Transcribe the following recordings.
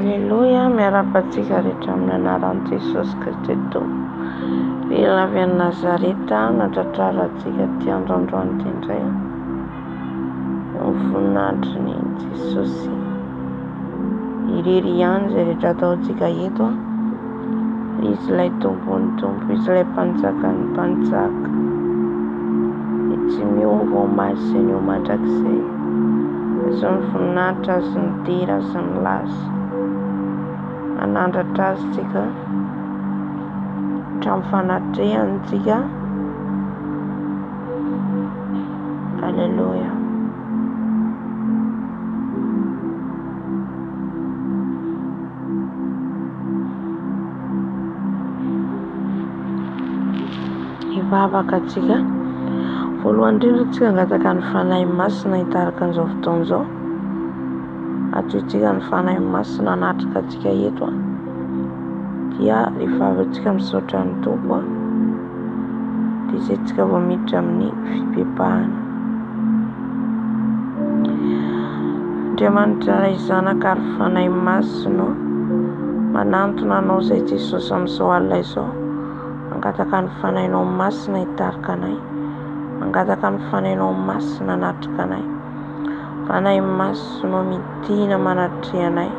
Aleluia, miarabantsika rehetra amin'ny anaran'i Jesosy Kristy Tompo. Vilona avy any Nazareta natratrarantsika ty androandroany ty indray. Voninahitry Jesosy irery ihany izay rehetra ataontsika eto. Izy ilay tompony tompo, izy ilay mpanjakan'ny mpanjaka. Tsy miova ho maty sy ny ho mandrakizay. Azo ny voninahitra, azo ny dira, azo ny lasa. Anandratra azy tsika hatramin'ny fanatrehantsika. Aleluia. Hivavaka atsika. Voalohany indrindra tsika hangataka ny fanahy masina hitarika an'izao fotoana izao. Atoitsika ny fanahy masina anatrika atsika eto dia rehefa avy atsika misaotra ny Tompo dia izay tsika vao miditra amin'ny fipepahana. Andriamanitra ray zanaka ary fanahy masina, manantona anao izay Jesosy amin'izao alina izao. Mangataka ny fanahinao masina hitarika anay, mangataka ny fanahinao masina hanatrika anay. Fanahy masina midina manatrea anay,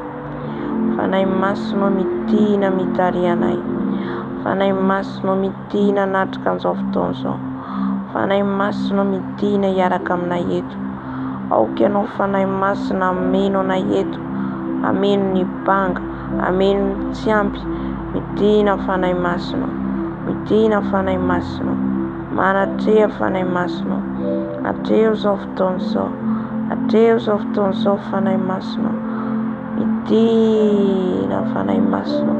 fanahy masina midina mitaria anay, fanahy masina midina hanatrika an'izao fotoana izao, fanahy masina midina hiaraka aminay eto. Aoka ianao fanahy masina, ameno anay eto, ameno ny banga, ameno ny tsy ampy. Midina fanahy masina, midina fanahy masina, manatrea fanahy masina. Atreo izao fotoana izao, atreo izao fotoana izao fanahy masina. Midina fanahy masina,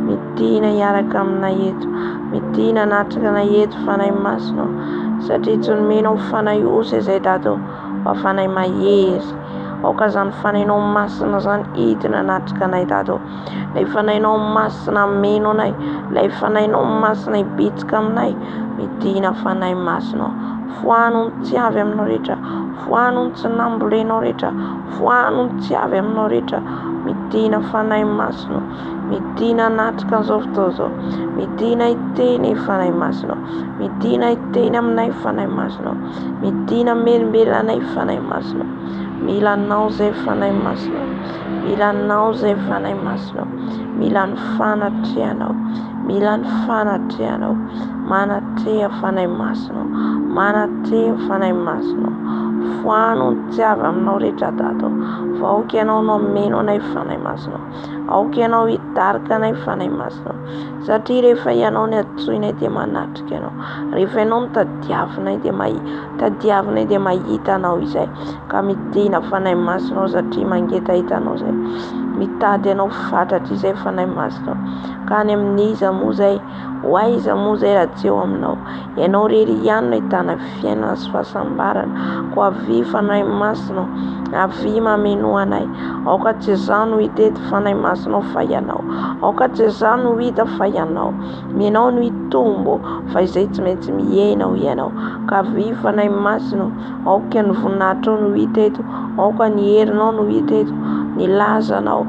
midina hiaraka aminay eto, midina hanatrika anay eto fanahy masina. Satria tsy nomenao fanahy osy izay dato, fa fanahy mahery. Aoka izany fanahinao masina izany hidina hanatrika anay dato. Ilay fanahinao masina ameno anay, ilay fanahinao masina hibitsika aminay. Midina fanahy masina, foano ny tsy avy aminao rehetra, foano ny tsy nambolenao rehetra, foano ny tsy avy aminao rehetra. Midina fanahy masina, midina hanatrika an'izao fotoana izao, midina hiteny fanahy masina, midina hiteny aminay fanahy masina, midina melombelona anay fanahy masina. Mila anao izay fanahy masina, mila anao izay fanahy masina, mila ny fanatrehanao, mila ny fanatrehanao. Manatreha fanahy masina, manatreha fanahy masina. Foano ny tsy avy aminao rehetra dato, fa aoka ianao no ameno anay fanahy masina, aoka ianao hitarika anay fanahy masina. Satria rehefa ianao ny antsoinay dia manatrika ianao, rehefa ianao no tadiavinay dia mahita anao izay. Ka midina fanahy masina satria mangeta anao izay, mitady anao fatratra izay fanahy masina. Ka any amin'iza moa izay, ho aiza moa izay raha tsy eo aminao. Ianao rery ihany no ahitana fiainana sy fahasambarana. Ko avy fanahy masina, avy mameno anay. Aoka tsy izany ho hita eto fanahy masina fa ianao, aoka tsy izany ho hita fa ianao. Ianao no hitombo fa izay tsy maintsy mihena ho ianao. Ka avy fanahy masina, aoka ny voninahitranao no hita eto, aoka ny herinao no hita eto, ny lazanao,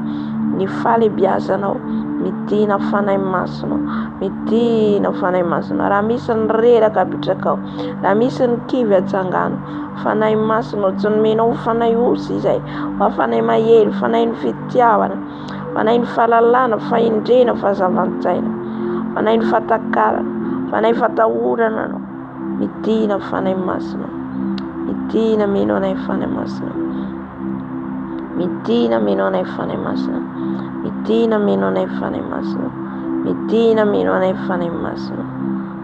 ny fahalebiazanao. Midina fanahy masina, midina fanahy masina. Raha misy ny reraka apitrakao, raha misy ny kivy atsangano, fanahy masina tsy nomenao fanahy osy izay, fa fanahy mahery, fanahy ny fitiavana, fanahy ny fahalalana, fahendrena, fahazavantsaina, fanahy ny fahatakarana, fanahy fatahorana anao. Midina fanahy masina, midina meno anay fanahy masina, midina meno anay fanahy masina, midina meno anay fanahy masina, midina meno anay fanahy masina.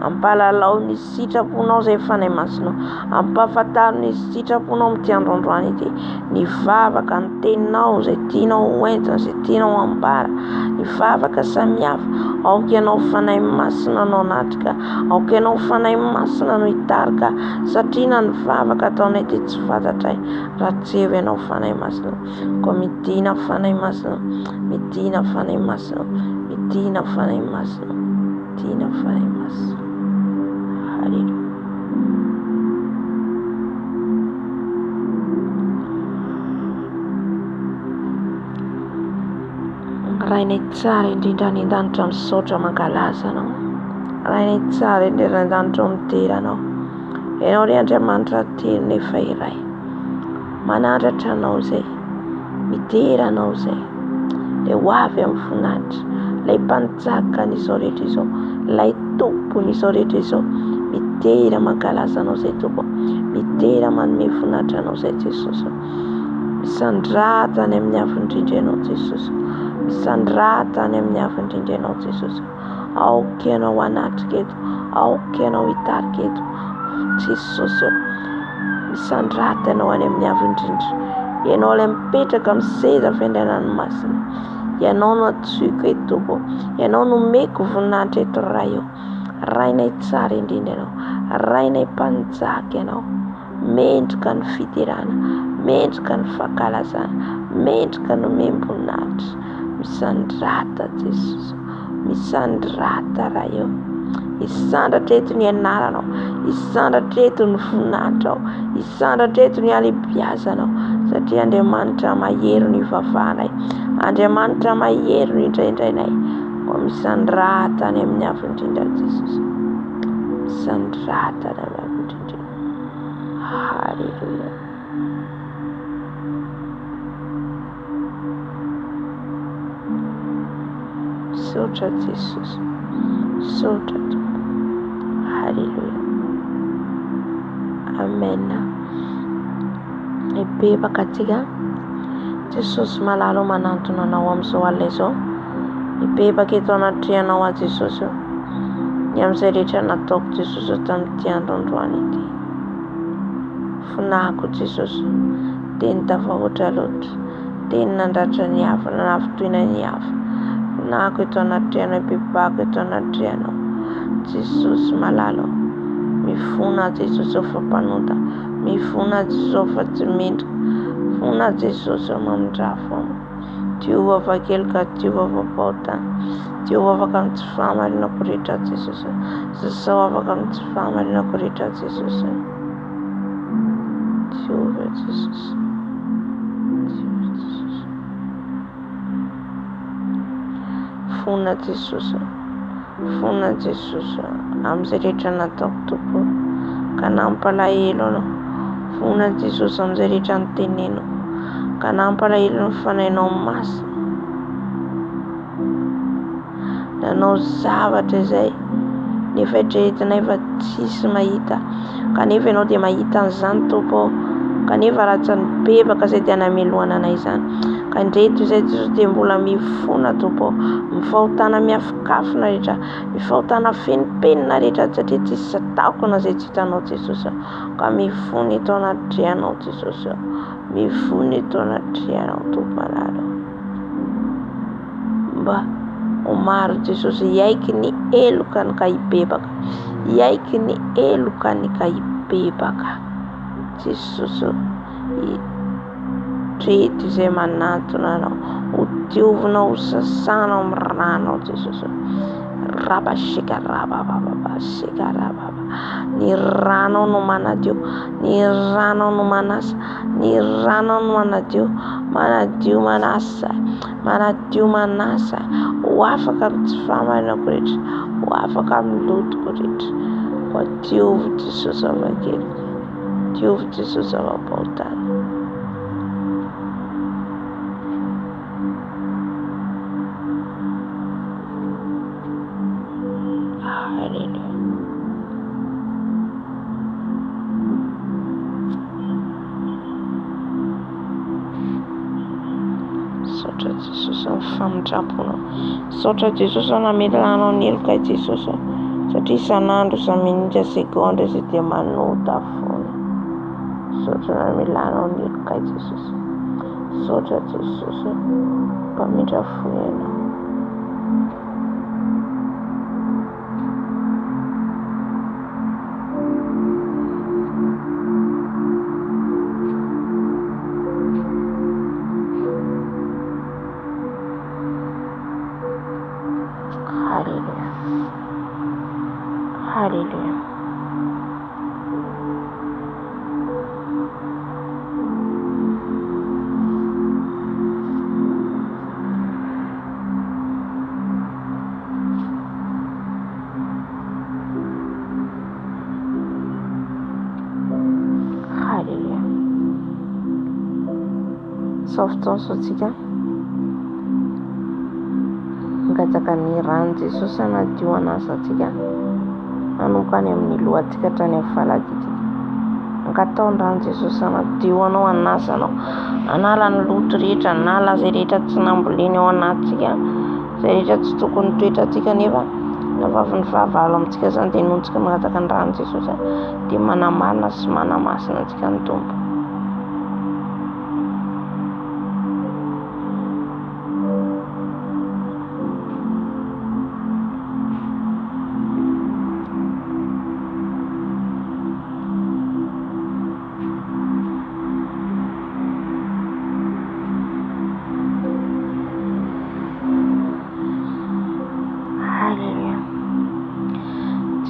Ampalalao ny sitraponao izay fanahy masina, ampahafantaro ny sitraponao amin'ity androandroany ity. Ny vavaka ny teninao izay tianao hoentina, izay tianao ambara, ny vavaka samihafa. Aoka ianao fanahy masina no hanatrika, aoka ianao fanahy masina no hitarika. Satria na ny vavaka ataonay ty tsy fantatray raha tsy eo ianao fanahy masina. Ko midina fanahy masina, midina fanahy masina, midina fanahy masina, midina fanahy masina. Haleluia. Rainay tsara indrindra any an-danitra misaotra mankalaza anao. Rainay tsara indrindra any an-danitra midera anao. Ianao ry Andriamanitra telo nefa iray. Manandratra anao izay. Midera anao izay. Ilay ho avy amin'ny voninahitra. Ilay mpanjaka an'izao rehetra izao. Ilay tompon'izao rehetra izao. Midera mankalaza anao izay tompo. Midera manome voninahitra anao izay Jesosy. Misandrata any amin'ny avin-drindra ianao Jesosy. Misandrata any amin'ny avin-drindra ianao Jesosy. Aoka ianao hanatrika eto. Aoka ianao hitarika eto Jesosy. Misandrata ianao any amin'ny avin-drindra. Ianao ilay mipetraka amin'ny seza fiandrianan'ny masina. Ianao no antsoiko eto tompo. Ianao no omeko voninahitra eto ray eo. Rainay tsara indrindra ianao. Rainay mpanjaka ianao. Mendrika ny fidirana. Mendrika ny fankalazana. Mendrika ny omem-boninahitra. Misandrata Jesosy. Misandrata ray eo. Isandratra eto ny anaranao. Isandratra eto ny voninahitrao. Isandratra eto ny alibiazanao. Satria Andriamanitra mahery ny vavanay. Andriamanitra mahery ny indraindrainay. Misandrata any amin'ny avin-drindra Jesosy. Misandrata any amin'ny avin-drindra. Halleluja. Misaotra Jesosy. Misaotra tompo. Halleluja. Amen. Bebaka atsika. Jesosy malalo manantona anao amin'izao alina izao. Bebaka eto anatrehanao a Jesosy. Ny amin'izay rehetra nataoko Jesosy tamin'ity androandroany ity. Fonahako Jesosy. Teny tafavoatra loatra. Teny nandratra ny hafa, nanavitoina ny hafa. Fonahako eto anatrehanao, bebaka eto anatrehanao. Jesosy malalo. Mifona Jesosy ao fampanota. Mifona Jesosy fa tsy mendrika. Fona Jesosy ao mamindrafo. Diova vakelika, diova vapaotana. Diova afaka amin'ny tsy fahamarinako rehetra Jesosy. Zao afaka amin'ny tsy fahamarinako rehetra Jesosy. Diova Jesosy. Diova Jesosy. Fona Jesosy. Fona Jesosy amin'izay rehetra nataoko tompo. Ka nampalahelo anao. Fona Jesosy amin'izay rehetra notenenao. Ka nampalahelo ny fanahinao masina. Nanao zavatra izay nefa eritreretinay efa tsisy mahita. Kanefa ianao dia mahita an'izany tompo. Kanefa ratsy ny bebaka izay dia namelohana anay izany. Ka ndreto izay Jesosy dia mbola mifona tompo. Mifahotana miafikafina rehetra. Mifahotana fenipenina rehetra satria tsisy takona izay tsy hitanao Jesosy. Ka mifona eto anatrehanao Jesosy. Mifona eto anatrehanao tompo malalo. Mba o maro Jesosy iaiky ny elokany ka hibebaka. Iaiky ny elokany ka hibebaka. Jesosy reto izay manantona anao. Ho diovinao, ho sasanao amin'ny ranao Jesosy. Rabashika rabababa shika rababa. Ny ranao no manadio. Ny ranao no manasa. Ny ranao no manadio. Manadio manasa. Manadio manasa. Ho afaka amin'ny tsy fahamarinako rehetra. Ho afaka amin'ny lotoko rehetra. Ho diovo Jesosy avakely. Diovo Jesosy avapaotana. Saotra Jesosy amin'ny famindraponao. Saotra Jesosy namelanao ny heloka Jesosy. Satria isan'andro, isan-minitra, segondra izay dia manota foana. Saotra namelanao ny heloka Jesosy. Saotra Jesosy mpamindrafo ianao. Hallelujah. Hallelujah. sao fotoansotsika ngataka ny rano Jesosy anadio anazy atsika manomboka any amin'ny lohatsika hatrany amin'ny faladitsika. Ankatao ny rano Jesosy anadio anao, anasanao, anala ny loto rehetra, anala zay rehetra tsy namboleny ao anatsika, zay rehetra tsy tokony toetratsika nefa navavy ny fahavalo amintsika zany dia nontsika mangataka ny rano Jesosy dia manamarina sy manamasina antsika ny Tompo.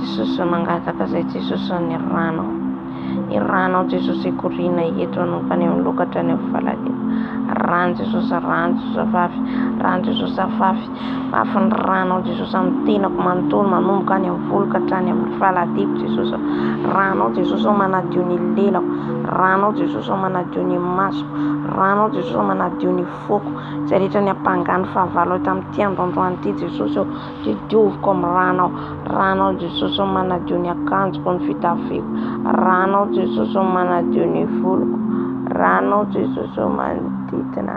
Jesosy mangataka zay Jesosy ny rano Jesosy ikorina eto anompany amin'ny lokatra ny faladina. Rano Jesosy vavy, rano Jesosy vavy, mafy ny rano Jesosy amin'ny tenako manontolo manomboka any amin'ny volo ka hatrany amin'ny faladiko Jesosy. Rano Jesosy manadio ny lelako, rano Jesosy manadio ny masoko, rano Jesosy manadio ny foko, zay rehetra ny ampangany fahavalo eto amin'ity androandroany ity Jesosy dia dioviko amin'ny rano Jesosy manadio ny akanjoko, ny fitafiako, rano Jesosy manadio ny voloko, rano Jesosy manodidina,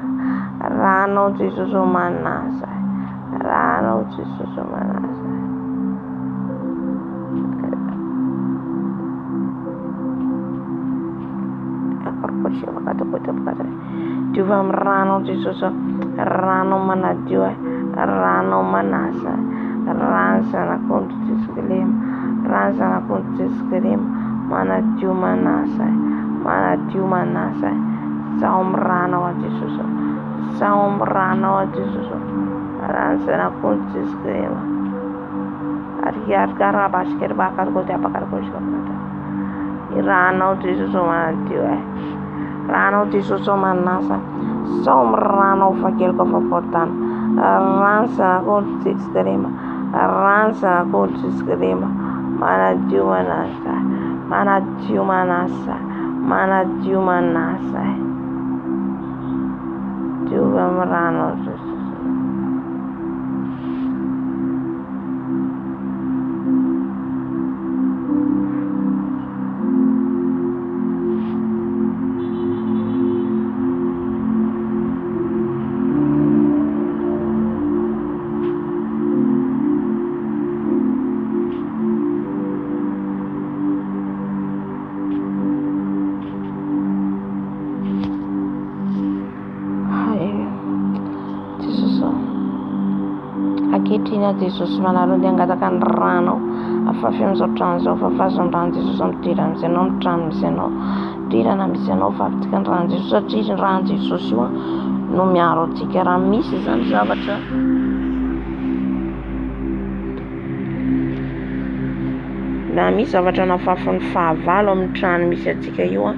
rano Jesosy manasa, rano Jesosy manasa. Diova amin'ny rano Jesosy, rano manadio, rano manasa, rano zanak'ondry Jesosy Krema, rano zanak'ondry Jesosy Krema, manadio manasa, zao amin'ny rano ao Jesosy, zao amin'ny rano ao Jesosy, rano zanak'ondry Jesosy Krema, ariarikara basikera bakarikoty apakarikoshikapata, rano Jesosy manadio, rano Jesosy manasa, zao amin'ny rano ao fakeliko faportana, rano zanak'ondry Jesosy Krema, rano zanak'ondry Jesosy Krema, manadio manasa, manadio manasa, manadio manasa, diova amin'ny rano Jesosy. Ankehitriny Jesosy manareo dia angataka ny rano afafy amin'izao trano izao, fahafazo ny rano Jesosy amin'ny toerana misy anao, amin'ny trano misy anao, toerana misy anao, fahavitika ny rano Jesosy satria ny rano Jesosy io no miaro antsika. Raha misy zany zavatra nafafy ny fahavalo amin'ny trano misy antsika io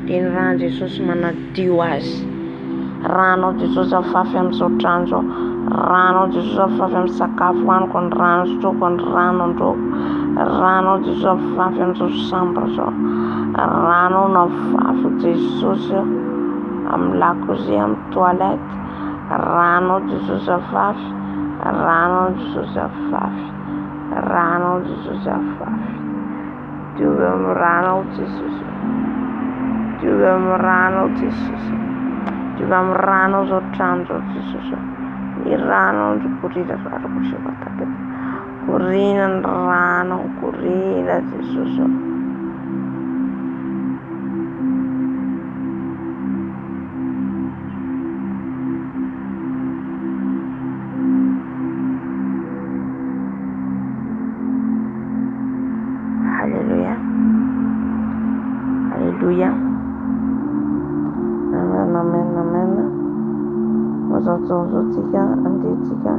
dia ny rano Jesosy manadio azy. Rano Jesosy afafy amin'izao trano izao, rano Jesosy afafy amin'ny sakafo hoaniko, ny rano sotroko, ny rano androko, rano Jesosy afafy amin'izao sambra izao, rano nafafy Jesosy amin'ny lakozia, amin'ny toalety, rano Jesosy afafy, rano Jesosy afafy, rano Jesosy afafy, diova amin'ny rano Jesosy, diova amin'ny rano Jesosy, diova amin'ny rano izao trano izao Jesosy. Ny rano korina korina ny rano, korina Jesosy. Haleluya, haleluya, amen, amen, amen. Mazaozaozaotsika andetsika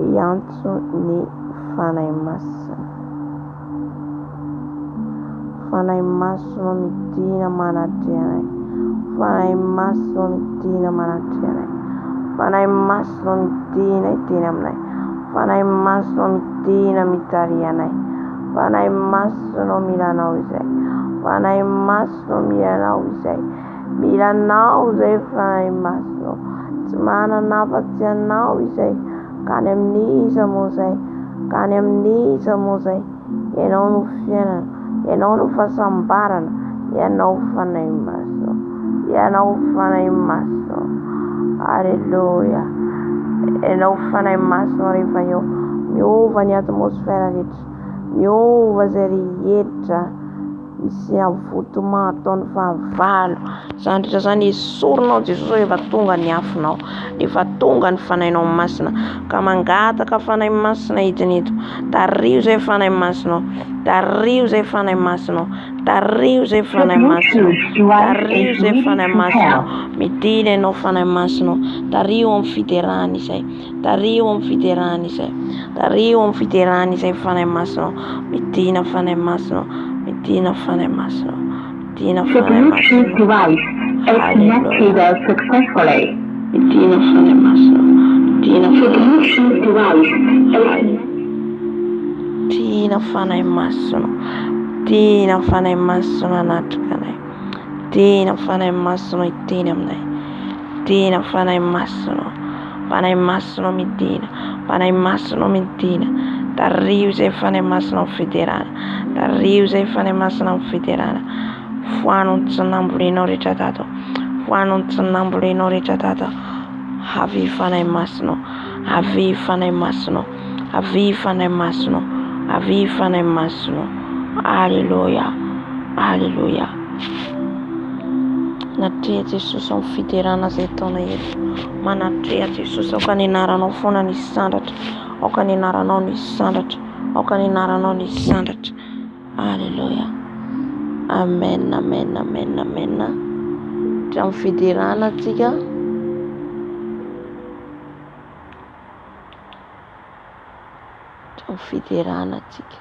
iantso ny fanahy masina, fanahy masina midina manatrehanay, fanahy masina midina manatrehanay, fanahy masina midina hiteny aminay, fanahy masina midina mitarihanay, fanahy masina milanao izay, fanahy masina mianao izay, mila anao izay fanahy masina, tsy manana afa-tsy anao izay, ka ny amin'iza moa izay, ka ny amin'iza moa izay, ianao no fiainana, ianao no fahasambarana, ianao fanahy masina, ianao fanahy masina. Alleluia. Ianao fanahy masina rehefa eo miova ny atmosfera rehetra, miova izay rehetra misy avotomã ataon'ny fahavalo, zany rehetra zany esorinao Jesosy rehefa tonga ny afinao, rehefa tonga ny fanahinao masina, ka mangataka fanahy masina hidiny eto. Tario zay fanahy masinao, tario zay fanahy masinao, tario zay fanahy masinao, tario zay fanahy masinao, midina ianao fanahy masinao, tario amin'ny fiderahana izay, tario amin'ny fiderahana izay, tario amin'ny fiderahana izay fanahy masinao, midina fanahy masinao, midina fanahy masinao, midina fanahy masinao. Alleluia. Midina fanahy masinao, midina fanahy masinao, midina fanahy masinao anatrika anay, midina fanahy masinao iteny aminay, midina fanahy masinao, fanahy masinao midina, fanahy masinao midina, tario zay fanahy masinao fiderana, tario zay fanahy masinao fiderana, foano ny tsy nambolenao rehetra tato, foano ny tsy nambolenao rehetra tato, avy fanahy masinao, avy fanahy masinao, avy fanahy masinao, avy fanahy masinao. Alleluia, alleluia. Natreha Jesosy amin'ny fiderana izay taona eto, manatreha Jesosy aoka ny anaranao foana ny sandratra, aoka ny anaranao ny sandratra, aoka ny anaranao ny sandratra. Alleluia. Amen, amen, amen, amen. Amin'ny fiderana antsika, amin'ny fiderana antsika.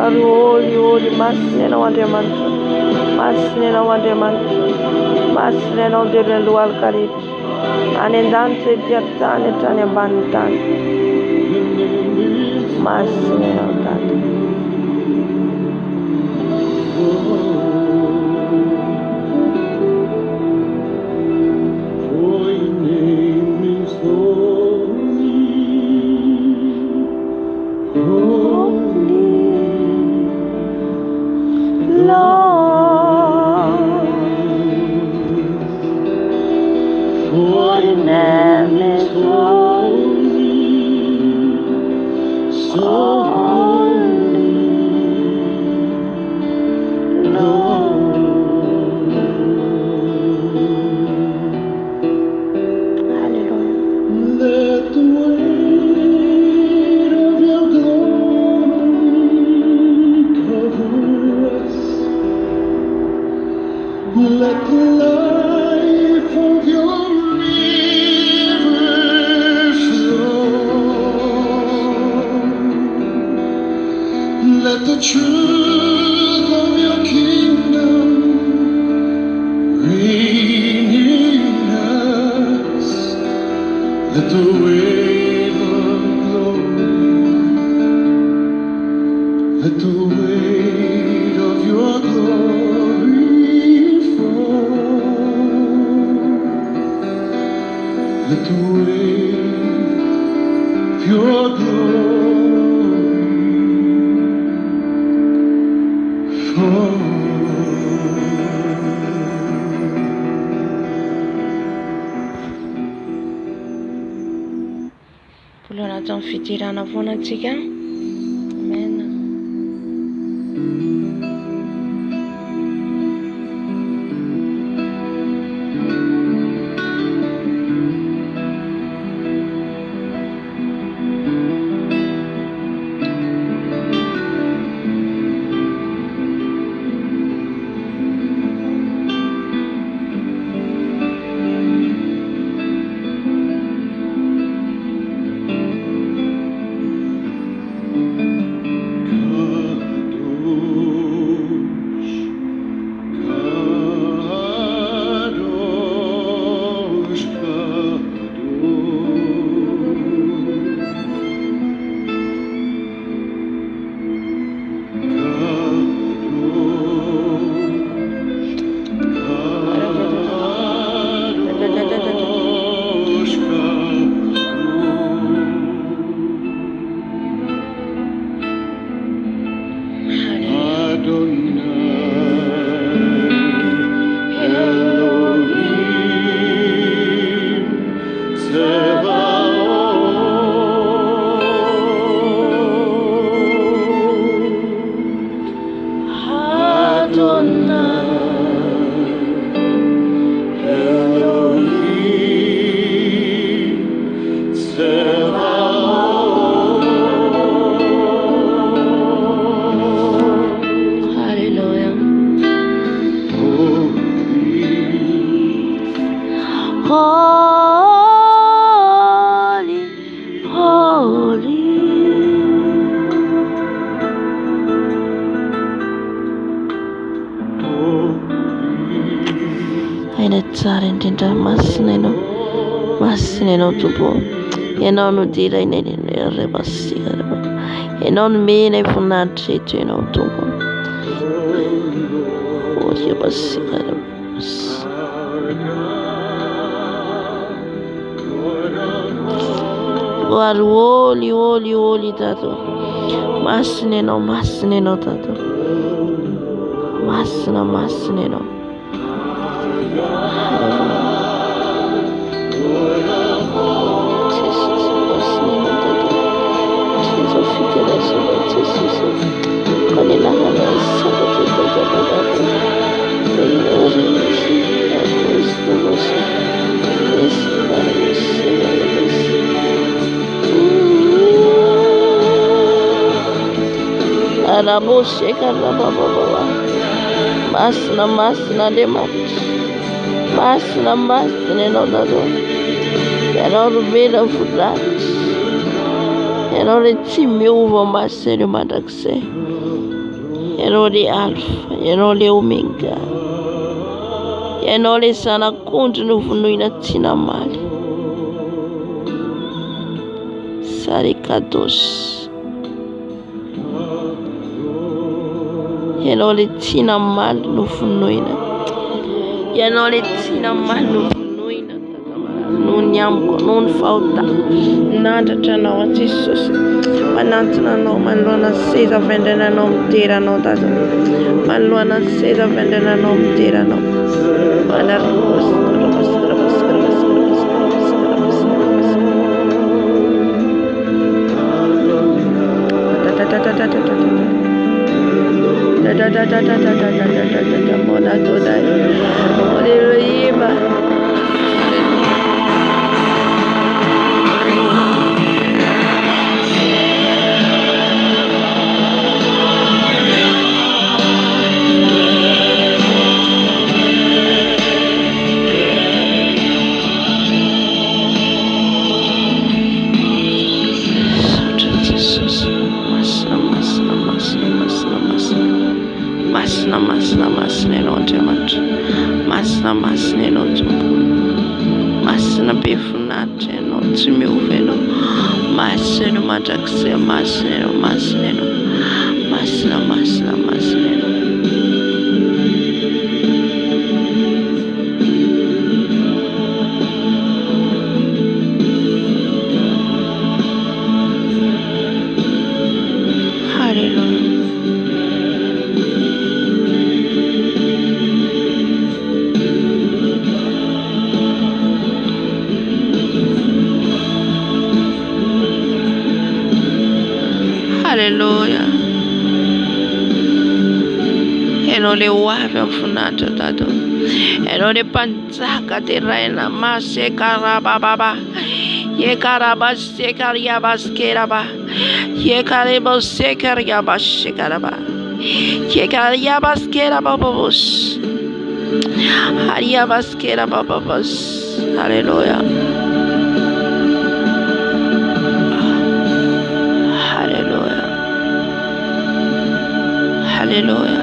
Holy, masneno wandemantu, masneno wandemantu, masneno direlu alkarit, anendante diatane tane bantan, masneno tane. Let the life of your river flow. Let the truth of your kingdom reign in us. Let the wave of glory, let the weight of your glory fall. Let the weight of your glory fall. Voalohany atao ny fidirana foana antsika. Amen. Tsara indrindra masina ianao Tompo, ianao no dira inenyrevasika, ianao no mena voninahitra eto ianao Tompo. Revasika gloire, holy Tato, masina ianao Tato, masina ianao. Masna de mat. Masna nenodado. Ianao voraty. Ianao le tsy miova masina mandrakizay. Ianao le alfa, ianao le omega. Ianao le zanak'ondry novonoina tsy namaly. Sarikadosy. Ianao le tsy namaly novonoina. Ianao le tsy namaly novonoina. Noho ny amiko, noho ny fahotana. Nandratra anao a Jesosy. Manantona anao, manoloana ny seza vendrenanao mideranao dada. Manoloana ny seza vendrenanao mideranao. Masina ianao Andriamanitra. Masina ianao Tompo. Masina be voninahitra ianao, tsy miova ianao. Masina ianao mandrakizay, masina ianao. Masina ianao. Hallelujah. Ianao le ho avy amin'ny voninahitra dada. Ianao le mpanjaka teraina masekarababa. Yekarabasекariabaskeraba. Yekaribosekariabashekaraba. Yekariabaskerababos. Ariabaskerababos. Hallelujah. Hallelujah.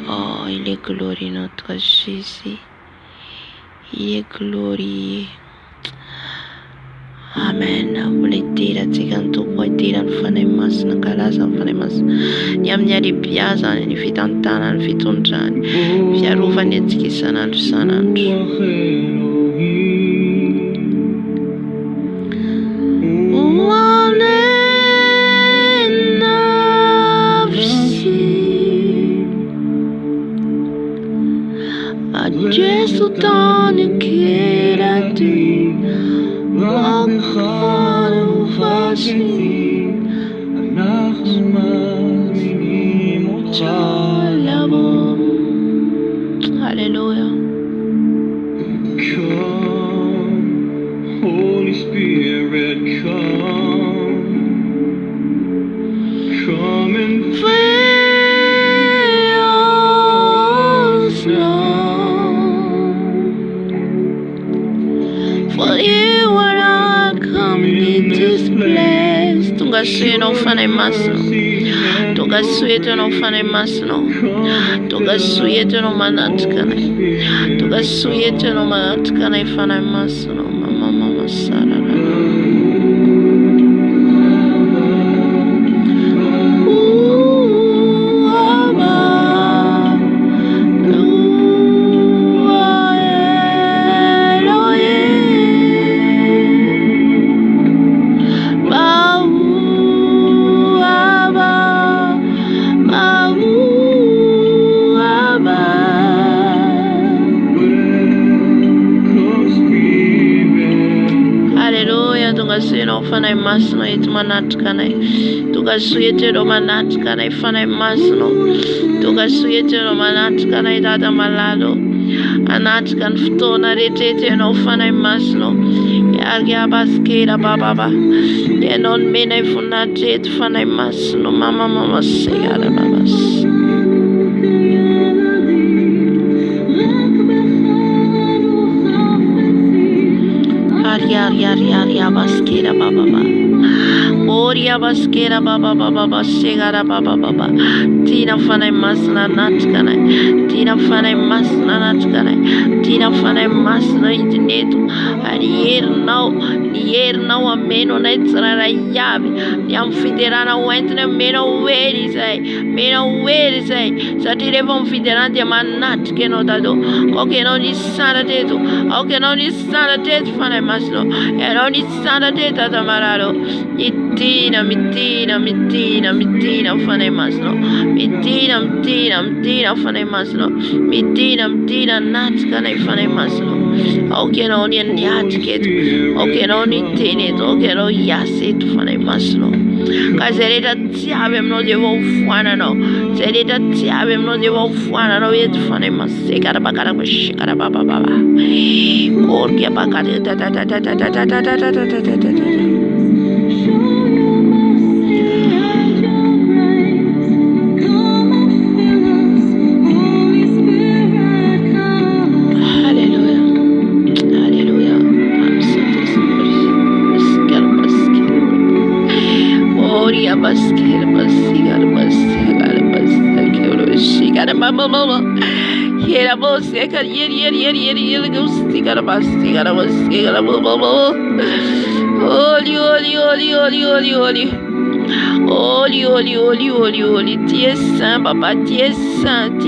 Oh, il est glorieux notre Jésus. Il est glorieux. Amen. Voletira tsikantompo itira ny fanay masina kalaza ny fanay masina. Ny amin'ny alibiazany, ny fitantanany, fitondrany, fiarovany antsika isan'andro isan'andro. Gesù tani kirati Makaru vasi Anasmani Mutalabum. Hallelujah. Come, Holy Spirit, come and fill us now. For you are all come in this place. Tunga suyeto fanay masino. Tunga suyeto no fanay masino. Tunga suyeto no manatkanay. Tunga suyeto no manatkanay fanay masino. Mama sarara. masino fanay masino ito manatka na tuka suyetero manatka na fanay masino tuka suyetero manatka na itata malado anatka ftona retete no fanay masino yargia baskera baba yenon mena funatet fanay masino mama segara babas Yar baskera baba Oria baskera baba segara baba Tina fanay masna natkana Tina fanay masna natkana Tina fanay masna interneto Nier não ameno na tsara yave Yam fiderana wentre meno weris ai Satire vom fiderante manat que no dado Koke no ni sana teto Koke no ni sana teto fanay masno Ero ni sana teto tamararo Mitina fanay masno Mitina fanay masno Mitina natkana fanay masno Koke no ni nyatketo Koke no ni teneto Koke no yaset fanay masno Kazereta tiavem no devo fuana no Zereta tiavem no devo fuana no Yet fanay masne Karabakara shikara baba Orkia bakare Mama Here você quer ir gosti carabasti mama Oli tu es saint papa tu es saint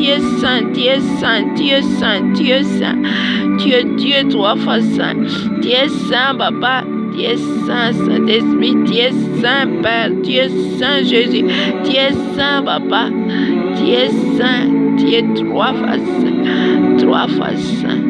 tu es Dieu toi face tu es saint papa tu es saint Saint-Esprit tu es saint Père tu es saint Jésus tu es saint papa tu es saint tu es trois faces saint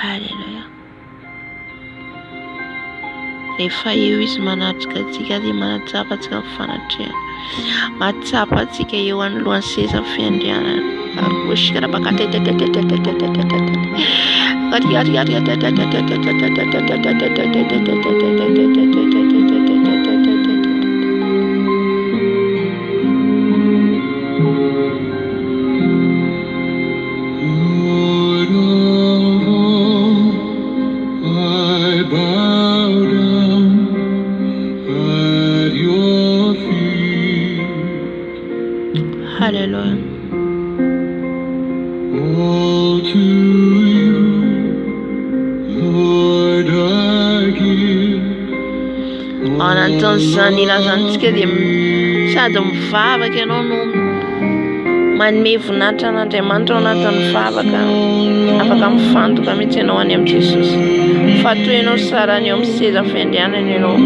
Hallelujah. Rehefa eo izy manatrika antsika dia manatsapa antsika mifanatrehana. Matsapa antsika eo anolohan'ny seza fiandrianana. Hallelujah. All to you, Lord, I give. Anatin'izany ilazantsika dia sady mivavaka ianao no manome voninahitra an'Andriamanitra ao anatin'ny vavaka afaka mifantoka mihitsy ianao any amin'i Jesosy fa toy ianao sarany eo amin'ny seza fiandrianana ianao.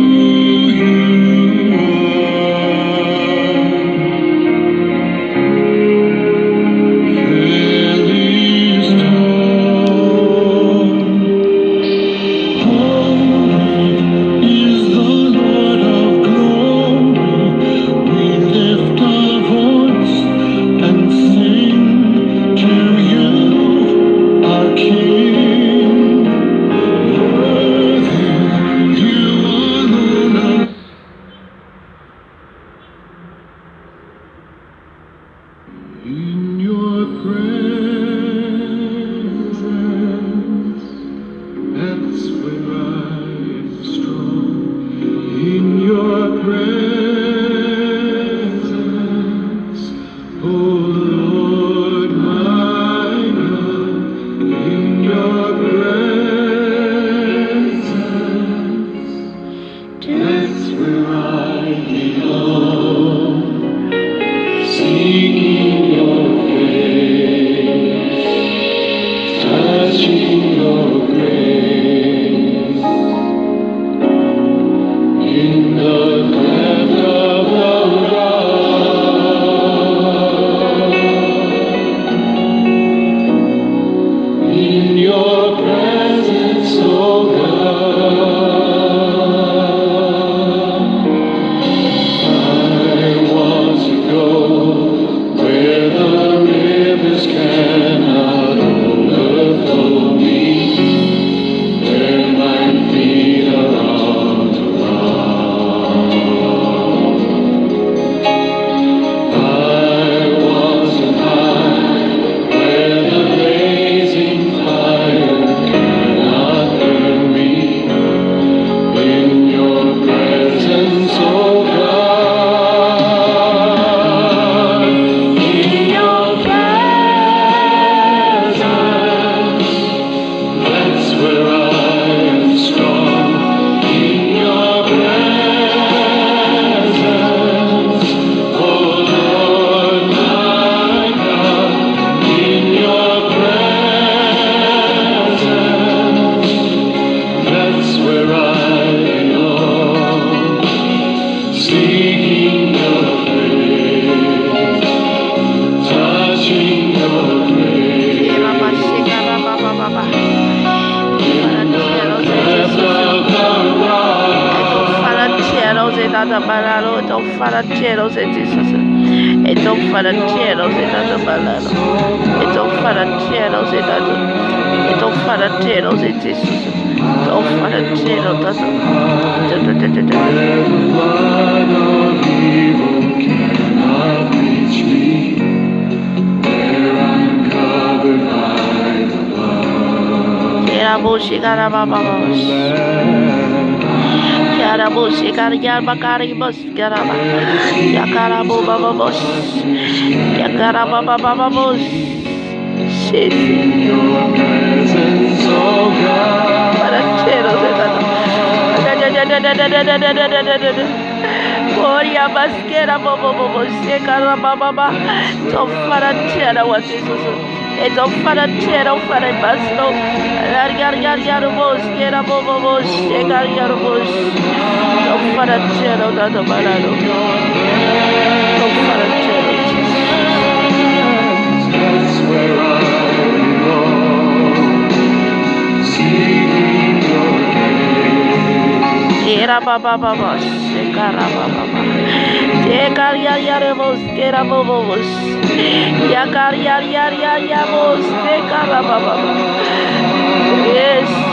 tata balalo, então fala cielo se Jesus. Então fala cielo se tata balalo. Então fala cielo se tata. Então fala cielo se Jesus. Então fala cielo tata. Yarabushi Karyabakaribus Garaba Yakarabu Bababos Yakaraba Bababos Oria basqueira bobo você carababa to farantera what is e to farantera o fare basto largar bosqueira bobo você cargar bos to farantera da do balado to farantera that's where I belong seeking your face era baba Karababa, Tekariaribos, Kerabobos, Yakariaribos, Tekarababa. Yes.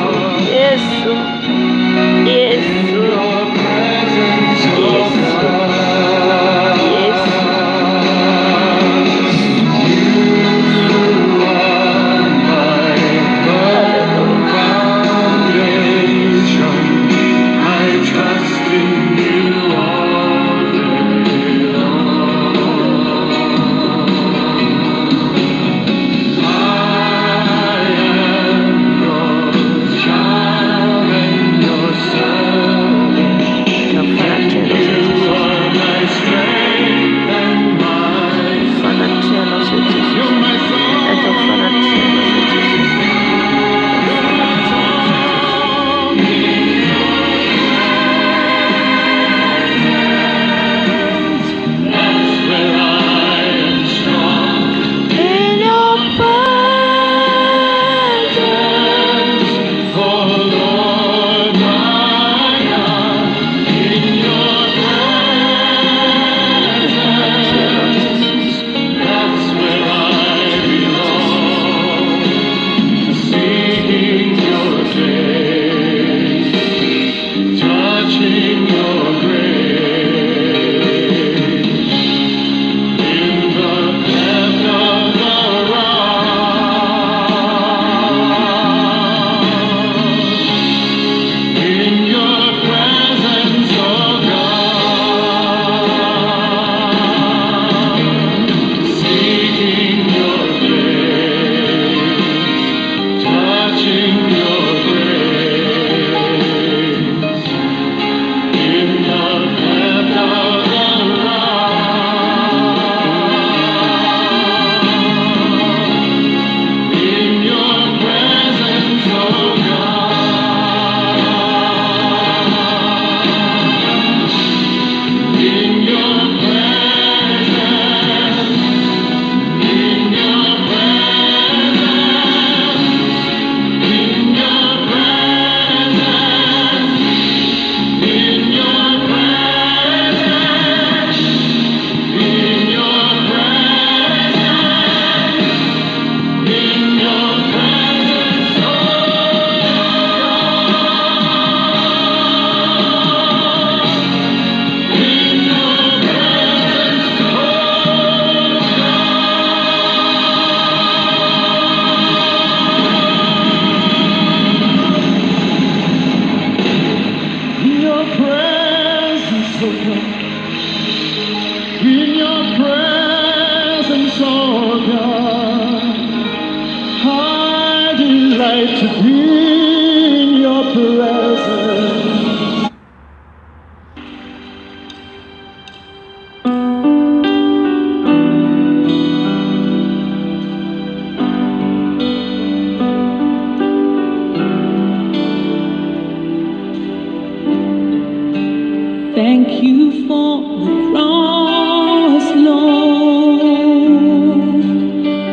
Thank you for the cross, Lord.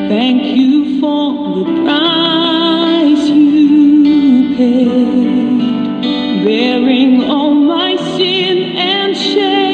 Thank you for the price you paid, bearing all my sin and shame.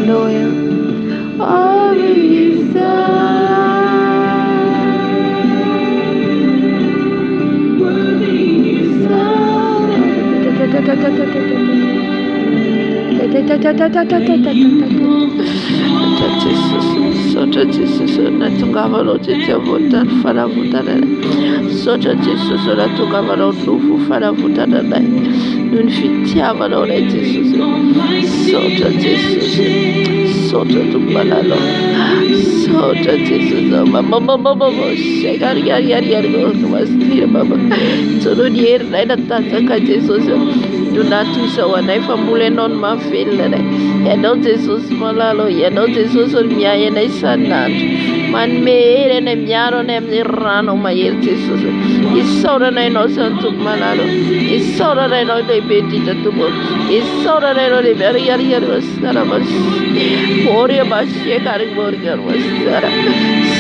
Hallelujah. Soto Jesus, na tungavalo tete votar fara votare. Soto Jesus, na tungavalo lufu fara votare. Nun fitiavalo le Jesus. Soto Jesus, soto tu balalo. Soto Jesus, mama, shekar yar go mastir baba. Soto dier na tata ka Jesus. Dunatu sawa na famule non ma fellere. Yano Jesus malalo, yano Jesus mia yena sanat. Man mere ne miaro ne mirano ma yer Jesus. Isora ne no santu malalo. Isora ne no de beti tatubo. Isora ne no de yar wasara mas. Moria bashe karik borgar wasara.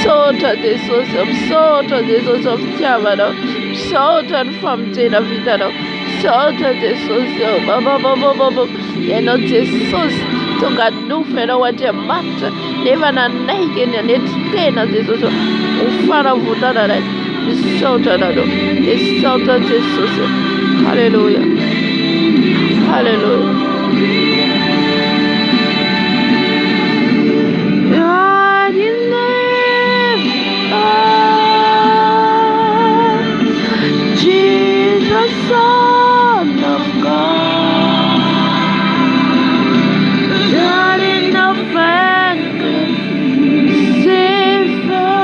Sota Jesus of Tiavano. Sota famtina vitano. Sota Jesus, baba, yeno Jesus, toka nufero wache mata, neva na nege na netena Jesus, ufara vutana na, isota na do, isota Jesus, hallelujah, hallelujah. God in Jesus, Son of God, God in offended Savior,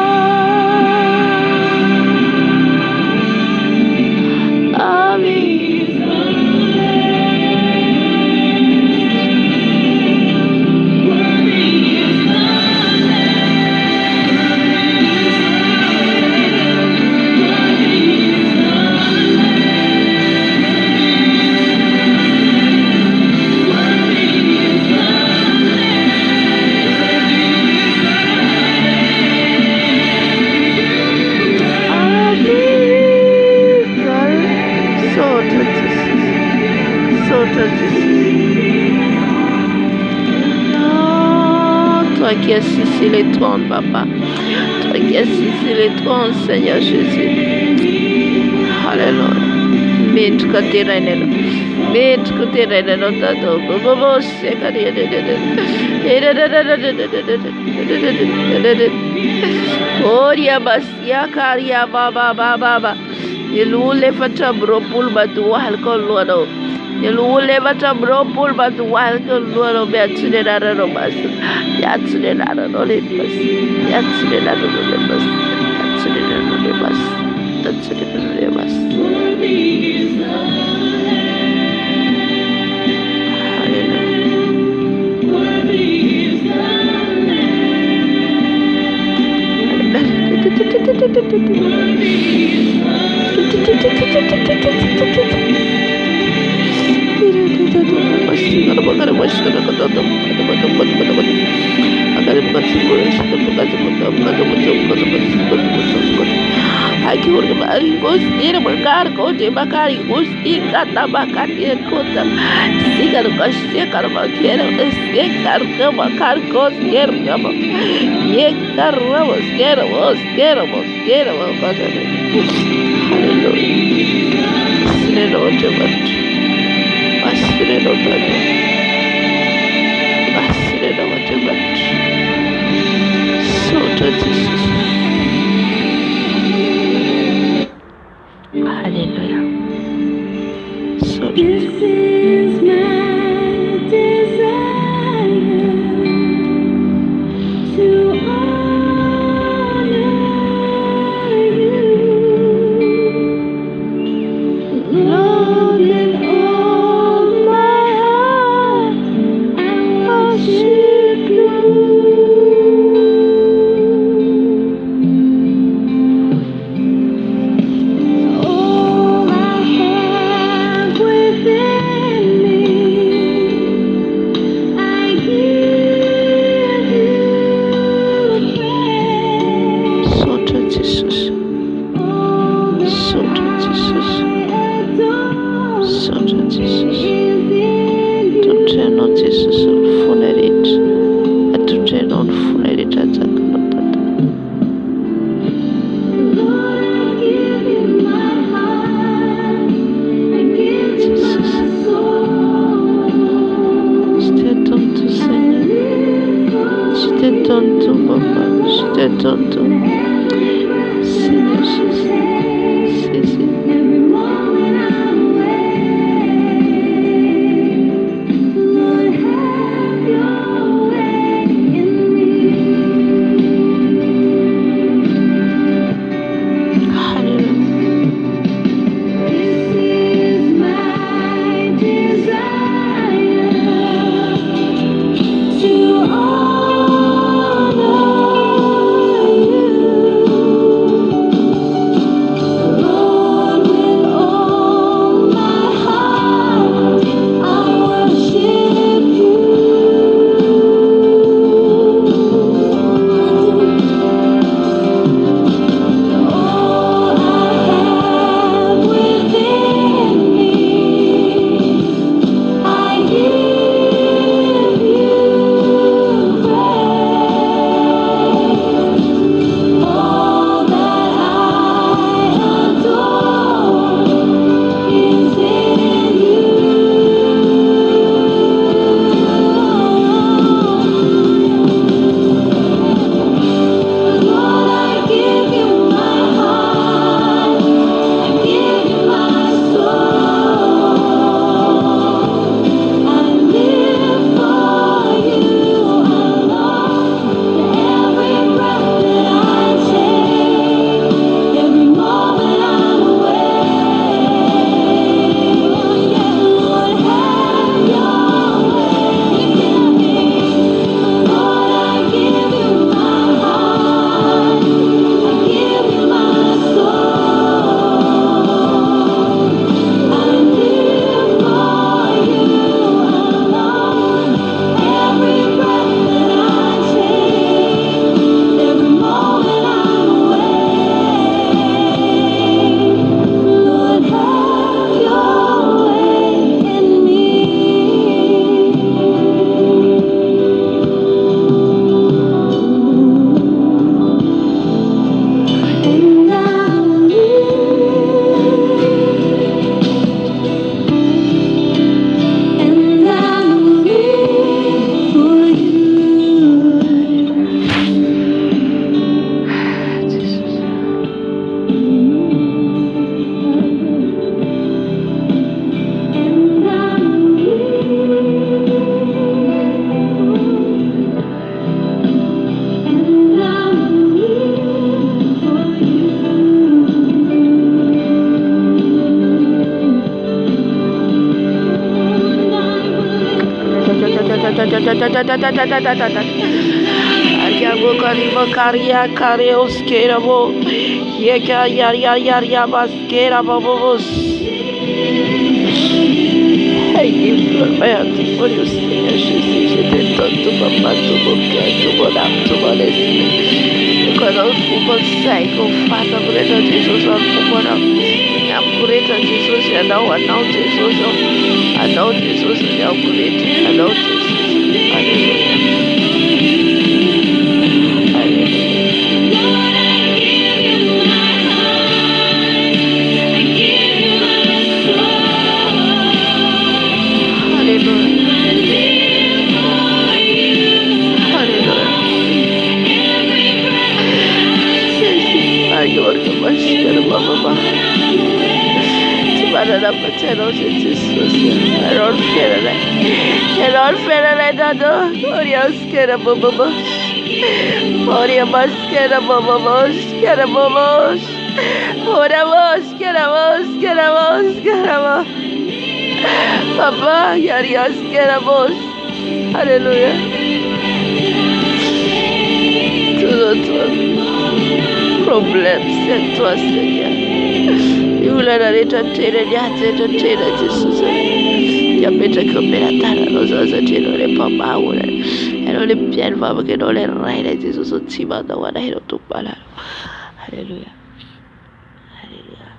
toi qui as sucé les trônes, papa, toi qui as sucé les trônes, Seigneur Jésus, alléluia. Met côté renelo, tato, bobo, sekari, oria basia karia baba, ilule fata bropul batu halkol luado. Yelule bata bropul batu halkol luado beatsine raro bas, yatsine raro le bas, yatsine raro le bas, yatsine raro le bas, yatsine raro le bas. Hallelujah. So this is my desire to honor you, Lord, with all my heart I worship you. Jesus, don't turn on Jesus, funerit. j'étais tonto, papa. J'étais tonto. Seigneur Jésus. Jésus. Ariabo karibo karia kareos kerabo. Yeka yar baskera babos. Hey, give Lord my heart for you, Seigneur Jésus. Je te donne tout papa, tout mon cœur, tout mon âme, tout mon esprit. Quando eu for consegue, eu faço a grande Jesus, eu vou a grande Jesus, eu não Jesus, eu não Jesus, eu grande, eu não Jesus. Aleluia. I don't feel it, I don't. Oria skera bobos. Oria maskera bobos. Skera bobos. Ora vos, skera vos. Papa, yaria skera vos. Aleluya. Todo problemas en tu Señor. Yule analeta tena nyate tena Yesu. Yapeta kopera tana lozaza tena le papa ule. Ero le pian baba ke no le raina Yesu so tima da wana hero tupala. Hallelujah. Hallelujah.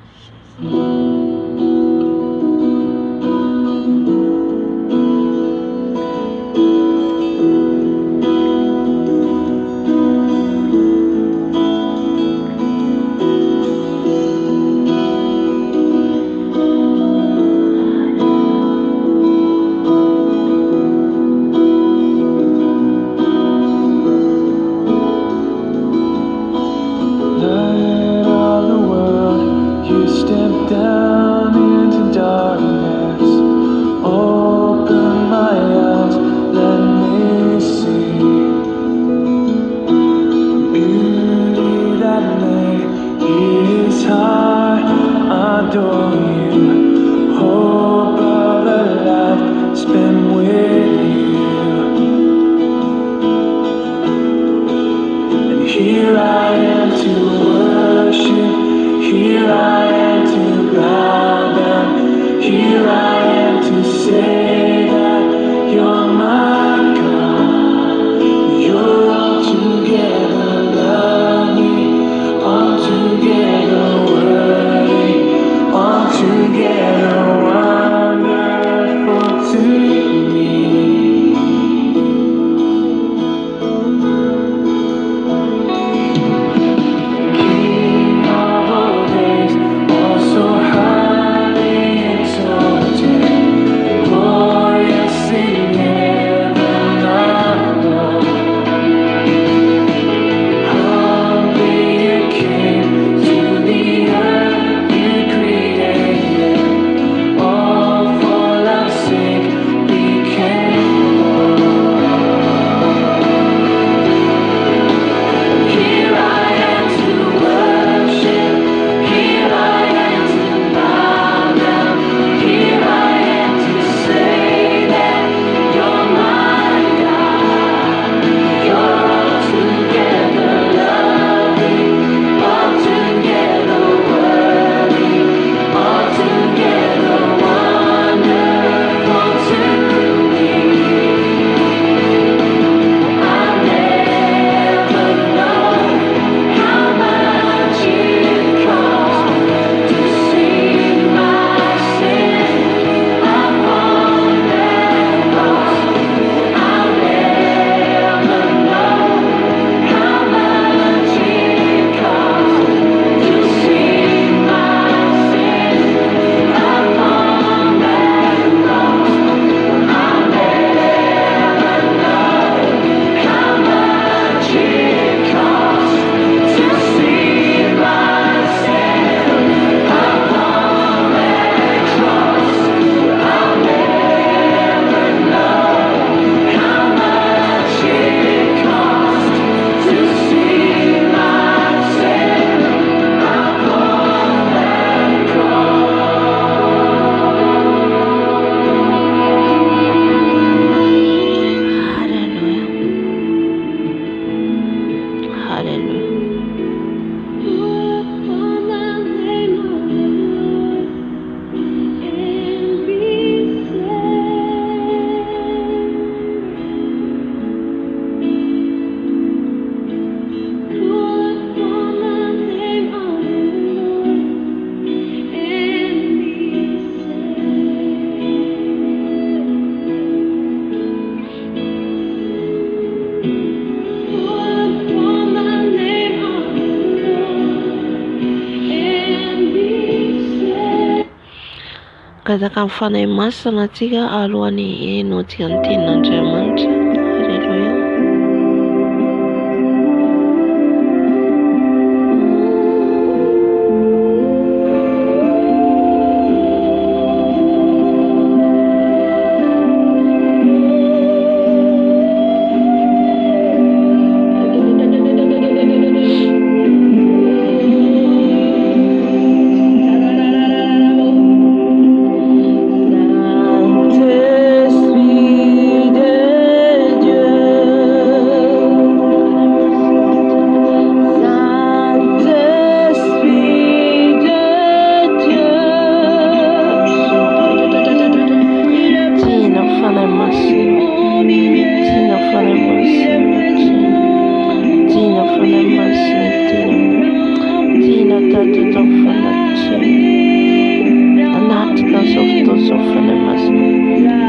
Mangataka mifanahy masina antsika alohan'ny henoantsika ny tenin'Andriamanitra. Haleloia.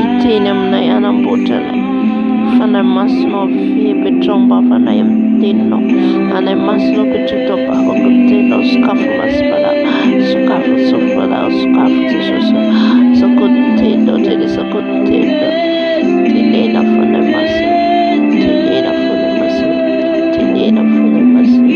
Iteny aminay hanamboatrana fanahy masina fipetraham-ba fanay amin'ny teninao. Anay masina petrato-bavako ny teninao. Sokafo masipala, sokafo sofala, sokafo Jesosy. Isako ny teninao, isako ny teninao. Tenena fanahy masina, tenena fanahy masina, tenena fanahy masina.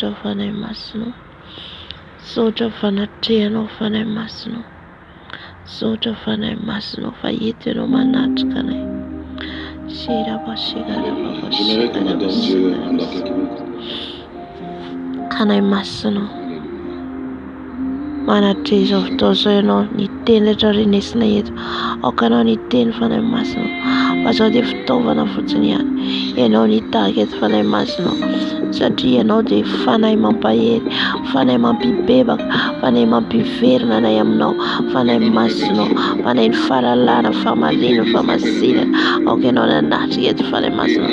Sotra fanay masino. Sotra fanatrianao fanay masino. Sotra fanay masino fa entinao manatrika anay. Kanay masino. Manatra izao fotoana izao ianao ny teny rehetra renesina eto. Aokanao ny teny fanay masino. Fa izao dia fitaovana fotsiny ihany. Ianao ny tahaka eto fanay masino. Satria ianao dia fanay mampahery, fanay mampibebaka, fanay mampiverina anay aminao, fanay masino, fanay ny fahalalana, fahamarina, fahamasinana. Aoka ianao nanatrika eto fanay masino.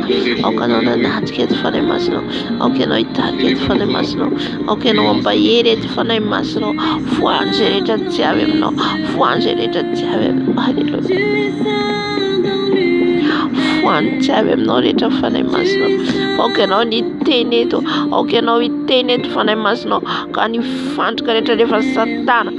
Aoka ianao nanatrika eto fanay masino. Aoka ianao hitahaka eto fanay masino. Aoka ianao mampahery eto fanay masino. Foany izay rehetra tsy avy aminao. Foany izay rehetra tsy avy aminao. Halleluja. Foany tsy avy aminao rehetra fanay masino. Aoka ianao ny teny eto. Aoka ianao hiteny eto fanay masino. Ka ny fandrika rehetra rehefa satana.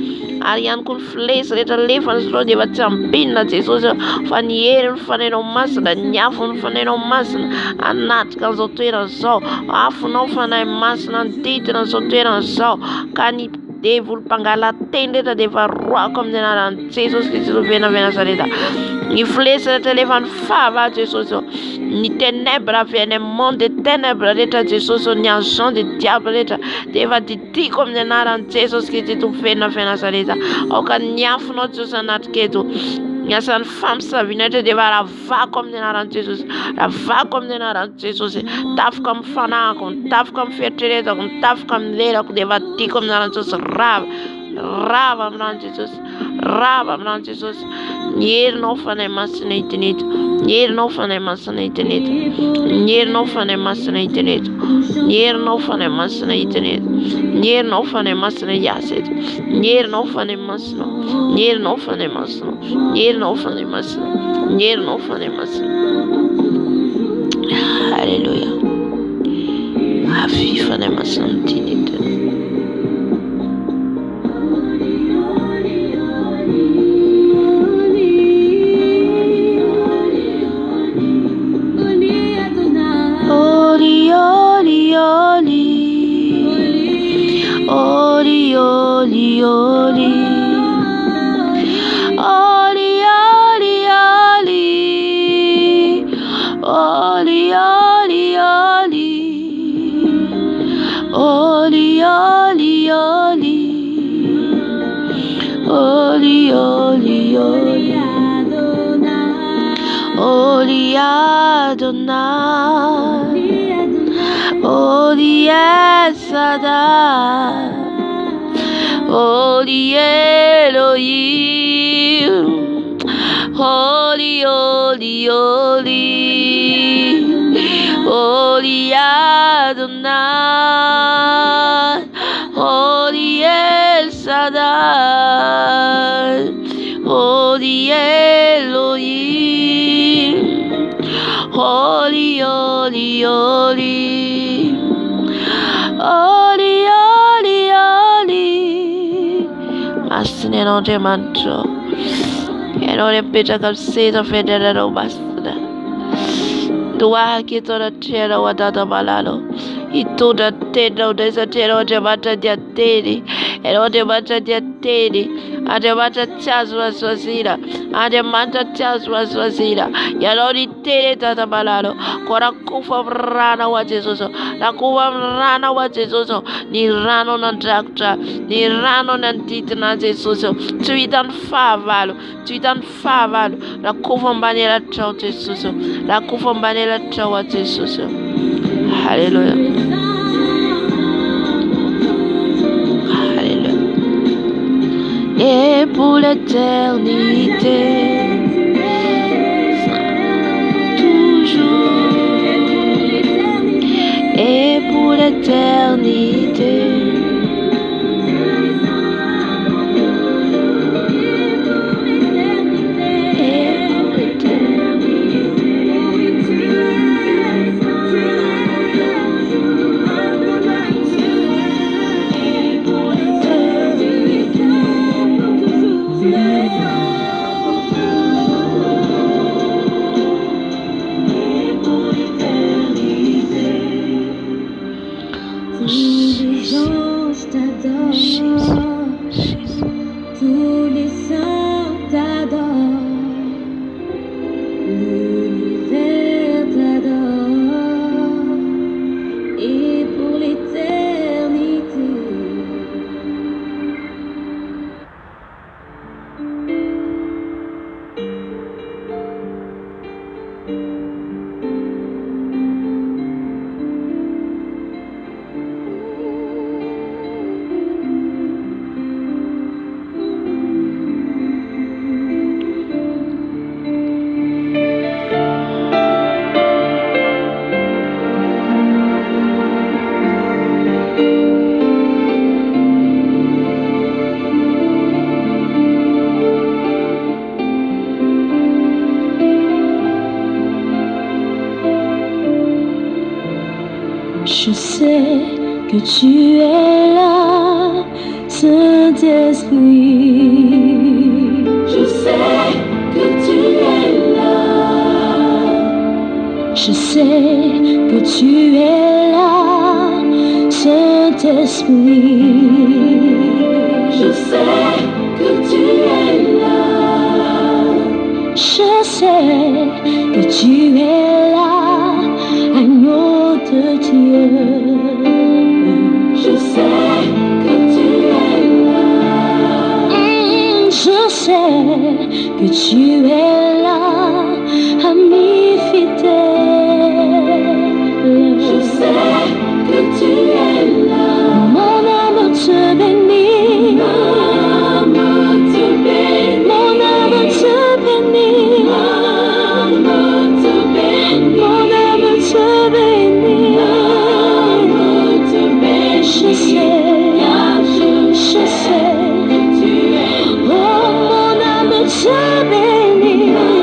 Ary ihany koa ny filesy rehetra lefana izao dia efa tsy ambinina Jesosy fa ny hery ny fanainao masina, ny afo ny fanainao masina anatrika an'izao toerana izao. Afonao fanay masina nodidina an'izao toerana izao. Ka ny devoly mpangala teny rehetra dia efa roako amin'ny anaran'i Jesosy Kristy venavena Nazareta. Ny filesy rehetra lefa ny fahava Jesosy. Ny ténèbres avy any amin'ny monde des ténèbres rehetra Jesosy, ny agent de diable rehetra dia efa didiko amin'ny anaran'i Jesosy Kristy venavena Nazareta. Aoka ny afonao Jesosy anatrika eto. Ny asan'ny fampisaviana rehetra dia efa ravako amin'ny anaran'i Jesosy. Ravako amin'ny anaran'i Jesosy. Tafoka amin'ny fanahiko, tafoka amin'ny fieritreretako, tafoka amin'ny lerako dia efa diko amin'ny anaran'i Jesosy. Rava amin'an'i Jesosy. Rava amin'an'i Jesosy. Ny herinao fanay masina hitiny eto. Ny herinao fanay masina hitiny eto. Ny herinao fanay masina hitiny eto. Ny herinao fanay masina hitiny eto. Ny herinao fanay masina hiasa eto. Ny herinao fanay masina. Ny herinao fanay masina. Ny herinao fanay masina. Ny herinao fanay masina. Halleluja. Avy fanay masina mitiny eto. Oli Adonai, Oli Shaddai, Oli Elohim, Oli, Oli, Oli, Oli Adonai, Oli Shaddai, Oli Elohim, Oli, Oli, Oli, Oli, Oli, Oli. Masina ianao Andriamanitra, ianao nipetraka amin'ny seza fiandriananao masina. Toaky eto anatrehana wadada malalo. Hitondra tenao ndray satria ianao Andriamanitra dia teny. Ianao Andriamanitra dia teny. Andriamanitra tsy azo azazina. Andriamanitra tsy azo azazina. Ianao ny teny dada malalo. Ko rakofa amin'ny rana ho a Jesosy. Rakofa amin'ny rana ho a Jesosy. Ny rano nandrakotra. Ny rano nanodidina Jesosy. Tsy hitany fahavalo. Tsy hitany fahavalo. Rakofa ambany elatra ao Jesosy. Rakofa ambany elatra ao a Jesosy. Halleluja. Halleluja. Et pour l'éternité, toujours, et pour l'éternité. Je sais que tu es là, Saint-Esprit. Je sais que tu es là. Je sais que tu es là, Saint-Esprit. Je sais que tu es là. Je sais que tu es là, agneau de Dieu. Je sais que tu es là. Je sais que tu es là, ami fidèle. Je sais que tu es là. Mon âme te bénit. Mon âme te bénit. Mon âme te bénit. Mon âme te bénit. Mon âme te bénit. Mon âme te bénit. Je sais que tu es là. Oh, mon âme te bénit. Mon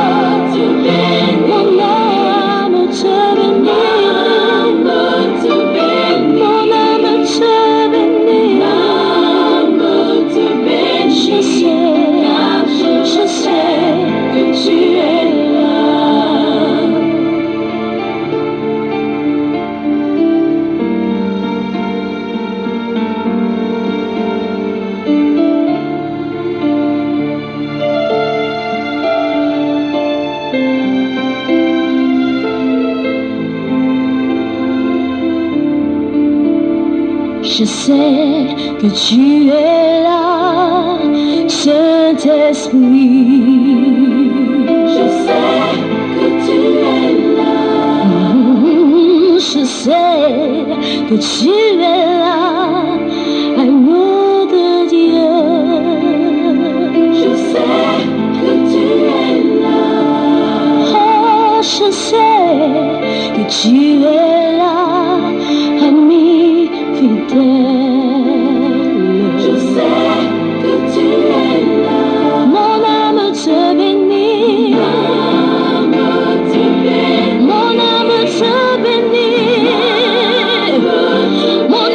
âme te bénit. Mon âme te bénit. Mon âme te bénit. Je sais que tu es là. Je sais que tu es là, Saint-Esprit. Je sais que tu es là. Je sais que tu es là, agneau de Dieu. Je sais que tu es là. Oh, je sais que tu es là, ami fidèle. Je sais que tu es là. Mon âme te bénit. Mon âme te bénit. Mon âme te bénit. Mon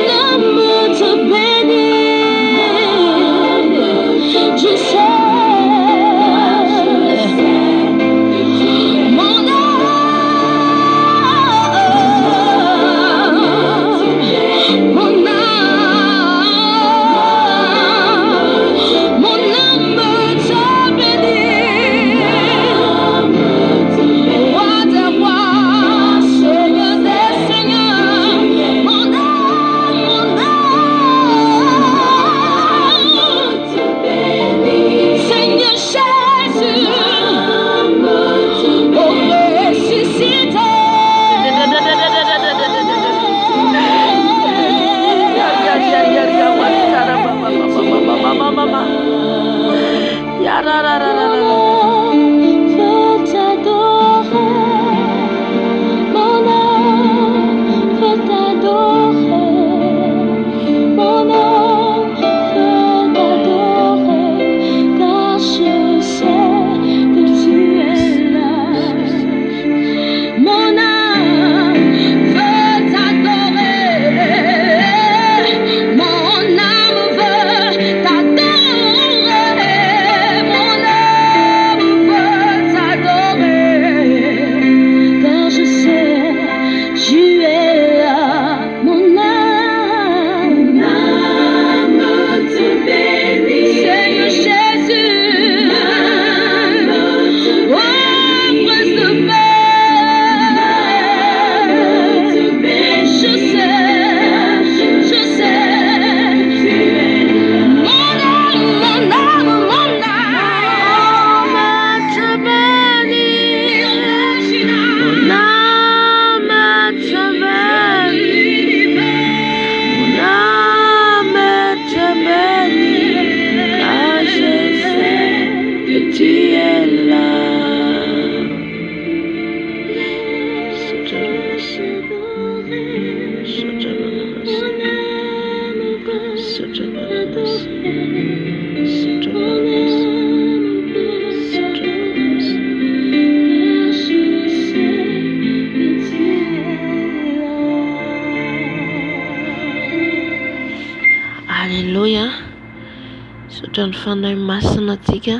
fanahy masina atsika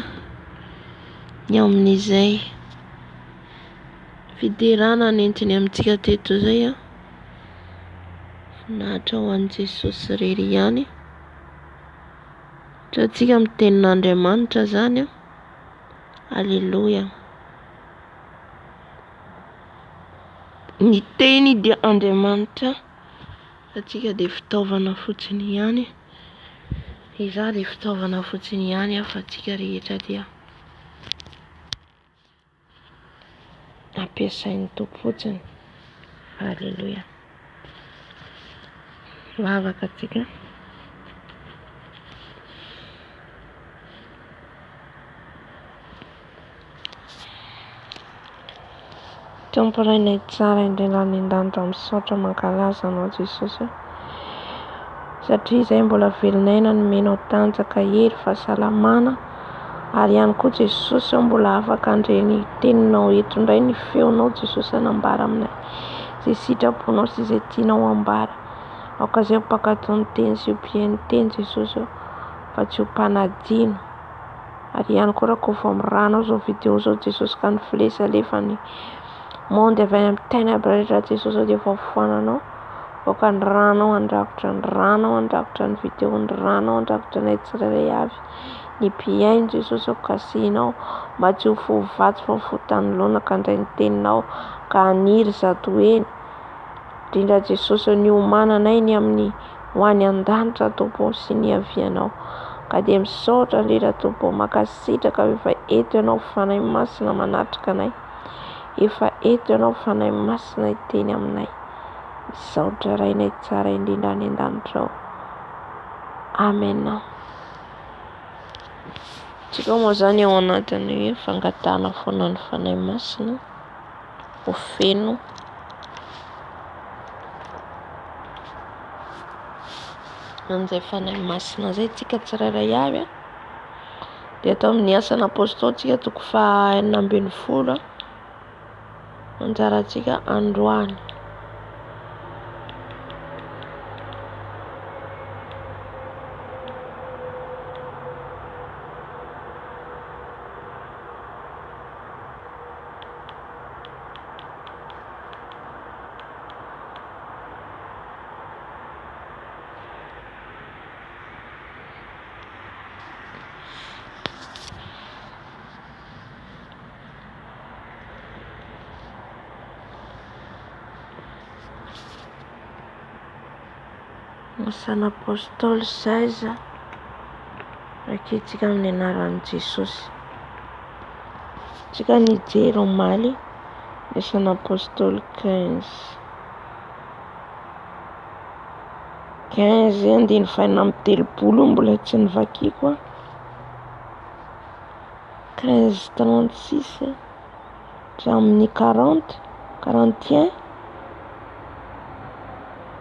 ny amin'izay fiderana nentiny amintsika teto zay nahatra ho an'i Jesosy irery ihany satria atsika amin'ny tenin'Andriamanitra zany Alleluia. Ny teny dia Andriamanitra, atsika dia fitaovana fotsiny ihany. Izaho dia fitaovana fotsiny ihany fa atsika rehetra dia ampiasain'ny Tompo fotsiny. Alleluia. Vavaka atsika. Tomporainay tsara indrindra ny an-danitra misaotra mankalaza anao Jesosy satria izay mbola velonay na nomenao tanjaka hery fahasalamana ary ihany koa Jesosy mbola afaka andreny teninao eto indray ny feonao Jesosy anambara aminay izay sitraponao sy izay tianao ambara aoka izay mpakatony teny sy ompian'ny teny Jesosy fa tsy ho mpanadino ary ihany koa raha kofa miranao zao video zao Jesosy ka ny filesa alefany monde avy amin'ny ténèbres rehetra Jesosy dia vaofoananao aoka ny ranao andrakotra ny video ny ranao andrakotra ny tsirairay avy ny mpiainy Jesosy kasihinao mba tsy ho fovatsy fa ho tanolona ka andray ny teninao ka haniry zato eny indrindra Jesosy ny omananay ny amin'ny ho any an-danitra Tompo sy ny avianao ka dia misaotra lera Tompo makasitraka efa eto ianao fanahy masina manatrika anay efa eto ianao fanahy masina iteny aminay misaotra rainay tsara indrindra any an-danitra ao. Amen. Tsika moa zany ao anatin'ny fangatana foana ny fanahy masina ho feno an'izay fanahy masina zay tsika tsirairay avy dia atao amin'ny asan'ny apôstôly tsika toko faha 4 anjarantsika androany. Asan'ny apôstôly 16 raketsika amin'ny anaran'i Jesosy. Tsika nijery omaly ny asan'ny apôstôly 15 andiny faina amin'ny telopolo mbola tsy nivakiko 15:36 hatramin'ny 41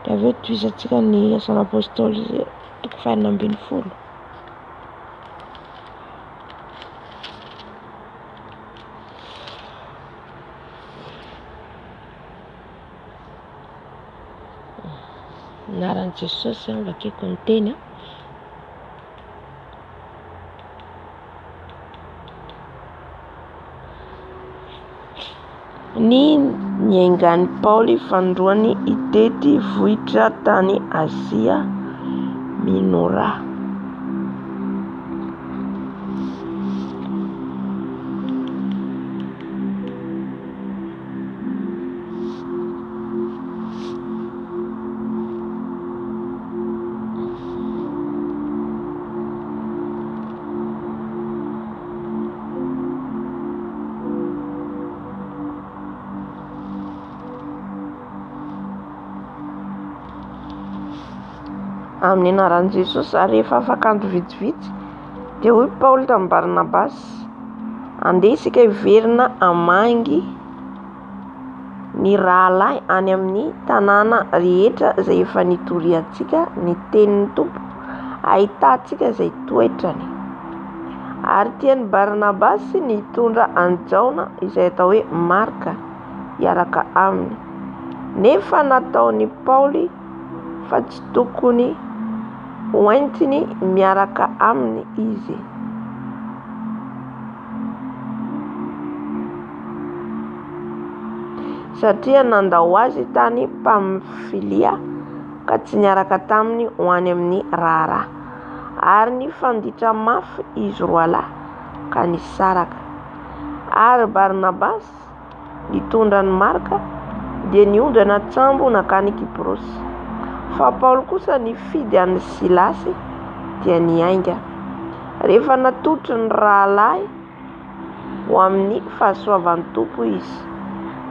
dia aveo toizatsika ny asan'ny apôstôly toko faha 12. Naran'i Jesosy vakiko ny teny ny niaingan'i Paoly fandroany itety vohitra tany Azia Minora. Amin'ny anaran'i Jesosy ary rehefa afakandro vitsivitsy dia hoy Paoly tamin'i Barnabasy andeha isika hiverina hamangy ny rahalahy any amin'ny tanàna rehetra izay efa nitoriantsika ny tenin'ny Tompo ahitantsika izay toetrany ary tian'i Barnabasy nitondra anjaona izay atao hoe Marka hiaraka aminy nefa nataon'i Paoly fa tsy tokony hoentiny miaraka aminy izy. satria nandao azy tany Pamfilia ka tsy niaraka taminy ho any amin'ny raharaha. Ary ny fanditra mafy izy roa lahy ka nisaraka. Ary Barnabas nitondra ny Marka dia niondana tsambo nakany Kiprosy. Fa Paoly kosa nifidy an'i Silasy dia niainga. Rehefa natotry ny rahalahy ho amin'ny fahasoavan'ny Tompo izy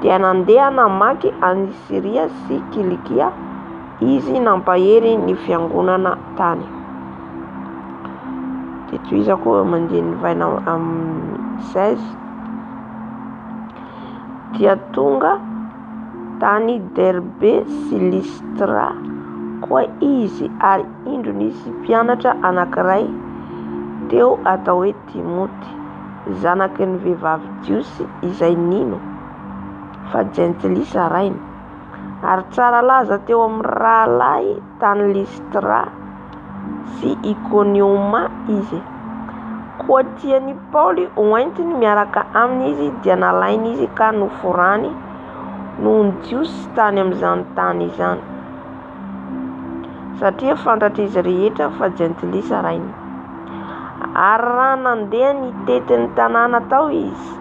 dia nandeha namaky any Siria sy Kilikia. Izy nampahery ny fiangonana tany. Dia toizako mandeha nivaina amin'ny 16 dia tonga tany Derbe sy Listra koa izy, ary indro nisy mpianatra anankiray teo atao hoe Timoty, zanaky ny vehivavy Jiosy izay nino fa Jentilisa rainy, ary tsara laza teo amin'ny rahalahy tany Listra sy Ikonioma izy. Koa tiany Paoly hoentiny miaraka aminy izy dia nalainy izy ka noforany noho ny Jiosy tany amin'izany tany izany, satria fantatra izy rehetra fa Jentilisa rainy. Ary raha nandeha nitety ny tanàna tao izy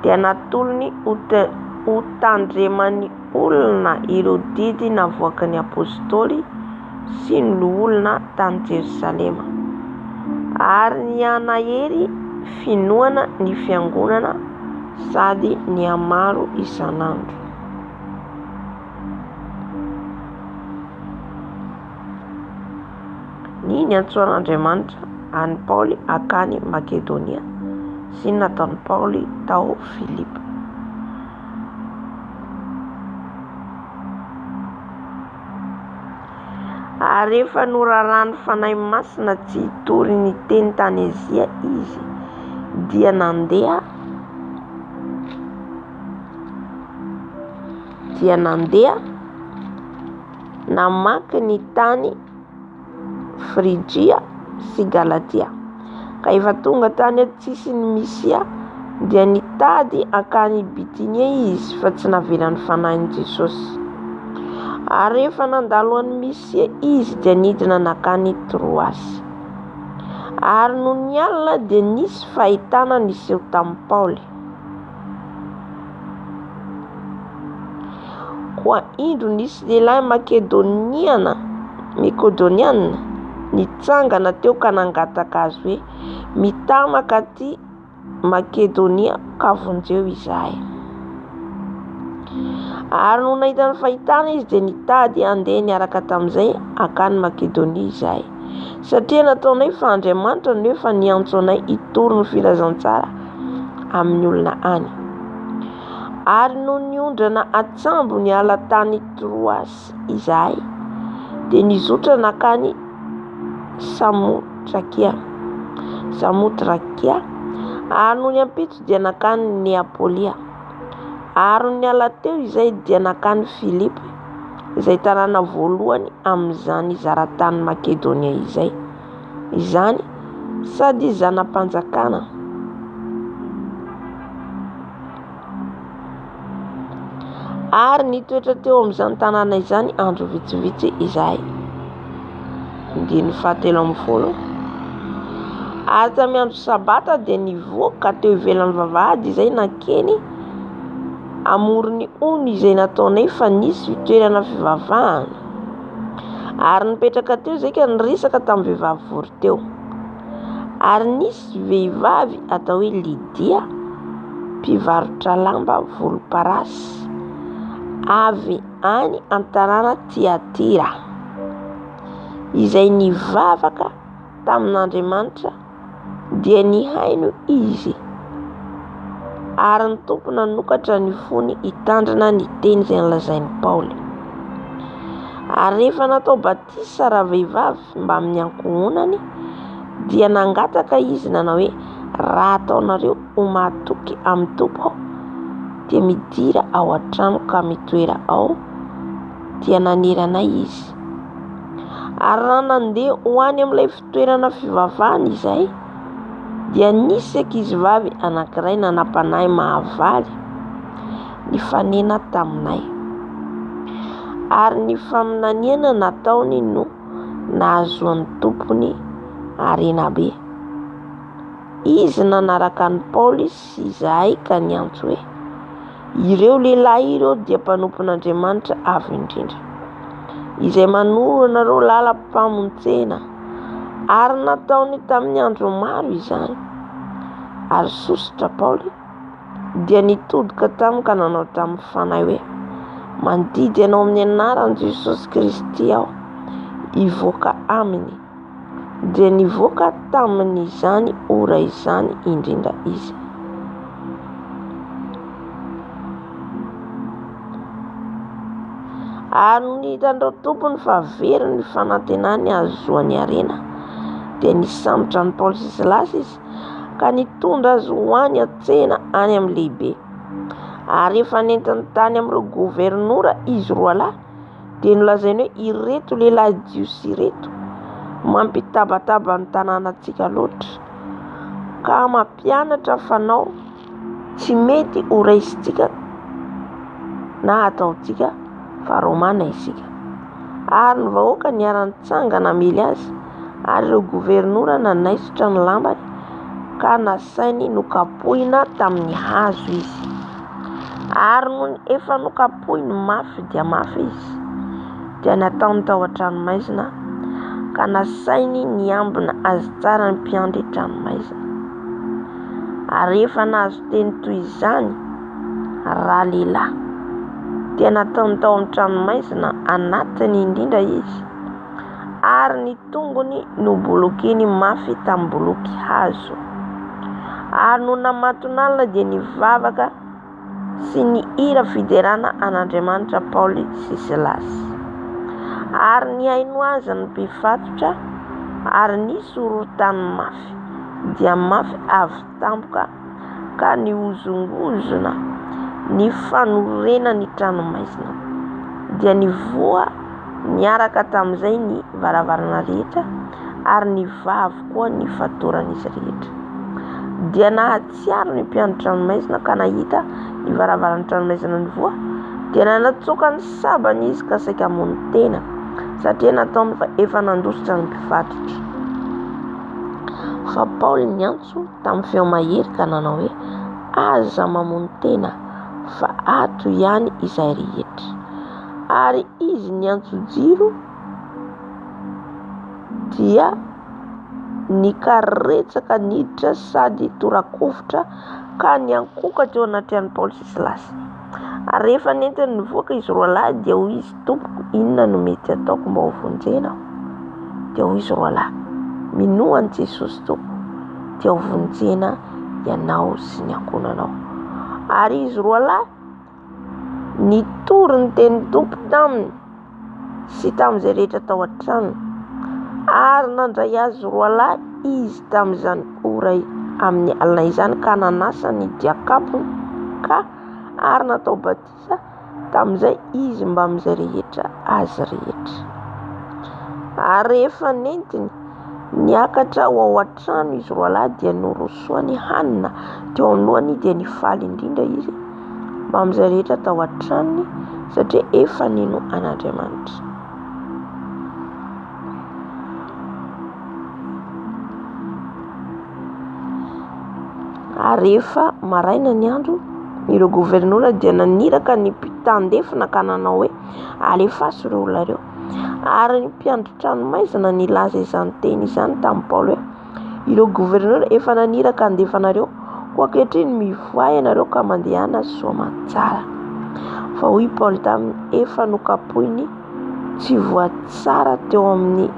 dia natolony ho tandremany olona ireo didy navoaka ny apôstôly sy ny loholona tany Jerosalema, ary nianahery finoana ny fiangonana sady niamaro isanandro. Ny antsoan'Andriamanitra any Paoly akany Makedonia sy nataony Paoly tao Filipa. Ary rehefa norarany fanahy masina tsy hitory ny teny tany Azia izy dia nandeha namaky ny tany Frigia sy Galatia. Ka efa tonga tany atsisiny Misia dia nitady akany Bitinia izy fa tsy navelany fanahiny Jesosy. Ary rehefa nandalo any Misia izy dia nidina nakany Troasy. Ary no ny alina dia nisy fahitana niseho tamin'i Paoly. Koa indro nisy lehilahy Makedoniana nitsangana teo ka nangataka azy hoe mitamaka aty Makedonia ka vonjeo izahay. Ary no nahita ny fahitana izy dia nitady andeha niaraka tamin'izay akany Makedonia izahay, satria nataonay fa Andriamanitra ny hoe fa niantso anay hitory ny filazantsara amin'ny olona any. Ary no niondrana atsambo ny ala tany Troasy izahay dia nizotra nakany Samotrakia, ary no niampito dia nakany Neapolia. Ary ny ala teo izay dia nakany Filipi, izay tanàna voalohany amin'izany zaratany Makedonia izay, izany sady zanam-panjakana. Ary nitoetra teo amin'izany tanàna izany andro vitsivitsy izahay. Ndiny 17. Ary tamin'ny andro sabata dia nivoaka teo ivelan'ny vavahady izay nakeny amorony ony izay nataonay fa nisy fitoerana fivavahana. Ary nipetraka teo izay ka niresaka tamin'ny vehivavy vory teo. Ary nisy vehivavy atao hoe Lidia, mpivarotra lamba volomparasy, avy any an-tanàna Tiatira, izay nivavaka tamin'Andriamanitra dia nihaino izy. Ary ny Tompo nanokatra ny fony hitandrina ny teny izay nolazain'i Paoly. Ary rehefa natao batisa rahavehivavy mba amin'ny ankohonany dia nangataka izy nanao hoe raha ataonareo ho mahatoky amin'ny Tompo dia midira ao an-trano ka mitoera ao, dia naneranay izy. Ary raha nandeha ho any amin'ilay fitoerana fivavahana izay dia nisy ankizivavy anankiray nanam-panahy mahavaly, ny fanena taminay, ary ny faminaniana nataony no nahazoan'ny tompony harena be. Izy nanaraka ny Paoly sy izahay ka niantso hoe ireo lehilahy ireo dia mpanompon'Andriamanitra avo indrindra, izay manoro anareo lalam-pamonjena, ary nataony tamin'ny andro maro izany. Ary sositra Paoly dia nitodika tamiko ka nanao tamin'ny fanahy hoe mandidy ianao amin'ny anaran'i Jesosy Kristy aho hivoaka aminy. Dia nivoaka tamin'izany ora izany indrindra izy. Ary no nihitandreo tompony fa very ny fanantenany azoany harena, dia nisambotra ny Paoly sy Silasy izy ka nitondra azy ho any an-tsena any amin'ny lehibe. Ary efa nentiny tany amin'ireo gobernora izy roa lahy, dia nolazainy hoe ireto lehilahy jiosy ireto mampitabataba ny tanànantsika loatra, ka mampianatra fanao tsy mety ho raisitsika na ataotsika fa Romana isika. Ary ny vahoaka niara-nitsangana amely azy, ary ireo gobernora nanaisotra ny lambany ka nasainy nokapohina tamin'ny hazo izy. Ary no efa nokapohiny mafy dia mafy izy, dia nataony tao an-tranomaizina ka nasainy niambina azy tsara ny mpiandry tranomaizina. Ary efa nahazo teny toy izany raha lehilahy, dia nataony tao amin'ny tranomaizina anatiny indrindra izy, ary ny tongony nobolokiny mafy tamin'ny boloky hazo. Ary no namaton'alina dia nivavaka sy ny hira fiderana an'Andriamanitra Paoly sy Silasy. Ary nihaino azy ny mpifatotra, ary nisy horontany mafy dia mafy avy tampoka ka niozongozona ny fanorena ny tranomaizina, dia nivoa niaraka tamin'izay ny varavarana rehetra, ary nivavy koa ny fatoran'izy rehetra. Dia nahatsiaro ny mpiandry tranomaizina ka nahita ny varavaran'ny tranomaizina nivoa, dia nanatsoaka ny sabany izy ka saika hamono tena, satria nataony fa efa nandositra ny mpifatotra. Fa Paoly niantso tamin'ny feo mahery ka nanao hoe aza mamono tena, fa ato ihany izay rehetra. Ary izy niantso jiro dia nikaretsaka niditra sady torakofotra ka niankoka teo anatin'ny Paoly sy Silasy. Ary rehefa nentiny nivoaka izy roa lahy, dia hoy izy tompoko, inona no mety ataoko mba ho vonjena? Dia hoy izy roa lahy, minoany Jesosy tompoko, dia ho vonjena ianao sy ny ankonanao. Ary izy roa lahy nitory ny teny tompo taminy sy tamin'izay rehetra tao an-tranony, ary nandray azy roa lahy izy tamin'izany ora amin'ny alina izany ka nanasa ny diakapony ka ary natao batisa tamin'izay izy mba amin'izay rehetra azy rehetra. Ary rehefa nentiny niakatra ho ao an-trano izy roa lahy, dia norosoany hanina teo anoloany, dia nifaly indrindra izy mba amin'izay rehetra tao an-tranony, satria efa nino an'Andriamanitra. Ary rehefa maraina ny andro, ireo gobernora dia naniraka ny mpitandefina ka nanao hoe alefaso ireo olona ireo. Ary ny mpiandry tranomaizina nilaza izany teny izany tamin'ny Paoly hoe ireo gobernora efa naniraka andefanareo, koa ankehitriny mivoay ianareo ka mandehana soa tsara. Fa hoy Paoly taminy efa nokapohiny tsy voatsara teo aminy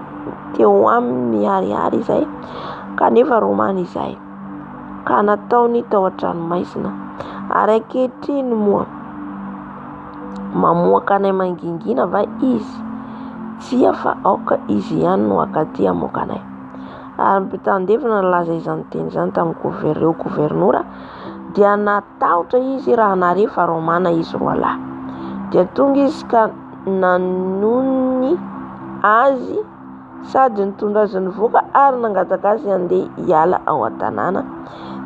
miharihary izay, kanefa Romana izay, ka nataony tao an-tranomaizina. Ary ankehitriny moa mamoaka anay mangingina va izy? Tsia fa aoka izy ihany no akaty hamoaka anay. Ary ny mpitandefina nalaza izany teny izany tamin'ireo gobernora, dia natahotra izy raha nare fa Romana izy roa lahy. Dia tonga izy ka nanony azy sady nitondra azy nivoaka, ary nangataka azy handeha hiala ao an-tanàna,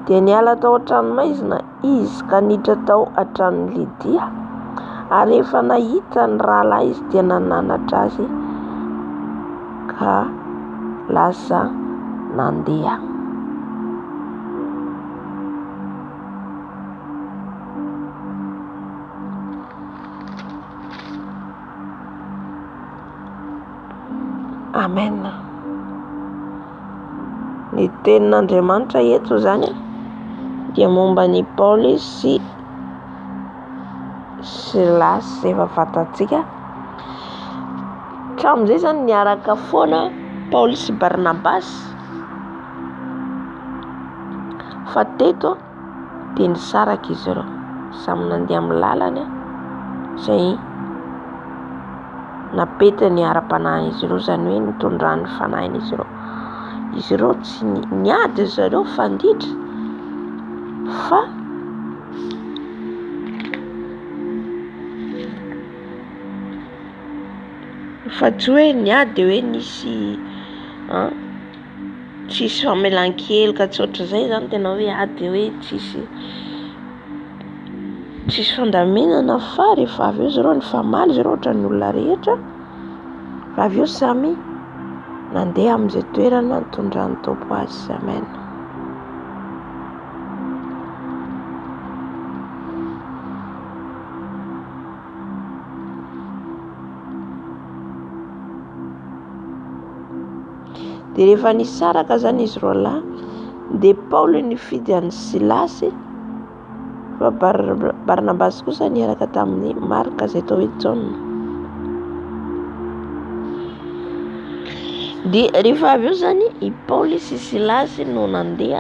dia niala tao an-tranomaizina izy ka niditra tao an-tranon'ny Lidia. Ary rehefa nahita ny rahalahy izy dia nananatra azy ka lasa nandeha. Amen. Ny tenin'Andriamanitra eto zany dia momba ny Paoly sy Silasy izay efa fantatsika. Hatramin'izay zany niaraka foana Paoly sy Barnabasy, fa teto dia nisaraka izy ireo samy nandeha amin'ny lalany izay napety ny ara-panahin'izy ireo, zany hoe nitondran'ny fanahin'izy ireo. Izy ireo tsy niady izy ireo fanditra fa tsy hoe niady hoe nisy tsisy famelan-kely ka tsy ohatr'izay zany tena hoe ady hoe tsisy fandaminana, fa rehefa avy eo izy ireo nifamaly izy ireo ohatran'ny olona rehetra, fa avy eo samy nandeha amin'izay toerana nitondran'ny Tompo azy. Amen. Dia rehefa nisaraka zany izy roa lahy, dia Paoly nifidy an'i Silasy, fa Barnabasy kosa niaraka tamin'ny Marka izay atao hoe John. Dia rehefa avy eo zany i Paoly sy Silasy no nandeha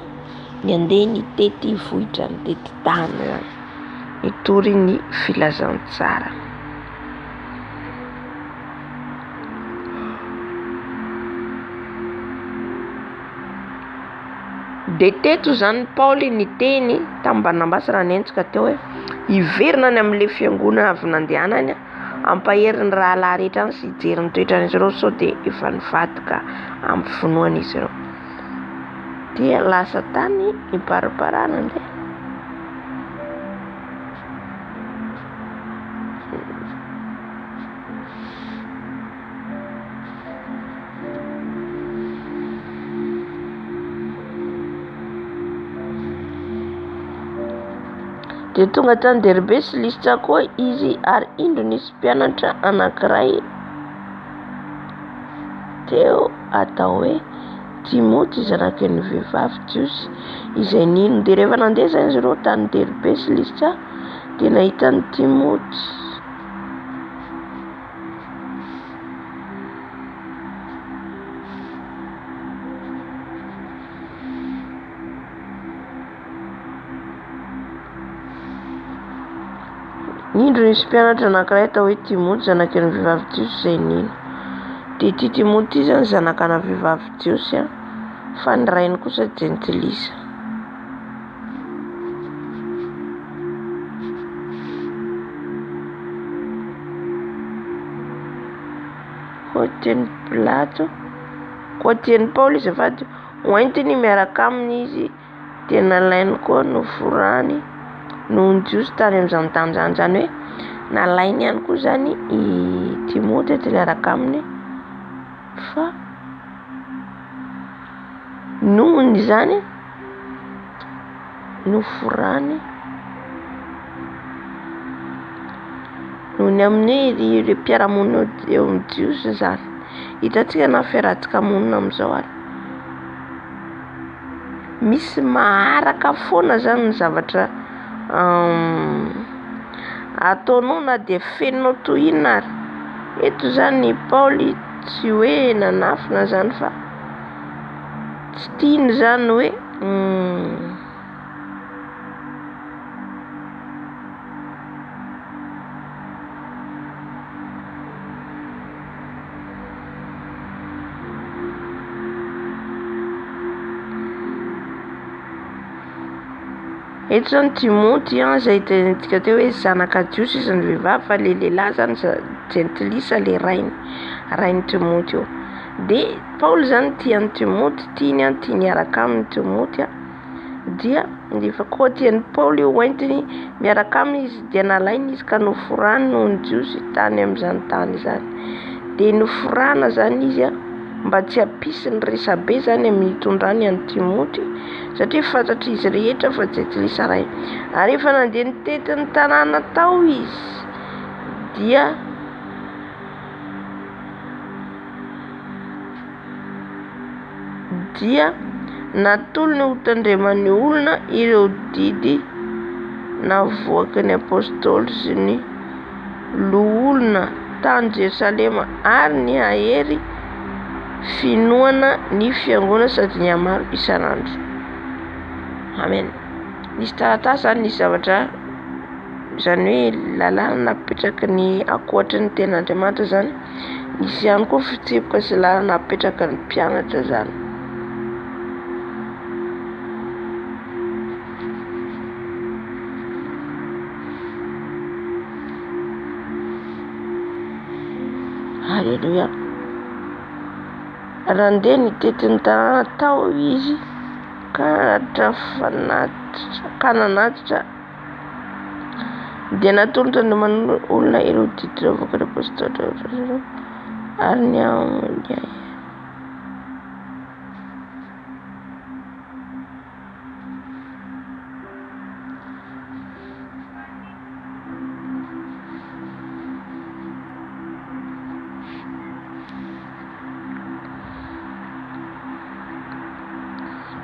nitety vohitra, nitety tany zany, nitory ny filazantsara. Dia teto zany Paoly niteny tamin'ny Barnabasy raha nentsika teo hoe hiverina ny amin'ilay fiangonana avy nandehanany, ampaherin'ny rahalahy rehetra sy hijery ny toetran'izy ireo, sao dia efa nivadika amin'ny finoan'izy ireo. Dia lasa tany ibaribarana nde. Dia tonga tany Derbe sy Listra koa izy, ary indro nisy mpianatra anankiray teo atao hoe Timoty zanaky ny vehivavy Jiosy izay nino. Dia rehefa nandeha zany izy ireo tany Derbe sy Listra dia nahita ny Timoty. Indro nisy mpianatra anankiray atao hoe Timoty zanaky ny vehivavy Jiosy izay nino. Dia ity Timoty zany zanakana vehivavy Jiosy fa ny rainy kosa Jentilisa. Koatian'ny Pilato, koatian'ny Paoly izy avady oentiny miaraka aminy izy, dia nalainy koa no forany noho ny Jiosy tany amin'izany tany zany, zany hoe nalainy ihany koa zany i Timoty dia niaraka aminy, fa nohony zany no forany noho ny amin'ny mpiaramonina eo amin'ny Jiosy zany. Hitantsika na fiarahantsika monina amin'izao ary misy maharaka foana zany ny zavatra ataonao na dia fenonao tohina ary. Eto zany ny Paoly tsy hoe nanafina zany, fa tsy tiany zany hoe eto zany Timoty izay tenentsika teo hoe zanaka Jiosy izy ny vehivavy, fa le lehilahy zany Jentilisa le rainy Timoty io. Dia Paoly zany tiany Timoty, tiany niaraka amin'ny Timoty, dia rehefa koa tian'ny Paoly hoentiny miaraka aminy izy dia nalainy izy ka noforany noho ny Jiosy tany amin'izany tany izany. Dia noforana zany izy mba tsy hampisy ny resabe zany amin'ny hitondrany any Timoty, satria fantatry izy rehetra fa tsy eklisa ray. Ary rehefa nandeha nitety ny tanàna tao izy dia natolo ny hotandreman'ny olona ireo didy navoaky ny apôstôly sy ny loholona tany Jerosalema ary ny ahery finoana ny fiangonana sady ny amaro isan'andro. Amen. Nisy taratasy zany nisy zavatra zany hoe lalàna napetraky ny akoatry ny ten'Andriamanitra zany, nisy ihany koa fitsipika sy lalàna napetraky ny mpianatra zany. Halleluja. Randeha nitety ny tanàna tao izy ka nanatitra dia natolotra ny olona ireo didy navoaky ny apôstôly ary ny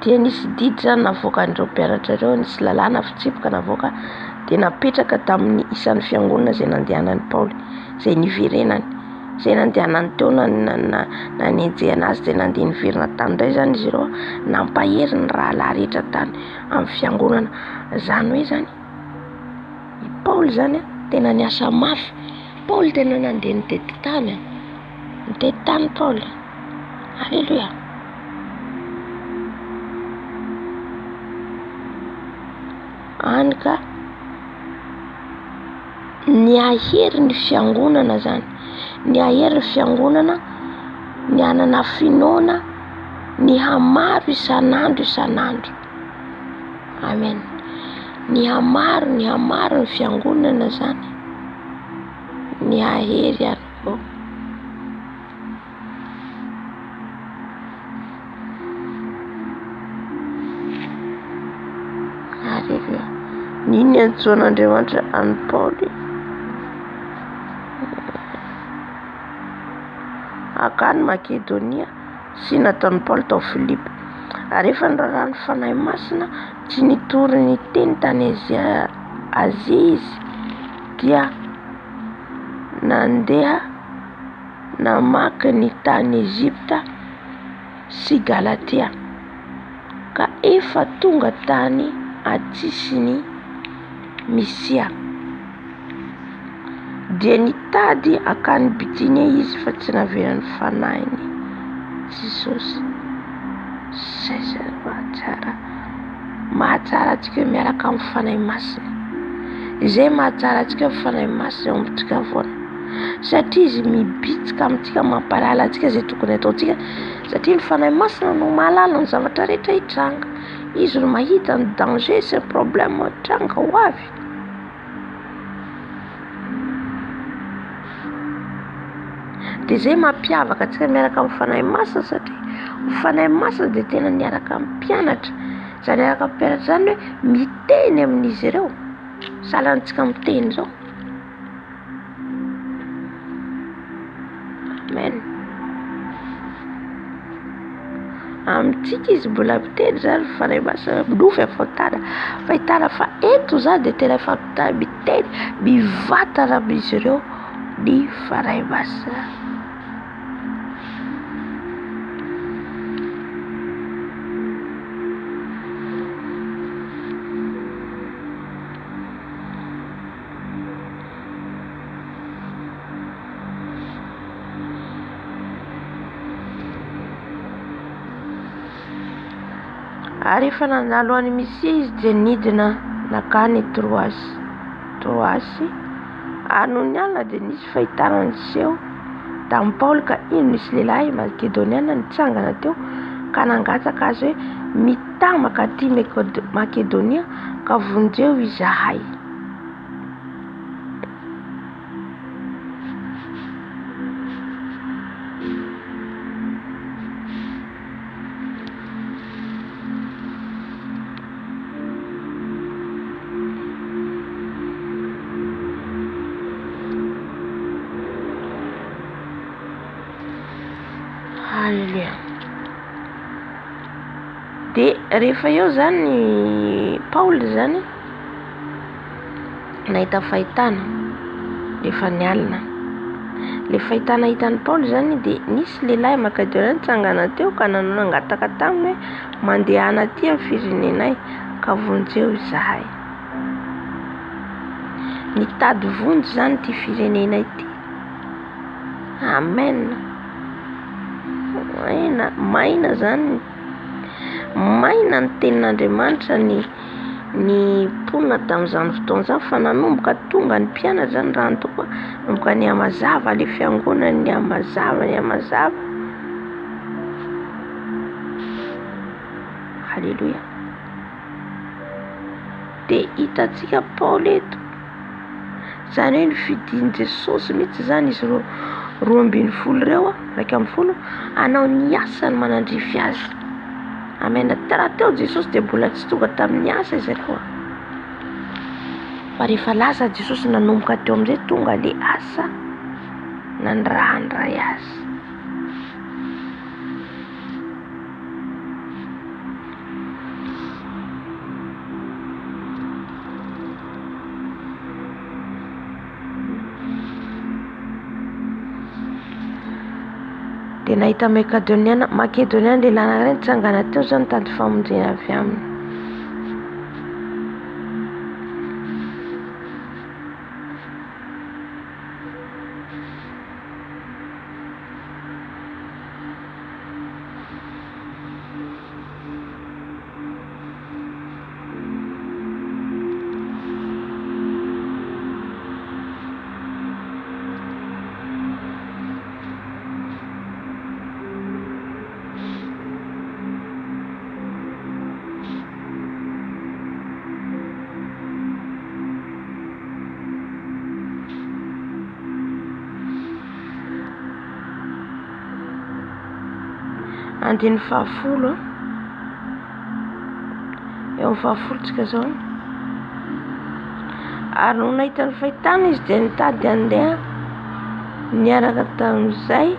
dia nisy didy zany navoaka an'ireo mpianatra ireo, nisy lalàna fitsipika navoaka dia napetraka tamin'ny isan'ny fiangonana izay nandehanan'ny Paoly, izay niverenany, izay nandehanany teo nanenjehana azy dia nandeha niverina tany indray zany izy ireo nampahery ny rahalahy rehetra tany amin'ny fiangonana. Zany hoe zany i Paoly zany tena niasa mafy. Paoly tena nandeha nitety tany Paoly. Halleluja. Any ka niahery ny fiangonana zany, niahery ny fiangonana, ny anana finoana, ny hamaro isan'andro. Amen. Ny hamaro ny fiangonana zany, niahery ihany koa. Halleluja. Niny antsoan'Andriamanitra an'i Paoly akany Makedonia sy nataon'i Paoly tao Filipo. Ary rehefa niraharaha ny fanahy masina tsy nitory ny teny tany Azia izy dia nandeha namaky ny tany Ezipta sy Galatia ka efa tonga tany atsisiny Misia. Dia nitady akany Bitinia izy fa tsy nahavelany fanahiny Jesosy. Mahatsara antsika miaraka amin'ny fanahy masina. Izay mahatsara antsika amin'ny fanahy masina eo amintsika foana, satria izy mibitsika amintsika, mampalala antsika izay tokony ataontsika, satria ny fanahy masina no mahalala ny zavatra rehetra hitranga. Izy no mahita ny danger sy ny problème hitranga ho avy. Dia izay mampiavaka antsika miaraka amin'ny fanahy masina, satria ny fanahy masina dia tena niaraka amin'ny mpianatra. Izany niaraka amin'ny mpianatra zany hoe miteny amin'izy ireo, sahalantsika miteny izao. Amen. Amintsika izy mbola miteny zany fanahy masina, milovy afahantana fahitana fa eto zany dia tena efa miteny mivatana amin'izy ireo ny fanahy masina. Ary rehefa nandalo any Misia izy dia nidina nakany Troasy. Ary noho ny alina dia nisy fahitana niseho tamin'i Paoly ka ino nisy lehilahy Makedoniana nitsangana teo ka nangataka azy hoe mitamaka aty Makedonia ka vonjeo izahay. Halleluja. De rehefa eo zany Paul zany nahita fahitana rehefa nialina. Le fahitana hitany Paul zany de nisy lehilahy Makedonia nitsangana teo ka nangataka taminy hoe mandehana aty amin'ny firenenay ka vonjeo izahay. Nitady vonjy zany ty firenenay ty. Amen. Maina zany, maina ny tenin'Andriamanitra ny mponina tamin'izany fotoana izany fa nanomboka tonga ny mpianatra zany raha nitoko nanomboka ny amazava le fiangonany ny amazava. Halleluja. De hitatsika Paul eto zany hoe nifidin'i Jesosy mihitsy zany izy 12 reo 12 anao ny asany manandrify azy. Amen. Tara teo Jesosy de mbola tsy tonga tamin'ny asa izy reo. Fa rehefa lasa Jesosy nanomboka teo amin'izay tonga le asa nandrahandray azy. De nahita Makedonia le lana reny tsangana teo zany tady famonjena avy aminy. Andiny 10 eo 10 tsika zao. Ary no nahita ny fahitana izy de nitady andeha niaraka tamin'izay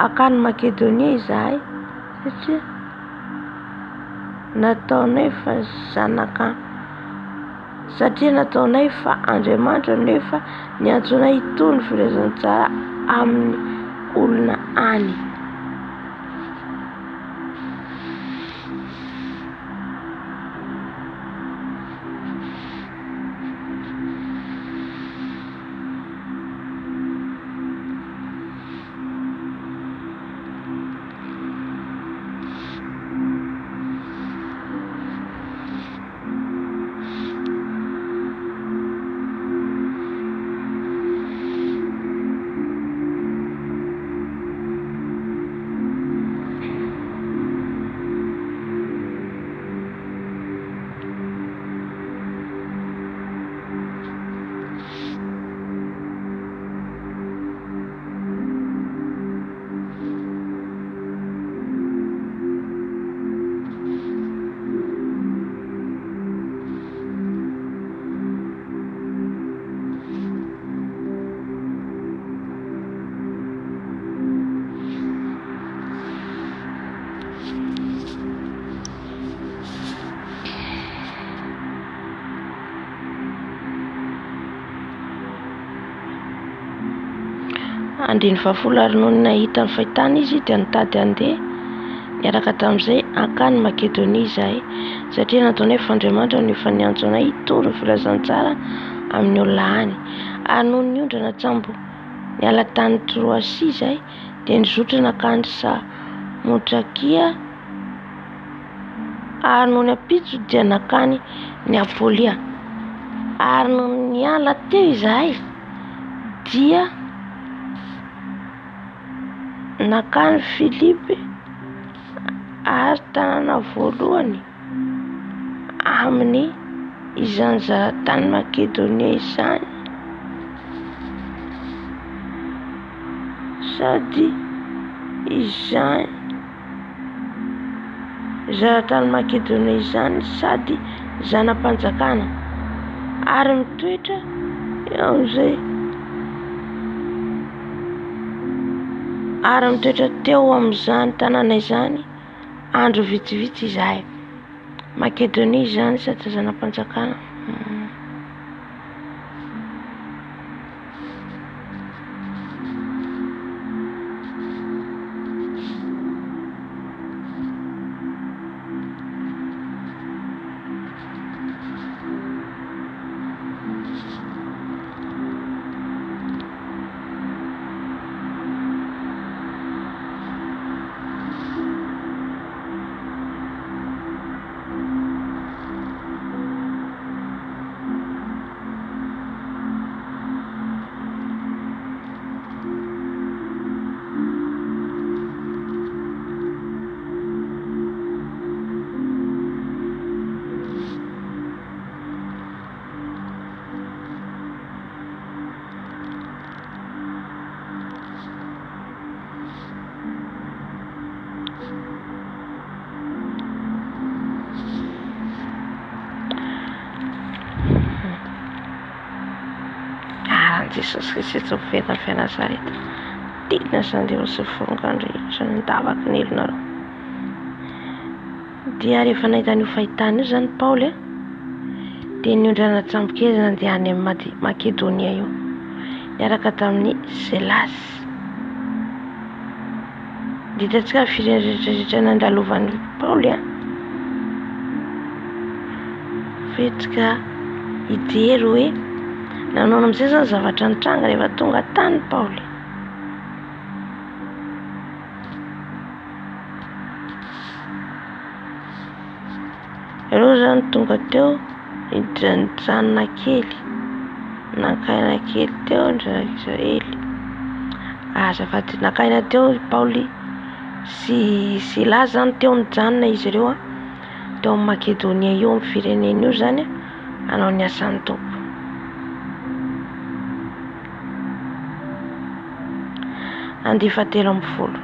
akany Makedonia izahay satria nataonay fa zanaka, satria nataonay fa Andriamanitra nefa niantsonay hitony filazantsara amin'ny olona any. Andiny 10 ary no nahita ny fahitana izy de nitady andeha niaraka tamin'izay akany Makedonia izahay satria nataonay fa Andriamanitra nefa niantso anay hitoro filazantsara amin'ny olona any. Ary no niondrana tsambo niala tany Troasia izahay de nizotra nakany Samotrakia ary no niampitso dia nakany Neapolia. Ary no niala teo izahay dia nakany Filipi ary tanàna voalohany amin'ny izany zaratany Makedonia izany, sady izany zaratany Makedonia izany sady zanam-panjakana ary mitoetra eo am'izay ary mitoetra teo amin'izany tanàna izany andro vitsivitsy izahay. Makedonia izany sady zanam-panjakana. Jesosy Kristy tsy mifeta Nazareta, tena sandeho sy forongandrehetra nidavaky ny elonareo. Dia rehefa nahita an'io fahitana io zany Paoly dia niondrana tsambokezany nandeha any amin'ny Makedonia io niaraka tamin'ny Selasy. Dia hitantsika firenena rehetrarehetra nandalovan'ny Paoly fetrika hijery hoe nanao amin'izay zany zavatra nitranga rehefa tonga tany Paoly. Ireo zany tonga teo nijanona kely, nakaina kely teo ndry Israely. Azafady nakaina teo Paoly sy Silas zany teo nijanona izy ireo teo amin'ny Makedonia io amin'ny firenena io zany hanao ny asan'ny Tompo. Andro 17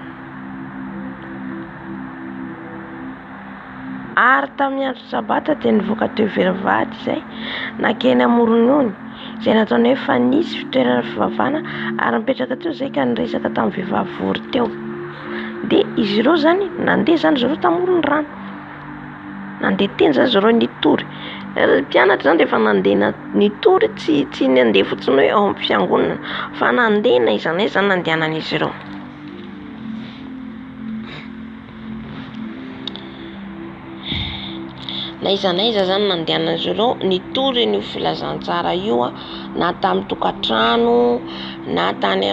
ary tamin'ny andro sabata dia nivoaka teo iveravahady izay nakeny amoron'ony izay nataony hoe fa nisy fitoerana fivavahana ary mipetraka teo izay ka niresaka tamin'ny vehivavy vory teo. Dia izy ireo zany nandeha zany zareo tamoron'ny rano, nandeha teny zany zareo nitory. Mpianatra zany rehefa nandeha nitory tsy nandeha fotsiny hoe ao amin'ny fiangonana fa nandeha na iza na iza nandehanan'izy ireo. Na iza na iza zany nandehanan'izy ireo nitory io filazantsara io na tamin'ny tokantrano na tany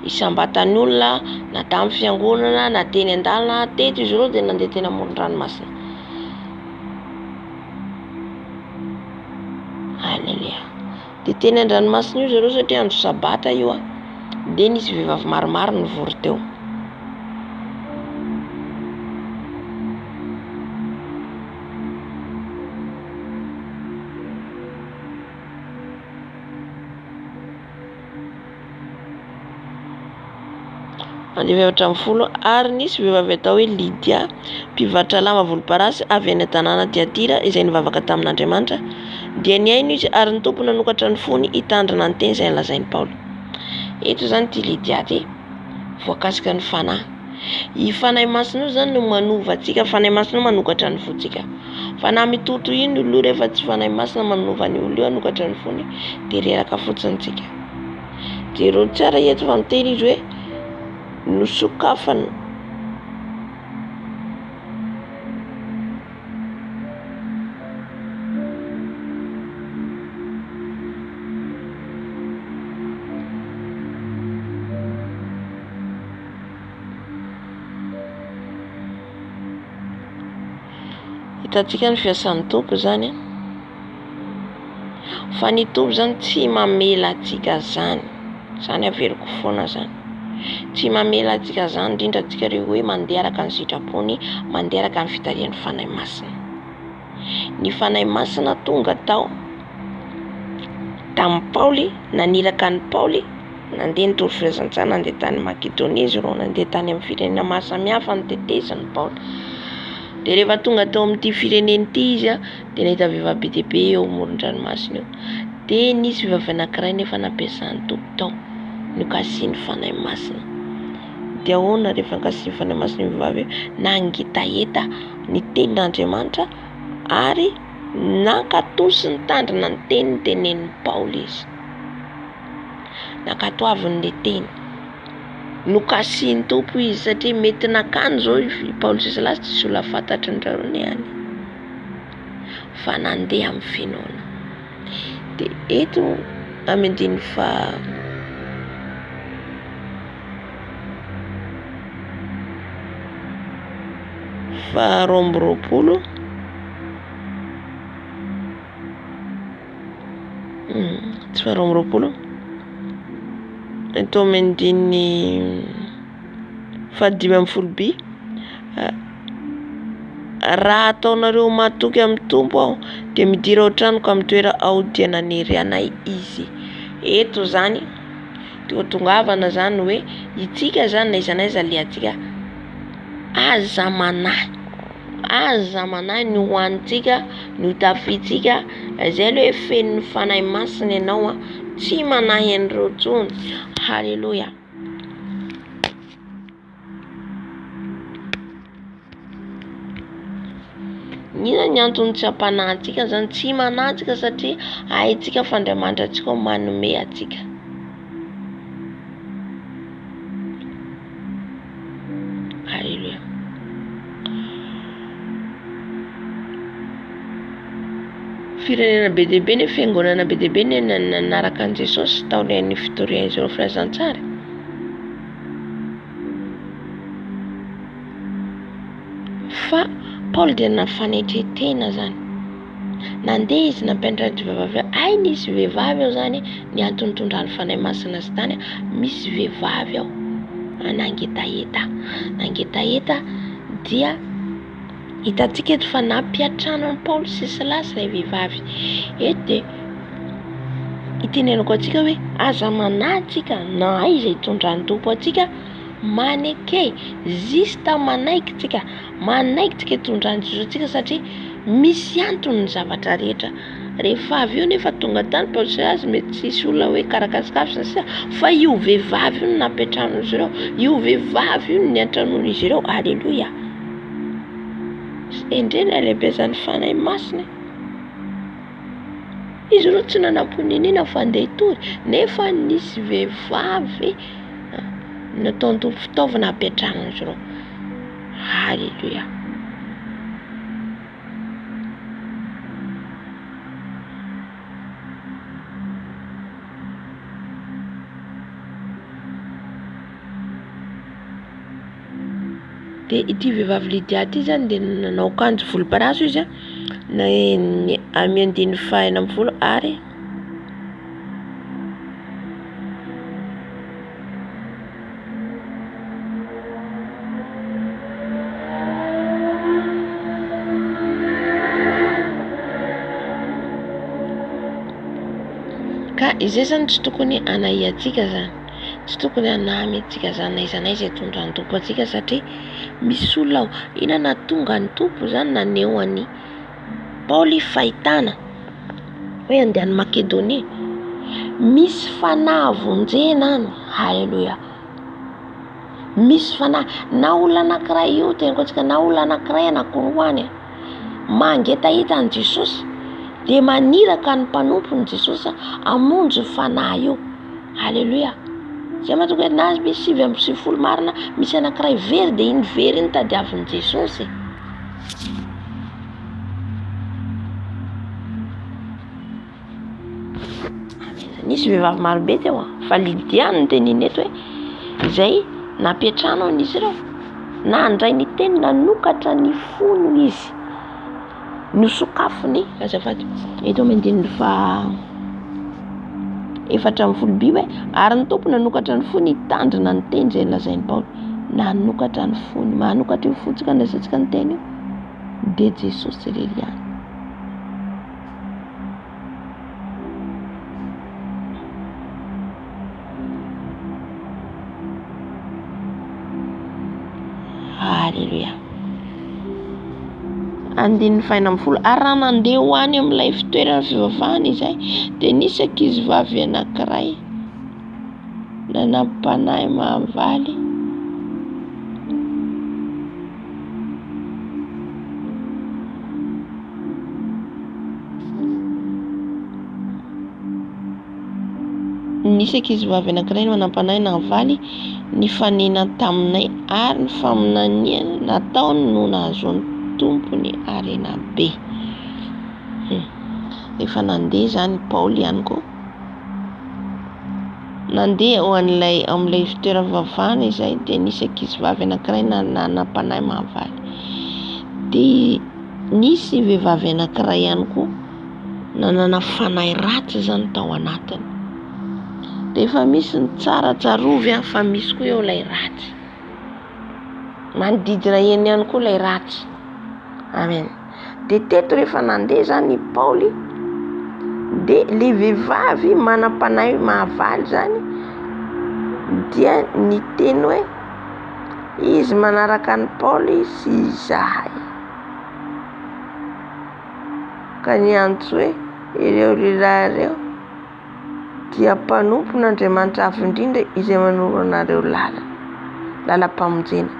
isam-batan'ny olona na tamin'ny fiangonana na teny an-dalana, teto izy ireo dia nandeha teny amoron-dranomasina. Haleluya. Dia teny an-dranomasina io zareo satria andro sabata io dia nisy vehivavy maromaro nivory teo. Andro 20 ary nisy vehivavy atao hoe Lydia mpivarotra lamba volomparasy avy any tanàna Tiatira izay nivavaka tamin'Andriamanitra. Dia niaino izy ary ny Tompo nanokatra ny fony hitandrina ny teny izay nolazain'i Paoly. Eto zany ty Lydia ty voakasika ny fanahy. I fanahy masina io zany no manova antsika, fanahy masina io manokatra ny fontsika. Fa na mitoto iny olo rehefa tsy fanahy masina manova ny olo io hanokatra ny fony dia reraka fotsiny tsika. Dia ireo tsara eto fa miteny izy hoe nosokafana. Hitantsika ny fiasan'ny Tompo zany fa ny Tompo zany tsy mamela antsika zany averiko foana zany tsy mamela antsika zany indrindra antsika ireo hoe mandeha araka ny sitrapony, mandeha araka ny fitarian'ny fanahy masina. Ny fanahy masina tonga tao tamin'ny Paoly, naniraka ny Paoly, nandeha nitoro firazan-tsany, nandeha tany Makedonia izy ireo, nandeha tany amin'ny firenena maro samihafa nitetezany Paoly. De rehefa tonga tao amin'ity fireneny ity izy de nahita vehivavy be dia be eo amoron-dranomasina eo. De nisy vehivavy anankiray nefa nampiasan'ny tompo tao nokasiany fanahy masina. De ahoana rehefa nikasiany fanahy masina vehivavy nangitaeta ny tenin'Andriamanitra ary nankatosi ny tandrina ny teny tenenin'ny Paoly izy. Nankatoaviny le teny. Nokasiany tompo izy satria mety nakany zao i Paoly sy Silasy tsy olona fantatry ny rarony ihany. Fa nandeha amin'ny finoana. De eto amindiny faharoa amby roapolo tsy faharoa amby roapolo eto amindiny fahadimy amby folo by raha ataonareo matoky amin'ny tompo aho de midira ao tranoko amin'ny toera aodiana nery anay izy. Eto zany tongavana zany hoe itsika zany na iza n'aiza le atsika aza manahy ny hoanitsika, ny tafitsika, izay le hoe feno fanahy masina ianao tsy manahy an'ireo tsony. Halleluja. Nina ny antony tsy ampanahintsika zany, tsy manahintsika satria haitsika fa Andriamanitra antsika manome atsika. Halleluja. Firenena be dia be ny fiangonana be dia be ny nanaraka an' Jesosy tao ny fitoriana izao firazan-tsary. Fa Paoly dia nafanetretena zany. Nandeha izy nampianatra vehivavy, ay nisy vehivavy ao zany ny antony tondrany fanahy masina sy tany, misy vehivavy ao nangetaeta dia hitantsika eto fa nampiatrano ny Paoly sy Silasy ilay vehivavy. Eto de itenenako atsika hoe aza manahy atsika na aiza hitondran'ny tompo atsika maneke zista manaiky tsika hitondrany Jesosy atsika satria misy antony ny zavatra rehetra. Rehefa avy eo nefa tonga tany Paoly sy Silasy mety tsisy olona hoe karakasikafy sa fa io vehivavy io nampiatrano izy ireo, io vehivavy io niantranoiny izy ireo. Halleluja. Endrena lehibe fanahy masina. Izy ireo tsy nanam-ponenina fa andeha hitory nefa nisy vehivavy nataony tompo fitaovana ampiatrano izy ireo. Halleluja. De ity vehivavy Lydia ity zany de nanao akanjo volomparasy izy na amiandiny fahaenina amby folo ary ka izay zany tsy tokony anahiantsika zany, tsy tokony anamy atsika zany na iza n'aiza hitondran'ny tompo atsika satria misy olona ina natonga ny tompo zany naneho any Paoly fahitana hoe andeha any Makedonia, misy fanahy vonjena any. Halleluja. Misy fanahy na olona anankiray io tenako atsika, na olona anankiray anankiroa any mangetaita an' Jesosy de maniraka ny mpanompony Jesosy amonjy fanahy io. Halleluja. Zay mahatonga na misy 9 marina misy anankiray very de iny very iny tadiavin'i Jesosy. Nisy vehivavy marobe teo fa Lydia no teniny eto hoe izay nampiatrano an'izy ireo, nandray ny teny, nanokatra ny fony izy, nosokafony azafady. Eto amindiny 4 hoe ary ny tompony nanokatra ny fony hitandrina ny teny izay lazainy Paoly. Nanokatra ny fony, manokatra io fotsika ny resantsika ny teny io dia Jesosy irery ihany. Halleluja. 10 ary raha nandeha ho any amin'ilay fitoerana fivavahana izay dia nisy ankizivavy anankiray nanampanahy mahavaly manampanahy nahavaly nifanena taminay ary ny faminaniana nataony no nahazoany tompony arena be. Efa nandeha zany Paoly ihany koa, nandeha ho an'ilay amin'ilay fitoeram-pivavahana izay dia nisy ankizivavy anankiray nanampanahy mahavaly. Dia nisy vehivavy anankiray ihany koa nanana fanahy ratsy zany tao anatiny. Dia efa misy ny tsara tsarovy fa misy koa eo ilay ratsy. Manodidina eny ihany koa ilay ratsy. Amen. Dia teto rehefa nandeha zany Paoly dia le vehivavy manam-panahy mahavaly zany dia niteny hoe izy manaraka ny Paoly sy izahay. Ka niantso hoe ireo lehilahy ireo dia mpanompo n'Andriamanitra avo indrindra izay manoro anareo lalam-pamonjena.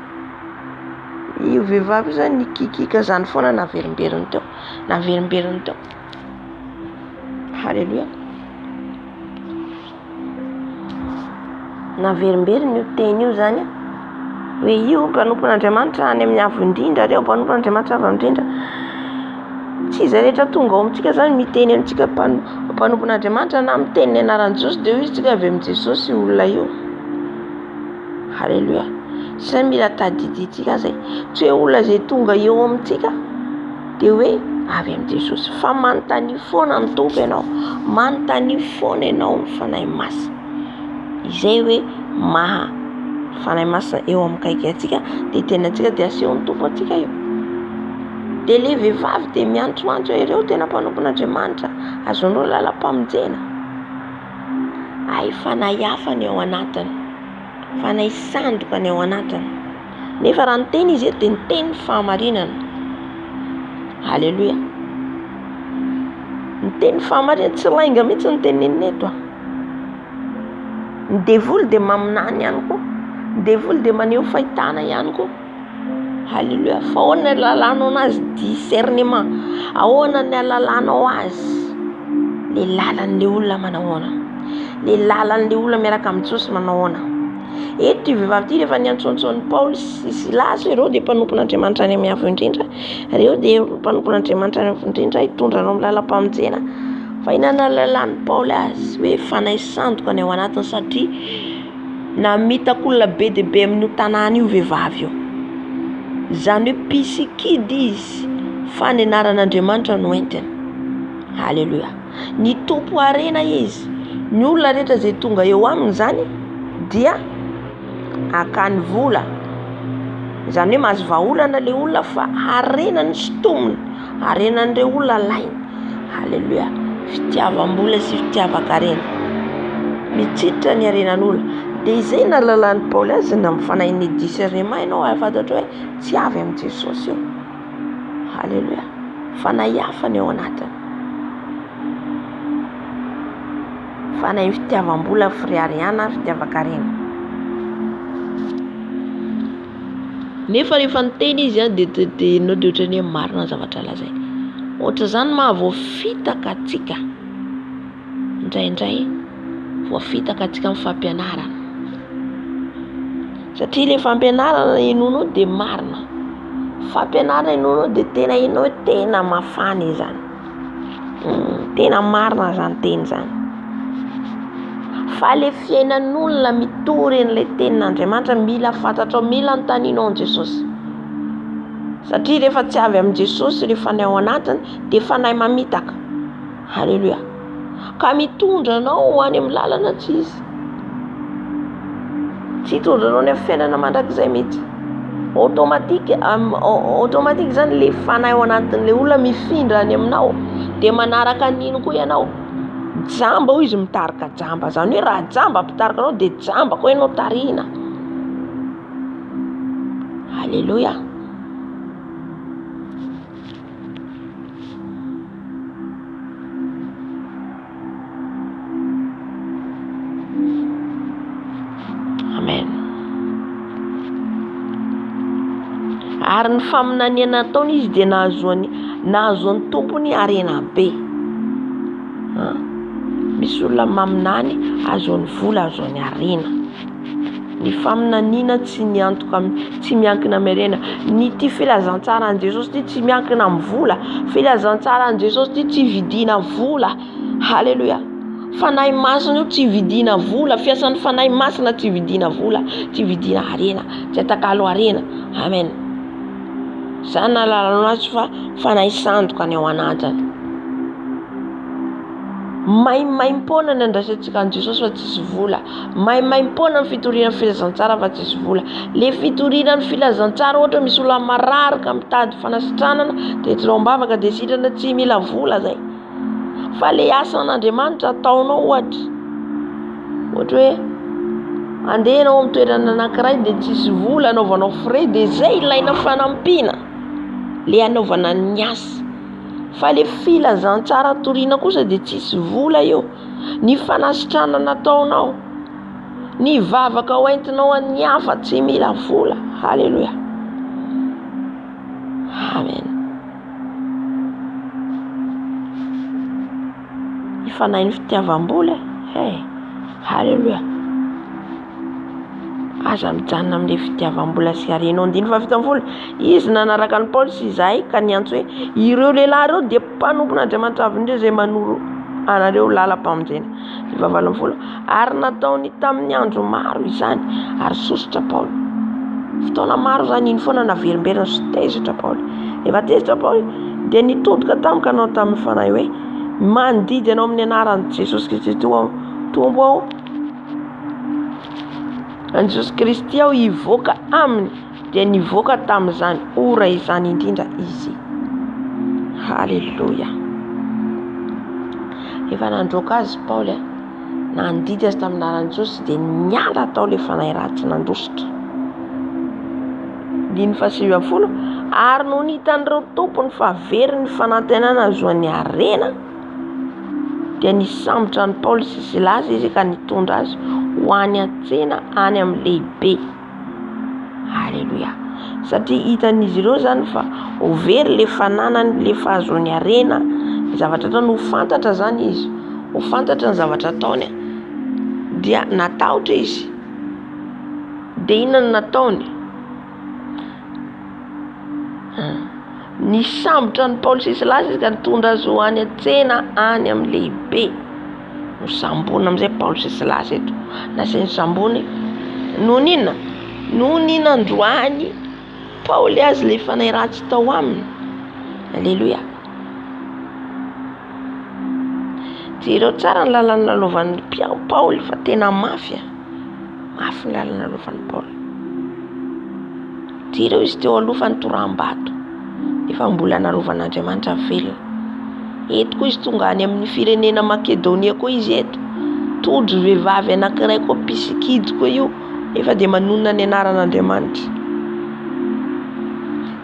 Io vehivavy zany nikikika zany foana naverimberiny teo. Halleluja. Naverimberiny io teny io zany hoe io mpanompo n'Andriamanitra any amin'ny avo indrindra reo, mpanompo n'Andriamanitra avo indrindra. Tsy izy rehetra tonga ao amintsika zany miteny amintsika mpanompo n'Andriamanitra na miteny ny anaran'i Jesosy dia hoy isika avy amin'ny Jesosy olona io. Halleluja. Tsy mila tadiditsika zay. Tsy hoe olona zay tonga eo amintsika dia hoe avy amin'ny Jesosy, fa manontany foana ny tompo ianao, manontany foana ianao ny fanahy masina. Izay hoe maha fanahy masina eo amin'ny kaiky antsika dia tena antsika dia aseho ny tompo antsika io. Dia le vehivavy dia miantsoantso ireo tena mpanompo n'Andriamanitra azonao lalam-pamonjena. Ay, fanahy hafa ny ao anatiny, fanahy sandoka ny ao anatiny. Nefa raha niteny izy dia niteny fahamarinana. Halleluja. Niteny fahamarinana, tsy lainga mihitsy niteneniny eto. Ny devoly dia maminany ihany koa, ny devoly dia maneho fahitana ihany koa. Halleluja. Fa ahoana ny alalanao anazy discernement, ahoana ny alalanao azy, le lalan'le olona manahoana, le lalan'le olona miaraka amin'ny Jesosy manahoana. Eto io vehivavy ity rehefa niantsontsony Paoly sy Silasy ireo dia mpanompo n'Andriamanitra any amin'ny avo indrindra, ireo dia mpanompo n'Andriamanitra any avo indrindra hitondranao amin'ny lalam-pamonjena. Fa inana lalan'ny Paoly azy hoe fanahy sandoka ny ao anatiny satria namitak'olona be dia be amin'io tanàna io vehivavy io. Zany hoe mpisikidi izy fa ny anaran'Andriamanitra no entiny. Halleluja. Ny tompo arena izy, ny olona rehetra izay tonga eo aminy zany dia akany vola. Zany hoe mahazo vahaolana le olona fa arenany sotomony, arenan'ireo olona lainy. Halleluja. Fitiavam-bola sy fitiavan-karena mitsitra ny arenan'olona. Dia izay na lalan'ny Paoly azy na mifanahy ny discernement ianao afantatra hoe tsy avy amin'ny Jesosy io. Halleluja. Fanahy hafa ny ao anatiny, fanahy fitiavam-bola, firiariana, fitiavan-karena. Nefa rehefa niteny izy dia nao dia ohatran'ny hoe marina zavatra lazainy. Ohatra zany mahavoafitaka atsika indraindray, voafitaka atsika amin'ny fampianarana. Satria le fampianarana inonao dia marina, fampianarana inonao dia tena inao hoe tena mafana izany, tena marina zany teny zany. Fa le fiainan'olona mitory an'ilay tenin'Andriamanitra mila fantatrao, mila notaninao an Jesosy. Satria rehefa tsy avy amin'ny Jesosy rehefa ny ao anatiny dia fanahy mamitaka. Halleluja. ka mitondra anao ho any amin'ny lalana tsy izy. Tsy hitondra anao ny amin'ny fiainana mandrakizay mihitsy. Automatique zany le fanahy ao anatin'le olona mifindra any aminao, dia manaraka an'iny koa ianao. Jamba hoy izy mitarika jamba, zany hoe raha jamba mpitarika anao dia jamba koa ianao tarihina. Alléluia. Amen. Ary ny faminaniana nataony izy dia nahazoany tompony harena be. Misy olona maminany azoany vola, azoany harena. Ny faminaniana tsy miankina amin'ny harena. Ny ty filazantsara an' Jesosy ty tsy miankina amin'ny vola. Filazantsara an' Jesosy ty tsy vidina vola. Halleluja. Fanahy masina io tsy vidina vola. Fiasan'ny fanahy masina tsy vidina vola, tsy vidina harena, tsy atakalo harena. Amen. Zany nahalalana azy fa fanahy sandoka ny ao anatiny. Maimaimpona ny andraisantsika an' Jesosy fa tsisy vola. Maimaimpona ny fitoriana filazantsara fa tsisy vola. Le fitoriana ny filazantsara ohatra misy olona mararika mitady fanasitranana dia tsy ambavaka dia sitrana tsy mila vola zay. Fa le asan'Andriamanitra ataonao ohatra hoe andehanao amin'ny toerana anankiray dia tsisy vola, anaovanao frais dia zay ilaina fanampiana le anaovana ny asa. Fa le filazantsara toriana kosa dia tsisy vola io. Ny fanasitrana nataonao, ny vavaka hoentinao an'ny hafa tsy mila vola. Halleluja. Amen. Ifanahy ny fitiavam-bola. Halleluja. Aza mijanona amin'ilay fitiavam-bola sy harenao. 9:7 izy nanaraka ny Paoly sy Izaïe ka niantso hoe ireo lehilahy ireo dia mpanompon'Andriamanitra avy indreo izay manoro anareo lalam-pamonjena. 9:40 ary nataony tamin'ny andro maro izany ary sosotra Paoly. Fotoana maro zany iny foana naverimberina sy tezitra Paoly. Efa tezitra Paoly dia nitodika tamika anao tamin'ny fanahy hoe mandidy anao amin'ny anaran'i Jesosy Kristy tombo ao. An Jesosy Kristy aho hivoaka aminy dia nivoaka tamin'izany ora izany indrindra izy. Halleluja. Efa nandroaka azy Paoly nandidy azy tamin'ny anaran'i Jesosy dia niala tao le fanahy ratsy nandositra. 9:20 ary no nitan'ireo tompony fa very ny fanantenana azoany harena dia nisambotra ny Paoly sy Silasy izy ka nitondra azy ho any an-tsena any amin'ny lehibe. Halleluja. Satria hitan'izy ireo zany fa ho very le fananany, le fahazoany harena, zavatra ataony ho fantatra zany izy, ho fantatra ny zavatra ataony dia natahotra izy. Dia inona no nataony? Nisambotra ny Paoly sy Silasy ka nitondra azy ho any an-tsena any amin'ny lehibe. Sambony amin'izay Paoly sy Silasy eto. Nasiany sambony noho n'inona? Noho ny nandroany Paoly azy le fanahy ratsy tao aminy. Alléluia. Ireo tsara ny lalana nalaovan'ny Paoly fa tena mafy. Mafy ny lalana nalaovan'ny Paoly. Ireo izy teo aloha fa nitoram-bato. Efa mbola narovan'Andriamanitra velona. Eto koa izy tonga any amin'ny firenena Makedonia koa izy eto. Todro vehivavy anankiray koa Pisikidy koa io. Efa dia manonona ny anaran'Andriamanitra.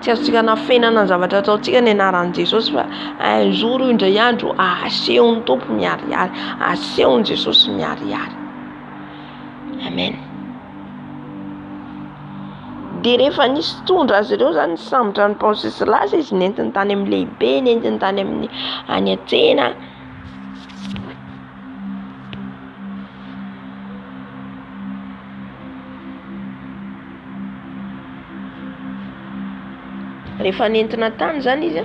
Tsy azontsika nafenana ny zavatra ataontsika ny anaran'i Jesosy fa un jour indray andro asehon'ny tompo miharihary, asehon'i Jesosy miharihary. Amen. Dia rehefa nisy tondra azy ireo zany sambotra ny Paoly sy Silasy izy nentiny tany amin'ny lehibe, nentiny tany amin'ny any an-tsena. Rehefa nentina tany zany izy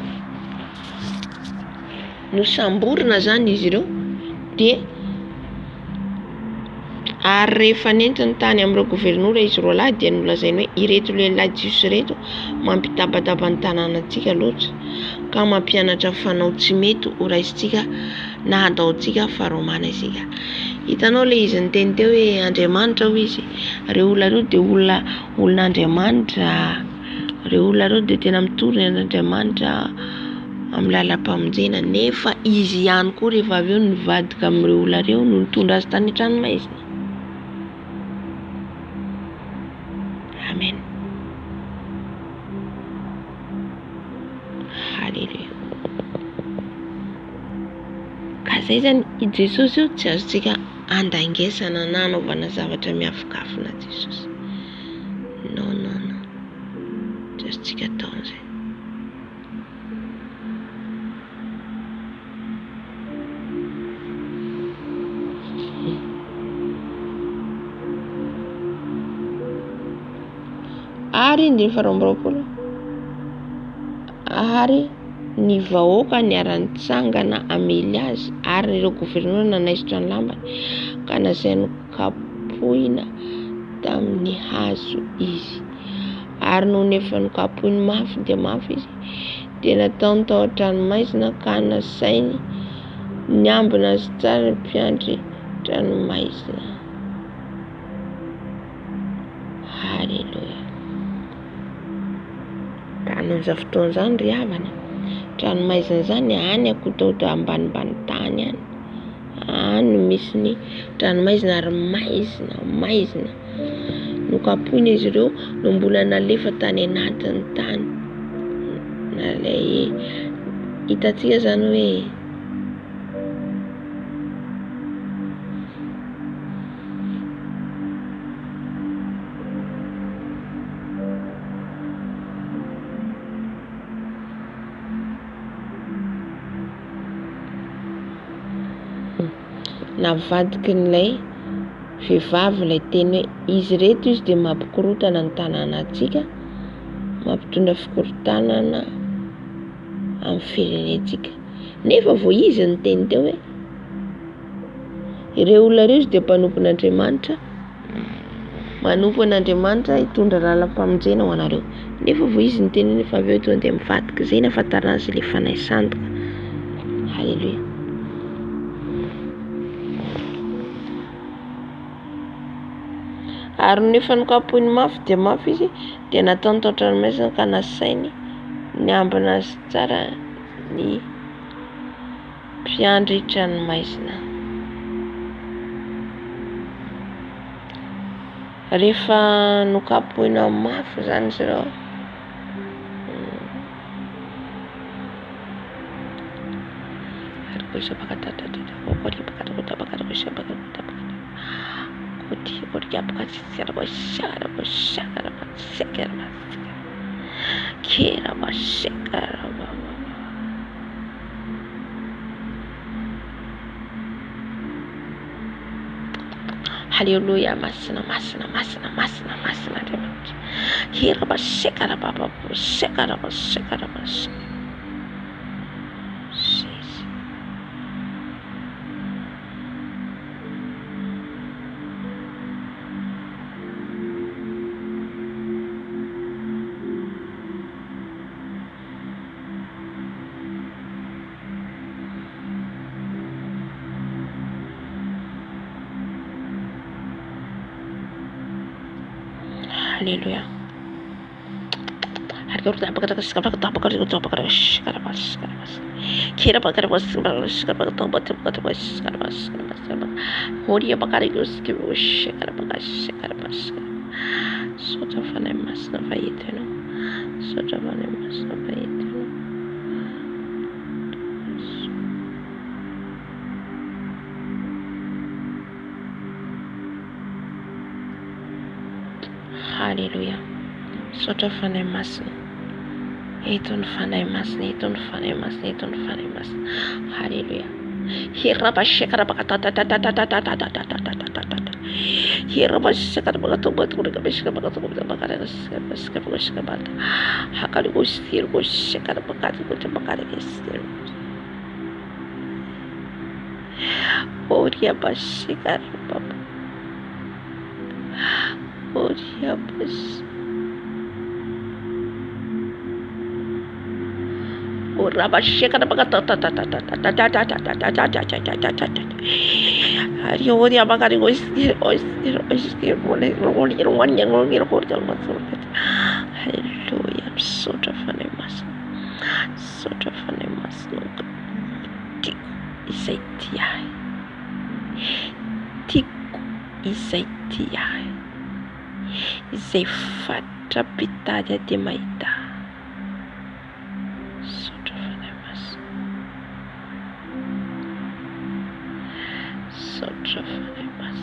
no samborina zany izy ireo dia ary rehefa nentiny tany amin'ireo gouvernoura izy roa lahy dia nolazainy hoe ireto lehilahy jiosy reto mampitabataba ny tanànantsika loatra ka mampianatra fanao tsy mety ho raisitsika na ataontsika faromana isika. Hitanao le izy niteny teo hoe Andriamanitra ho izy. Reo olona reo de olon'Andriamanitra. Reo olona reo de tena mitorina n'Andriamanitra amin'ny lalam-pamonjena, nefa izy ihany koa rehefa avy eo nivadika amin'ireo olona reo no nitondra azy tany an-tranomaizina. Amen. Halleluja. Ka zay zany i Jesosy io tsy azontsika andangesana na anaovana zavatra miafokafona Jesosy. Non. Tsy azontsika atao zay. Ary ary ny vahoaka niara-nitsangana amely azy ary ireo gofernora naisitra ny lambany ka nasainy kapohina tamin'ny hazo izy. Ary noho nefa nokapohiny mafy dia mafy izy dia nataony tao an-tranomaizina ka nasainy niambina azy tsara ny mpiandry tranomaizina. Halleluja. Ka noza fotoana zany ry havana, tranomaizina zany any akototo ambanimbany tany any. Any misy ny tranomaizina ary maizina. Nokapohina izy ireo no mbola nalefa tany anatin'ny tany. Hitantsika zany hoe navadiky n'ilay vehivavy ilay teny hoe izy reto izy dia mampikorotana ny tanàna antsika, mampitondra fikorontanana amin'ny firenentsika. Nefa vao izy ny teny teo hoe ireo olona ireo izy dia manompo an'Andriamanitra hitondra lalam-pamonjena ho anareo. Nefa vao izy ny teny nefa avy eo tonga dia mivadika. Zay ny ahafantarana azy ilay fanahy sandoka. Halleluja. Ary nefa nokapohiny mafy dia mafy izy dia nataony tao an-tranomaizina ka nasainy niambina azy tsara ny mpiandry tranomaizina. Rehefa nokapohina mafy zany izy ireo, Halleluja. Masina Andriamanitra. Halleluja. Halleluja. Sotra fanahy masina. Eto ny fanahy masina. Halleluja. Urabasheka Arioria magari oistir Hallelujah. I'm sort of an emas. Sort of an emas. Isaitia. Tiku Isaitia. Isefata pitadia de maita. Sort of an emas. Sort of an emas.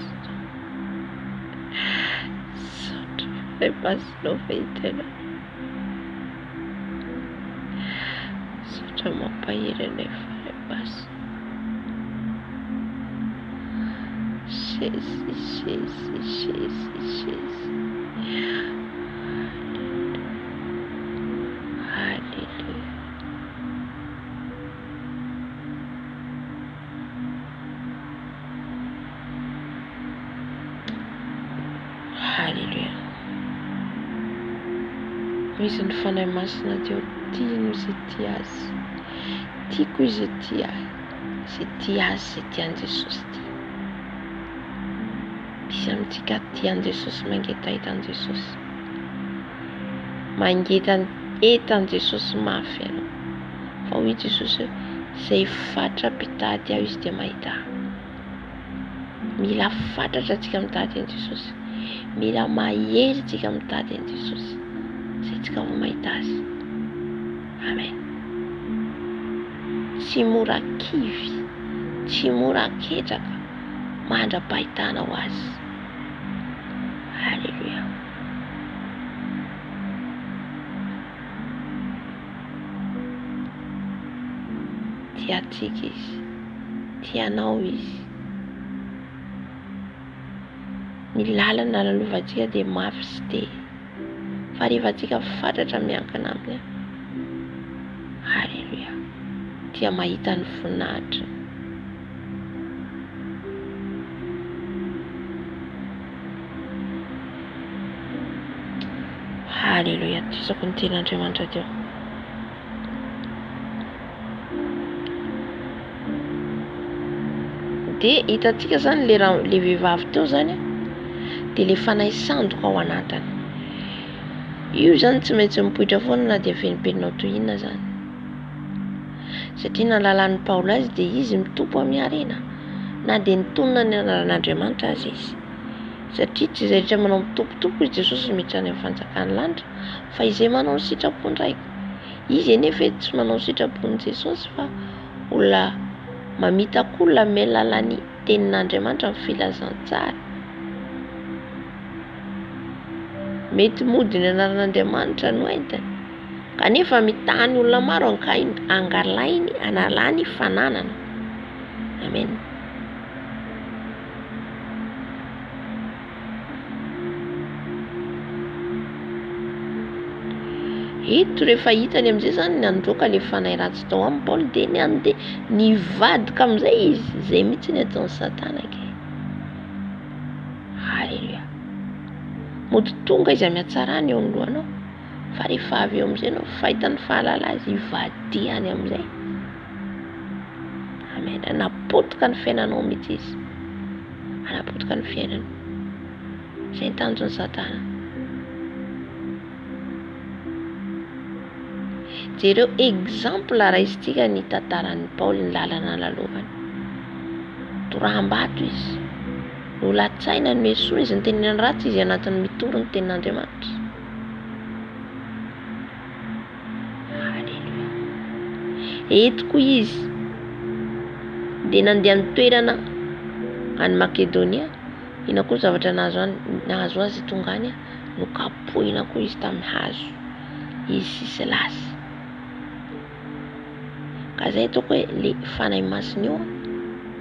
Sort of an emas. No faith. Sort of a pair and a bus. She's. Hallelujah. Hallelujah. Misy ny fanahy masina teo tiany izay tia azy. Tiako izy tia azy izay tiany Jesosy ty. Misy amintsika tiany Jesosy mangetahitany Jesosy. Mangetahitany Jesosy mafy ianao. Fa hoy Jesosy izay fatra mpitady aho izy dia mahita. Mila fantatra tsika mitady an'i Jesosy. Mila mahery tsika mitady an'i Jesosy. Izay tsika vao mahita azy. Amen. Tsy mora kivy, tsy mora ketraka mandra-pahitana ho azy. Halleluja. Tiatsika izy, tianao izy. Ny lalana lalovantsika dia mafy sy te. Fa rehefa tsika fantatra miankina aminy, halleluja, dia mahita ny voninahitra. Halleluja, tisako ny ten'Andriamanitra teo. Dia hitantsika zany le vehivavy teo zany dia le fanahy sandoka ao anatiny. Io zany tsy maintsy mipoitra foana na dia fenipeninao toy inona zany. Satria nalalan'ny Paoly azy dia izy mitompo amin'ny harena. Na dia nitonona ny anaran'Andriamanitra azy izy. Satria tsy izay rehetra manao mitompotompo izy Jesosy miditra any amin'ny fanjakany lanitra, fa izay manao ny sitrapony raika. Izy anefa tsy manao ny sitrapony Jesosy fa olona mamitaka olona amin'ny alalan'ny tenin'Andriamanitra amin'ny filazantsara. Mety mody ny anaran'Andriamanitra no entiny, kanefa mitany olona maro angalainy analany fananana. Amen. Eto rehefa hitany amin'izay zany nandroaka le fanahy ratsy tao amin'ny Paoly dia nivadika amin'izay izy, izay mihitsy ny ataon'ny Satana ke. Halleluja. Mody tonga izy amihatsarany eo amin'ny lohanao, fa rehefa avy eo amin'izay anao fahitany fahalala azy ivadiany amin'izay. Amen. Anapotika ny fiainanao mihitsy izy. Anapotika ny fiainanao. Izay ny tanjon'ny Satana. Jereo exemple raisitsika ny tantaran'ny Paoly ny lalana lalovany. Toram-bato izy. Nolatsaina ny mesoa izy, ny tenenany ratsy izy anatin'ny mitoro ny tenin'Andriamanitra. Halleluja. Eto koa izy dia nandeha nitoerana any Makedonia. Ina koa zavatra nahazo azy tonga any, nokapohina koa izy tamin'ny hazo. Izy sy Silasy. Ka zay toko hoe le fanahy masina io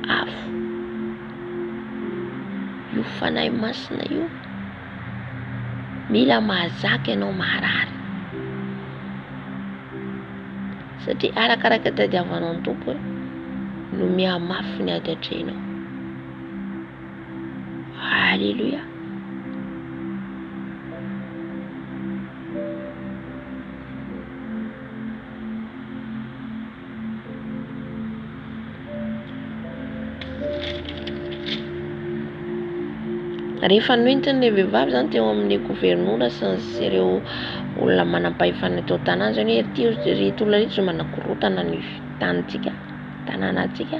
afo. Io fanahy masina io mila mahazaka ianao maharary. Satria arakaraka tadiavanao ny tompo no mihamafy ny ady hatrenao. Halleluja. Rehefa noentiny le vehivavy zany teo amin'ny gouvernoura sy ireo olona manam-pahefana tao tanàna zany hoe reto olona reto zao manakorotana ny tanitsika, tanànatsika,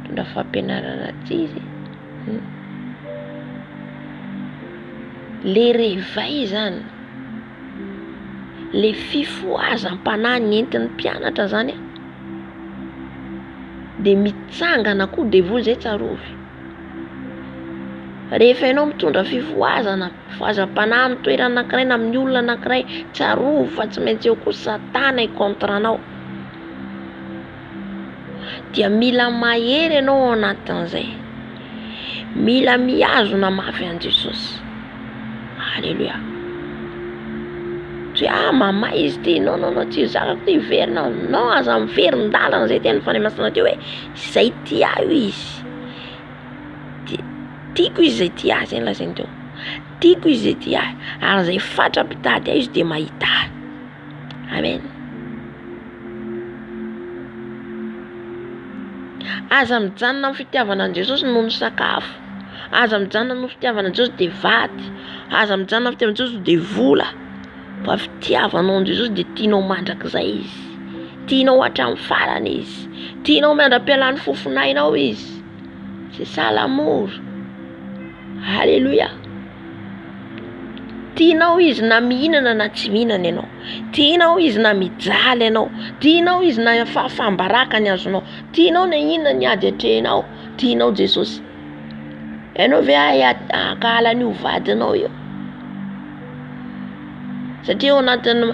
mitondra fampianarana aty izy. Le réveil zany, le fifoazam-panahy nentin'ny mpianatra zany de mitsangana koa devoly zay tsarovy. Rehefa ianao mitondra fifoazam-panahy amin'ny toerana anankiray na amin'ny olona anankiray, tsarovy fa tsy maintsy eo koa satana contre anao. Dia mila mahery ianao ao anatin'izay. Mila mihazona mafy an' Jesosy. Alléluia. Tu mama izy ty, non, ty zakako ty verina, non aza miverin-dalana zay tena fanahy masina teo hoe zay ty io izy. Tiako izy zay ty azy zay lazainy teo. Tiako izy zay ty ahy, ary zay fatra mpitady ahy izy de mahita ahy. Amen. Aza mijanona amin'ny fitiavana an' Jesosy noho ny sakafo. Aza mijanona amin'ny fitiavana an' Jesosy de vaty. Aza mijanona amin'ny fitiavana an' Jesosy de vola. Fa fitiavanao an' Jesosy de tianao mandrakizay izy. Tianao hatramin'ny farany izy. Tianao miandram-pialan'ny fofonainao izy. C'est ça l'amour. Alléluia. Tianao izy na mihinana na tsy mihinana ianao. Tianao izy na mijaly ianao. Tianao izy na fahambaraka ny azonao. Tianao na inona ny ady atrehinao. Tianao Jesosy. Ianao ve akahala an'io vadinao io? Satria ao anatin'ny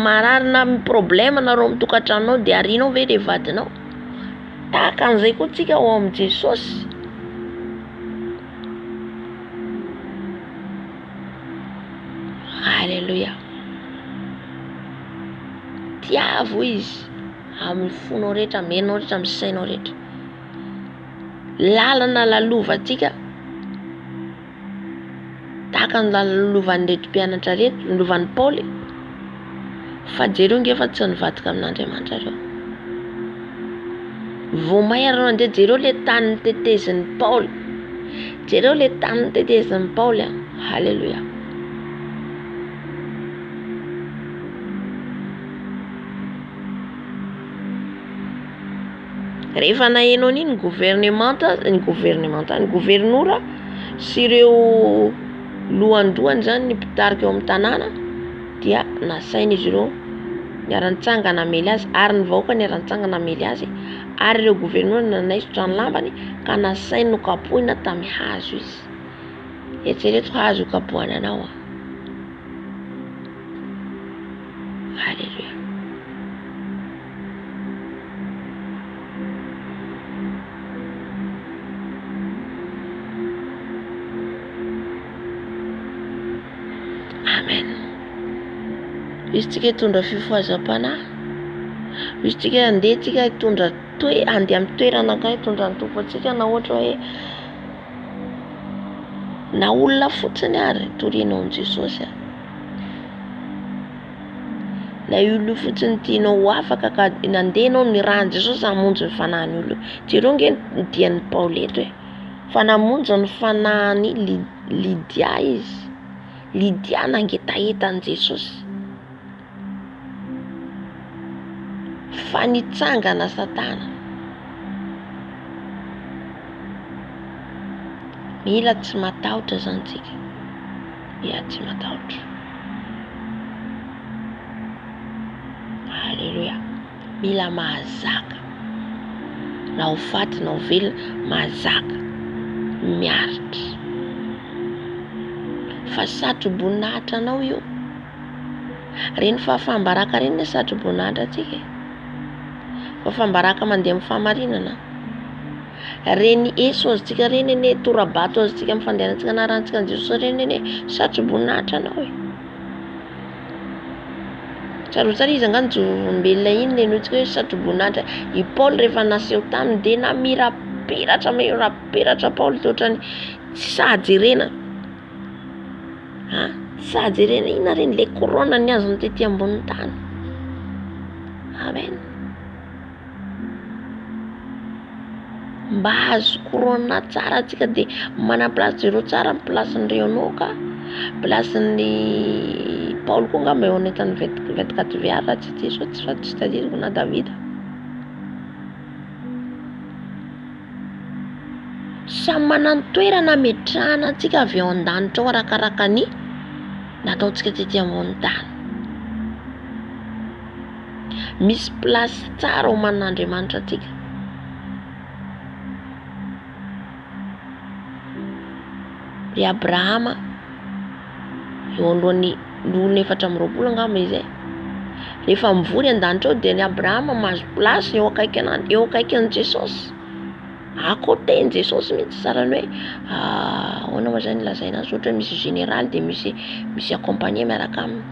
mararina problème nareo amin'ny tokantranonao de arianao ve le vadinao? Tahaka an'izay koa tsika ao amin'ny Jesosy. Alléluia. Tiavo izy amin'ny fonao rehetra, menao rehetra, amin'ny sainao rehetra. Lalana lalovantsika tahaka ny lalovan'ny reto mpianatra reto, lovan'ny Paoly. Fa jereo ngefa tsy nivadika amin'Andriamanitra reo. Vao mahery mandeha jereo le tany nitetezin'ny Paoly. Jereo le tany nitetezin'ny Paoly. Alléluia. Rehefa nahenao ny gouvernoura sy ireo lohandohany zany ny mpitarika eo amin'ny tanàna dia nasainy izy ireo niara-nitsangana amely azy ary ny vahoaka niara-nitsangana amely azy ary ireo gouvernoura nanaisotra ny lambany ka nasainy nokapohina tamin'ny hazo izy. Eritrereto hazo kapohana anao. Alléluia. Amen. Izy tsika hitondra fifoazam-panahy. Izy tsika handeha tsika hitondra handeha amin'ny toerana anankiray hitondra ny tompo antsika na ohatra hoe na olona fotsiny ary torianao an' Jesosy. Na olo fotsiny tianao afaka ka nandehanao ny rahan' Jesosy hamonjy ny fanahiny olo. Jereo nge dian'ny Paoly eto hoe fa namonjy ny fanahiny Lydia izy. Lydia nangetaheta an' Jesosy. Fa nitsangana satana. Mila tsy matahotra zany tsika. Ia, tsy matahotra. Alléluia. Mila mahazaka. Na ho faty na ho velona, mahazaka. Miaritra. Fa satroboninahitra anao io. Reny fahambaraka reny satroboninahitra tsika. Fahambaraka mandeha amin'ny fahamarinana. Reny eso azitsika reny ene torabato azitsika amin'ny fandehanantsika anarantsika an' Jesosy reny ene satroboninahitra anao. Tsara izy angano jombelona iny le notsika hoe satroboninahitra. I Paul rehefa naseho taminy de namirapiratra Paul totrany tsy sahajerena. Sahajerena ina reny le korona ny azony tetỳ ambonin'ny tany. Amen. mba azo korona tsara antsika dia mana-plasy zero tsara amin'ny plasin'ny Enoka, plasin'ny Paoly koa ngamba eo anetany 24 viara tsy diso tsy tadidiko na Davida. Samy manana toerana metrahana antsika avy ao an-danitra ao arakaraka ny nataontsika tety ambony tany. Misy plasy tsara ao man'Andriamanitra antsika. Ry Abrahama eo alohan'ny olona 420 angamba izy rehefa mivory an-danitra ao dia ny Abrahama mahazo plasy eo akaikin'i Jesosy. Akoten'i Jesosy mihitsy sarany hoe ahoana moa zany lazaina azy ohatra misy général dia misy accompagné miaraka aminy.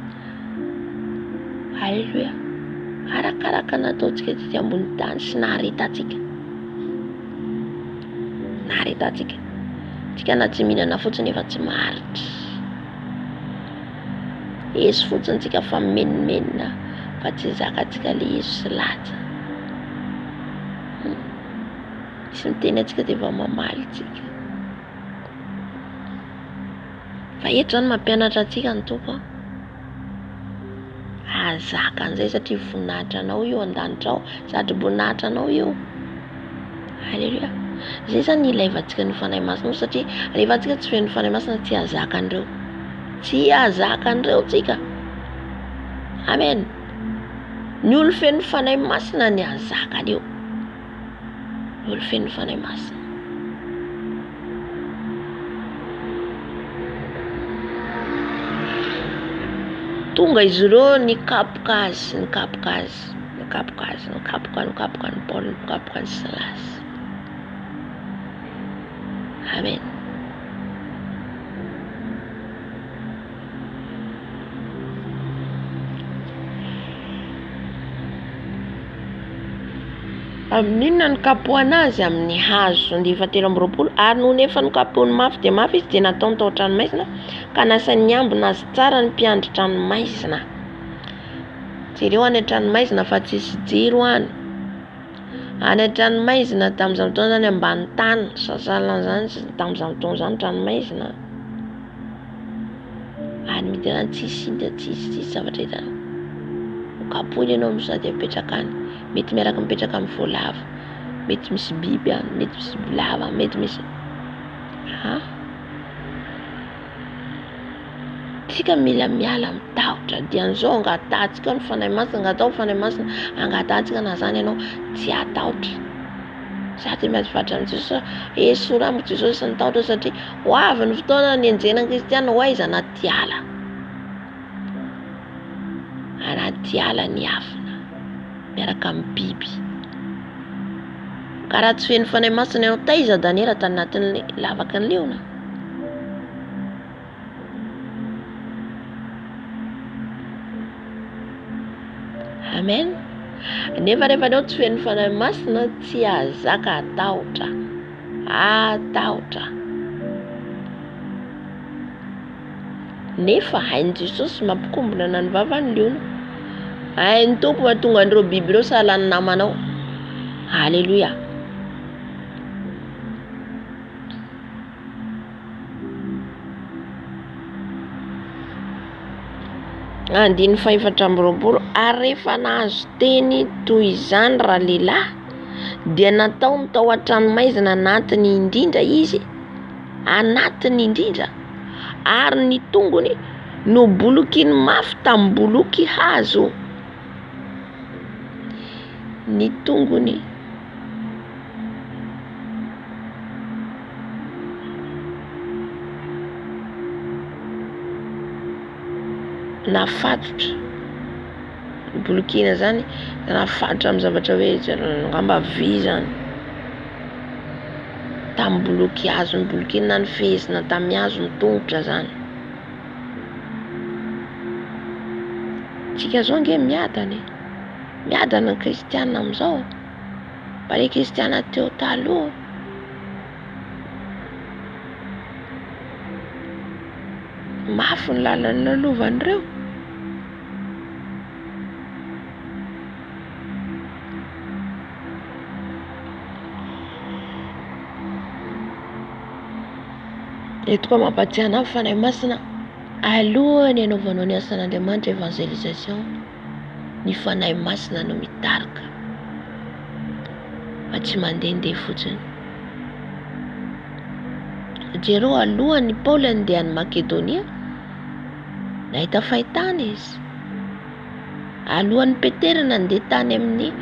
Halleluja. Arakaraka nataontsika tety ambony tany sy naharitantsika. Tsika na tsy mihinana fotsiny efa tsy maharitra. Esy fotsiny tsika fa menimenina fa tsy zakantsika le izy sy latsa. Sy miteny antsika dia efa mamaly tsika. Fa eto zany mampianatra antsika ny Tompo. Azaka an'izay satria voninahitra anao io an-danitra ao sady voninahitra anao io. Halleluja. Zay zany ilaivantsika ny fanahy masina satria rehefa antsika tsy feno fanahy masina tsy hazaka an'ireo. Tsy hazaka an'ireo tsika. Amen. Ny olo feno fanahy masina ny hazaka an'io. Ny olo feno fanahy masina. Tonga izy ireo nikapoka azy ny Paoly, nikapoka ny Silasy. Amen. Amin'inona nikapohana azy? Amin'ny hazo ny 720 ary noho nefa nikapohany mafy dia mafy izy dia nataony tao an-tranomaizina ka nasainy niambina azy tsara ny mpiandry tranomaizina. Jereo any an-tranomaizina fa tsisy jiro any. Any an-tranomaizina tamin'izany fotoana zany ambany tany sasalan zany tamin'izany fotoana zany tranomaizina. Any midina tsisy zavatra hitana. Kapohiny ianao sady apetraka any. Mety miaraka mipetraka amin'ny voalavo, mety misy biby any, mety misy bibilava, mety misy tsika mila miala mitahotra dia an'izao angatahantsika ny fanahy masina, angatao fanahy masina, angatahantsika na zany ianao tsy atahotra. Sady miady amin'ny Jesosy esoramo amin'ny Jesosy sy nitahotra satria ho avy ny fotoana ny enjena kristiana ho aiza anaty ala. Anaty ala ny afina miaraka amin'ny biby. Ka raha tsy feno fanahy masina ianao taiza Daniela tany anatin'ny lavaky ny liona. Amen. Nefa rehefa anao tsy feno fanahy masina tsy hazaka atahotra. Nefa hain'i Jesosy mampikombona na ny vavan'ny liona. Hain'ny Tompo mahatonga an'ireo biby ireo sahalan'ny namanao. Halleluja. Andiny 420 ary rehefa nahazo teny toy izany rahalehilahy dia nataony tao an-tranomaizina anatiny indrindra izy, anatiny indrindra, ary ny tongony nobolokiny mafy tamin'ny boloky hazo. Ny tongony nafatotra, bolokina zany nafatotra amin'ny zavatra hoe ngamba vy zany tamin'ny boloky hazo, ny bolokina ny fehezina tamin'ny hazo ny tongotra zany. Tsika zao nge miadana ny kristiana amin'izao. Pare kristiana teo taloha. Mafy ny lalany lalovan'ireo. Eto koa mampatsiahy ahy fanahy masina alohany anaovanao ny asan'Andriamanitra évangélisation, ny fanahy masina no mitarika fa tsy mandehandeha fotsiny. Jereo alohan'ny Paoly andeha any Makedonia nahita fahitana izy. Alohan'ny Petera nandeha tany amin'ny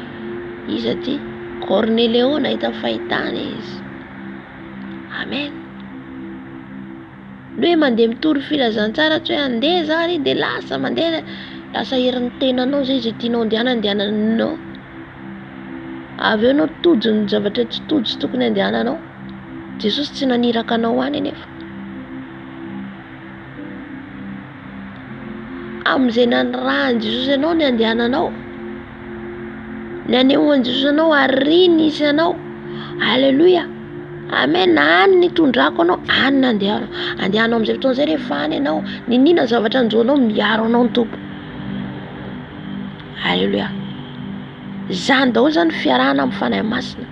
iza ty Cornéléon nahita fahitana izy. Amen. Hoe mandeha mitory filazantsara tsy hoe andeha zany de lasa mandeha lasa herin'ny tenanao zay izy tianao andehananao. Avy eo anao tojo ny zavatra tsy tojo tsy tokony andehananao. Jesosy tsy naniraka anao any nefa. Amin'izay nanirahany Jesosy anao ny andehananao. Ny anehoan'i Jesosy anao ariny isy anao. Alléluia. Amen. Any ny tondrako anao, any ny andehanao amin'izay fotoana izay rehefa any anao, ninona zavatra anjoanao miaro anao ny tompo. Alléluia. Zany daholo zany fiarahana amin'ny fanahy masina.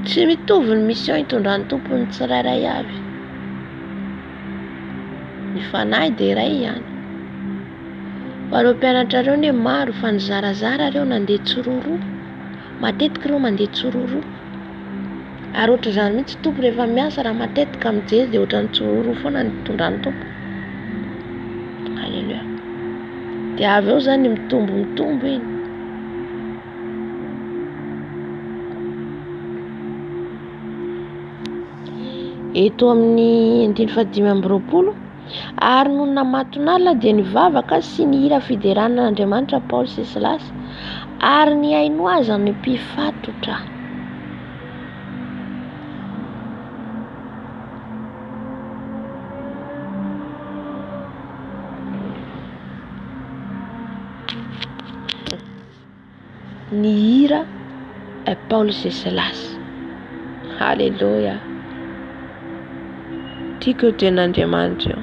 Tsy mitovy ny mission hitondran'ny tompony tsirairay avy. Ny fanahy dia iray ihany. Fa ireo mpianatra ireo ne maro fa ny zarazara ireo nandeha tsororoa. Matetika ireo mandeha tsororoa. Ary ohatra izany mihitsy tompo rehefa miasa raha matetika mijery dia ohatran'ny tsororoa foana ny hitondran'ny tompo. Alléluia. Dia avy eo zany mitombo iny. Eto amin'ny 1520 ary noho namaton'alina dia nivavaka sy nihira fideranan'Andriamanitra Paoly sy Silasy ary ny haino azy ny mpifatotra. Nihira Paoly sy Silasy. Alléluia. Tiako ten'Andriamanitra io.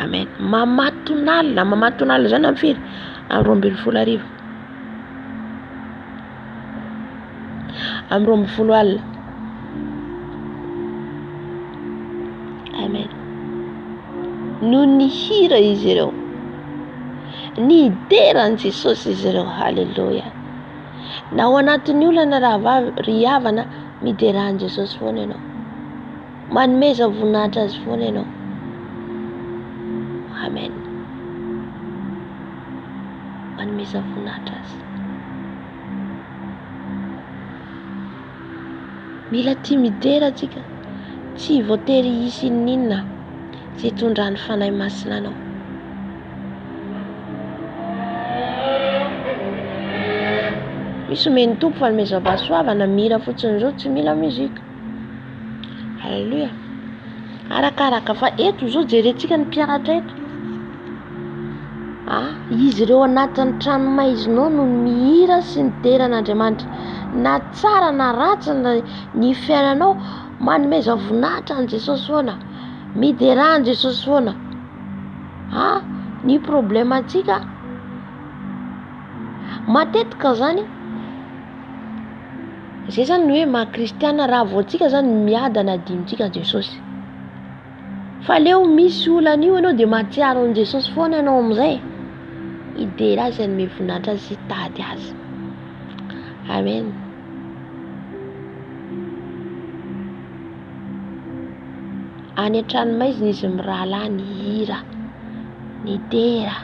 Amen. Mamaton'alina zany amin'ny firy? Amin'ny 12 arivo. Amin'ny 12 alina. Amen. No nihira izy ireo. Nideran'i Jesosy izy ireo. Halleluja. Na ao anatin'ny olana raha ry havana mideran'i Jesosy foana ianao. Manomeza voninahitra azy foana ianao. Amen. Manomeza voninahitra azy. Mila tia midera tsika. Tsy voatery hisy ninona tsy hitondran'ny fanahy masina anao. Misy omeny tompo fa nomeza-pahasoavana mira fotsiny zao tsy mila muzika. Alléluia. Arakaraka fa eto zao jerentsika ny mpianatra eto. Izy ireo anatin'ny trano maizinao no mihira sy midera n'Andriamanitra. Na tsara na ratsy ny fiainanao manomeza voninahitra an' Jesosy foana. Midera an' Jesosy foana. Ny problemantsika matetika zany zay zany ny hoe maha-kristiana raha voantsika zany miadana adinontsika Jesosy. Fa leo misy olana io ianao dia mahatsiaro an' Jesosy foana ianao amin'izay. Idera azy anome voninahitra azy sy tady azy. Amen. Any an-trano maizina izy mirahalahy ny hira, ny dera.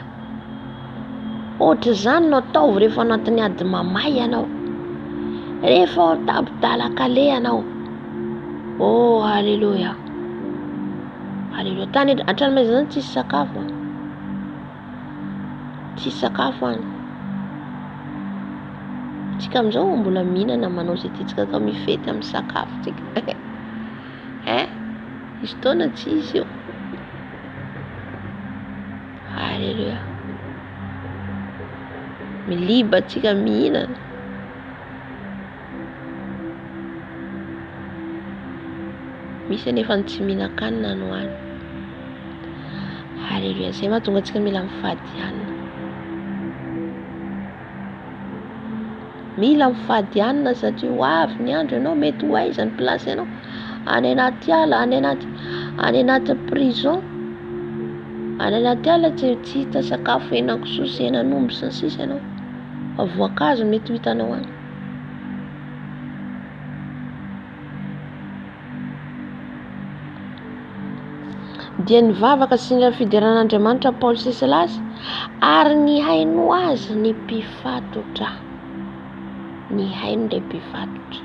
Ohatra zany no ataovy rehefa anatin'ny ady mamay ianao. Rehefa ao tabidala-kale ianao. Oh, alléluia. Alléluia. Tany an-trano maizina zany tsisy sakafo. Tsisy sakafo any. Tsika amin'izao mbola mihinana manao izay tiantsika atao mifety amin'ny sakafo tsika. Izy taona tsisy io. Alléluia. Miliba tsika mihinana. Misy anefa tsy mihinan-kanina no any. Alléluia. Zay mahatonga antsika mila mifady hanina. mila mifady anina satria ho avy ny andro ianao mety ho aiza ny plasy ianao, any anaty ala, any anaty prison, any anaty ala tsy hita sakafo, henan-kisoa sy henan'omby sy ny sisa ianao, fa voankazo mety ho hitanao any. Dia nivavaka sy ny fideran'Andriamanitra Paoly sy Silasy ary nihaino azy ny mpifatotra. Nihaino ilay mpifatotra.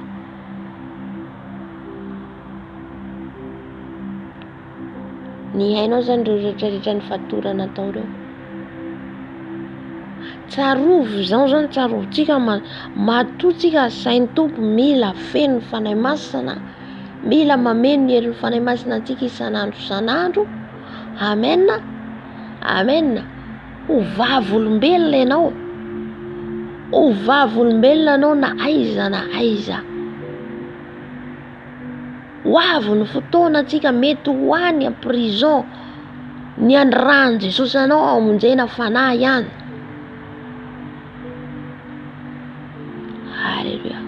Nihainao zany ireo rehetrarehetra ny fatorana atao ireo. Tsarovo zany tsarovontsika matoatsika sain'ny tompo mila feno fanahy masina, mila mameno ny herin'ny fanahy masina antsika isan'andro. Amen. Amen. Ho vavolombelona ianao. Ho vavolombelona anao na aiza. Ho avy ny fotoana antsika mety ho any a prison, ny andran'ny Jesosy anao amonjena fanahy ihany. Halleluja.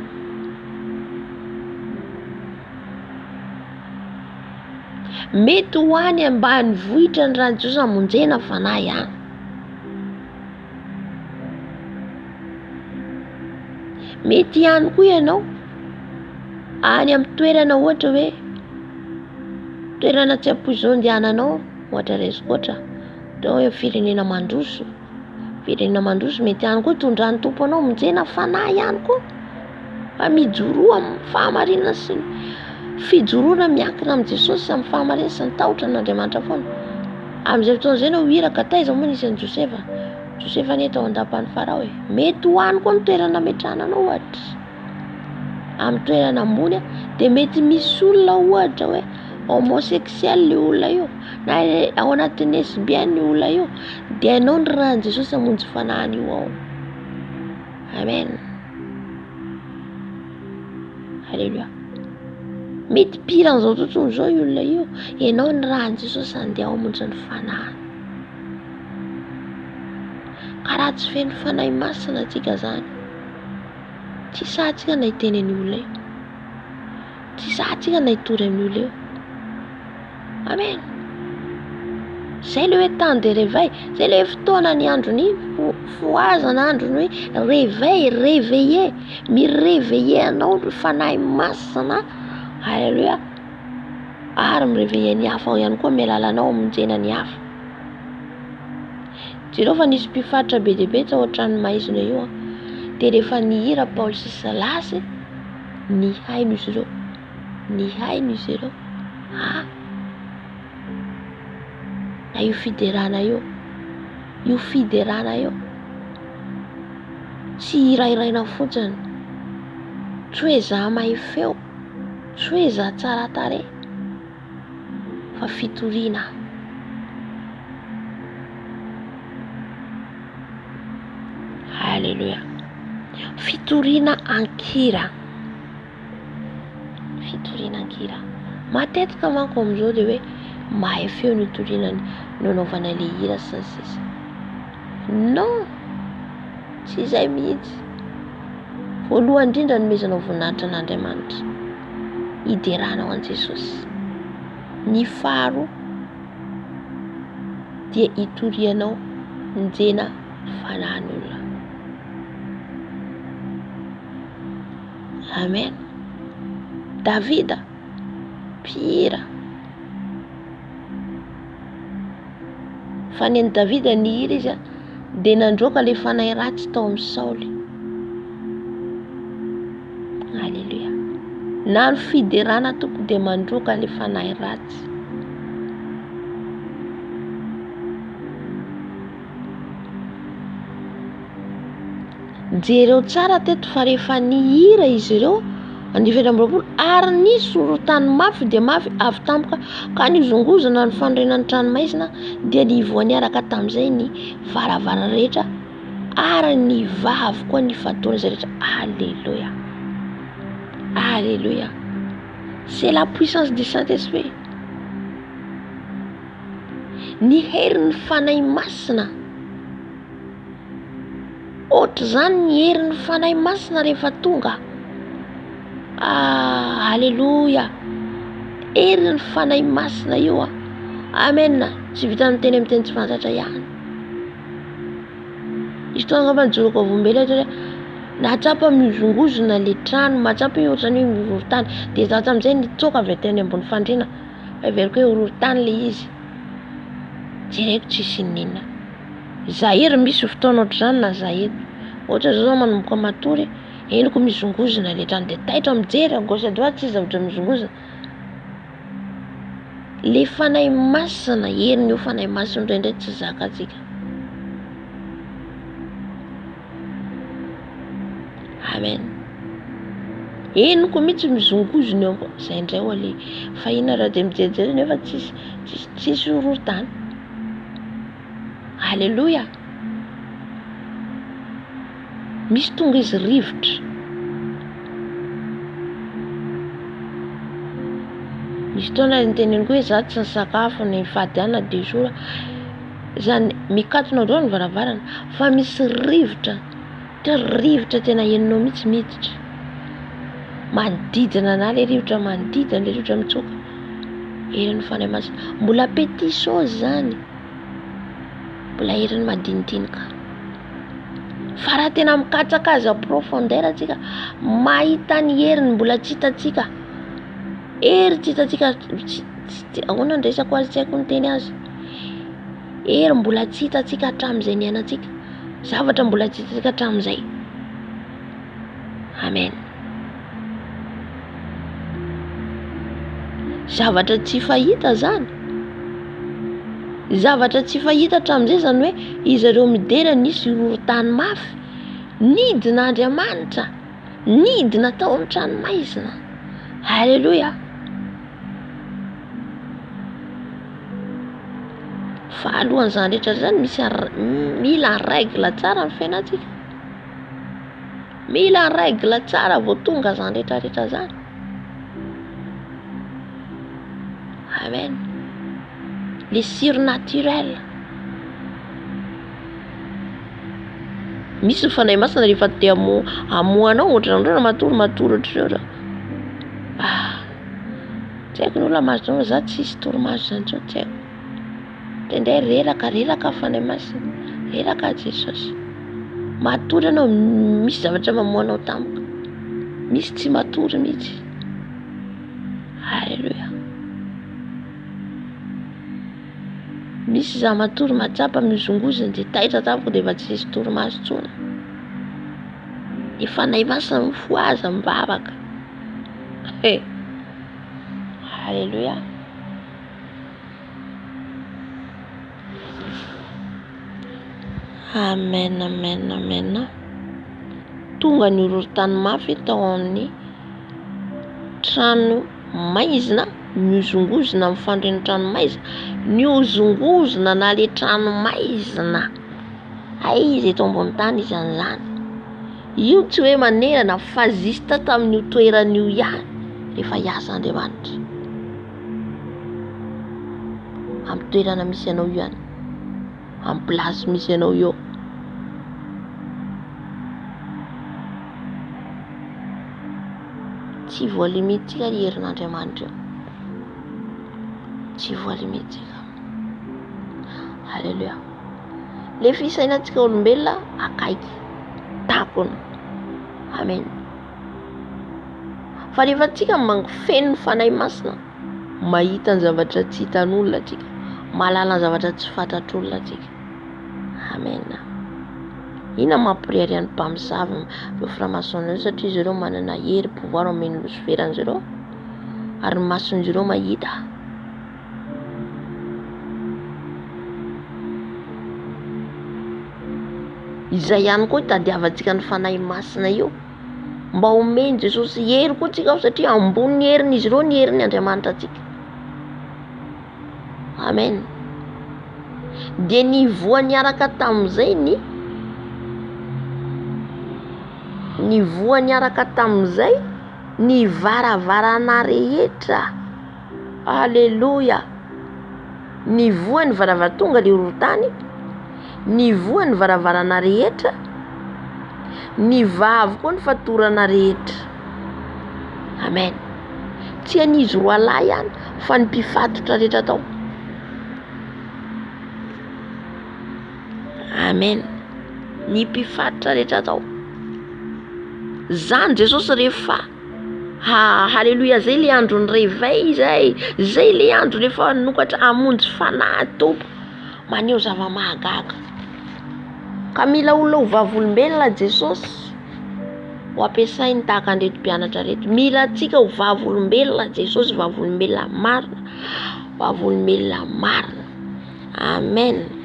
Mety ho any ambany vohitra ny ran'ny Jesosy amonjena fanahy ihany. Mety ihany koa ianao any amin'ny toerana ohatra hoe toerana tsy ampoizao andehananao, ohatra resikotra atao hoe firenena mandroso mety ihany koa tondran'ny tompo anao monjena fanahy ihany koa, fa mijoroa amin'ny fahamarinana sy ny fijoroana miankina amin'ny Jesosy sy amin'ny fahamarinana sy ny tahotra n'Andriamanitra foana. Amin'izay fotoana izay no hiraka taiza moa nisy an'i Josefa ny tao an-dapan'ny Farao mety ho any koa ny toerana metrahananao ohatra amin'ny toerana ambony, dia mety misy olona ohatra hoe homosexuel io olona io na ao anatin'ny lesbienne io olona io, dia ianao ny ran'ny Jesosy hamonjy fanahiny io ao. Amen. Halleluja. Mety pire an'izao tontolo izao io olona io, ianao ny ran'ny Jesosy andeha hamonjy ny fanahiny. Karaha tsy feno fanahy masina antsika zany. Tsy sahatsika na hiteny an'io olona io, tsy sahatsika na hitory amin'io olona io. Amen. Zay le hoe temps de réveil, zay le fotoana ny androny foazana androny réveiller, miréveiller anao ny fanahy masina. Halleluja. Ary miréveiller ny hafa ihany koa mialalanao amonjena ny hafa. Jereo fa nisy mpifatotra be dia be tao an-trano maizina io, dia rehefa nihira Paoly sy Silasy, nihaino izy ireo. Na io fiderana io tsy irairaina fotsiny, tsy hoe za mahay feo, tsy hoe za tsara tarehy, fa fitoriana. Halleluja. Fitoriana ankira. Matetika manko amin'izao dia hoe mahay feo ny hitoriana nanaovana ilay hira sy ny sisa. Non, tsy izay mihitsy. Voalohany indrindra nomezanao voninahitra n'Andriamanitra, hideranao an'i Jesosy. Ny faharoa dia hitorianao njena fanahiny. Amen. Davida pira, fa ny Davida ny hira izy dia nandroaka ilay fanahy ratsy tao amin'ny Saoly. Halleluja. Na ny fiderana tompo dia mandroaka ilay fanahy ratsy. Jereo tsara teto fa rehefa nihira izy ireo ny 2020 ary nisy sorotany mafy dia mafy avy tampoka ka nizongozana ny fanorenan'ny tranomaizina, dia nivoaniaraka tamin'izay ny varavara rehetra ary ny vavy koa ny fatoana izay rehetra. Alléluia. Alléluia. C'est la puissance du Saint-Esprit. Ny herin'ny fanahy masina Ohatra zany ny herin'ny fanahy masina rehefa tonga. Alleluia. Herin'ny fanahy masina io. Amen. Tsy vita miteny amin'ny teny tsy fantatra ihany. Izy to angamba njoroko vombela hoe natsapa mizongozona le trano, matsapa io ohatrany hoe mihoron-tany, de za am'izay nitsoka avy teny ambony fandriana. Everiko hoe horon-tany le izy. Jereko tsisy ninona. Zahery misy fotoana ohatr'izany na zahery. Ohatra zao manomboka matory, eniko mizongozona le trano de taitra mijery à gauche à droite tsy zavatra mizongozona. Le fanahy masina, herin'io fanahy masina indray tsy zakatsika. Amen. Eniko mitsy mizongozona eo. Zay indray ho le fahina raha de mijery nefa tsisy horon-tany. Alléluia. Misy tonga izy rivotra. Misy toana niteneniko hoe za tsy nisakafo ny fadiana 2 jours. Zany mikatona daholo ny varavarana fa misy rivotra. Rivotra tena heninao mitsy miditra. Manodidina na le rivotra manodidina le rivotra mitsoka. Herin'ny fanahy masina. Mbola petit chose zany. Mbola herin'ny madinidinika. Fa raha tena mikatsakaza profondeur atsika, mahita ny heriny mbola tsy hitatsika. Hery tsy hitatsika, ahoana ny resako azy tsy haiko ny teny azy. Hery mbola tsy hitatsika hatramin'izay niainatsika. Zavatra mbola tsy hitatsika hatramin'izay. Amen. Zavatra tsy fahita zany. Zavatra tsy fahita hatramin'izay zany hoe izy ireo midera nisy horon-tany mafy, nidina Andriamanitra, nidina tao amin'ny tranomaizina. Alléluia. Fa alohan'izany rehetra zany misy mila règle tsara ny fiainatsika. Mila règle tsara vao tonga zany rehetra zany. Amen. Les surnaturels. Misy fanahy masina rehefa te hamoanao ohatran'ireo matory ohatr'ireo. Tsy haiko ny olona maso za tsisy torimaso zany tsy haiko. Tendray reraka fanahy masina. Reraka Jesosy. Matory anao, misy zavatra mamoanao tampoka. Misy tsy matory mihitsy. Alléluia. Misy za matory matsapa mizongozona de taitra tampoka de efa tsy misy torimaso tsona. Ny fanahy masina mifoaza mivavaka. Alléluia. Amen, amen, amen. Tonga ny horon-tany mafy tao amin'ny trano maizina, mizongozona mifandray trano maizina, miozongozona na le trano maizina. Izy eto ambony tany izy an'izany. Io tsy hoe manerana fa zista tamin'io toeran'io ihany rehefa hiasa Andriamanitra. Amin'ny toerana misy anao io ihany. Amin'ny place misy anao io. Tsy voalimitsika herin'Andriamanitra. Tsy voalimitsika. Alléluia. Le fisainantsika olombelona akaiky. Takona. Amen. Fa rehefa tsika feno fanahy masina, mahita ny zavatra tsy hitan'olona atsika, mahalala ny zavatra tsy fantatr'olona atsika. Amen. Ina mampirary any mpamosavy ireo franc-maçon satria izy ireo manana hery pouvoir omeny Lucifer an'izy ireo ary ny mason'izy ireo mahita. Izay ihany koa itadiavantsika ny fanahy masina io mba omeny Jesosy hery koa tsika satria ambony herin'izy ireo ny herin'ny Andriamanitra atsika. Amen. De nivoa niaraka tamin'izay nivoa niaraka tamin'izay ny varavarana rehetra. Alléluia. Nivoa ny varavara tonga le horon-tany, nivoa ny varavarana rehetra Ny vavy koa ny fatorana rehetra. Amen. Tsy an'izy roa lahy ihany fa ny mpifatotra rehetra tao. Amen. Ny mpifatotra rehetra tao. Zany Jesosy rehefa halleluia, zay le andro ny réveil zay le andro rehefa nokatra hamonjy fanahy Tompo maneho zava-mahagaga. Ka mila olona ho vavolombelona Jesosy ho ampiasainy tahaka an'ireto mpianatra reto. Mila antsika ho vavolombelona Jesosy, vavolombelona marina, vavolombelona marina. Amen.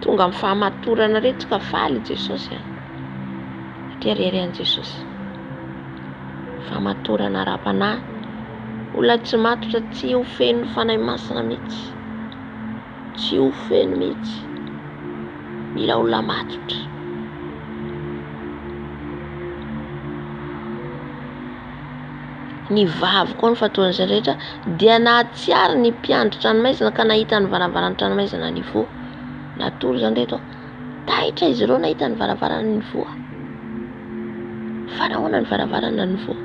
Tonga amin'ny fahamatorana reto ka faly Jesosy. Satria reherehan Jesosy. Fahamatorana ara-panahy. Olona tsy matotra tsy ho feno fanahy masina mihitsy. Tsy ho feno mihitsy. Mila olona matotra. Ny vavy koa ny fatoan'izay rehetra dia nahatsiaro ny mpiandry tranomaizina ka nahita ny varavaran'ny tranomaizina nivoha. Natory zany reto. Taitra izy ireo nahita ny varavarana nivoha. Fa nahoana ny varavarana nivoha?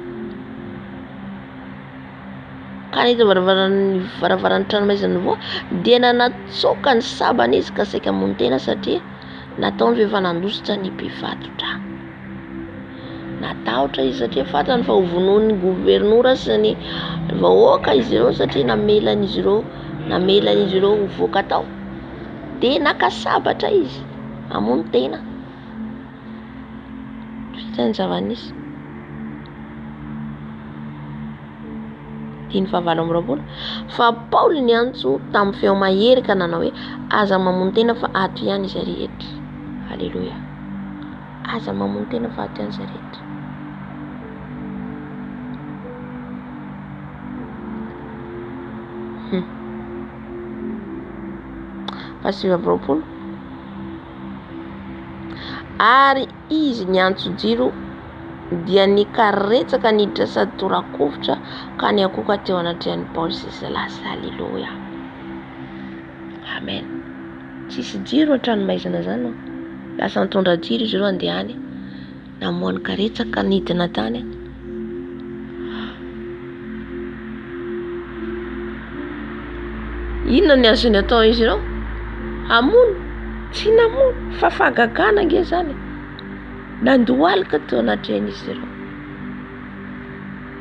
Ka nahita varavaran'ny tranomaizina nivoha dia nanatsoaka ny sabany izy ka saika hamono tena satria nataony rehefa nandositra ny mpifatotra. Natahotra izy satria fantany fa ho vonoan'ny gouvernoura sy ny vahoaka izy ireo satria namelan'izy ireo ho voaka tao. De nakasabatra izy hamono tena. Vitany zava-nisy. Diny fahavalo amby roapolo. Fa Paoly ny antso tamin'ny feo mahery ka nanao hoe aza mamono tena fa ato ihany izy rehetra. Halleluia. Aza mamono tena fa ato ihany izy rehetra. Pasivy amby roapolo. Ary izy ny antso jiro dia nikaretsaka niditra sady torakovitra ka niakoka teo anatrehan'ny Paoly sy Silasy. Halleluia. Amen. Tsisy jiro an-tranomaizina zany. Lasa nitondra jiro izy ireo andehany. Namohany karetsaka ka nidina tany. Inona ny azony atao izy ireo? Hamono? Tsy namono fa fahagagana nge zany. Nandohalika teo anatrehan'izy ireo.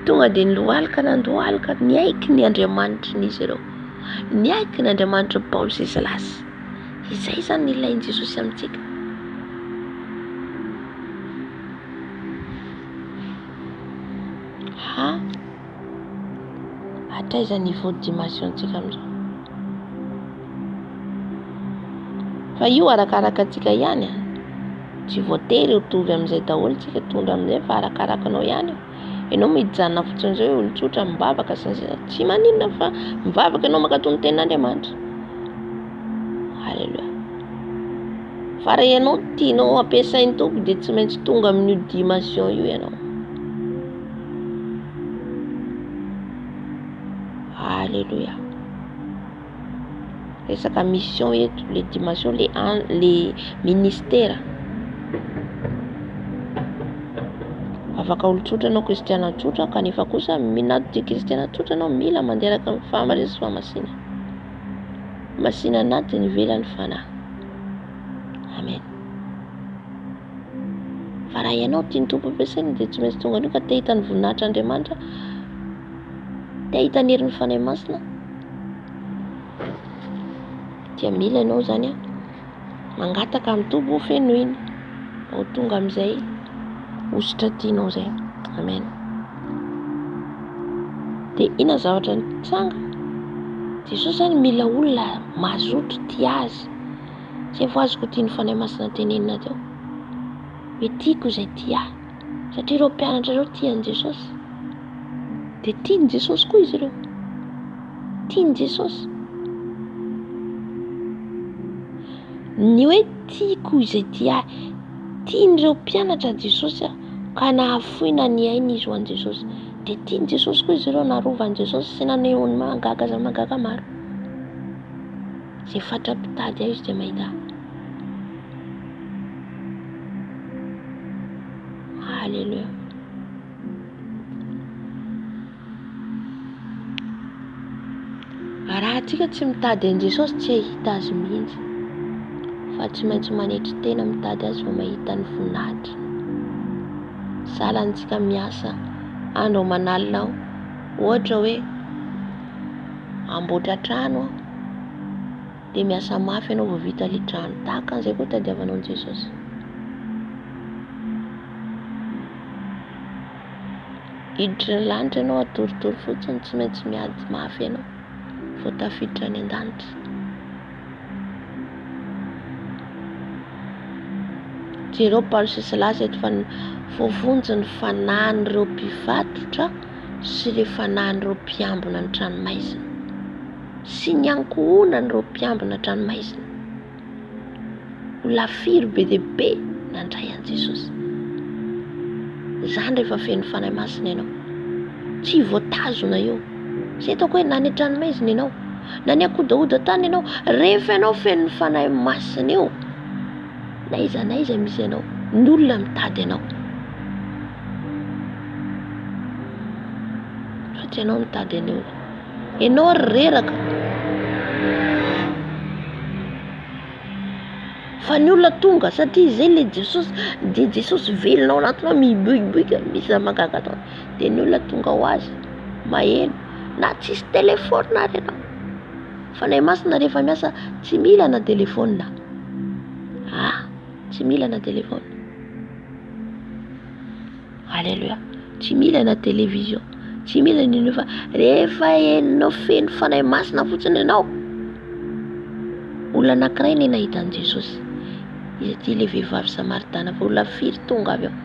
Tonga dia nilohalika nandohalika niaiky ny Andriamanitra n'izy ireo. Niaiky ny Andriamanitra Paoly sy Silasy. Izay zany ny ilainy Jesosy amintsika. Hatraiza niveau de dimension tsika amin'izao. Fa io arakaraka antsika ihany. Tsy voatery ho tovy amin'izay daholo tsika tondra amin'izay fa arakaraka anao ihany. Ianao mijanona fotsiny izao olon-tsotra mivavaka tsy maninona fa mivavaka ianao mankatony tenin'Andriamanitra. Halleluia. Fa raha ianao tianao ampiasainy Tompo dia tsy maintsy tonga amin'io dimension io ianao. Alléluia. Resaka mission eto, les dimensions, les ministères. Afaka olo-tsotra anao kristiana tsotra kanefa kosa minaty kristiana tsotra anao mila mandeha araka ny fahamarinana sy fahamasina. Masina anaty ny ivelany fanahy. Amen. Fa raha ianao tiany Tompo ampiasaina dia tsy maintsy tonga anio ka te hitany voninahitra Andriamanitra, te hitany herin'ny fanahy masina, dia mila ianao zany mangataka amin'ny Tompo ho fenoiny ho tonga amin'izay ositra tianao zay. Amen. Dia ina zavatra nitsanga? Jesosy zany mila olona mazoto tia azy. Tsy efa azoko tia ny fanahy masina tenenina teo. Hoe tiako izay tia. Satria ireo mpianatra ireo tian'i Jesosy. Dia tian'i Jesosy koa izy ireo. Tian'i Jesosy. Ny hoe tiako izay tia. Tian'ireo mpianatra Jesosy ka nahafoina ny ainy izy ho an'i Jesosy. dia tiany Jesosy koa izy ireo narovan'i Jesosy sy nanehoany magaga za magaga maro. Zay fatra-pitady aho izy dia mahita. Halleluja. Raha antsika tsy mitady an Jesosy tsy hahita azy mihitsy, fa tsy maintsy manetry tena mitady azy vao mahita ny voninahitra. Salantsika miasa andro manalinao, ohatra hoe amboatra trano dia miasa mafy ianao vao vita ilay trano. Tahaka an'izay koa tadiavanao an Jesosy. Hiditra ny lanitra ianao atoritory fotsiny, tsy maintsy miady mafy ianao vao tafiditra any an-danitra. Jereo Paoly sy Silasy eto fa voavonjy ny fanahin'ireo mpivatotra sy ilay fanahin'ireo mpiambina ny tranomaizina sy ny ankohonan'ireo mpiambina tranomaizina. Olona firy be dia be nandray an Jesosy. Izany rehefa feno fanahy masina ianao, tsy voatazona eo. Tsy hitako hoe na ny tranomaizina ianao na ny akodaoda tany ianao, rehefa ianao feno ny fanahy masina eo, na iza misy ianao, ny olona mitady ianao. Fa tsy ianao mitady an'io, ianao reraka. Fa ny olona tonga satria izay ilay Jesosy, dia Jesosy velona ao anatinao miboiboika, misy magaga atao. Dia ny olona tonga ho azy maheno, na tsisy telefônina ary ianao. Fanahy masina rehefa miasa tsy mila na telefônina. Tsy mila na telefônina. Halleluja. Tsy mila na televizion, tsy mila n'ino fa rehefa henonao feno fanahy masina fotsiny ianao. Olona anankiray ny nahita an Jesosy. Izy ty ilay vehivavy Samaritana, fa olona firy tonga avy ao.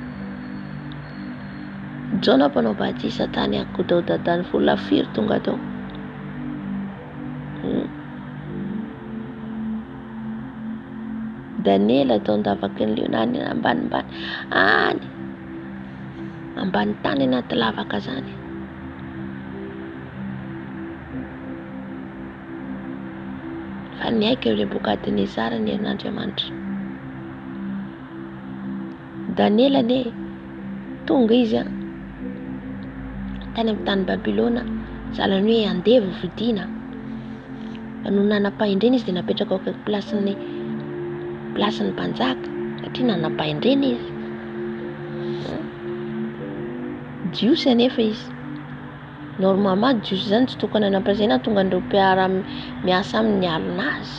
Jona mpanao batisa tany akodaoda-tany, fa olona firy tonga tao. Daniela tao andavaky ny liona any ambanimbany any ambany tany anaty lavaka zany. Fa niaika eo Nebukadinezara ny herin'Andriamanitra. Daniela ne tonga izy tany amin'ny tany Babilôna, zalany hoe andevy vidiana. No nanapahindreny izy dia napetraka ao akaiky plasin'ny mpanjaka satria nanapahindreny izy. Jiosy anefa izy. Normalement jiosy zany tsy tokony hanam-piasaina, tonga andreo mpiara miasa amin'ny alina azy.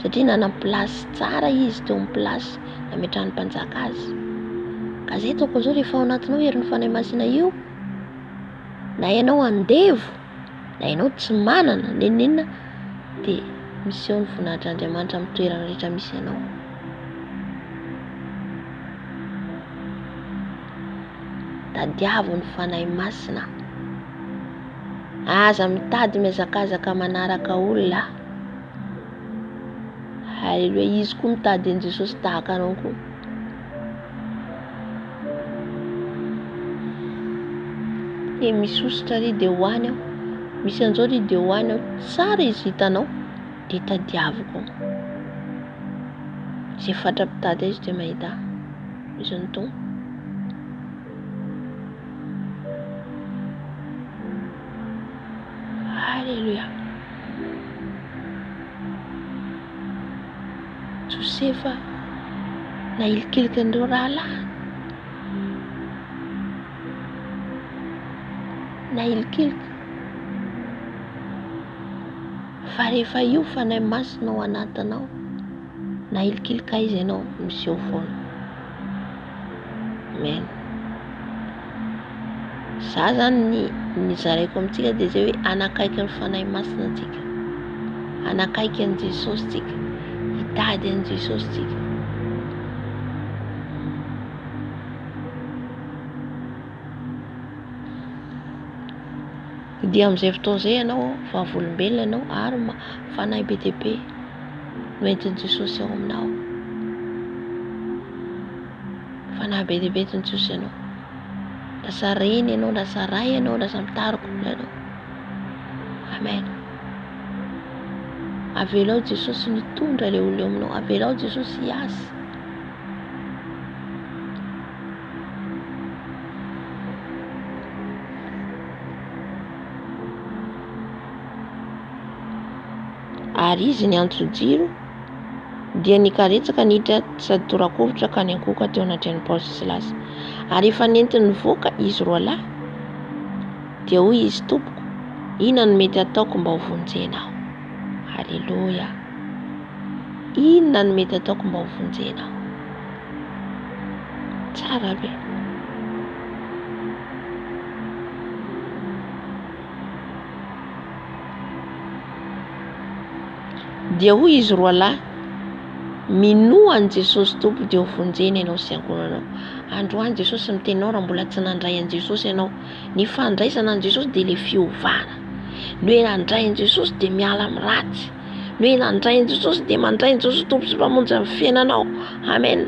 Satria nanam-plasy tsara izy teo amin'ny plasy nametrahan'ny mpanjaka azy. Ka zay toko zao rehefa ao anatinao herin'ny fanahy masina io, na ianao andevo, na ianao tsy manana nenina, dia misy eo ny voninahitr'Andriamanitra amin'ny toerana rehetra misy ianao. Tadiavo ny fanahy masina. Aza mitady mihazakazaka manaraka olona. Halleluja. Izy koa mitady an Jesosy tahaka anao koa. Misy ositra ry dia hoany aho, misy an'izao ry dia hoany aho, tsara izy hitanao dia tadiaviko. Izay fatra-pitady izy dia mahita izy nitony. Halleluja. Josefa nahilikiliky an'ireo rahalahy, nahilikiliky. Fa rehefa io fanahy masina ao anatinao, nahilikilika izy ianao miseho foana. Amen. Za zany nizaraiko amintsika dia zay hoe anakaiky ny fanahy masina tsika, anakaiky an Jesosy tsika, hitady an Jesosy tsika. Dia amin'izay fotoana izay ianao vavolombelona ianao ary fanahy be dia be no entin'i Jesosy ao aminao. Fanahy be dia be entin'i Jesosy ianao. lasa reny ianao, lasa ray ianao, lasa mitariko ianao. Amen. Avelao Jesosy nitondra le olona aminao, avelao Jesosy hiasa. Ary izy ny antso-jiro dia nikaretsaka niditra sady torakovitra ka ny ankoka teo anatrehany Paoly sy Silasy. Ary efa nentiny nivoaka izy roa lahy dia hoy izy, tompoko, inona no mety ataoko mba ho vonjenao? Halleluja. Inona no mety ataoko mba ho vonjenao? Tsara be. Dia hoy izy roa lahy, minoan Jesosy tompo dia ho vonjeny ianao sy ankonanao. Androany Jesosy mitenao raha mbola tsy nandray an Jesosy ianao. Ny fandraisana an Jesosy dia le fiovana. Ny hoe nandray an Jesosy dia miala amin'ny ratsy. Ny hoe nandray an Jesosy dia mandray an Jesosy tompo sy mpamonjy amin'ny fiainanao. Amen.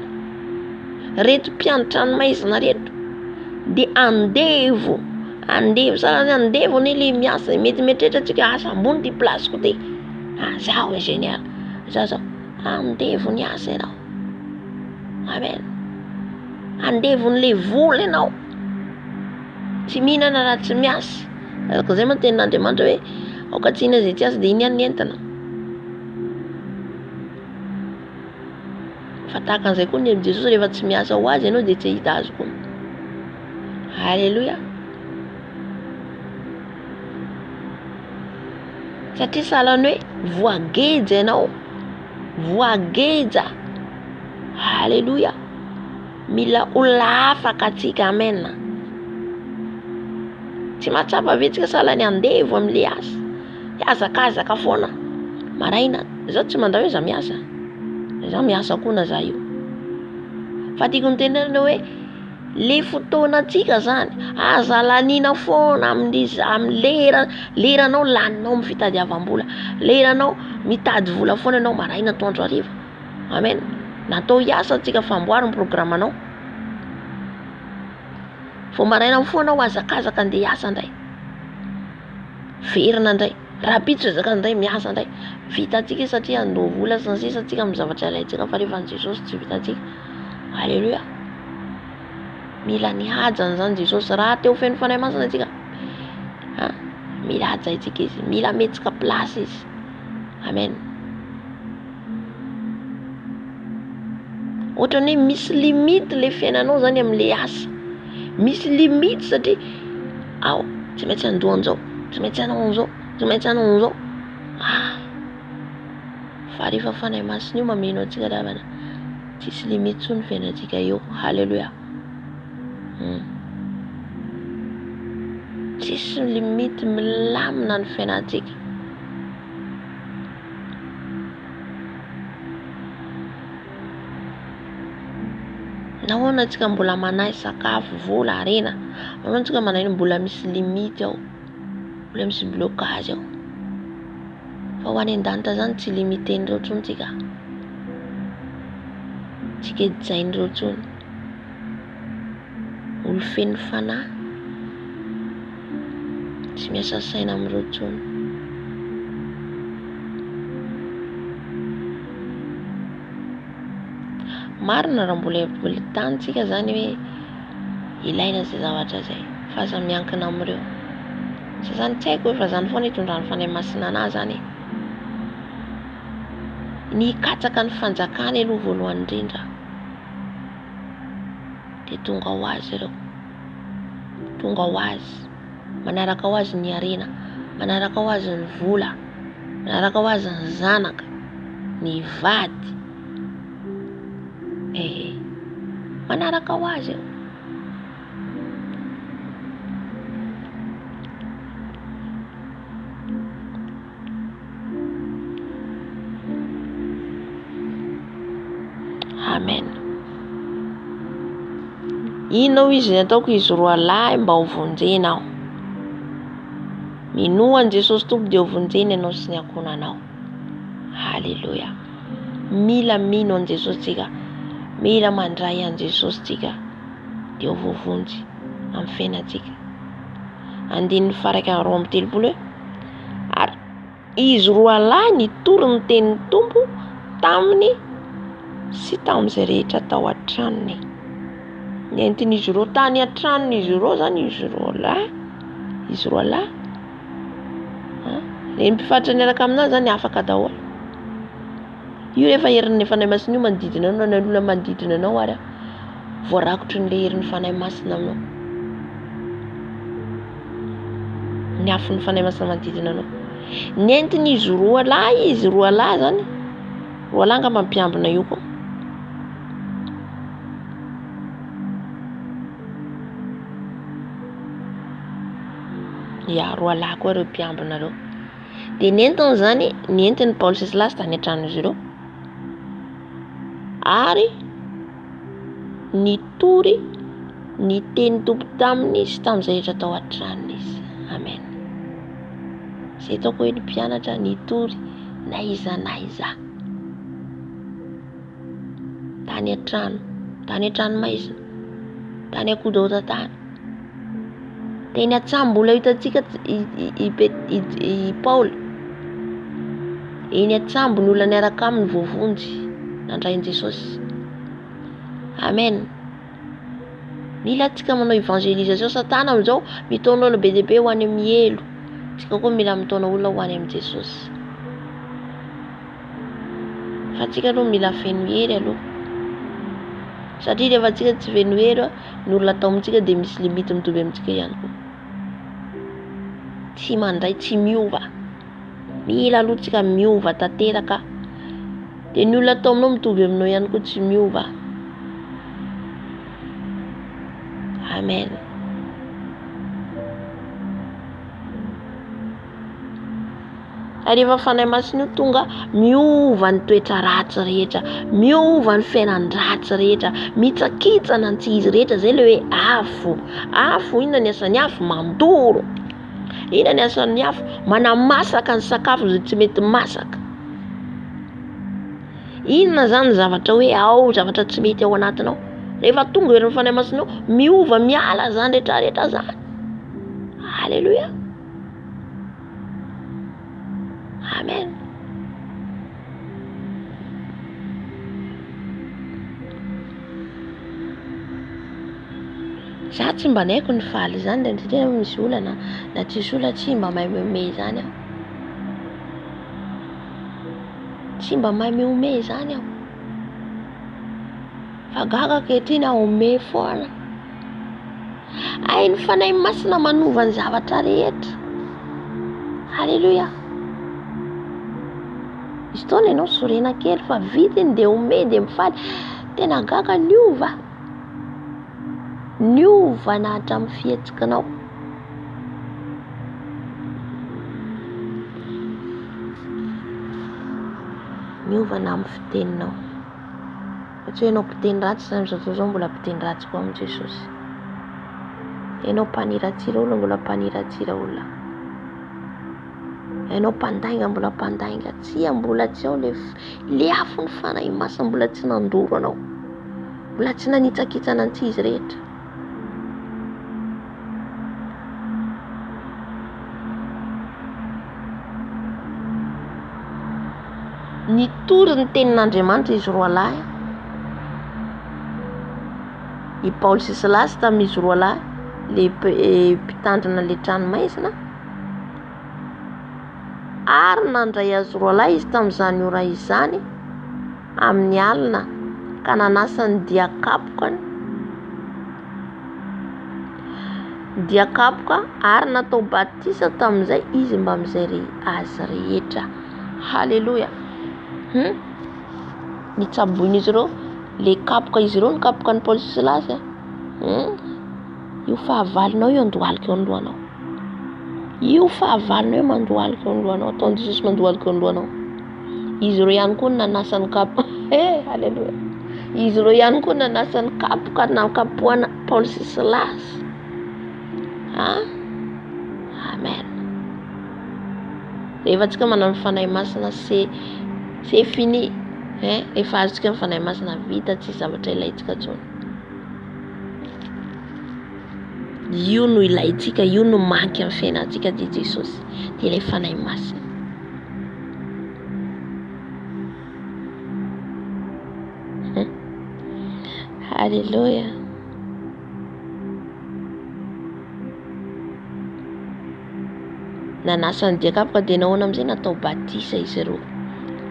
Reto mpianatra ny maizina reto dia andevo sarany andevo ny le miasa. Mety mieritreritra asa ambony ty plasiko ty. Zaho ingénieur, zao andevo ny asa ianao. Amen. Andevo ny le vola ianao. Tsy mihinana raha tsy miasa. Araka izay moa tenin'Andriamanitra hoe aokatsina izay tsy asa dia iny ihany ny entana. Fa tahaka an'izay koa ny Jesosy rehefa tsy miasa ho azy ianao dia tsy hita azy koa. Halleluja. Satria sahalan'ny hoe voageja ianao, voageja. Halleluja. Mila olona afaka atsika. Amen. Tsy mahatsapa vetsika sahalan'ny andevo amin'ile asa. Hiazakazaka foana. Maraina, zaho tsy mandray hoe za miasa. Za miasa koa na za io. Fa tiako ny tenenana hoe le fotoana atsika zany aza lanina foana amin'ny leranao laninao amin'ny fitadiavam-bola, leranao mitady vola foana ianao maraina, atoandro, hariva. Amen. Natao hiasa atsika famboary ny programanao. Fo maraina foana aho azakazaka andeha hiasa ndray. Verina indray. Rapitso ezaka indray miasa indray. Vita atsika satria andao vola sy ny sisa atsika amin'ny zavatra ilaintsika fa rehefa Jesosy tsy vita atsika. Halleluja. Mila nihaja an'izany Jesosy raha teo feno fanahy masina atsika. Mila hajaitsika izy, mila metsika plasy izy. Amen. Ohatrany hoe misy limite le fiainanao zany amin'ile asa. Misy limite satria tsy maintsy andoha an'izao, tsy maintsy hanao an'izao, tsy maintsy hanao an'izao. Fa rehefa fanahy masina io mameno atsika ravana, tsisy limite tsony fiainantsika eo. Halleluja. Tsisy limite, milamina ny fiainantsika. Nahoana antsika mbola manahy sakafo, vola, arena? Nahoana antsika manahy mbola misy limite ao, mbola misy blocage ao? Fa ho any an-danitra zany tsy limiten'ireo tsony tsika. Tsy kejijain'ireo tsony. Olo feno fanahy, tsy miasa saina amin'ireo tsony. Marina raha mbola tanitsika zany hoe ilaina izay zavatra zay, fa aza miankina amin'ireo. Zany tsy haiko hoe fa zany foana hitondrany fanahy masina anahy zany. Ny hikatsaka ny fanjakana aloha voalohany indrindra dia tonga ho azy ireo. Tonga ho azy. Manaraka ho azy ny arena, manaraka ho azy ny vola, manaraka ho azy ny zanaka, ny vady. Manaraka ho azy eo. Amen. Inona izy ataoko izy roa lahy mba ho vonjenao? Minoan Jesosy tompo dia ho vonjeny ianao sy ny ankonanao. Halleluja. Mila mino an Jesosy tsika, mila mandray an Jesosy tsika dia ho voavonjy. amin'ny fiainantsika. Andininy faraka roa amby telopolo ary izy roa lahy nitory ny tenin'ny Tompo taminy sy tamin'izay rehetra tao an-tranony. Nentin'izy roa tany an-tranony izy roa zany izy roa lahy. Ny mpifatrany araka aminazy zany afaka daholo. Io rehefa herin'ny fanahy masina io manodidina anao na olona manodidina anao ary voarakotry ny herin'ny fanahy masina aminao. Ny afon'ny fanahy masina manodidina anao. Nentin'izy roa lahy zany. Roa lahy ngamba mampiambina io koa. Roa lahy koa ireo mpiambina reo. De nentiny zany, nentin'ny Paoly sy Silasy tany an-tranon'izy ireo. Ary nitory ny teny Tompo taminy sy tamin'izay rehetra tao an-tranony izy. Amen. Zay ataoko hoe ny mpianatra nitory na iza. Tany an-trano maizina, tany akodaotantany. Teny an-tsambo mbola hitantsika i Paoly. Eny an-tsambo ny olona niaraka aminy voavonjy nandrain Jesosy. Amen. Mila tsika manao evangelisation satana amin'izao mitaona olona be dia be ho any amin'ny elo. Tsika koa mila mitaona olona ho any amin'ny Jesosy. Fa tsika aloha mila feno hery aloha. Satria rehefa tsika tsy feno hery ny olona atao amintsika dia misy limite mitovy amintsika ihany koa. Tsy mandray, tsy miova. Mila aloha tsika miova tanteraka. Dia ny olona atao aminao mitovy aminao ihany koa tsy miova. Amen. Rehefa fanahy masina io tonga miova ny toetra ratsy rehetra, miova ny fiainan-dratsy rehetra, mitsakitsana ny tsy izy rehetra. Zay le hoe afo. Inona ny asan'ny afo? Mandoro. Inona ny asan'ny afo? Manamasaka ny sakafo izay tsy mety masaka. Inona zany ny zavatra hoe zavatra tsy mety ao anatinao? Rehefa tonga herin'ny fanahy masinao miova miala zany rehetra zany. Halleluja. Amen. Za tsy mba naiko ny faly zany satria misy olana na tsisy olana tsy mba mahay mihomehy zany aho. Tsy mba mahay mihomehy zany aho. Fa gaga ankehitriny ahomehy foana. Ny fanahy masina manova ny zavatra rehetra. Halleluja. Izy taona ianao sorena kely fa vitiny dia homehy dia mifaly. Tena gaga niova na hatramin'ny fihetsikinao. Miova na amin'ny fiteninao. Satria ianao mpiteny ratsy zany zao mbola mpiteny ratsy koa amin'i Jesosy. Ianao mpaniratsira olona mbola mpaniratsira olona. Ianao mpandainga mbola mpandainga. Mbola tsy ao le afon'ny fanahy masina mbola tsy nandoro anao. Mbola tsy nanitsakitsana ny tsy izy rehetra. Nitory ny tenin'Andriamanitra izy roa lahy. I Paoly sy Silasy tamin'izy roa lahy le mpitandrina le trano maizina. Ary nandray azy roa lahy izy tamin'izany ora izany amin'ny alina ka nanasany diakapoka ary natao batisa tamin'izay izy mba mijery azy rehetra. Halleluja. Nitsaboin'izy ireo le kapoka izy ireo, ny kapoka ny Paoly sy Silasy. Io fahavalinao io andohalika eo andohanao. Io fahavalinao io mandohalika eo andohanao. Ataon'i Jesosy mandohalika eo andohanao. Izy ireo ihany koa nanasany kapoka. Halleluja. Izy ireo ihany koa nanasany kapoka na kapohana Paoly sy Silasy. Amen. Rehefa tsika manana fanahy masina c'est fini. Efa azontsika ny fanahy masina vita tsy zavatra ilaintsika intsony. io no ilayntsika, io no manky amin'ny fiainantsika dia Jesosy, dia ilay fanahy masina. Halleluja. Nanasany diakapaka dia nahoana amin'izay natao batisa izy ireo.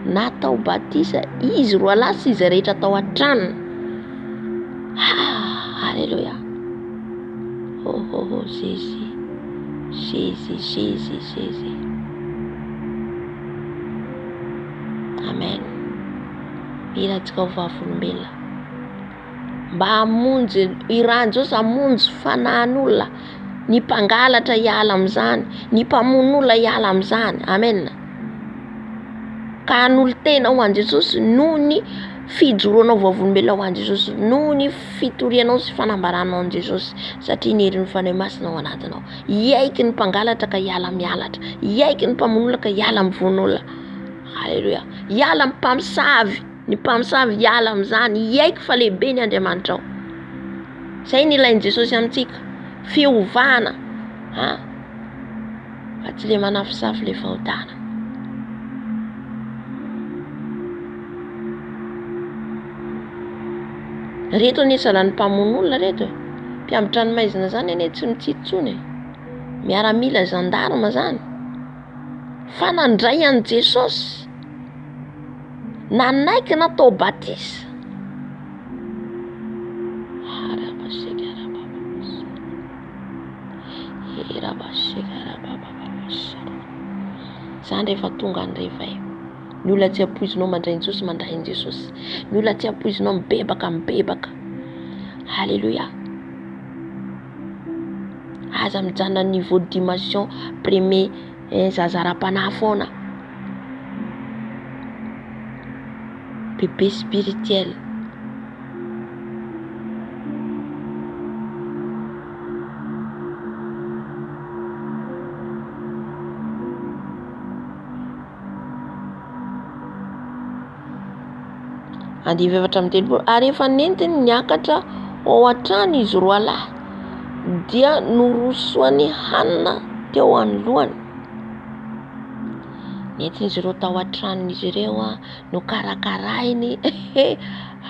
Natao batisa izy roa lahy sy izy rehetra tao an-tranony. Halleluja. Oh Jésus. Amen. Mila antsika ho vavolombelona. Mba hamonjy Iran zao hamonjy fanahin'olona, ny mpangalatra hiala amin'izany, ny mpamono'olona hiala amin'izany. Amen. Ka hanolo tena ho an'i Jesosy noho ny fijoroanao vavolombelona ho an'i Jesosy, noho ny fitorianao sy fanambaranao an'i Jesosy, satria ny herin'ny fanahy masina ao anatinao. Iaiky ny mpangalatra ka hiala mialatra, iaiky ny mpamono'olona ka hiala mivon'olona. Halleluja. Hiala amin'ny mpamosavy, ny mpamosavy hiala amin'izany, iaiky fa lehibe ny Andriamanitra ao. Zay ny ilain'i Jesosy amintsika, fiovana, fa tsy le manafisafy le fahotana. Reto ny salan'ny mpamono'olona reto, mpiambatra ny maizina zany ane tsy mitsitsitsony, miaramila gendarme zany, fa nandray an'i Jesosy, nanaiky natao batisa. Zany rehefa tonga andrevay, ny olona tsy ampoizinao mandray Jesosy, mandray Jesosy. Ny olona tsy ampoizinao mibebaka. Halleluja. Aza mijanona niveau de dimension premier zaza ra-panahy foana. Bébé spirituel. Andivy efatra amin'ny telopolo. Ary efa nentiny niakatra ao an-trano izy roa lahy, dia norosoany hanina teo anoloany. Nentiny izy ireo tao an-tranon'izy ireo no karakarainy.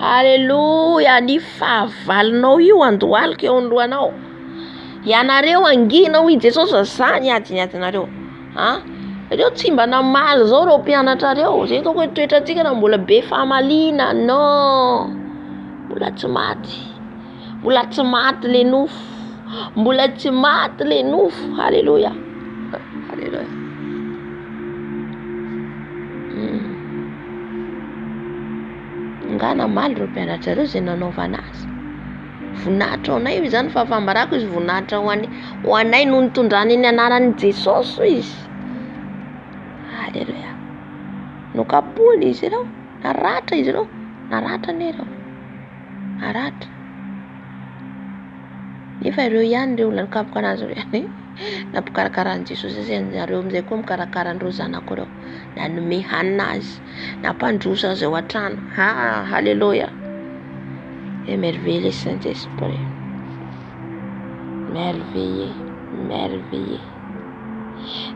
Halleluja. Ny fahavalonao io andohalika eo anoloanao. Ianareo anginao i Jesosy zany adiadinareo. Reo tsy mba namaly zao reo mpianatra reo. Zay toko hoe toetrantsika na mbola be fahamalina. Non. Mbola tsy maty le nofo. Mbola tsy maty le nofo. Halleluja. Halleluja. Nga namaly reo mpianatra reo zay nanaovana azy. Voninahitra ho anay io zany fa fambarako izy voninahitra ho anay no nitondrany ny anaran'i Jesosy izy. Halleluja. Nokapohany izy ireo, naratra izy ireo, naratra nereo. Naratra. Nefa ireo ihany ireo olona nikapoka anazy ireo. Nampikarakarany Jesosy izay nareo amin'izay koa mikarakara an'ireo zanako ireo. Nanome hanina azy, nampandrosa azy ao an-trano. Halleluja. Émerveillé Saint-Esprit. Merveillé.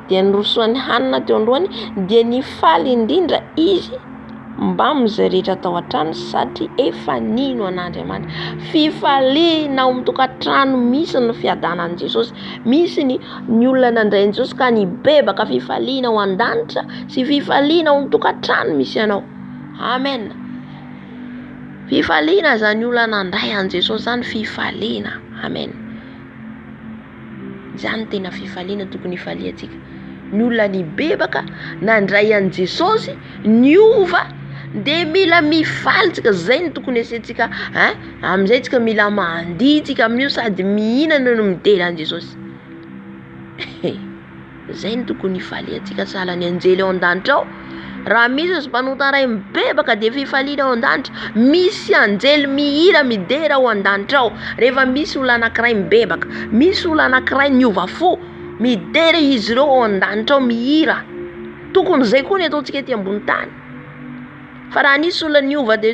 Dia nyrosoany hanina teo androany, dia nifaly indrindra izy mba amin'izay rehetra tao an-trano, satria efa nino an'Andriamanitra. Fifaliana ao mitokantrano misy ny fiadanan'i Jesosy, misy ny olona nandrain'i Jesosy ka nibebaka. Fifaliana ao an-danitra sy fifaliana ao mitokantrano misy anao. Amen. Fifaliana zany olona nandray an'i Jesosy zany, fifaliana. Amen. Zany tena fifaliana tokony ifaliantsika. Ny olona nibebaka nandray an'i Jesosy, niova, dia mila mifalitsika. Zay ny tokony asentsika. Amin'izay tsika mila mandihy tsika amin'io, sady mihinana no midera an'i Jesosy. Zay ny tokony ifaliantsika sahalan'ny anjely ao an-danitra ao. Raha misy izy mpanota ray mibebaka dia fifaliana ao an-danitra. Misy anjely mihira midera ao an-danitra ao. Rehefa misy olona anankiray mibebaka, misy olona anankiray niova fo, midera izy ireo ao an-danitra ao mihira. Tokony zay koa ny ataontsika ety ambony tany. Fa raha nisy olona niova dia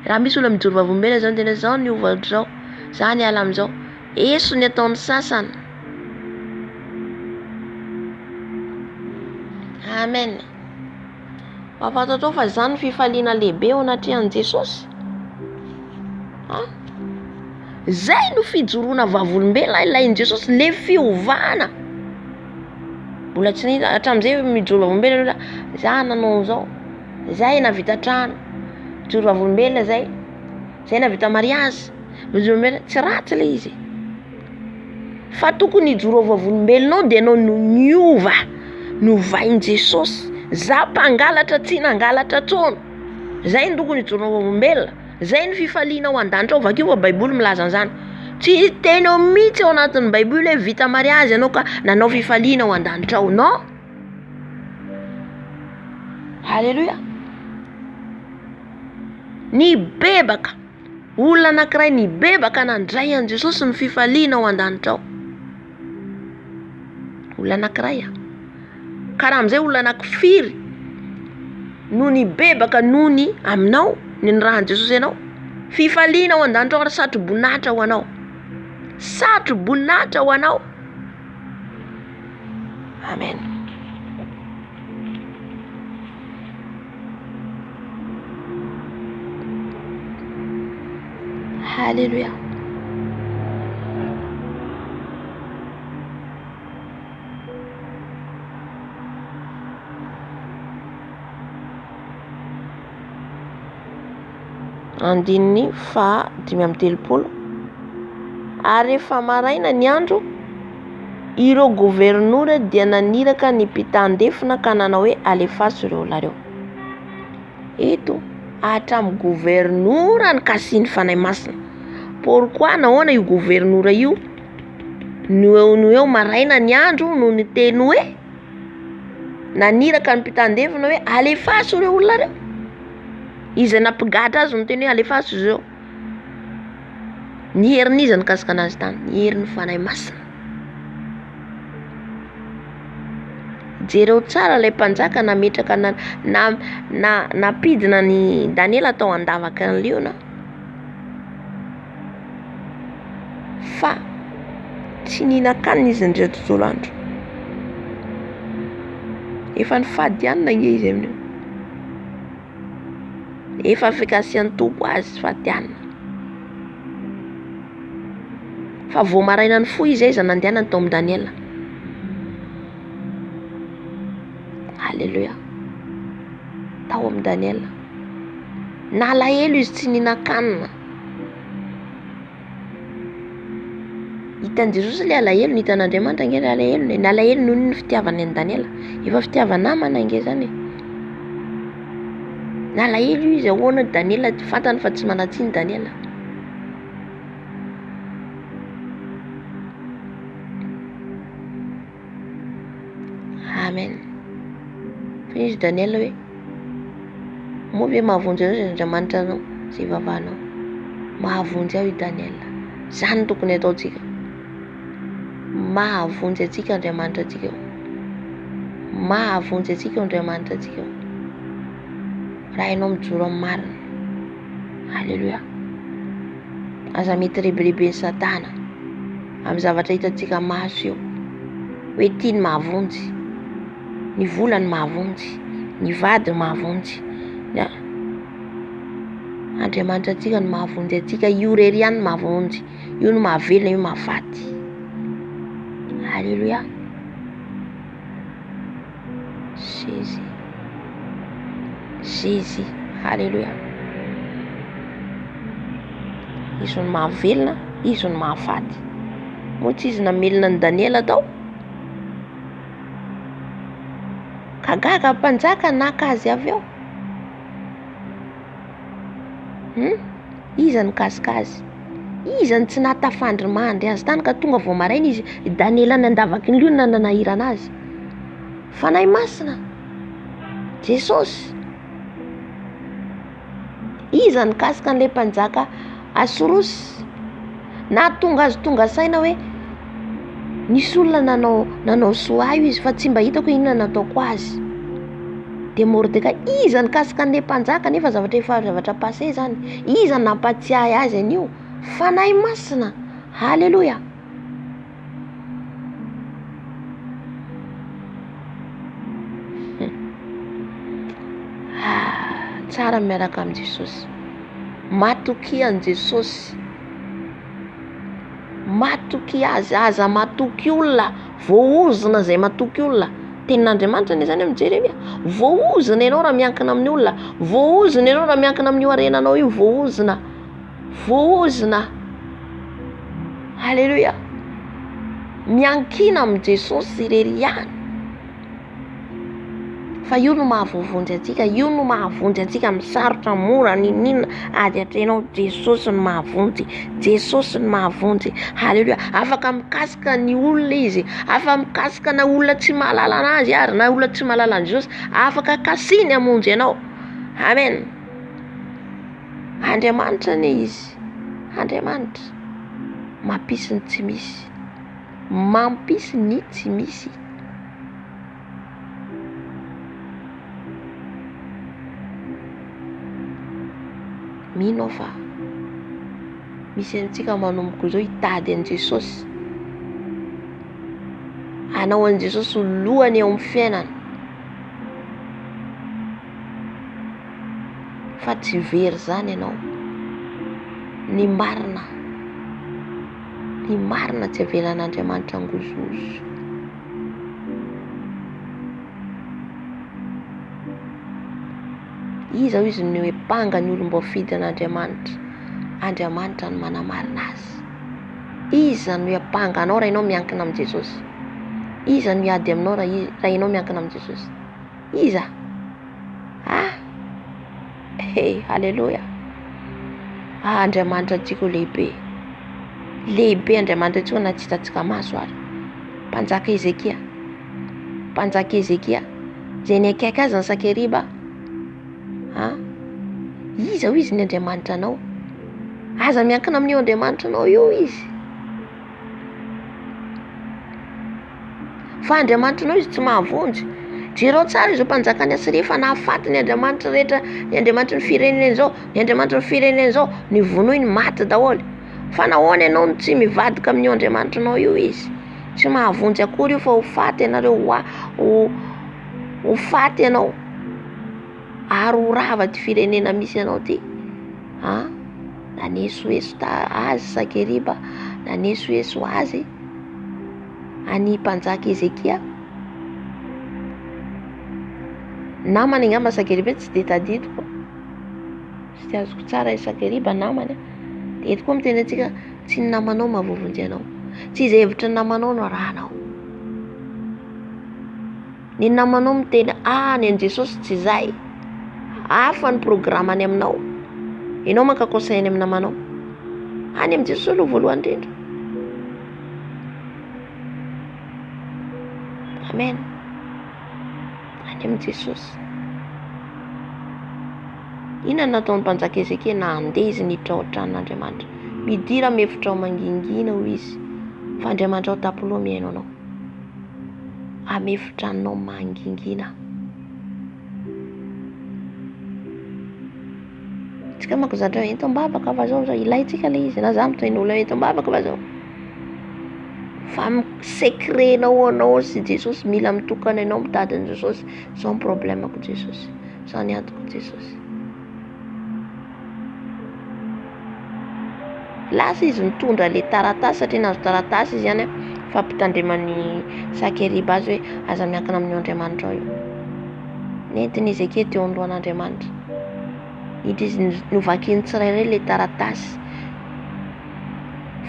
raha misy olona mijoro vavolombelona zany tena zao niova zao, Zany ala am'izao eso ny ataon'ny sasany. Amen. Mampatatao fa zany fifaliana lehibe ao anatrehan'i Jesosy. Zay no fijoroana vavolombelona ilain'i Jesosy, le fiovana. Mbola tsy nahita hatramin'izay mijoro vavolombelona za nanao zao, zay navita trano, mijoro vavolombelona zay navita mariazy, mijoro vavolombelona tsy ratsy le izy. Fa tokony hijoro vavolombelonao dia anao no niova, novain'i Jesosy. Za mpangalatra tsy nangalatra tsony. Zay no tokony hijoro vavolombelona. Zay ny fifalianao an-danitra ao. Vakeo fa Baiboly milaza an'izany. Tsy tenao mihitsy ao anatin'ny Baiboly hoe vita mariazy ianao ka nanao fifaliana ao an-danitra ao. Non. Halleluja. Ny bebaka, olona anankiray ny bebaka nandray an'i Jesosy ny fifaliana ao an-danitra ao. Olona anankiray. Karaha amin'izay olona anankifiry no ny bebaka noho ny aminao ny rahan'i Jesosy ianao. Fifaliana ao an-danitra ao, satroboninahitra ho anao. Satroboninahitra ho anao. Amen. Halleluja. Andininy 5:30. Ary rehefa maraina ny andro, ireo gouvernoura dia naniraka ny mpitandefina ka nanao hoe alefaso ireo olona reo. Eto hatramin'ny gouvernoura ny kasiany fanahy masina. Pourquoi nahoana io gouvernoura io no eo maraina ny andro no ny teny hoe naniraka ny mpitandefina hoe alefaso ireo olona reo. Izy nampigatra azy no teny hoe alefaso izy eo. Ny herin'izy nikasika anazy tany, ny herin'ny fanahy masina. Jereo tsara ilay mpanjaka nametraka napidina ny Daniela tao andavaka ny liona. Fa tsy nihinan-kanina izy indray tontolo andro. Efa nifadianina nge izy amin'io. Efa fikasian'ny tompo azy fadianina. Fa vao maraina ny fo izy iza nandehanany tao amin'ny Daniela. Halleluja. Tao amin'ny Daniela. Nalahelo izy tsy nihinan-kanina. Hitan'i Jesosy ilay alahelo, ny hitan'Andriamanitra nge alahelo. Nalahelo noho ny fitiavany an'i Daniela. Efa fitiavana namana nge zany. Nalahelo izy ahoana Daniela fantany fa tsy manatsiny Daniela. Amen. Fa izy Daniela hoe moa ve mahavonjy azy Andriamanitra anao sy vavanao. Mahavonjy aho i Daniela. Zany tokony ataontsika. Mahavonjy atsika Andriamanitra atsika. Mahavonjy atsika Andriamanitra atsika. Raha ianao mijoro amin'ny marina. Halleluja. Aza mety rebelebe ny Satana amin'ny zavatra hitantsika maso eo. Hoe tia ny mahavonjy, ny vola ny mahavonjy, ny vady ny mahavonjy. Andriamanitra atsika ny mahavonjy atsika. Io rery ihany ny mahavonjy. Io no mahavelona, io mahafaty. Halleluja. Jésus. Halleluja. Izy no mahavelona, izy no mahafaty. Moa tsy izy namelona ny Daniela tao. Ka gaga mpanjaka naka azy avy eo. Iza nikasika azy. Iza ny tsy natafandry mandry azy tany ka tonga vao maraina izy Daniela nandavaky ny liona nanahirana azy. Fanahy masina Jesosy. Iza nikasika an'ilay mpanjaka Asorosy. Na tonga azy tonga saina hoe nisy olona nanao soa io izy fa tsy mba hitako inona nataoko azy. De Mordecai, iza nikasika an'ilay mpanjaka nefa zavatra passé zany. Iza nampatsiahy azy an'io. fanahy masina. Halleloja. Tsara miaraka amin'ny Jesosy. Matoky an' Jesosy. Matoky azy, aza matoky olona, voaozina zay matoky olona. Tenin'Andriamanitra ne zany amin'ny Jeremia. Voaozina ianao raha miankina amin'ny olona, voaozina ianao raha miankina amin'ny arenanao io, voaozina. Voaozina. Halleluja. Miankina amin'ny Jesosy irery ihany. Fa io no mahavonjy antsika, io no mahavonjy antsika misarotra mora ninina ady atrenao. Jesosy no mahavonjy, Jesosy no mahavonjy. Halleluja. Afaka mikasika ny olona izy, afaka mikasika na olona tsy mahalala anazy ary na olona tsy mahalala an' Jesosy, afaka kasiny hamonjy ianao. Amen. Andriamanitra ne izy, Andriamanitra. Mampisy ny tsy misy, mampisy ny tsy misy. Mino fa misy antsika manomboka izao hitady an' Jesosy, anao an' Jesosy lohany eo amin'ny fiainana, fa tsy very zany ianao. Ny marina tsy avelan'Andriamanitra angozozo. Iza ho izy ny hoe panga ny olom-boafidy an'Andriamanitra. Andriamanitra no manamarina azy. Iza no hoe panga anao raha ianao miankina amin'ny Jesosy. Iza no hiady aminao raha ianao miankina amin'ny Jesosy. Iza. Halleluja. Andriamanitra antsika lehibe. Lehibe Andriamanitra antsika na tsy hitatsika maso ary. Mpanjaka Ezekia. Mpanjaka Ezekia. Zay ny akaiky azy ny Sakeriba. Iza ho izy ny Andriamanitra anao? Aza miankina amin'io Andriamanitra anao io izy. Fa Andriamanitra anao izy tsy mahavonjy. Jereo tsara izy mpanjaka ny Asiria fa nahafaty ny Andriamanitra rehetra, ny Andriamanitra ny firenena zao, ny Andriamanitra ny firenena zao, ny vonoiny maty daholo. Fa nahoana ianao no tsy mivadika amin'io Andriamanitra anao io izy? Tsy mahavonjy akory io fa ho faty ianareo, ho faty ianao. Ary ho rava ty firenena misy ianao ty. Nanesoeso azy Sakeriba, nanesoeso azy any mpanjaka Ezekia. Namany angamba Sakeriba tsy de tadidiko. Tsy azoko tsara Sakeriba namany. Eto koa miteny antsika tsy ny namanao mahavonjy anao. Tsy izay hevitra ny namanao no arahanao. Ny namanao miteny ny an' Jesosy tsy zay. Hafa ny programany aminao. Ianao mankakosainy amin'ny namanao. Any amin'ny Jesosy aloha voalohany indrindra. Amen. Any amin'ny Jesosy. Inona nataon'ny mpanjaka Ezekia? Nandeha izy niditra ao an-tranon'Andriamanitra. Midira mefitra ao mangingina ho izy. Fa Andriamanitra ao tapoloha miaino anao. Amefitra anao mangingina. Tsika manko zadra ento mbabaka fa zao ilaitsika le izy. Na za mitohy olona ento mbabaka fa zao. Fa sekrenao anao sy Jesosy, mila mitokana ianao mitady an' Jesosy. Zao ny problemako Jesosy. Zao ny antoko Jesosy. Lasa izy mitondra le taratasy satria nazo taratasy izy ihany fa mpitandreman'ny Sakeriba azy hoe aza miankina amin'ny Andriamanitra ao io. Nentiny Ezekia teo andohan'Andriamanitra. Indry izy novakiny tsirairay le taratasy.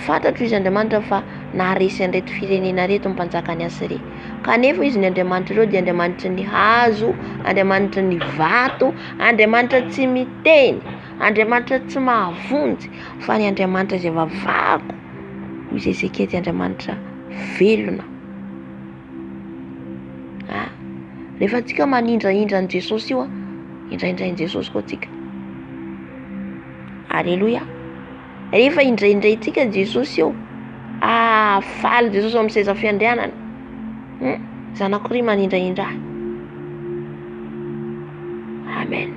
Fantatro izy Andriamanitra fa naharesy an'ireto firenena reto mpanjaka ny Asiria. Kanefa izy ny Andriamanitra ireo dia Andriamanitra ny hazo, Andriamanitra ny vato, Andriamanitra tsy miteny, Andriamanitra tsy mahavonjy, fa ny Andriamanitra izay vavako. Izy Ezekia dia Andriamanitra velona. Rehefa tsika manindraindra an' Jesosy io, indraindray Jesosy koa tsika. Alleluja. Rehefa indraindray tsika Jesosy io, faly Jesosy amin'ny seza fiandrianana. Zanak'iry manindraindra. Amen.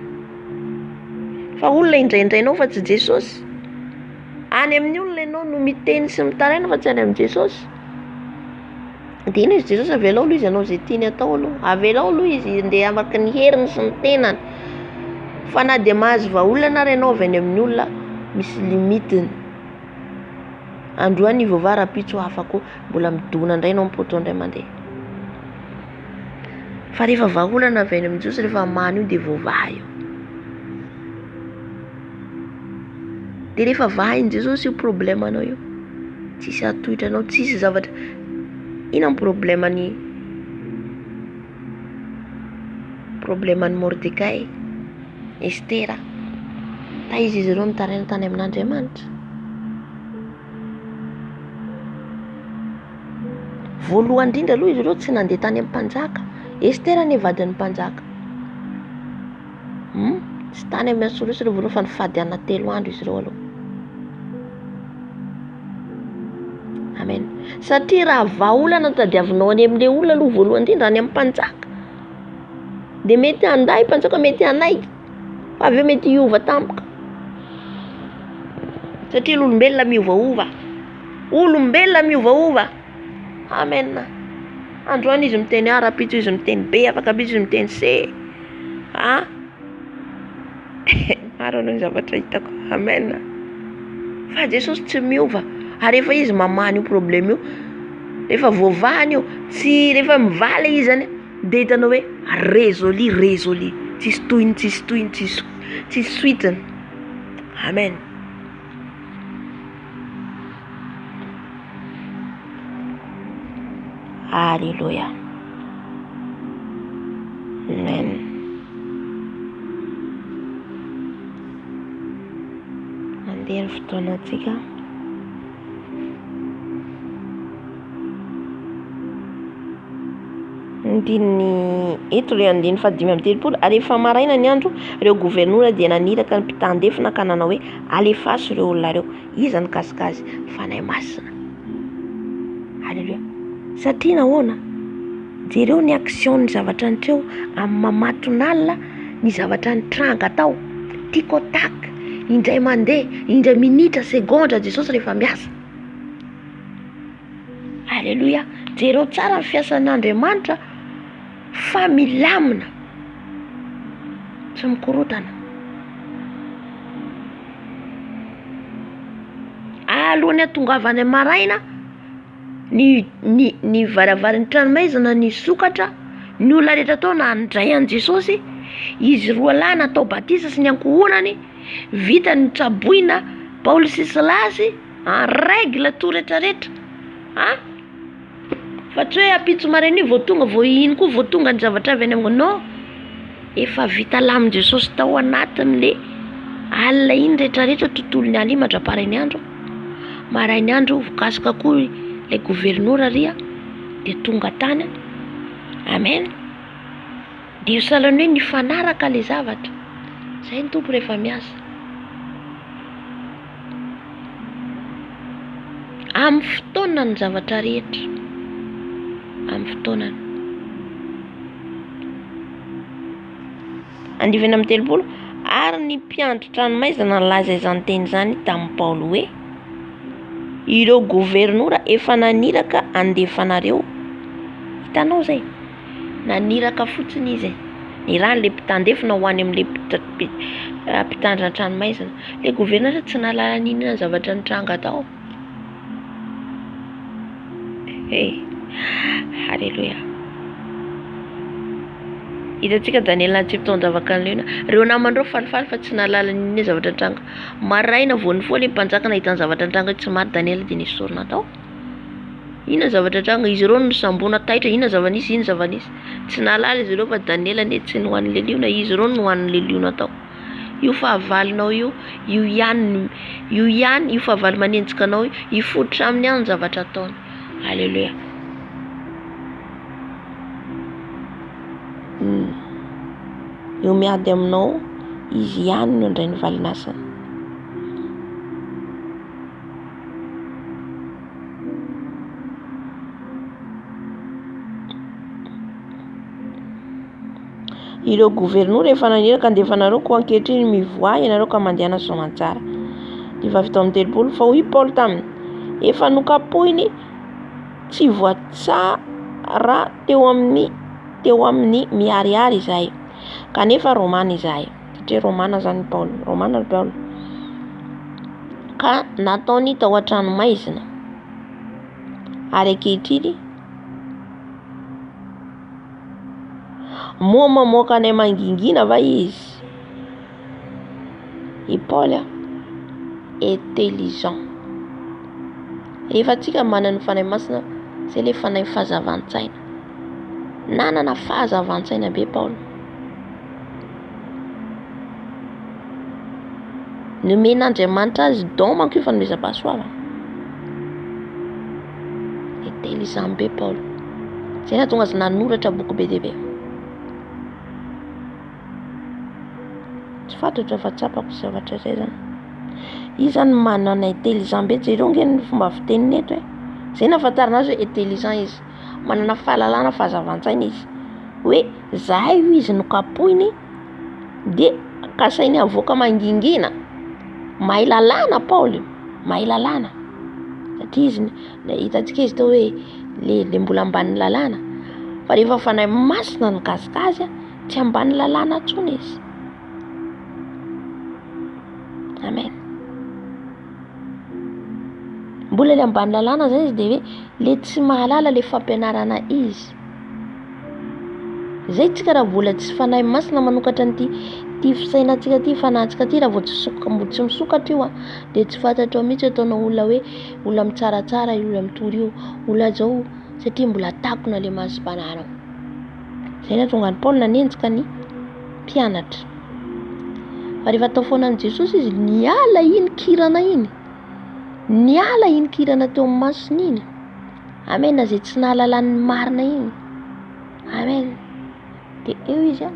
Fa olona indraindrainao fa tsy Jesosy. Any amin'ny olona ianao no miteny sy mitaraina fa tsy any amin'ny Jesosy. Dia iny izy Jesosy avelao aloha izy anao izay tiany atao aloha. Avelao aloha izy andeha amaka ny heriny sy ny tenany. Fa na dia mahazo vahaolana ary ianao avy any amin'ny olona, misy limitiny. Androany ivovà rapitso afaka mbola midona indray ianao mipoto indray mandeha. Fa rehefa vahaolana avy any amin'ny Jesosy rehefa mamy io dia voavaha io. Dia rehefa vahain Jesosy io problemanao io. Tsisy atohitranao, tsisy zavatra. Ina ny probleman'ny Mordecai, Estera. Ta izy ireo mitaraina tany amin'Andriamanitra. Voalohany indrindra aloha izy ireo tsy nandeha tany amin'ny mpanjaka. Estera ny vadin'ny mpanjaka. Tsy tany amin'ny Asorosy ireo voalohany fa nifadiana 3 andro izy ireo aloha. Amen. Satria raha vahaolana tadiavinao any amin'ilay olona aloha voalohany indrindra any amin'ny mpanjaka. Dia mety handay mpanjaka, mety hanaiky. Fa avy eo mety hiova tampoka. Satria l'olombelona miovaova. Olombelona miovaova. Amen. Androany izy miteny A, rapitso izy miteny B, afaka aby izy miteny C. Maro ny zavatra hitako. Amen. Fa Jesosy tsy miova. Ary rehefa izy mamany io problème io, rehefa voavahany io, tsy rehefa mivaly izy zany, dia hitanao hoe résolu. Tsisy tohiny, tsisy suitiny. Amen. Alléluia. Amen. Mandeha ny fotoanatsika. Andiny eto ilay andiny 5:30 ary rehefa maraina ny andro, ireo gouvernoura dia naniraka ny mpitandefina ka nanao hoe alefaso ireo olona ireo. Iza ny kasikazy fanahy masina. Alléluia. Satria nahoana? Jereo ny action ny zavatra nitreo amin'ny mamaton'alina ny zavatra nitranga tao. Tikotak, indray mandeha, indray minitra, segondra Jesosy rehefa miasa. Alléluia. Jereo tsara ny fiasan'Andriamanitra fa milamina sy mikorotana. Alohan'ny atongavany maraina, ny varavarin'ny tranomaizina ny sokatra, ny olona rehetra tao nandray an Jesosy, izy roa lahy natao batisa sy ny ankohonany, vita ny tsaboina Paoly sy Silasy, en règle to rehetrarehetra. Fa tsy hoe apitso maraina io voatonga iny koa voatonga ny zavatra avy any amin'ny no. Efa vita lamin Jesosy tao anatin'le alina iny rehetrarehetra tontolon'ny alina mandraparainy andro. Marainy andro vokasoka koa ilay gouvernoura ria dia tonga tany. Amen. Dia salan'ny hoe nifanaraka ilay zavatra. Izay ny tompo rehefa miasa. Amin'ny fotoana ny zavatra rehetra. Amin'ny fotoanany. Andivana amin'ny 30 ary ny mpiandry tranomaizina nalaza izany teny izany tamin'ny Paoly hoe ireo gouvernoura efa naniraka andefanareo. Hitanao zay? Naniraka fotsiny izy. Ny raha le mpitandefina ho any amin'le mpitandrina tranomaizina. Le gouvernoura tsy nalala n'inona zavatra nitranga tao. Alléluia. Hitantsika Daniel anaty fotoan-javaka leona. Reo namandreo falifaly fa tsy nalala n'inona zavatra nitranga. Maraina voan'ny foly mpanjaka nahita ny zavatra nitranga tsy mary Daniel dia nisorona tao. Inona zavatra nitranga? Izy ireo nisambona taitra, inona zava-nisy, ino zava-nisy. Tsy nalala izy ireo fa Daniel ane tsy nohan'le liona, izy ireo nohan'le liona tao. Io fahavalinao io ihany, io fahavalo manenjika anao io, hifotra aminy ihany zavatra ataony. Alléluia. Io miady aminao, izy ihany no indray ny valinasana. Ireo gouvernoura efa naniraka andefanareo ko ankehitriny mivoay ianareo ka mandehana soamantsara. vavy tao amin'ny 30 fa hoy Paul taminy efa nokapohiny tsy voatsara teo amin'ny miariary izahay kanefa romana izahay satria romana zany Paul ka nataony tao an-trano maizina ary ankehitriny moa mamoaka anay mangingina va izy i Paul intelligent. Rehefa tsika manana fanahy masina zay le fanahy fahazavan-tsaina, nanana fahazavan-tsaina be Paul. Nomen'Andriamanitra azy don manko io fanomezam-pahasoavana. Intelligent be Paul. Zay nahatonga azy nanoratra boky be dia be. Tsy fantatra fa tsapako zavatra zay zany. Izy zany manana intelligent be jereo ngeny fomba fiteniny eto zay nahafantarana azy hoe intelligent izy, manana fahalalana fahazavan-tsaina izy hoe zahay io izy nokapohiny de kasainy avoaka mangingina. Mahay lalàna Paul, mahay lalàna satria izy hitantsika izy tao hoe le mbola ambany lalàna fa rehefa fanahy masina ny gazikazy tsy ambany lalàna tsony izy. Amen. Mbola le ambany lalàna zay izy de hoe le tsy mahalala le fampianarana izy. Zay tsika raha mbola tsy fanahy masina manokatra an'ity fisainantsika ty fanahintsika ty raha vao tsy misokatra io de tsy fantatro mihitsy ataonao olona hoe olona mitsaratsara io, olona mitory io, olona zao satria mbola takona le masim-pananao. Zay nahatonga ny Paul nanenjika ny mpianatra. Fa rehefa tao foanan'i Jesosy izy niala iny kirana iny. Niala iny kirana teo amin'ny masony iny. Amen. Zay tsy nahalalany marina iny. Amen. De eo izy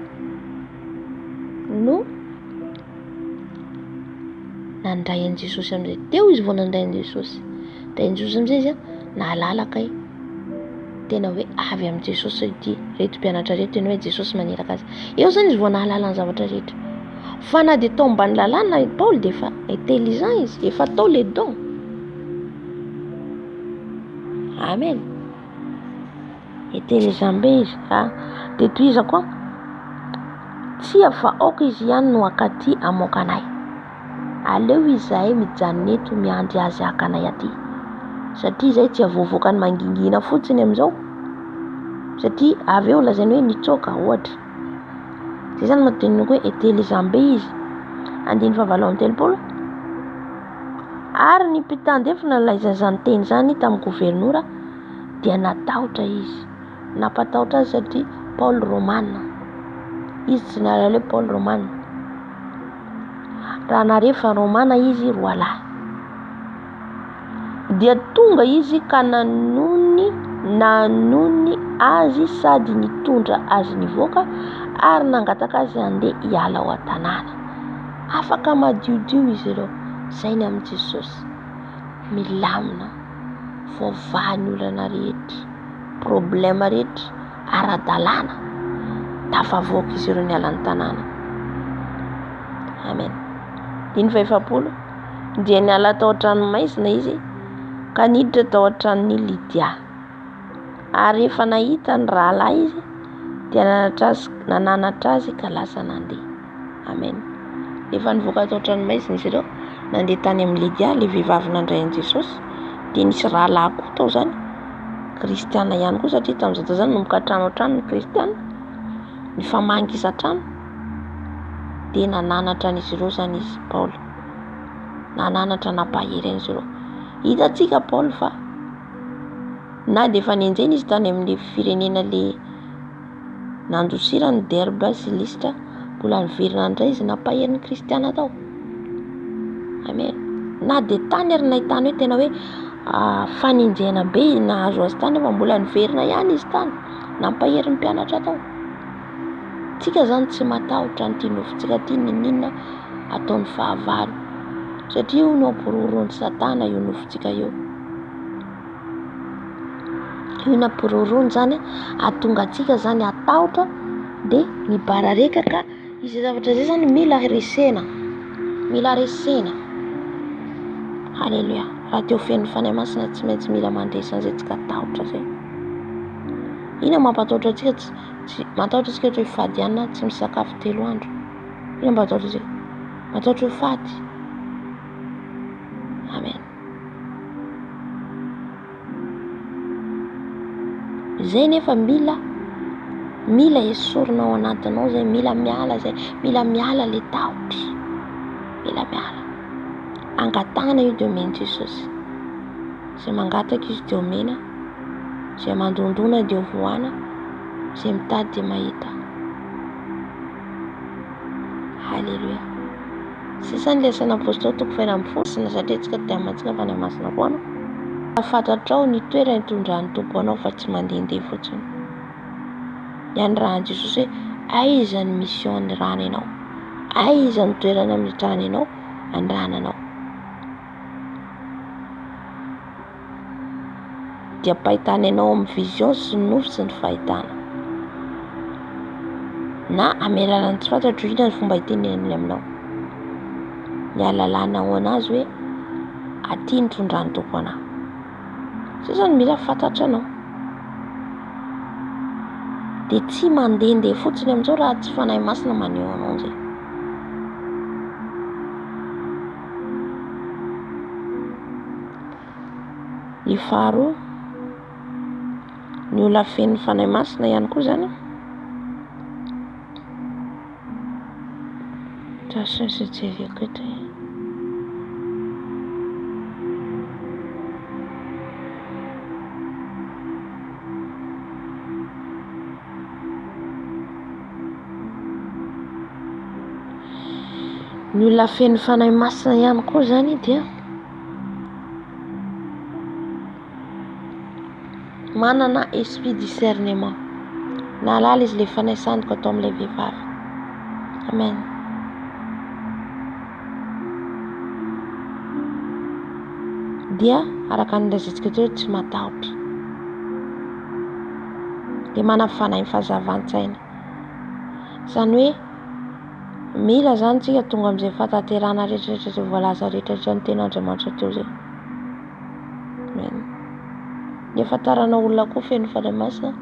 no nandray an'i Jesosy amizay. Teo izy vao nandray an'i Jesosy. Da an'i Jesosy amizay izy nahalala kay tena hoe avy amin'i Jesosy ity reto mpianatra reto tena hoe Jesosy maneraka azy. Eo zany izy vao nahalala ny zavatra rehetra. Fa na de tao ambany lalàna Paul de fa intelligent izy, efa tao le don. Amen. Intelligent be izy de toiza koa tsy afahoaka izy ihany no akaty amoaka anay. Aleo izy zahay mijanona eto miandry azy akanay aty satria zay tsy avoavoaka ny mangingina fotsiny amizao satria avy eo lazainy hoe nitsoka ohatra. Zay zany mahatonga hoe intelligent be izy. 9:30 ary ny mpitandefina nalaizany teny zany tamin'ny gouvernoura dia natahotra izy. Nampatahotra azy satria Paul Romana. Izy tsy nalala hoe Paul Romana. Raha narefa Romana izy roa lahy. Dia tonga izy ka nanony azy sady nitondra azy nivoaka ary nangataka azy handeha hiala ao an-tanàna. Afaka madiodio izy ireo. Zay ny amin'i Jesosy. Milamina. Voavahan'ny olana rehetra. Problema rehetra. Ara-dalàna. Tafavoaka izy ireo niala an-tanàna. Amen. 9:40 dia niala tao an-trano maizina izy ka niditra tao an-tranon'ny Lydia. Ary efa nahita ny rahalahy izy dia nananatra azy ka lasa nandeha. Amen. Efa nivoaka tao an-trano maizina izy ireo nandeha tany amin'ny Lydia, le vehivavy nandray an'i Jesosy. Dia nisy rahalahy koa tao zany kristiana ihany koa satria tamin'izao zany nomboka trano an-trano ny kristiana nifamangy isan-trano. Dia nananatra an'izy ireo zany izy Paul. Nananatra nampahery an'izy ireo. Hitantsika Paul fa na de efa nenjeny izy tany amin'ny firenena le nandosirany Derbe sy Listra, mbola niverina indray izy nampahery ny kristiana tao. Amen. Na de tany ary nahitany hoe tena hoe fanenjena be nahazo azy tany fa mbola niverina ihany izy tany nampahery ny mpianatra tao. Tsika zany tsy matahotra ny nofintsika ty ninona ataon'ny fahavalo satria io no ampororon'ny Satana io nofintsika io. Io nampirorony zany ahatonga atsika zany atahotra de mibarareka ka izy zavatra zay zany mila resena. Halleluia. Raha teo feno fanahy masina tsy maintsy mila mandraisan'izay tsika tahotra zay. Ina mampatahotra antsika tsy matahotra antsika ohatra hoe fady ihany tsy misakafo 3 andro. Ina mampatahotra antsika? Matahotra ho fady. Amen. Zay nefa mila esorina ao anatinao zay, mila miala zay, mila miala le tahotry. Mila miala. Angatahana io dia omena Jesosy. Zay mangataka izy dia omena. Zay mandondona dia voana. Zay mitady dia mahita. Halleluia. Sisany le sana apôstôly toko 1:1 satria tsika dia amantsika fanahy masina koa anao. Fatatrao ny toerana hitondran'ny tompo anao fa tsy mandehandeha fotsiny. Ihany raha Jesosy hoe aiza ny mission ny rany anao, aiza ny toerana mitrahany anao, andrananao. Dia pahitany anao amin'ny vision sy ny nofo sy ny fahitana. Na amelalany tsy fantatro ina ny fomba hitenenany aminao. Ny alalanao anazy hoe aty ny tondran'ny tompo anao. Sisany mila fantatra anao. Dia tsy mandehandeha fotsiny amin'izao raha tsy fanahy masina maneho anao zay. Ny faharoa, ny olona feno fanahy masina ihany koa zany. Ny olona feno fanahy masina ihany koa zany dia manana esprit discernement. Nahalala izy le fanahy sandoka atao amin'ilay vehivavy. Amen. Dia araka ny lazatsika teo tsy matahotra. Dia manafanahy fahazavan-tsaina. Zany hoe mila zany tsika tonga amin'izay fataterana rehetrarehetra izay voalaza rehetrarehetra ny ten'Andriamanitra teo zay. Amen. Ny ahafantarana olona koa feno fanahy masina,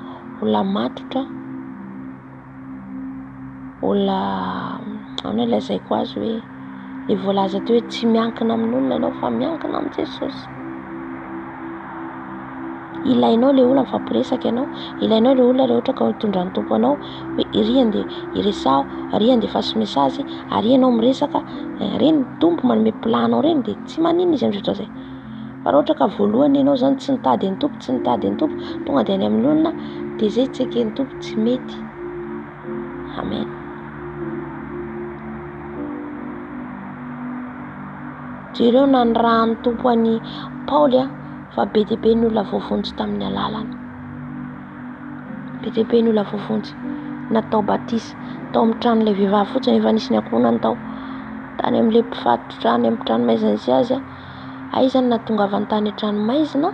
olona matotra, olona ano lazaiko azy hoe le voalaza teo hoe tsy miankina amin'olona ianao fa miankina amin'ny Jesosy. Ilainao le olona mifampiresaka ianao, ilainao le olona rehefa ohatra ka mitondran'ny tompo anao hoe iry andeha iresao, iry andeha faso mesazy, ary ianao miresaka, reny tompo manome planao reny dia tsy manino izy amin'izay zay. Fa raha ohatra ka voalohany ianao zany tsy nitady ny tompo, tonga dia any amin'ny olona dia zay tsy eken'ny tompo tsy mety. Amen. Jereo nanirahan'ny tompo any Paoly fa be dia be ny olona voavonjy tamin'ny alalany. Be dia be ny olona voavonjy. Natao batisa tao amin'ny tranon'ilay vehivavy fotsiny efa nisy ny ankohonany tao. Tany amin'ilay mpivarotra any amin'ny trano maizina sy azy aizany nahatongavany tany trano maizina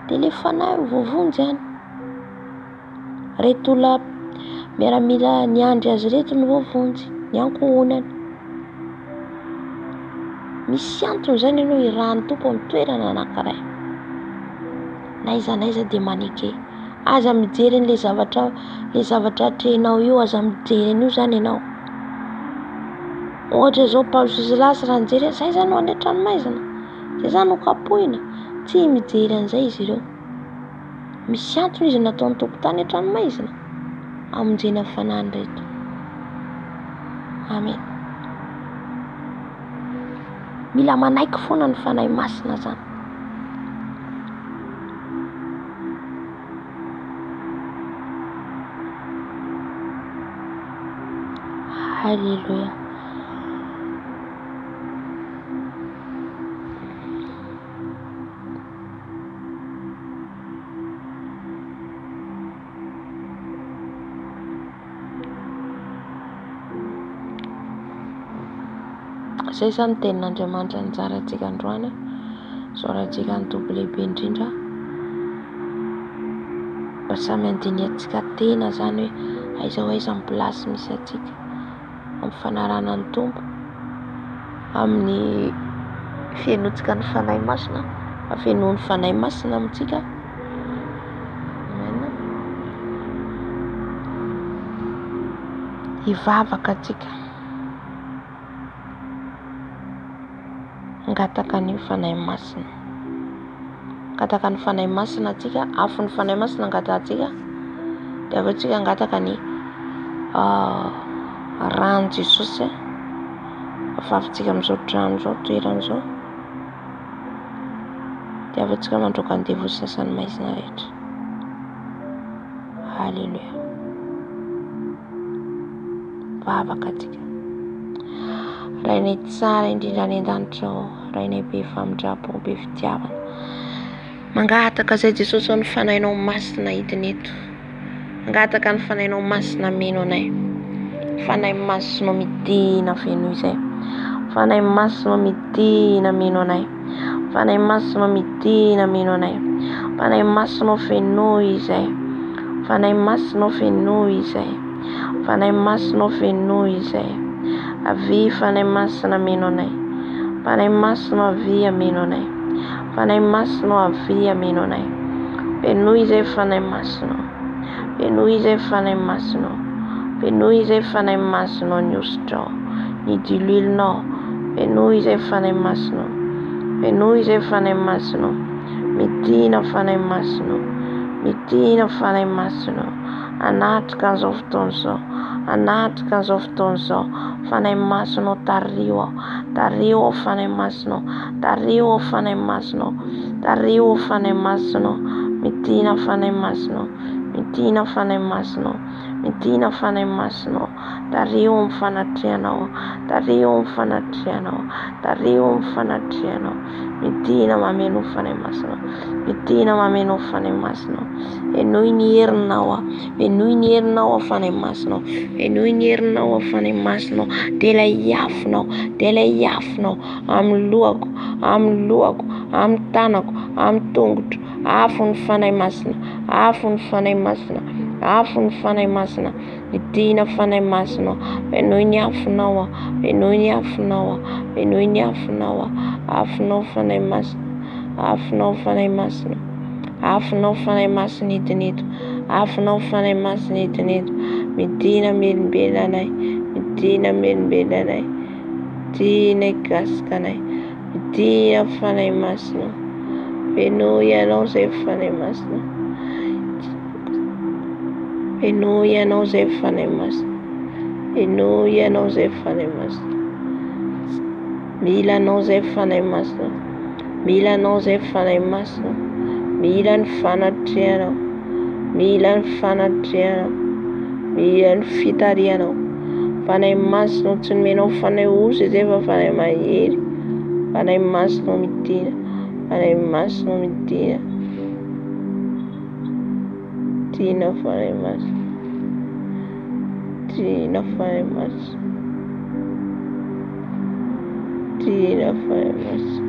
dia ilay fanahy voavonjy any. Reto olona miaramila niandry azy reto ny voavonjy ny ankohonany. Misy antony zany ianao irahan'ny tompo amin'ny toerana anankiray. Naiza dia maneke. Aza mijery le zavatra atrehinao io, aza mijery an'io zany ianao. Ohatra zao Paoly sy Silasy raha nijery zay zany ho any an-tranomaizina, zay zany ho kapohina, tsy mijery an'izay izy ireo. Misy antony izy nataon'ny tompo tany an-tranomaizina amonjena fanahiny reto. Amen. Mila manaiky foana ny fanahy masina zany. Halleluia. Zay zany tenin'Andriamanitra nizara antsika androany. Zorantsika ny toby lehibe indrindra. Mba samy andiniantsika tena zany hoe aiza ho aiza ny plasy misy atsika amin'ny fanarana ny tompo, amin'ny fienotsika ny fanahy masina, afenoa ny fanahy masina amintsika. Hivavaka atsika, ngataka ny fanahy masina, ngataka ny fanahy masina atsika, afo ny fanahy masina ngatatsika, dia avy atsika ngataka ny rano Jesosy afahafantsika amin'izao trano zao, toerana zao, dia avy atsika mandroaka ny devoly sasany maizina rehetra. Halleluja. Vavaka atsika. Rainay tsara indrindra any an-danitra ao, rainay be famindrapo, be fitiavana, mangataka zay Jesosy ny fanahinao masina hidiny eto, mangataka ny fanahinao masina meno anay, fanahy masina midina feno izay, fanahy masina midina meno anay, fanahy masina midina meno anay, fanahy masina feno izay, fanahy masina feno izay, fanahy masina feno izay, avy fanahy masina meno anay, fanahy masina avy ameno anay, fanahy masina avy ameno anay, feno izay fanahy masina, feno izay fanahy masina, feno izay fanahy masina ny ositra ny diloilinao, feno izay fanahy masina, feno izay fanahy masina, midina fanahy masina, midina fanahy masina, anatrika an'izao fotoana izao, anatrika an'izao fotoana izao, fanahy masina tario, tario fanahy masina, tario fanahy masina, tario fanahy masina, midina fanahy masina, midina fanahy masina, midina fanahy masina, tario mifanatrianao, tario mifanatrianao, tario mifanatrianao, midina mameno fanahy masina, midina mameno fanahy masina, enoy ny herinao, enoy ny herinao fanahy masina, enoy ny herinao fanahy masina, dia ilay afinao, dia ilay afinao amin'ny lohako, amin'ny lohako, amin'ny tanako, amin'ny tongotro, afo ny fanahy masina, afo ny fanahy masina, afo ny fanahy masina, midina fanahy masina, enoy ny afinao, enoy ny afinao, enoy ny afinao, afinao fanahy masina, afinao fanahy masina, afinao fanahy masina hidinito, afinao fanahy masina hidinito, midina melombelona anay, midina melombelona anay, midina higasika anay, midina fanahy masina, feno ianao zay fanahy masina, feno ianao zay fanahy masina, feno ianao zay fanahy masina, mila anao zay fanahy masina, mila anao zay fanahy masina, mila ny fanatrianao, mila ny fanatrianao, mila ny fitarianao, fanahy masina tsy nomenao fanahy osy zay fa fanahy mahery, fanahy masina midina, fanahy masina midina, midina fanahy masina, midina fanahy masina, midina fanahy masina,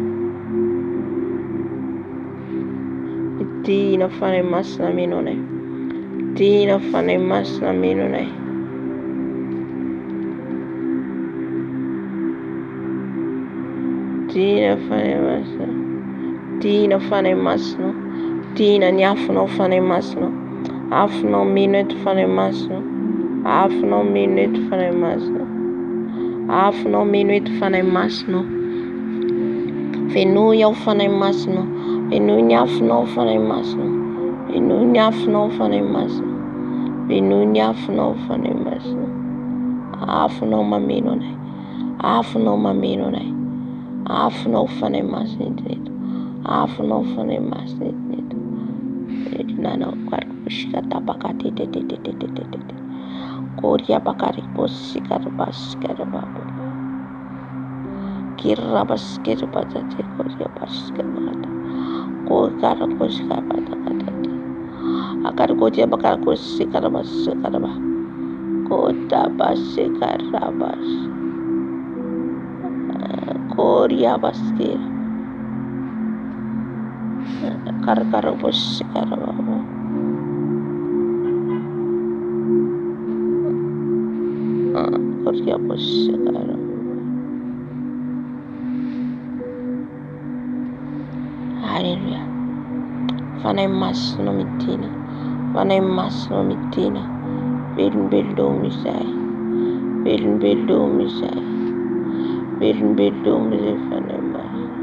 midina fanahy masina meno anay, midina fanahy masina meno anay, midina fanahy masina, midina fanahy masina, midina ny afinao fanahy masina, afinao meno eto fanahy masina, afinao meno eto fanahy masina, afinao meno eto fanahy masina, fenoy ao fanahy masina, fenoy ny afinao fanahy masina, fenoy ny afinao fanahy masina, fenoy ny afinao fanahy masina, afinao mameno anay, afinao mameno anay, afinao fanahy masina hidinito, afinao fanahy masina hidinito, nanao karikosika tapaka tetetetetetetete, koria bakarikosika rabasikara baba, kirra basikara batate, koria basikara bata, kokara kosika batakatete, akarikotia bakarikosika rabasikara ba, kota basikara bas, koria basikara, karkara basikara baba, koria basikara, fanahy masina midina, fanahy masina midina, velombeloma izay, velombeloma izay, velombeloma izay fanahy masina,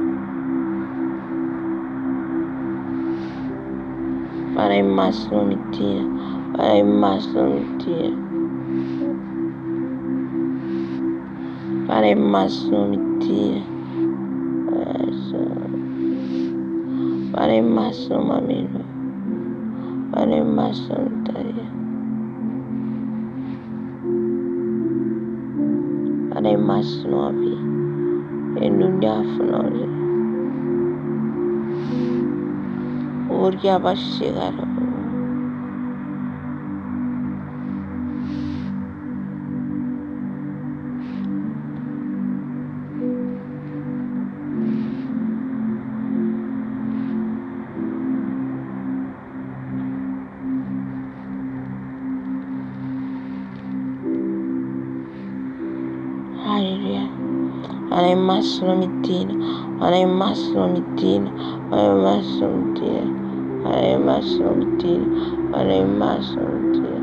fanahy masina midina, fanahy masina midina, fanahy masina midina, fanahy masina mameno, fanahy masina mitaria, fanahy masina avy enony afinao zay orika abasegara. Hallelujah. Fanahy masina midina, fanahy masina midina, fanahy masina midina, fanahy masina midina, fanahy masina midina,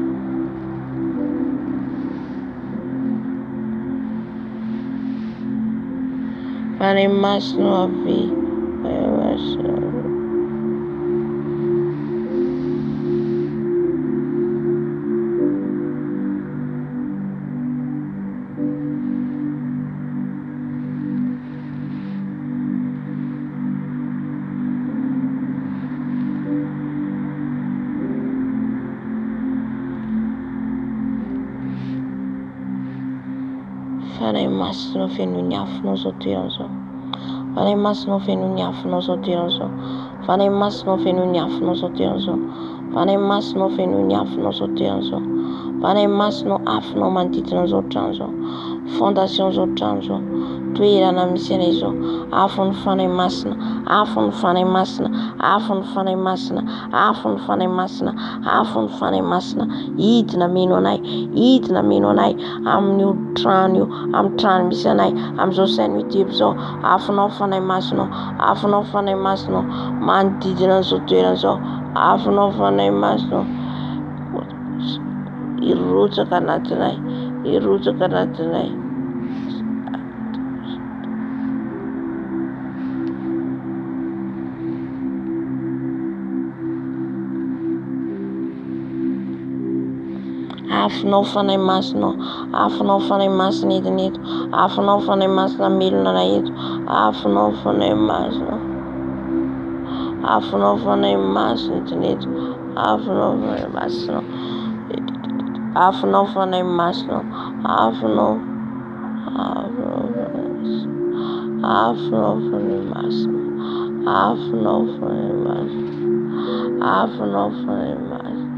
fanahy masina avy, fanahy masina fanahy masina fenony afinao zao toerana zao, fanahy masina fenony afinao zao toerana zao, fanahy masina fenony afinao zao toerana zao, fanahy masina fenony afinao zao toerana zao, fanahy masina afinao manodidina zao trano zao, fondation zao trano zao, toerana misy anay zao, afon'ny fanahy masina, afon'ny fanahy masina, afon'ny fanahy masina, afon'ny fanahy masina, afon'ny fanahy masina, hidina meno anay, hidina meno anay amin'io trano io, amin'ny trano misy anay, amin'izao sainy mitebo zao, afonao fanahy masina, afonao fanahy masina manodidina zao toerana zao, afonao fanahy masina irotsaka anatinay, irotsaka anatinay. Afonao fanahy masina, afonao fanahy masina edina eto, afonao fanahy masina melona anay eto, afonao fanahy masina, afonao fanahy masina edina eto, afonao fanahy masina, afonao fanahy masina, afonao, afonao fanahy masina, afonao fanahy masina, afonao fanahy masina.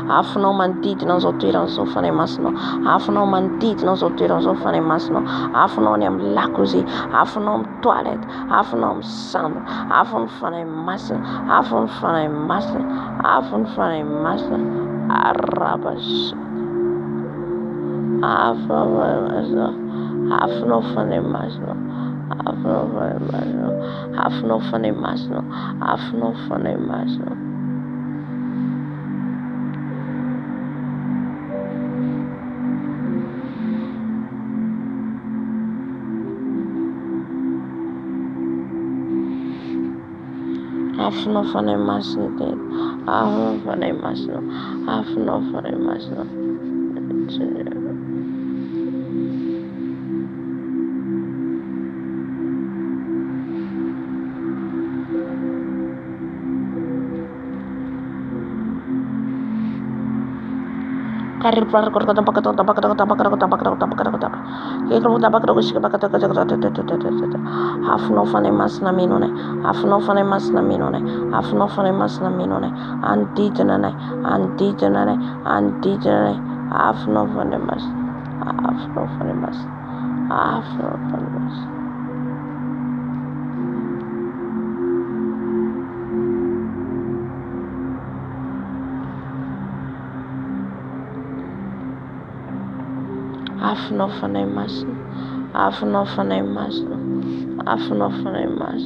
Afonao manodidina zao toerana zao fanahy masina, afonao manodidina zao toerana zao fanahy masina, afonao any amin'ny lakozia, afonao amin'ny toilette, afonao amin'ny chambre, afon'ny fanahy masina, afon'ny fanahy masina, afon'ny fanahy masina, arabas, afonao fanahy masina, afonao fanahy masina, afonao fanahy masina, afonao fanahy masina. Afonao fanahy masina, afonao fanahy masina, afonao fanahy masina. Karir par kor kota pakat kota pakat kota pakat kota pakat kota pakat kota. Kekro kota pakat kota shika pakat kota kota. Afno fane mas na minone. Afno fane mas na minone. Afno fane mas na minone. Anti tenane. Anti tenane. Anti tenane. Afno fane mas. Afno fane mas. Afno fane mas. Afno fane mas. Afno fane mas. Afno fane mas.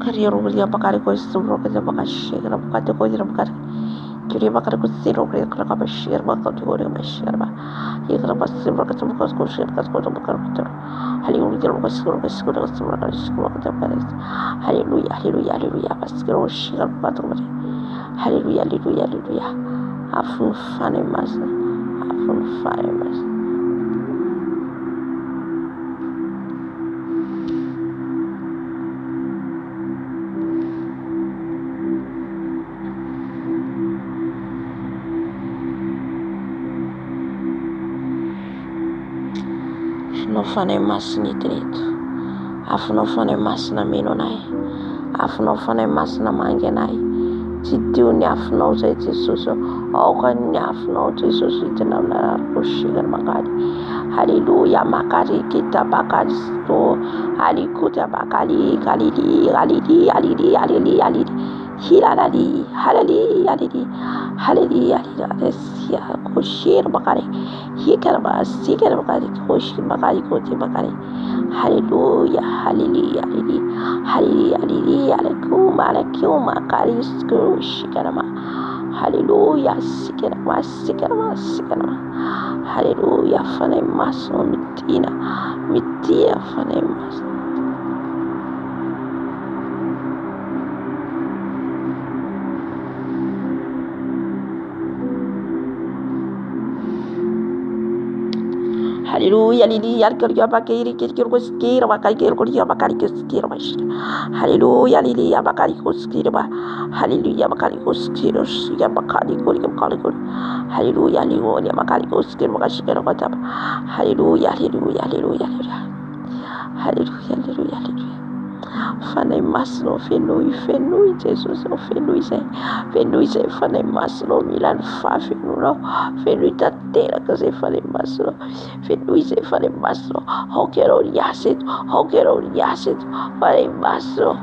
Kariero dia bakari ko subro ke bakari shekara bakati ko dia bakari kiri bakari ko zero ke kara ka bashir bakati ko dia bashir ba yekara bas subro ke subro ko shir ka ko bakari ko hallelujah ko subro ka subro ka subro ka subro ka bakari hallelujah hallelujah hallelujah bas ko shir ka ko bakari hallelujah hallelujah hallelujah afun fane mas afun fane mas. No fane mas ni trito. Afno fane mas na minonai. Afno fane mas na mangenai. Titiu ni afno se tisuso. Oka ni afno tisuso itinamna kushigar makari. Hallelujah makari kita bakari sto. Halikuta bakari kalidi kalidi kalidi kalidi kalidi. Hilalali halali halali halali halali sia kushir bakari. Hikar ba sikar bakari kushir bakari koti bakari. Hallelujah hallelujah hallelujah hallelujah alakum alakum makari kushikama. Hallelujah sikarama sikarama sikarama. Hallelujah fane maso mitina mitia fane maso. Hallelujah, hallelujah, hallelujah, bakari kirkir ko skira bakari kirkir bakari skira bash. Hallelujah, hallelujah, bakari ko skira ba. Hallelujah, bakari ko skira skira bakari ko bakari ko. Hallelujah, hallelujah, bakari ko skira bakari skira ko tab. Hallelujah, hallelujah, hallelujah, hallelujah. Hallelujah, hallelujah, hallelujah. Fanai maslo fenui fenui Jesus o fenui se fanai maslo milan fa fenuno fenui tatera cose fanai maslo fenui se fanai maslo hokero yaset fanai maslo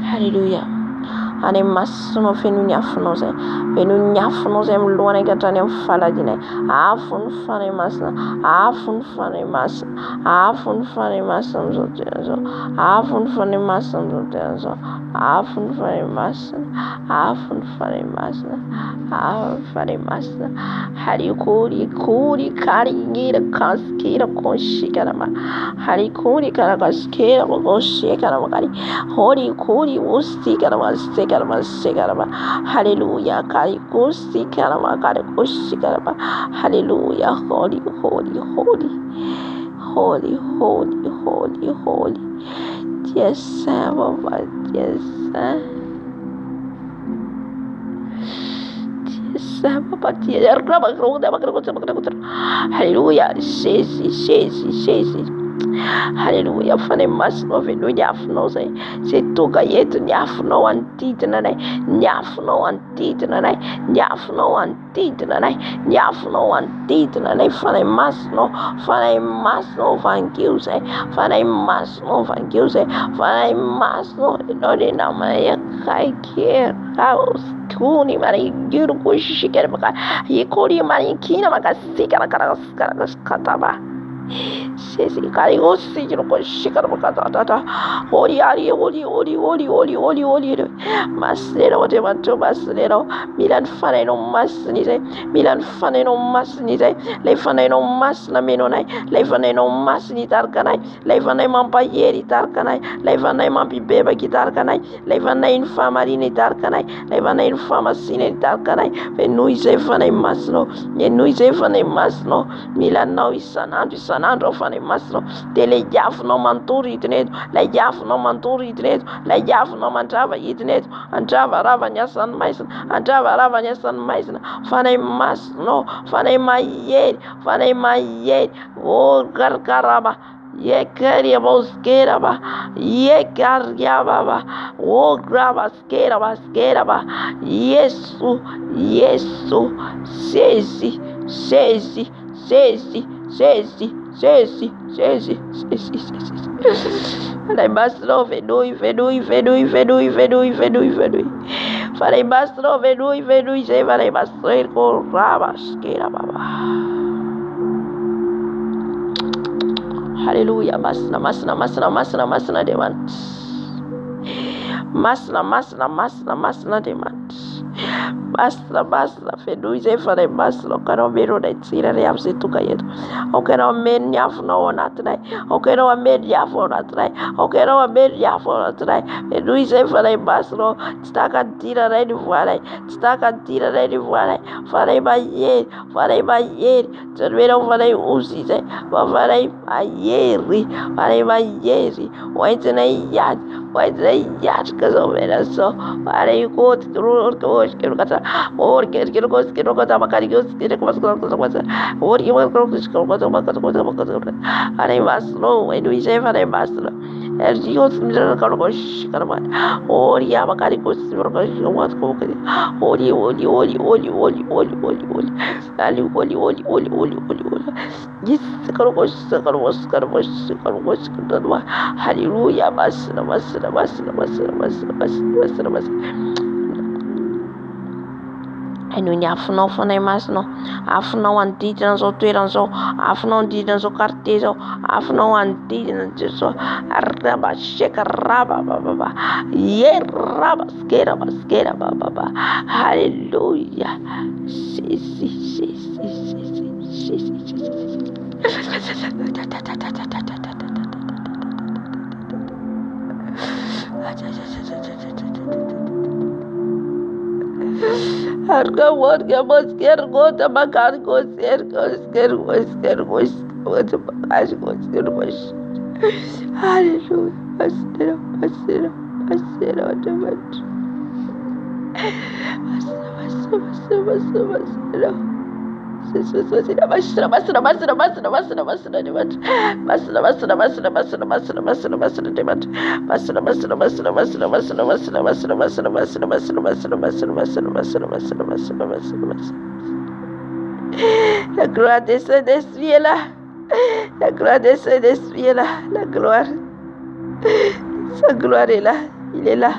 Hallelujah. Ane massimo fenu nyafnose mluane katane faladine afun fane masna afun fane masna afun fane masna zotezo afun fane masna zotezo afun fane masna afun fane masna afun fane masna hari kuri kari ngira kaskira konshikarama hari kuri kara kaskira konshikarama kari hori kuri ustikarama Sekarama, hallelujah, Karikusi Karama, Karikushi Karama, hallelujah, holy, yes, sir, Baba, yes, sir. Hallelujah, hallelujah, fane masno venu nyafno se toga yetu nyafno antitna nai fane masno vangiuse fane masno no de namaya kai ke kaos kuni mari gyuru kushikere baka yikori mari kina maka sikara kataba Sesi karigosi kiroko shikarakata. Ori ari oli. Masero de manto masero. Milan faneno masnite. Milan faneno masnite. Le faneno masna menonai. Le faneno masni tarkanai. Le fanai mampayeri tarkanai. Le fanai mampibeba kitarkanai. Le fanai infamarini tarkanai. Le fanai infamasine tarkanai. Venuise fanai masno. Venuise fanai masno. Milan no isanando fanai masno. Tele jafno manturi itneto. La jafno manturi itneto. La jafno mantava itneto. Anjava rava nyasan maisna. Anjava rava nyasan maisna. Fanai masno. Fanai mayeri. Oh gargaraba. Ye keria boskeraba. Ye karyaba. Oh graba skeraba. Yesu. Sesi. Falei bastro venui. Falei bastro venui. Se falei bastro corraba skeraba. Hallelujah. Masna demand. Masna demand. Basta feduize fare basta karo mero da tsira ya se tuka yetu okero men ya funa ona trai okero men ya fona trai okero men ya fona trai feduize fare basta staka tira ready fare fare bayer tervero fare usize fare bayeri waitene yat kazo vera so fare ko tru ko kata or quiero kata makari quiero kata or quiero kata are maslo and we say are maslo and you consider karosh karma or ya makari ko what ko oli yes karosh hallelujah masna enu ni afno fona masno afno antidran so tweran so afno antidran so kartezo afno antidran so araba shekaraba baba yeraba skera baba hallelujah si Harga mas quer gota bakar goser hallelujah pasera La gloire de Saint-Esprit est là. La gloire de Saint-Esprit est là. La gloire. Sa gloire est là. Il est là.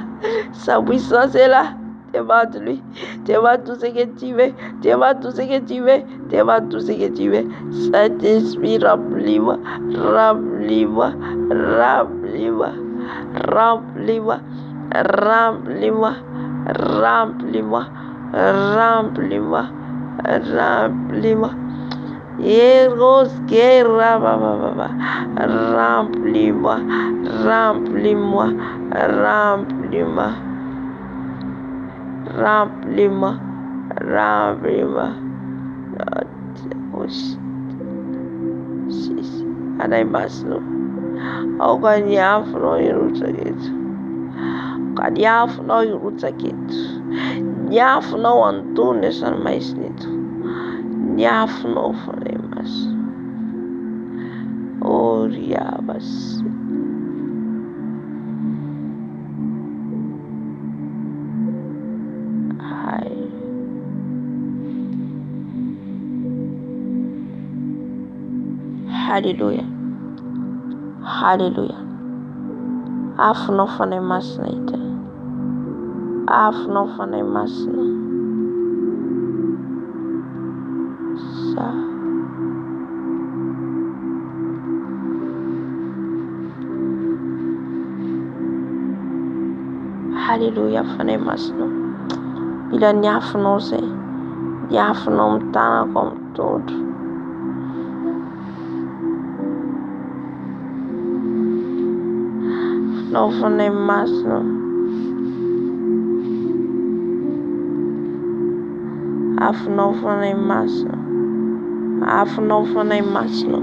Sa puissance est là. Devant lui. Devant tout ce que tu veux. Devant tout ce que tu veux. Devant tout ce que tu veux. Saint-Esprit, remplis-moi. Remplis-moi. Remplis-moi. Remplis-moi. Remplis-moi. Remplis-moi. Remplis-moi. Remplis-moi. Eros que remplis-moi. Remplis-moi. Remplis-moi. Remplis-moi. Remplis-moi. Remplis-moi. Anaimasno. Okanyafno irutaketu. Kanyafno irutaketu. Nyafno antune san maisnitu. Nyafno foremas. Oriabas. Hallelujah. Hallelujah. Afno fane masna ite. Afno fane masna. Sa. Haleluya fanahy masina. Mila ny afinao zay. Ny afinao amin'ny tanako amin'ny tondro. Afinao fanahy masina. Afinao fanahy masina. Afinao fanahy masina.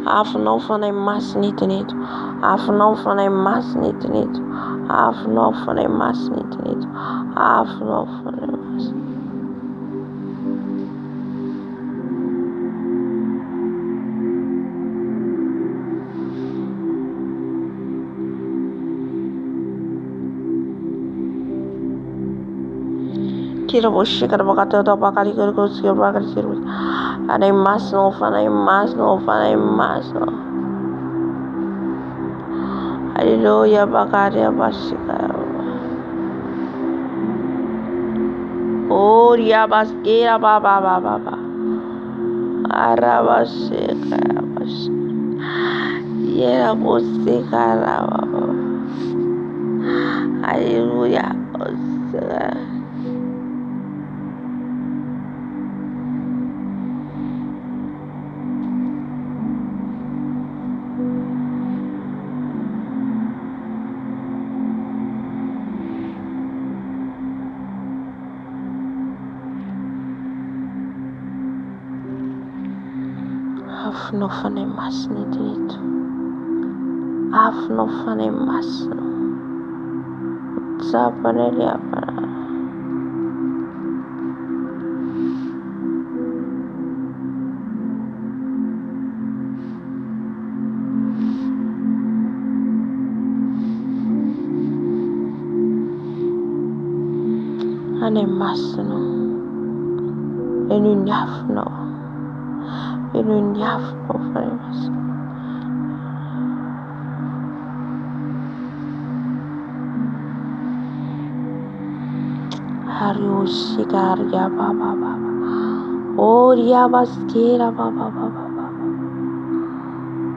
Afinao fanahy masina eto. Afinao fanahy masina eto. Afinao fanahy masina eto. Afinao fanahy masina. Kira boshikara bakata bakari kira bakari kira. Fanahy masina, fanahy masina, fanahy masina. Haleluya bakari abashikara. Oh riabaskira baba. Arabashikara bash. Yera boshikara baba. Haleluya. Afinao fanahy masina eto. Afinao fanahy masina. Tsapana liapana. Fanahy masina. Eno ny afinao. Eno ny afinao fanahy masina. Ariosikaria baba. Oh riabaskira baba.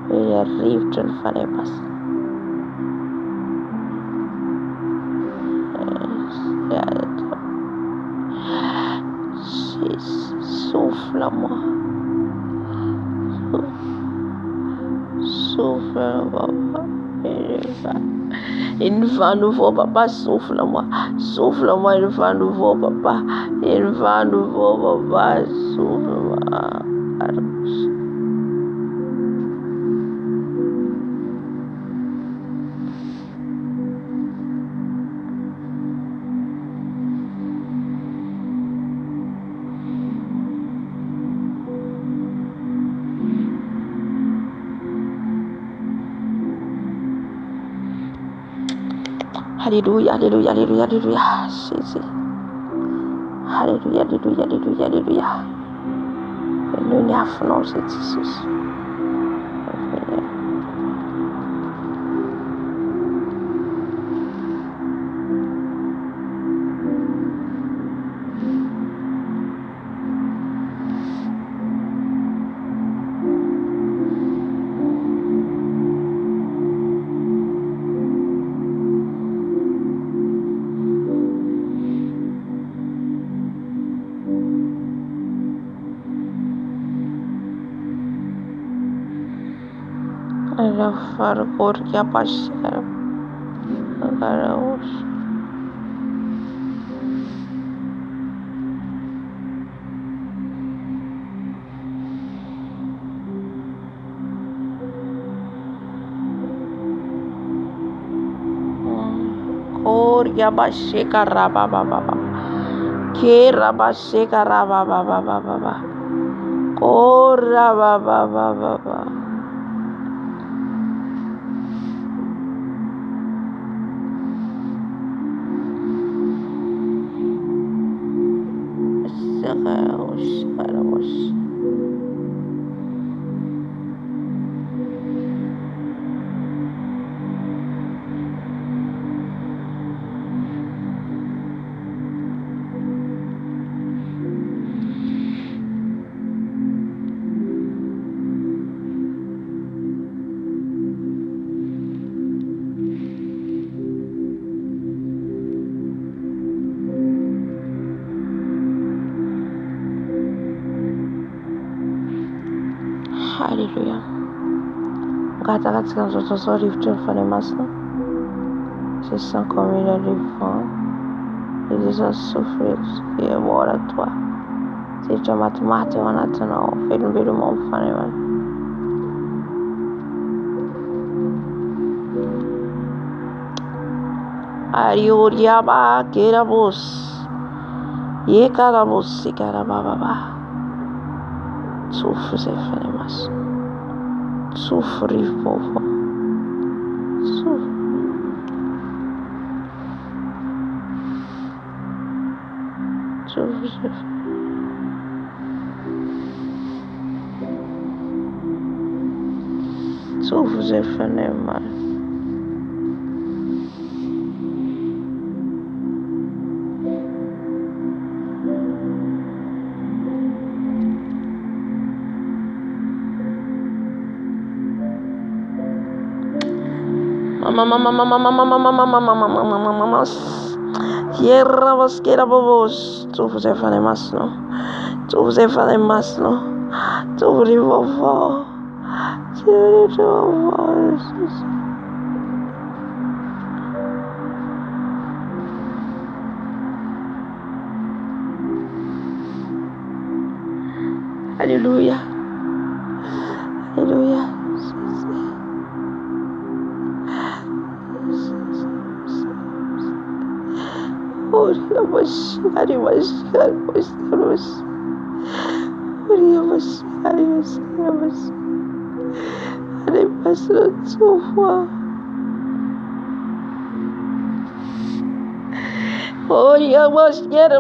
Rivotra ny fanahy masina. Souffle-moi. Souffle-moi. Une vent nouveau, papa, souffle-moi. Souffle-moi, une vent nouveau, papa. Une vent nouveau, papa, souffle-moi. Hallelujah. Si. Hallelujah. Nous n'y avons c'est Jesus. Fargoria Pasha Garaos Koria Basheka Raba Baba Kera Basheka Raba Baba Kora Baba Mkata katika mtoto zote mfane masno. C'est sans comme il a le vent. Il est en souffrance qui est mort à toi. C'est tu mathématique on attend au fait le bédo mon mfane man. Arioriaba kerabos. Ye karabos si karababa. Souffre c'est fane masno. Souffrir pauvre. Souffre. Souffre c'est fane man. Mama. Tierra bosquera bobos. Tu você faz mais não. Tu você faz mais não. Tu vovó. Tu vovó. Aleluia. Aleluia. Oria bashari. Oria bashari. Allez, passe notre souffle. Oria bashara.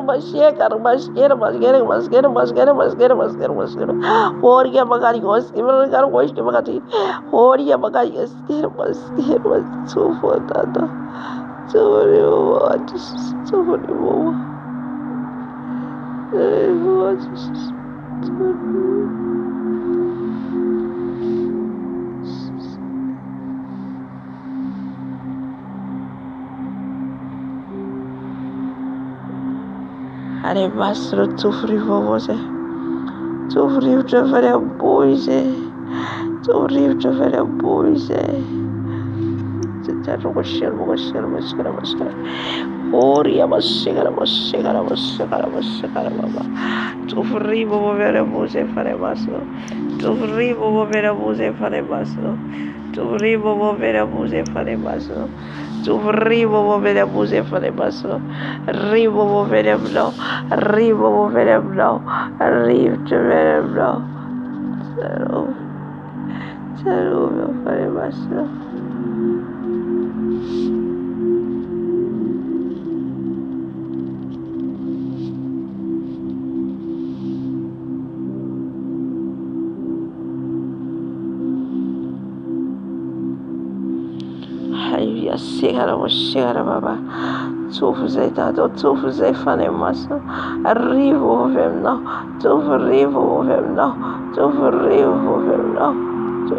Oria bagari gosti. Oria bagari souffle tata. Allez, passe le souffle, você. Souffle, tu vas faire bouger. Souffle, tu vas faire bouger. Oria bashara baba. Tufribo vovera buse fare basso. Tufribo vovera buse fare basso. Tufribo vovera buse fare basso. Tufribo vovera buse fare basso. Ribo vovera blo. Ribo vovera blo. Ribo vovera blo. Zero fare basso. Chegara baba. Tu fazer tanto, tu fazer fane massa. Arrivo vem tu arrivo vem tu arrivo vem tu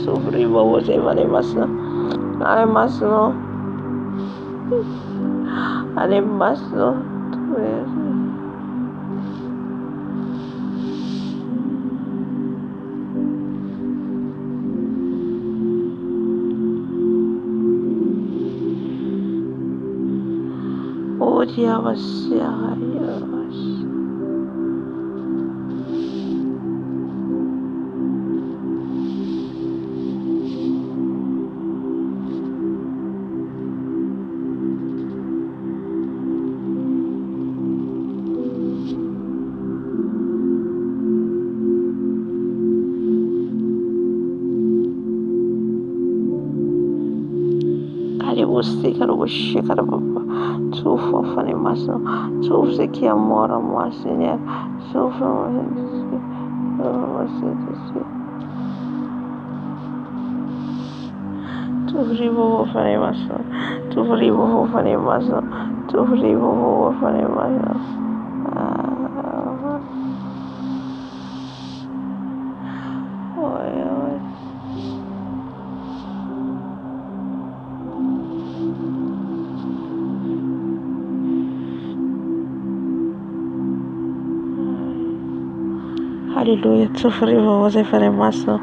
tu arrivo você fane massa. Ai massa não. Ai massa não. Oria bashara. Você quer você cara papa. Tu fofane massa. Tu você que amora massa, né? Tu Tu frivo fare massa. Tu frivo fare massa. Tu frivo fare massa. Haleluya, tufurivo você fará mais não.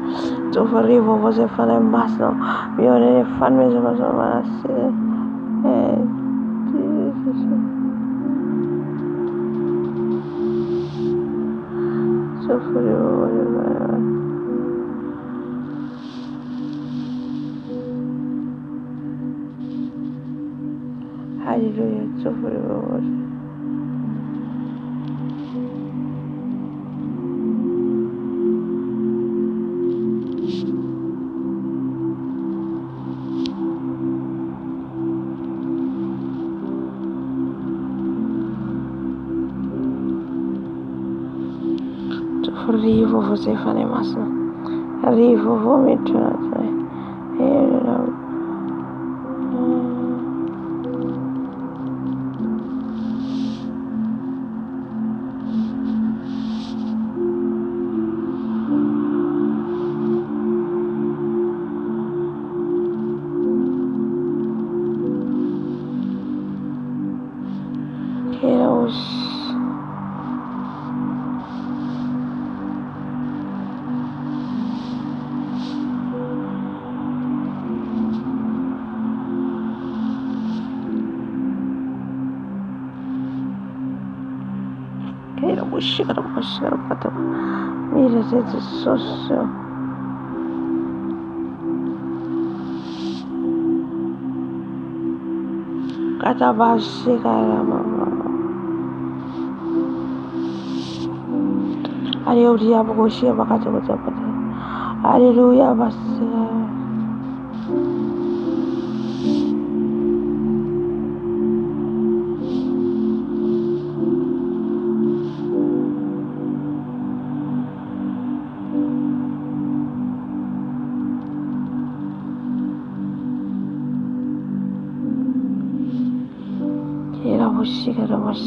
Tufurivo você fará mais não. Meu Deus, faz mesmo mais não vai nascer. Tufurivo você fará. Haleluya, tufurivo você. Rivo você fará mais não. Rivo vou me tornar. Chegou, mira, esse sócio. Kata basi caramba. Aleluia, bagoshia bakata kota. Aleluia, basi. Shigara.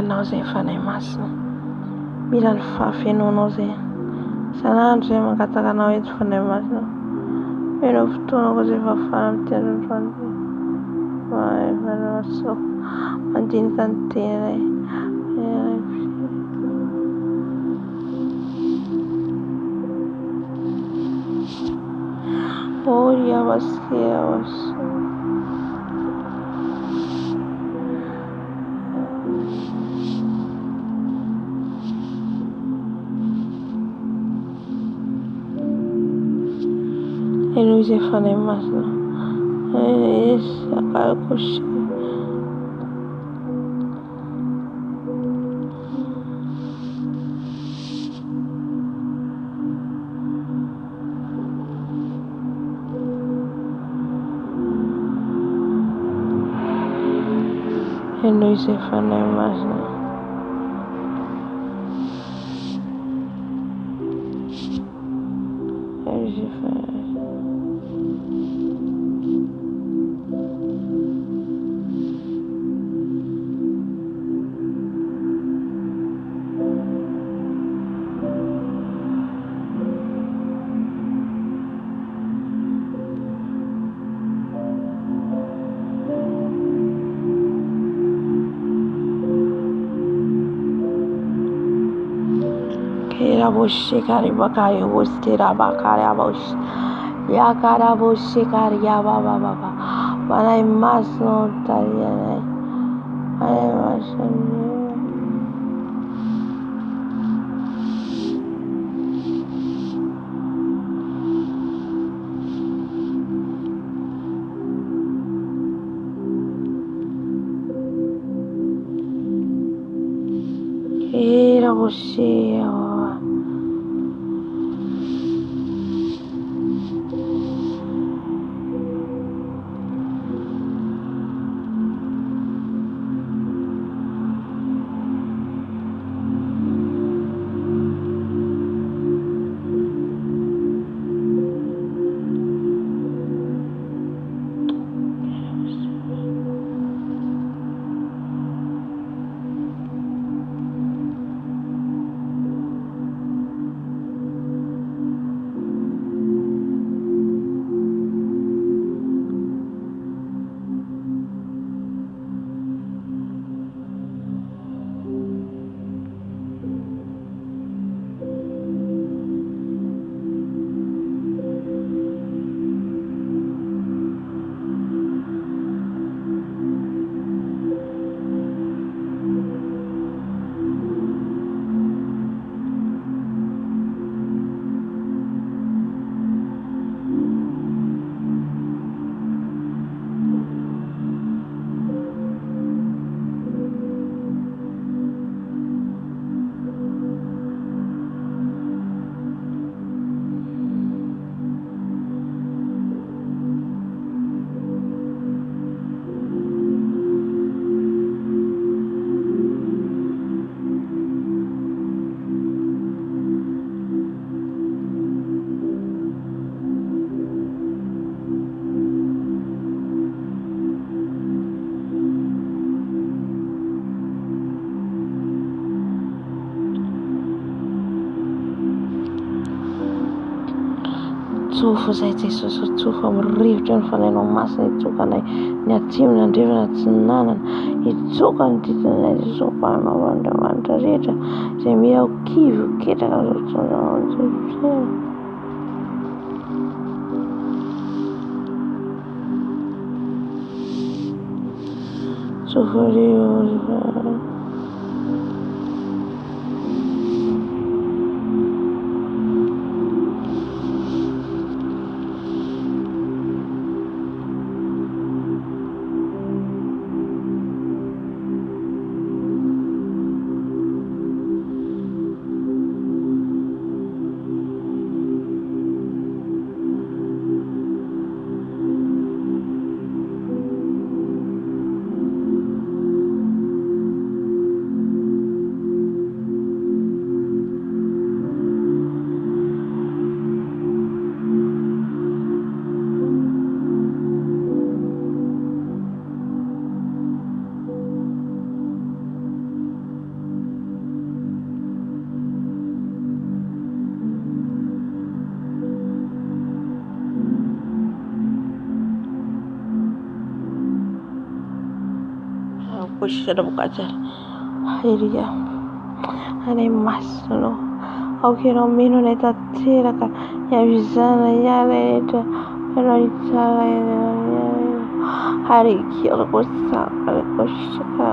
Nausea fanay masina mila ny fahafenoanao zay sanandro zay mangatakanao eto fanay masina mena fotoanako zay fafana mitendrondroany so mandinika ny tenay Oria vaskea was Eno zay fanay masina sakalakosy Eno zay fanay masina Boshikari bakari wostera bakari abosh yakara boshikari yababa baba bana masno tayane ay masne era boshia Tsofo izay Jesosy, tsofo amin'ny rivotra ny fanainao masina, itsokanay ny atsimo ny andrefana tsy nanana, itsoka ny didinay Jesosy mpahanao Andriamanitra rehetra izay miao kivy ketraka tsofo posisana bokatara. Haleluya. Anay masina aokenao meno anay tanteraka hiavizana ihany rehetra anao itsara harikia kosaka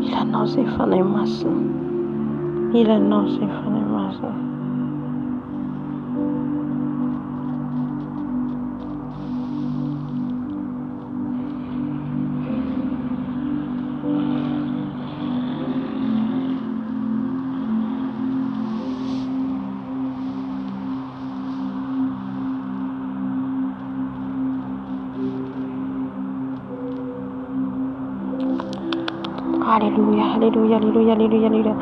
ilanao izay fanay masina, ilanao izay fanay masina. Haleluya, haleluya, haleluya, haleluya, haleluya.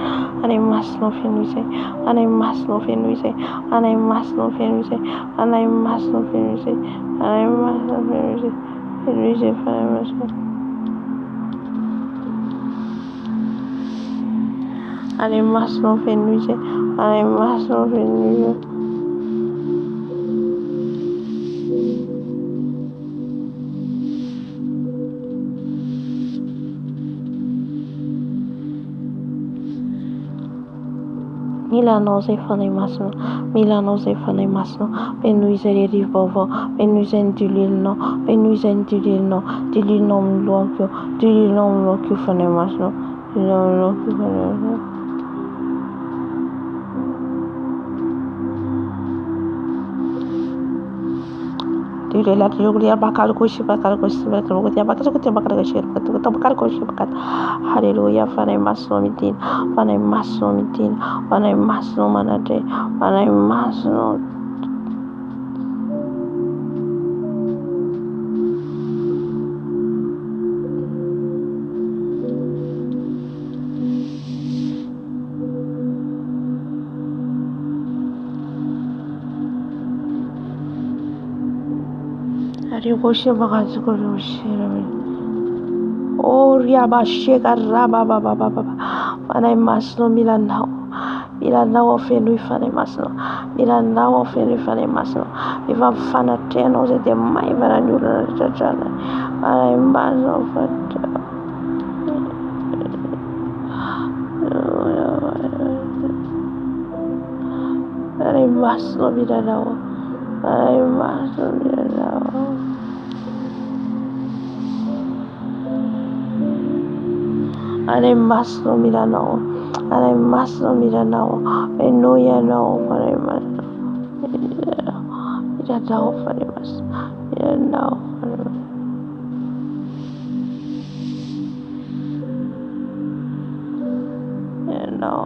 Anay masina feno izay, anay masina feno izay, anay masina feno izay, anay masina feno izay, anay masina feno izay, feno izay fanay masina. Anay masina feno izay, anay masina feno izay. Milanao izay fanay masina, milanao izay fanay masina, feno izay rivo vaovao, feno izay ny dilelinao, feno izay ny dilelinao, dilelinao amin'ny lohakeo, dilelinao amin'ny lohakeo fanay masina, dilelinao amin'ny lohakeo fanay masina. Direla Yogulia Bakal Kushi Bakal Kushi Bakal Bakal Kushi Bakal. Hallelujah, Father Masomitin, Father Masomitin, Father Masomanate, Father Maso. Kushi Bakal Kushi. Oh, Riabasheka Rababa. Father Masno Milanao. Milanao of Fenui Father Masno. Milanao of Fenui Father Masno. If I'm fan of 10 or the Maiva and Father Masno. Father Masno Milanao. Father Masno Milanao. I must know Milano, and I must know Milano, I know you know for I must know for I must know for I know.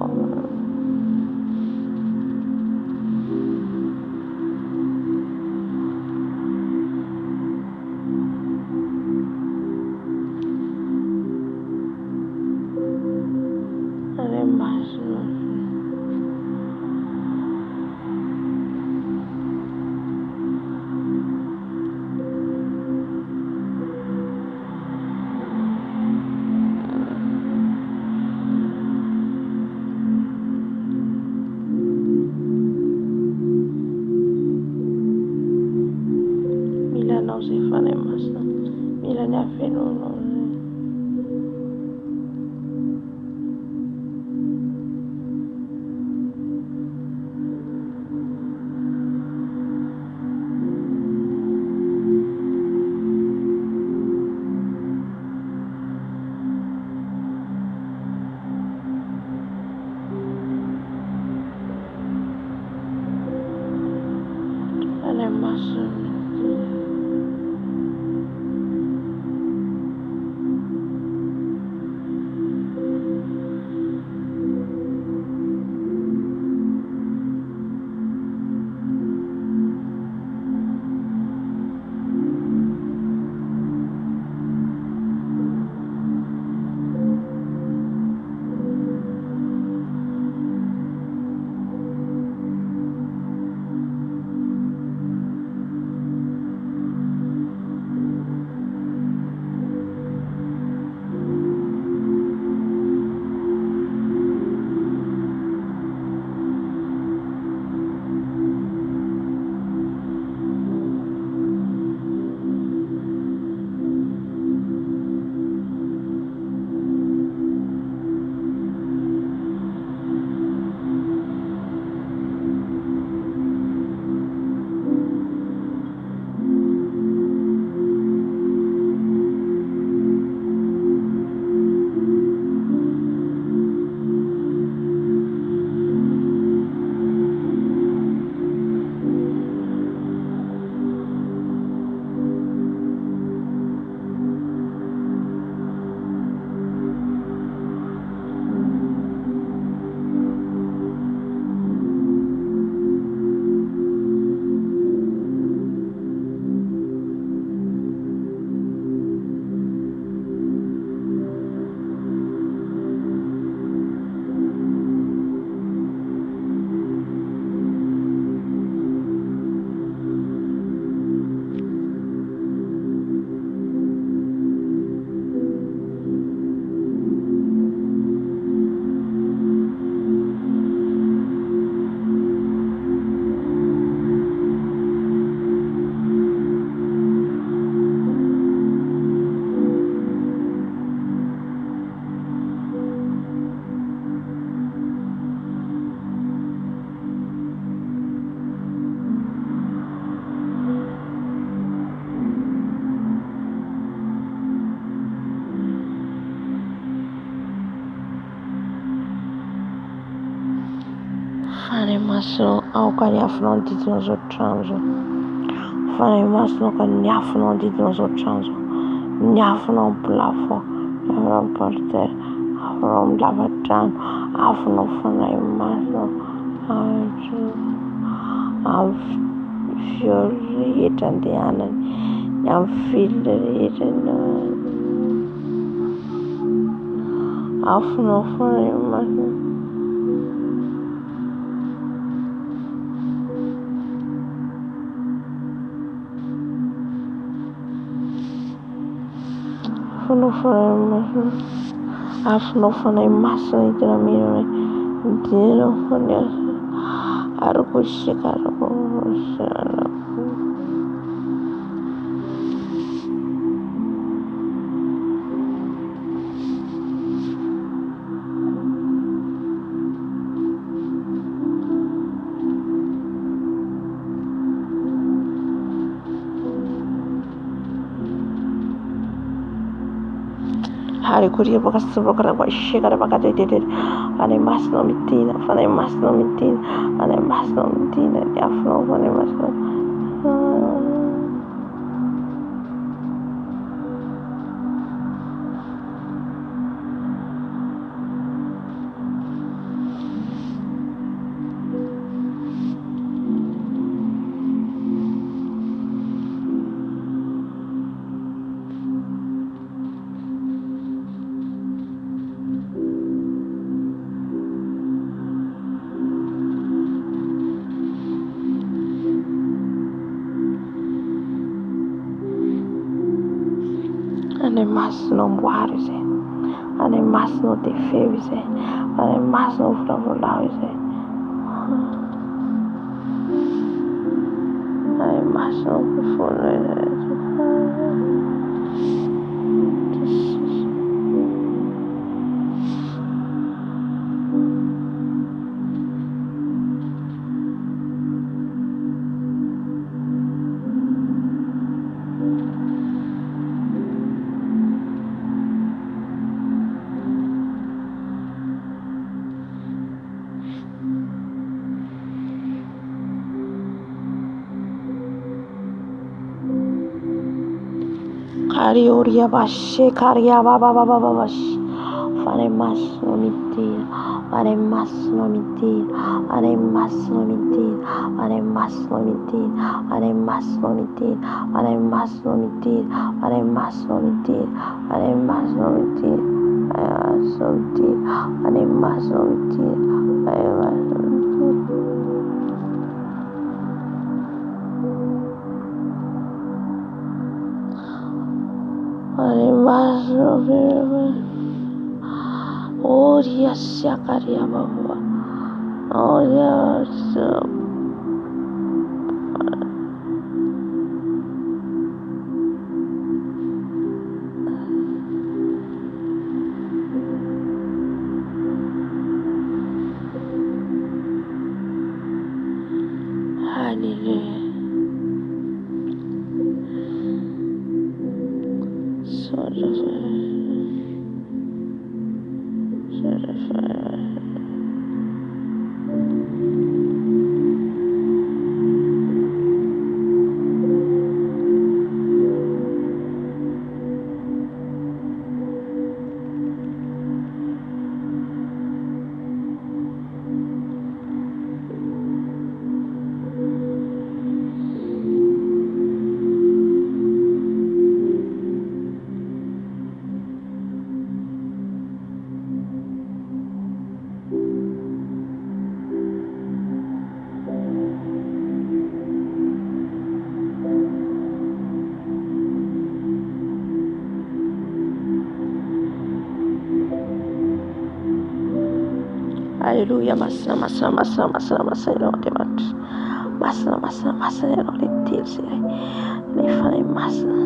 Fare maso ao quali affronti nos outros. Fanahy masina ka niafinao didina zao trano zao. Niafinao amin'ny plafond, niafinao amin'ny portail, afinao amin'ny lavatrano, afinao fanahy masina amin'ny fioro rehetra andehanany, amin'ny ville rehetra afinao fanahy masina. Afinao fanahy masina hitana menao dinanao fanahy arokosika Hallelujah, bakasubokana kwa shikara bakatete. Fanahy masina mitina, fanahy masina mitina, fanahy masina mitina, afinao fanahy masina. Fanahy masina amboary izay, fanahy masina tefeo izay, fanahy masina volavolao izay, fanahy masina mifono izay. Karioria bashe karia baba bash. Fanahy masina mitina, fanahy masina mitina, fanahy masina mitina, fanahy masina mitina, fanahy masina mitina, fanahy masina mitina, fanahy masina mitina, fanahy masina mitina, fanahy masina mitina, fanahy masina mitina. Oh yes, Yakaria Baba. Oh yes. Hallelujah. Hallelujah, masana Lord, masana Lord, it is fanahy masina.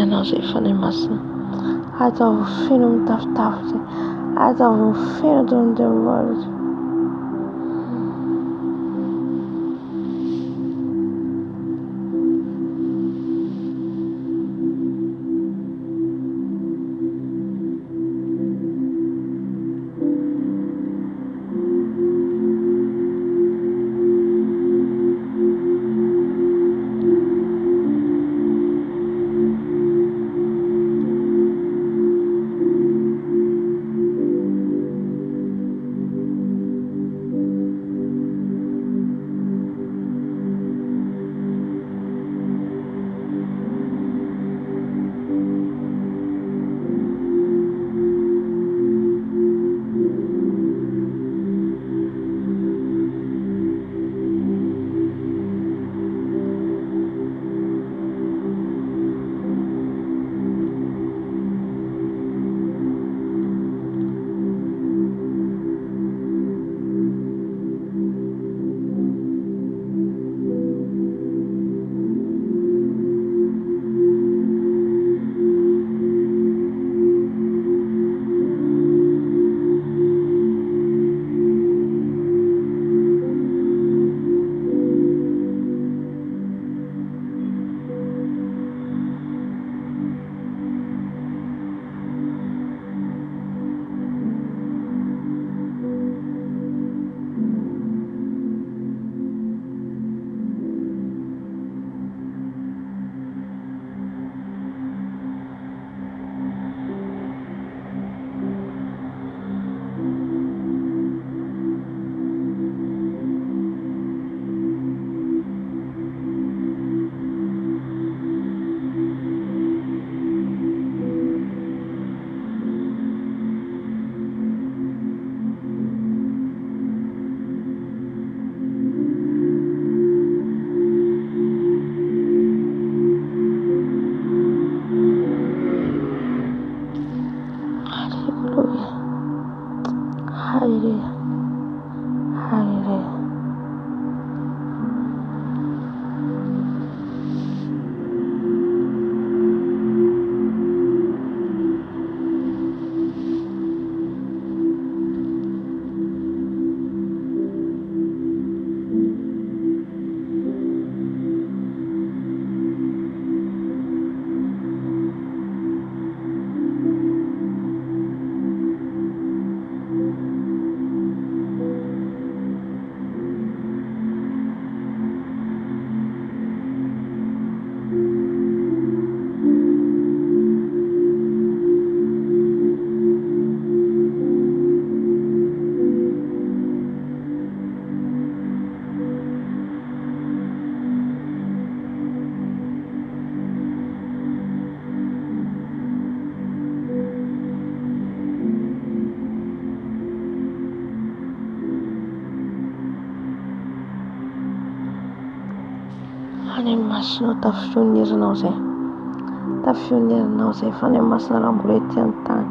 ianao izay fanahy masina, ataovy feno mitafotafo izay, ataovy feno tonotono izay. Hallelujah. Hallelujah. Fanahy masina tafionerinao izay, tafionerinao izay fanahy masina raha mbola ety an-tany,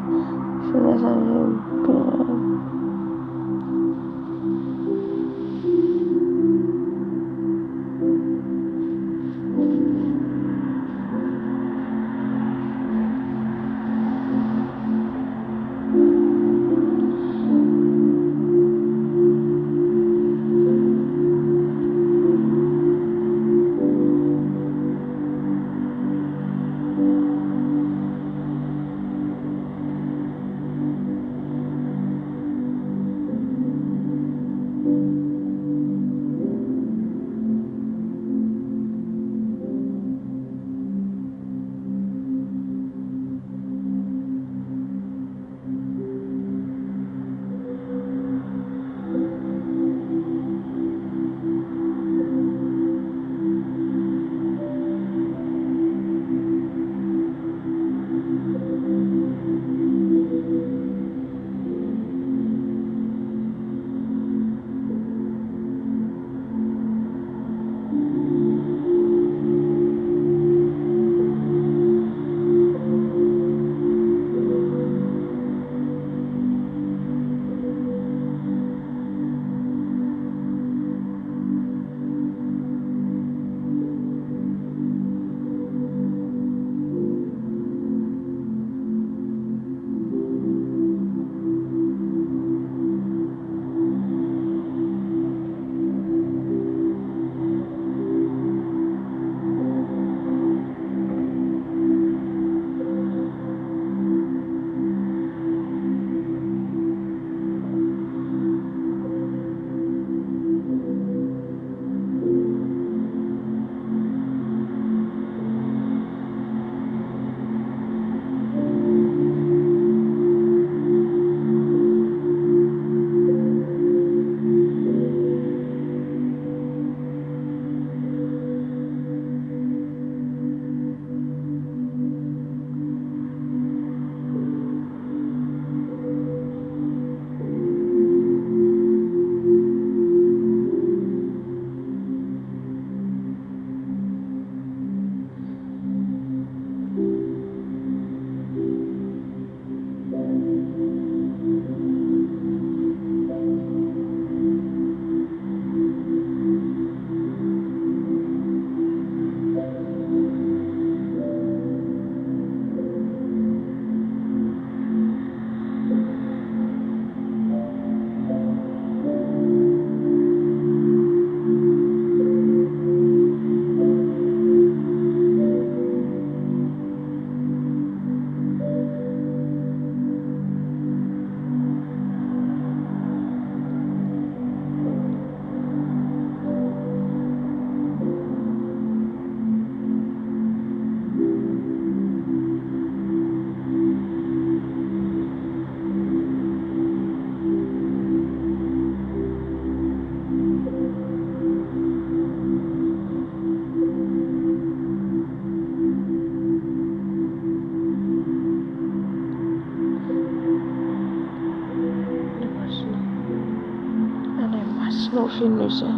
masina feno izay.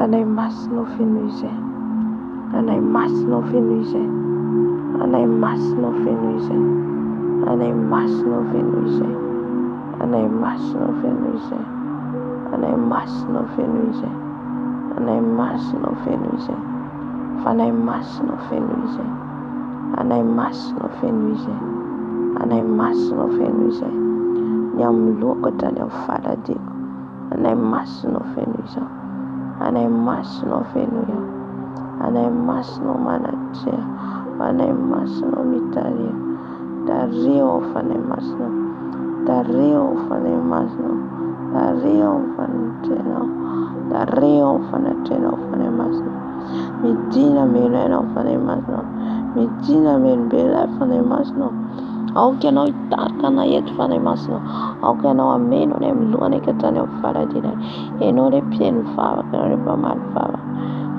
Anay masina feno izay. Anay masina feno izay. Anay masina feno izay. Anay masina feno izay. Anay masina feno izay. Anay masina feno izay. Anay masina feno izay. Fanay masina feno izay. Anay masina feno izay. Anay masina feno izay. Ny amin'ny lokatra ny amin'ny faladiko. Anay masina feno izay. Anay masina feno izay. Anay masina manatria. Anay masina mitaria. Dario fanay masina. Dario fanay masina. Dario fanatria. Dario fanatria fanay masina. Midina menao fanay masina. Midina menbela fanay masina. Aoka ianao hitarika anay eto fanay masina. Aoka ianao ameno ny amin'ny lohany hatrany amin'ny faladina. Ianao ilay mpihaino vavaka, ianao ilay mpamaly vavaka.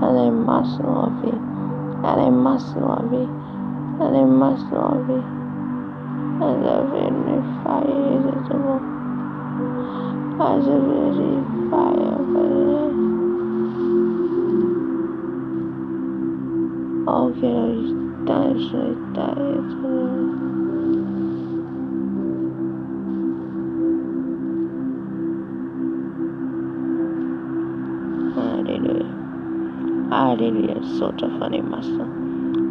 Anay masina ave. Anay masina ave. Anay masina ave. Anay verify it. As a verify it. Okay, that's right. Hallelujah. Hallelujah. Sort of funny master.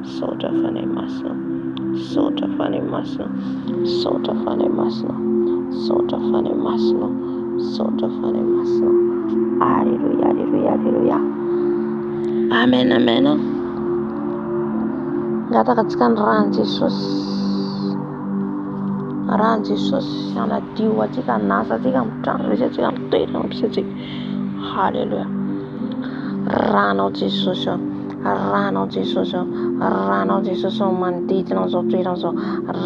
Sort of funny master. Sort of funny master. Sort of funny master. Sort of funny master. Sort of funny master. Hallelujah. Hallelujah. Hallelujah. Amen. Amen. Gatakatsika ny rano Jesosy. Rano Jesosy anadio atsika, nasa atsika amin'ny trano misy atsika, amin'ny toerana misy atsika. Hallelujah. Rano Jesosy. Rano Jesosy. Rano Jesosy manodidina an'izao toerana izao.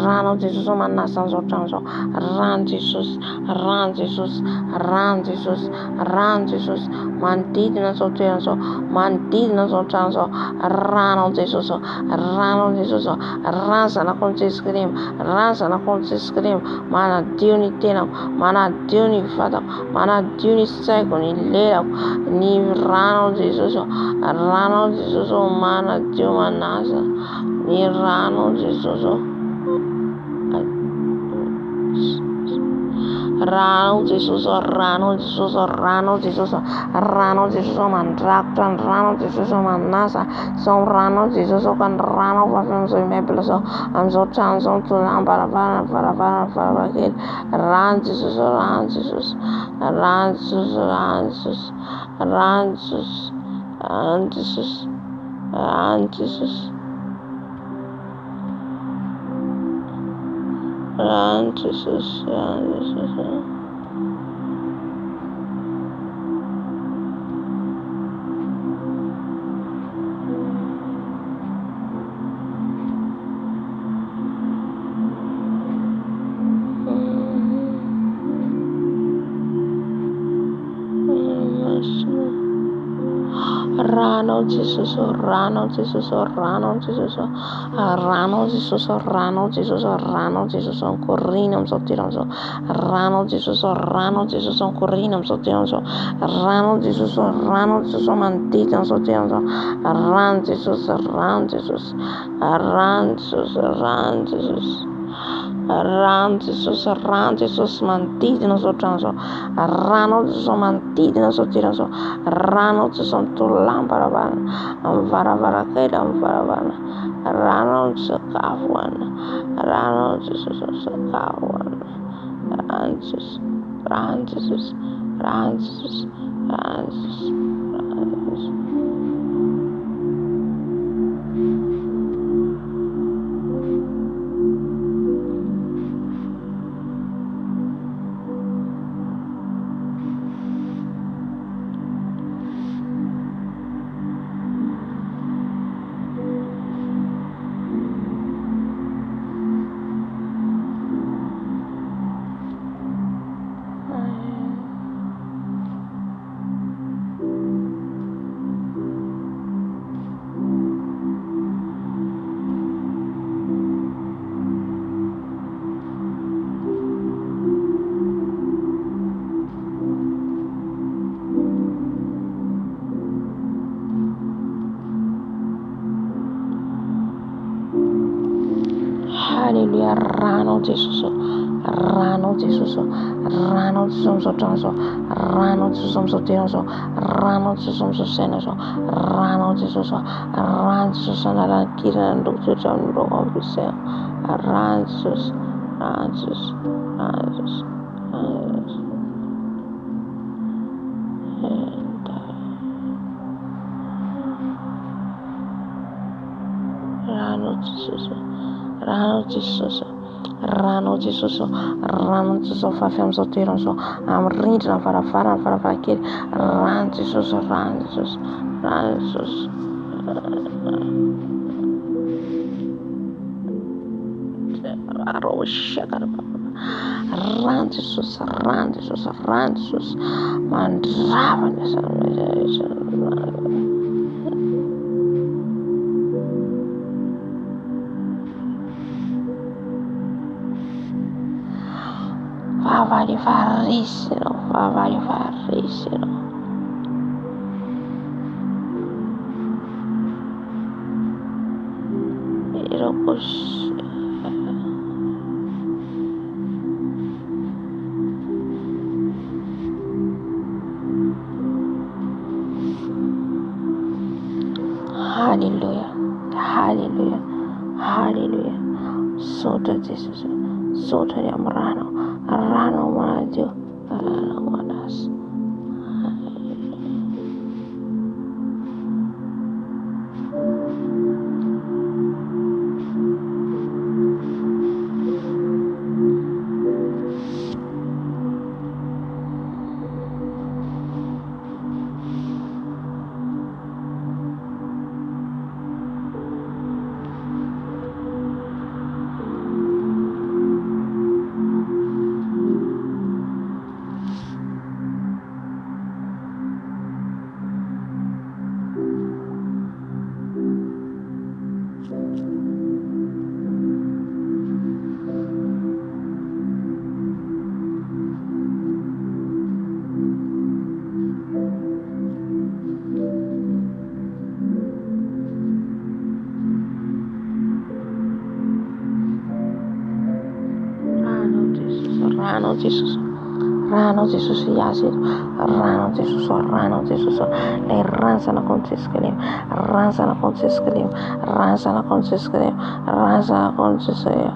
Rano Jesosy manasa an'izao trano izao. Rano Jesosy. Rano Jesosy. Rano Jesosy. Rano Jesosy manodidina an'izao toerana izao. Manodidina an'izao trano izao. Rano Jesosy. Rano Jesosy. Rano zanako ny Jesoky Kristy. Rano zanako ny Jesoky Kristy. Manadio ny tenako. Manadio ny vatako. Manadio ny saiko, ny lelako. Ny rano Jesosy. Rano Jesosy manadio manasa. Ny rano Jesosy. Rano Jesosy. Rano Jesosy. Rano Jesosy. Rano Jesosy mandrakotra. Rano Jesosy manasa. Sao rano Jesosy kan rano vafin'izao mebla zao. Amin'izao trano izao mitolana varavara kely. Rano Jesosy. Rano Jesosy. Rano Jesosy. Rano Jesosy. Rano Jesosy. Rano Jesosy. Rano Jesosy. Rano Jesosy. Rano Jesosy. Rano Jesosy. Rano Jesosy. Rano Jesosy. Rano Jesosy. Rano Jesosy. Rano Jesosy ancorrina amin'izao toerana izao. Rano Jesosy. Rano Jesosy ancorrina amin'izao toerana izao. Rano Jesosy. Rano Jesosy manodidina amin'izao toerana izao. Rano Jesosy. Rano Jesosy. Rano Jesosy. Rano Jesosy. Rano Jesosy. Rano Jesosy manodidina amin'izao trano izao. Rano Jesosy manodidina amin'izao toerana izao. Rano Jesosy mitolana varavara. Amin'ny varavarakely, amin'ny varavarana. Rano sakafo hoanina. Rano Jesosy sakafo hoanina. Rano Jesosy. Rano Jesosy. Rano Jesosy. Rano Jesosy. Rano Jesosy. Jesus, Rano Jesus, Rano Jesus Transo, Rano Jesus Tiraso, Rano Jesus Senaso, Rano Jesus, Ran Jesus and Kira and Doctor John Officer, Ran Jesus, Ran Jesus, Ran Jesus, Ran Jesus. Rano Jesus, Rano Jesus, Rano Jesus, Rano Jesus, Fafem Soteron, so I'm reading for a far kid, Ran Jesus, Ran Jesus, Ran Jesus. Ran Jesus, Ran Jesus, Ran Jesus, man, Favari farissero, favari farissero. Ero così. Hallelujah, hallelujah, hallelujah. Sota Jesus, sota di Amrano, Rano Maggio, Rano Manas. Rano Jesus, Rano Jesus Yasid, Rano Jesus, Rano Jesus, le Ransana Contiscalim, Ransana Contiscalim, Ransana Contiscalim, Ransana Contiscalim.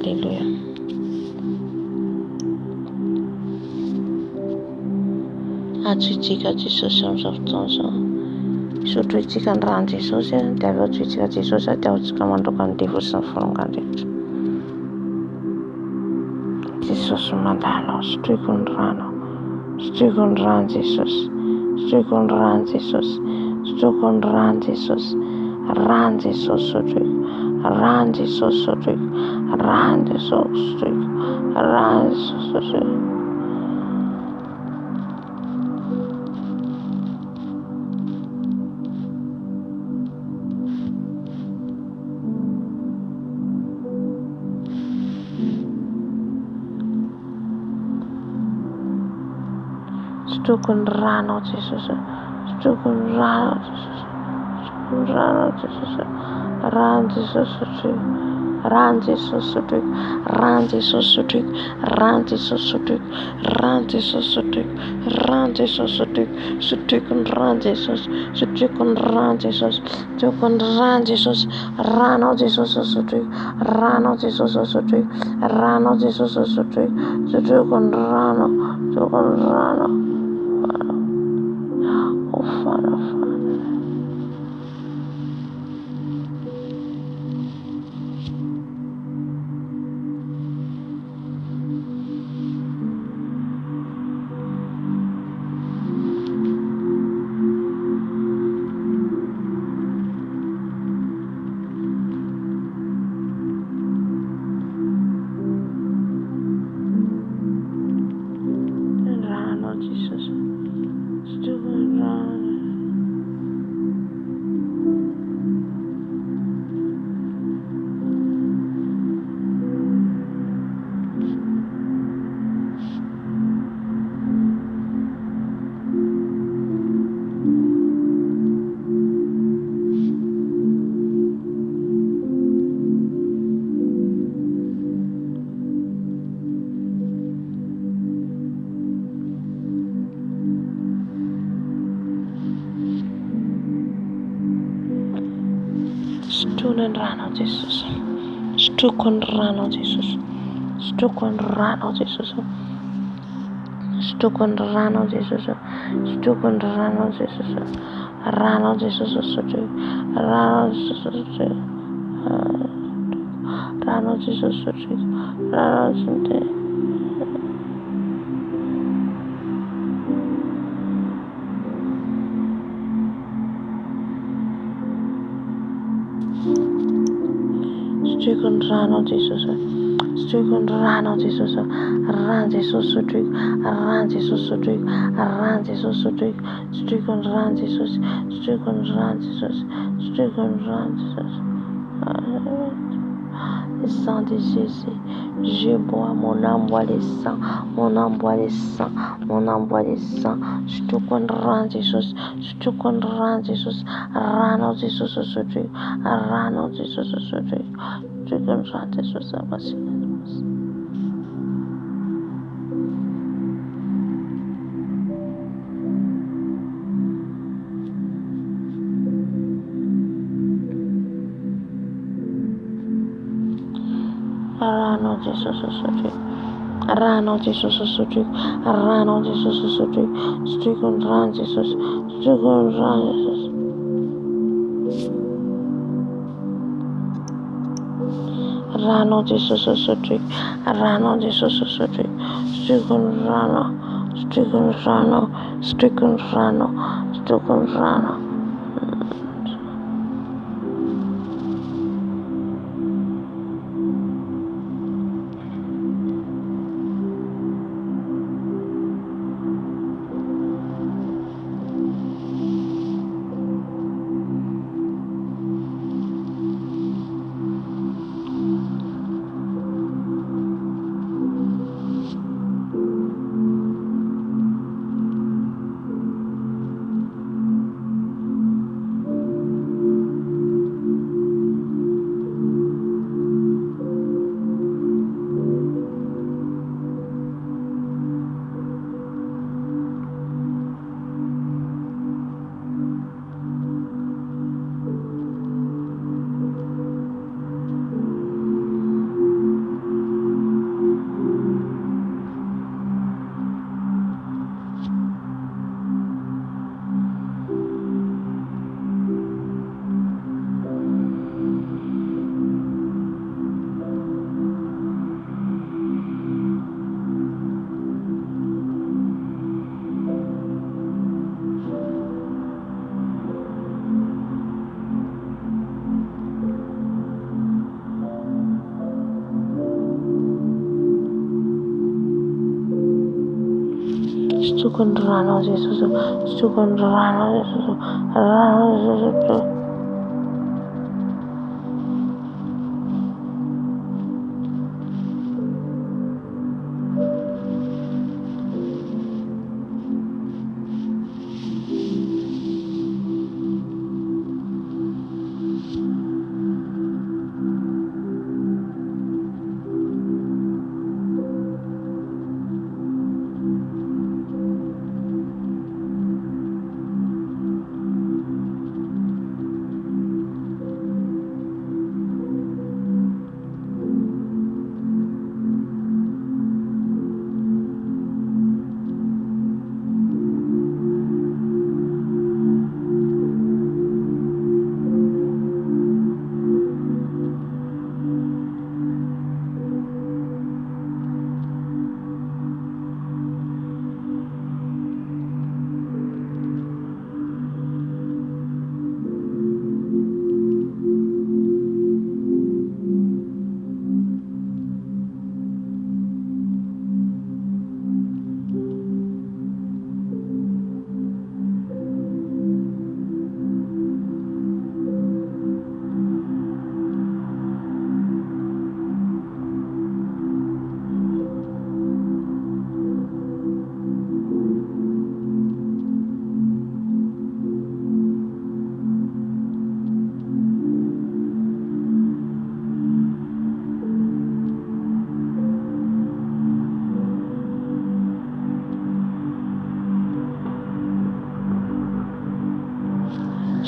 Hallelujah. Atsoitsika Jesosy amin'izao fotoana izao. Sotroitsika ny rano Jesosy dia avy atsoitsika Jesosy dia aotsika mandroaka ny devoly sy ny volongan-drehitra. Jesosy mandala, sotroiko ny rano. Sotroiko ny rano Jesosy. Sotroiko ny rano Jesosy. Sotroiko ny rano Jesosy. Rano Jesosy sotroiko. Rano Jesosy sotroiko. Rano Jesosy sotroiko. Rano Jesosy sotroiko. Sotroiko ny rano Jesosy. Sotroiko ny rano Jesosy. Sotroiko ny rano Jesosy. Rano Jesosy sotroiko. Rano Jesosy sotroiko. Rano Jesosy sotroiko. Rano Jesosy sotroiko. Rano Jesosy sotroiko. Rano Jesosy sotroiko. Sotroiko ny rano Jesosy. Sotroiko ny rano Jesosy. Sotroiko ny rano Jesosy. Rano Jesosy sotroiko. Rano Jesosy sotroiko. Rano Jesosy sotroiko. Sotroiko ny rano. Sotroiko ny rano. Oh Father. Rano Jesus. Sotroiko ny rano. Sotroiko ny rano Jesosy. Sotroiko ny rano Jesosy. Sotroiko ny rano Jesosy. Sotroiko ny rano Jesosy. Sotroiko ny rano Jesosy. Rano Jesosy sotroiko. Rano Jesosy sotroiko. Rano Jesosy sotroiko. Rano Jesosy. Sotroiko ny rano Jesosy. Sotroiko ny rano Jesosy. Rano Jesosy sotroiko. Rano Jesosy sotroiko. Rano Jesosy sotroiko. Sotroiko ny rano Jesosy. Sotroiko ny rano Jesosy. Sotroiko ny rano Jesosy. Le sang de Jésus. Je bois, mon âme boit le sang. Mon âme boit le sang. Mon âme boit le sang. Sotroiko ny rano Jesosy. Sotroiko ny rano Jesosy. Rano Jesosy sotroiko. Rano Jesosy sotroiko. Sotroiko ny rano Jesosy. Rano Jesosy sotroiko. Rano Jesosy sotroiko. Rano Jesosy sotroiko. Sotroiko ny rano Jesosy. Sotroiko ny rano Jesosy. Rano Jesosy sotroiko. Rano Jesosy sotroiko. Sotroiko ny rano. Sotroiko ny rano. Sotroiko ny rano. Sotroiko ny rano. Stukundrano Jesus, Stukundrano Jesus, Rano Jesus.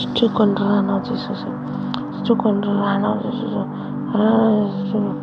Stukundrano Jesus, Stukundrano Jesus, Rano Jesus.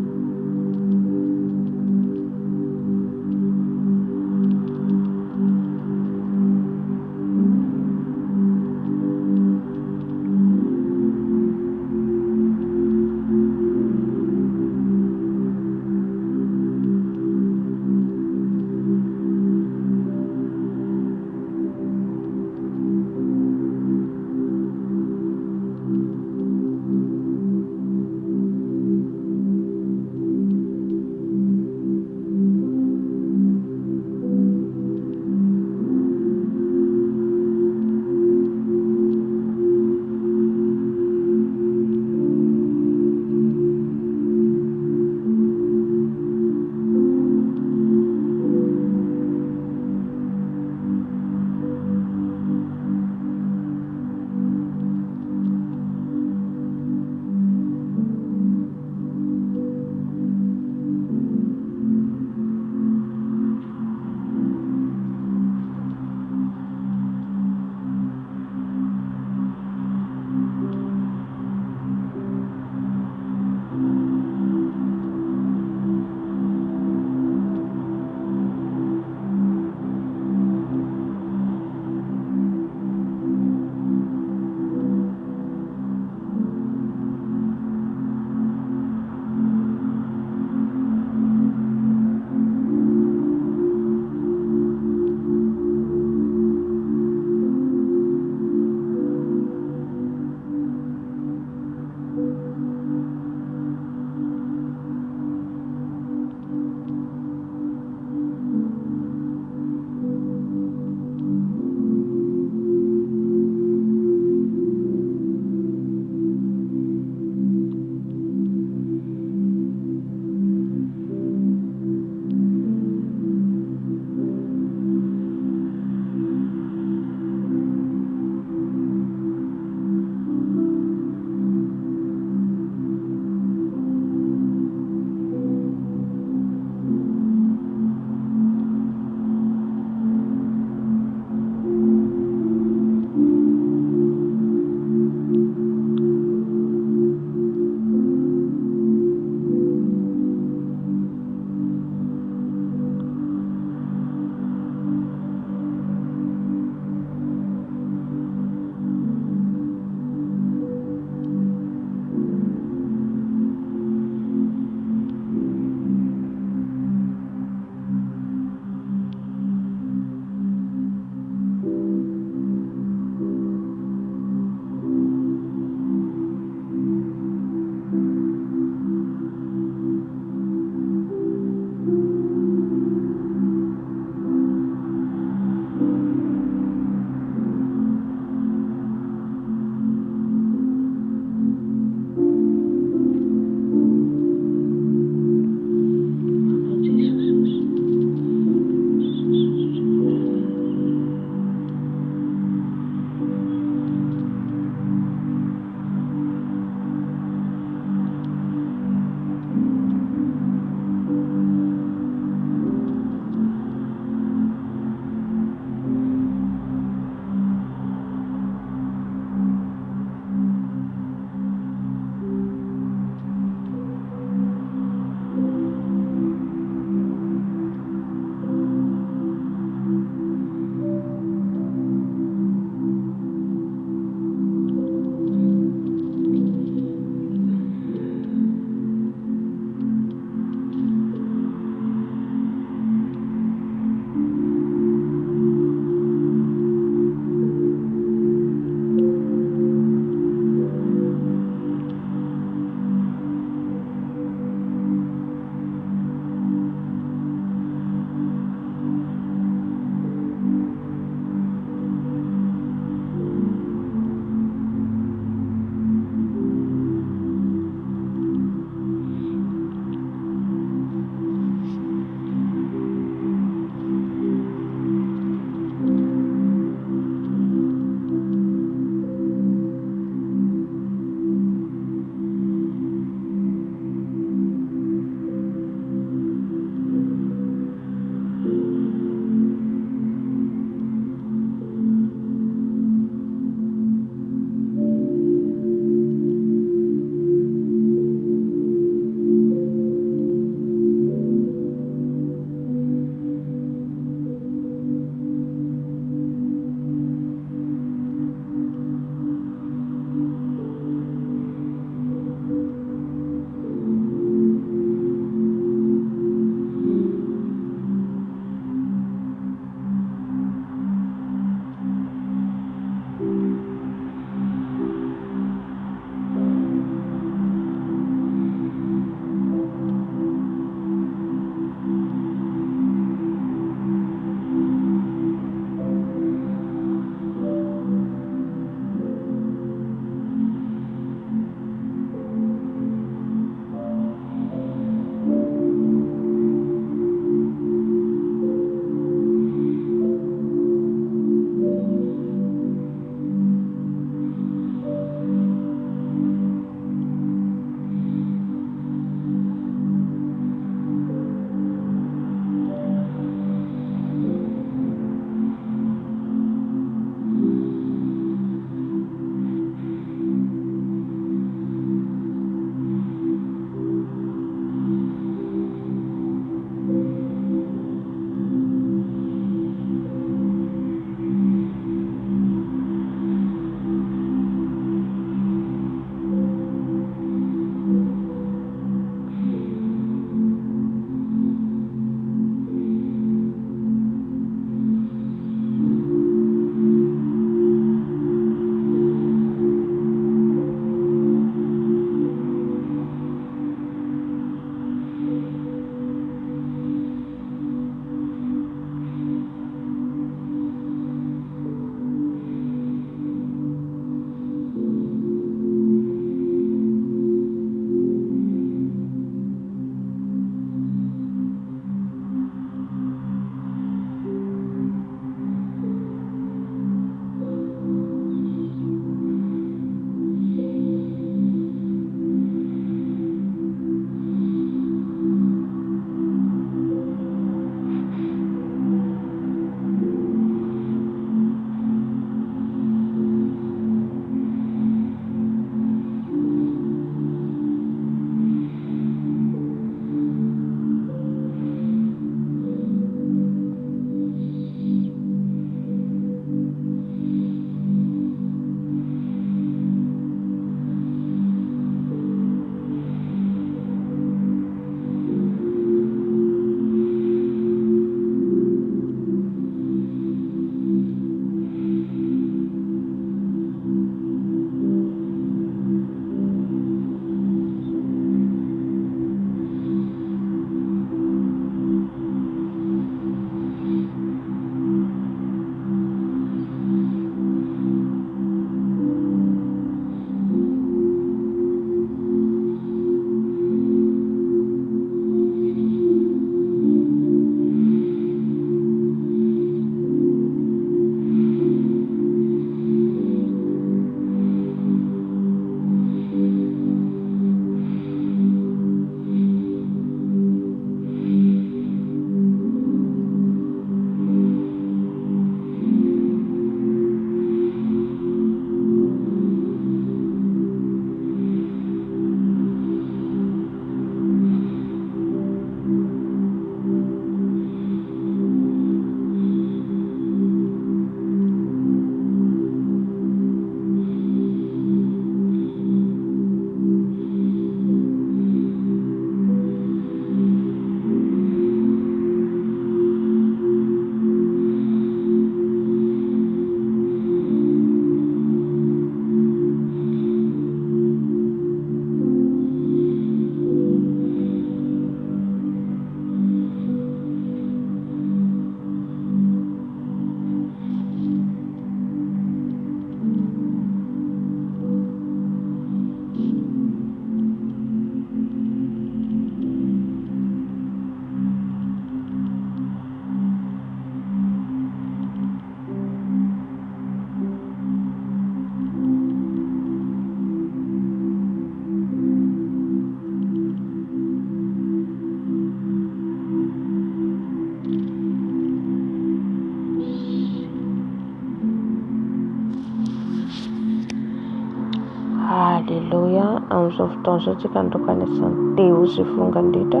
Amin'izao fotoana izao tsika nitoka ny asany teo sy filongan-drehitra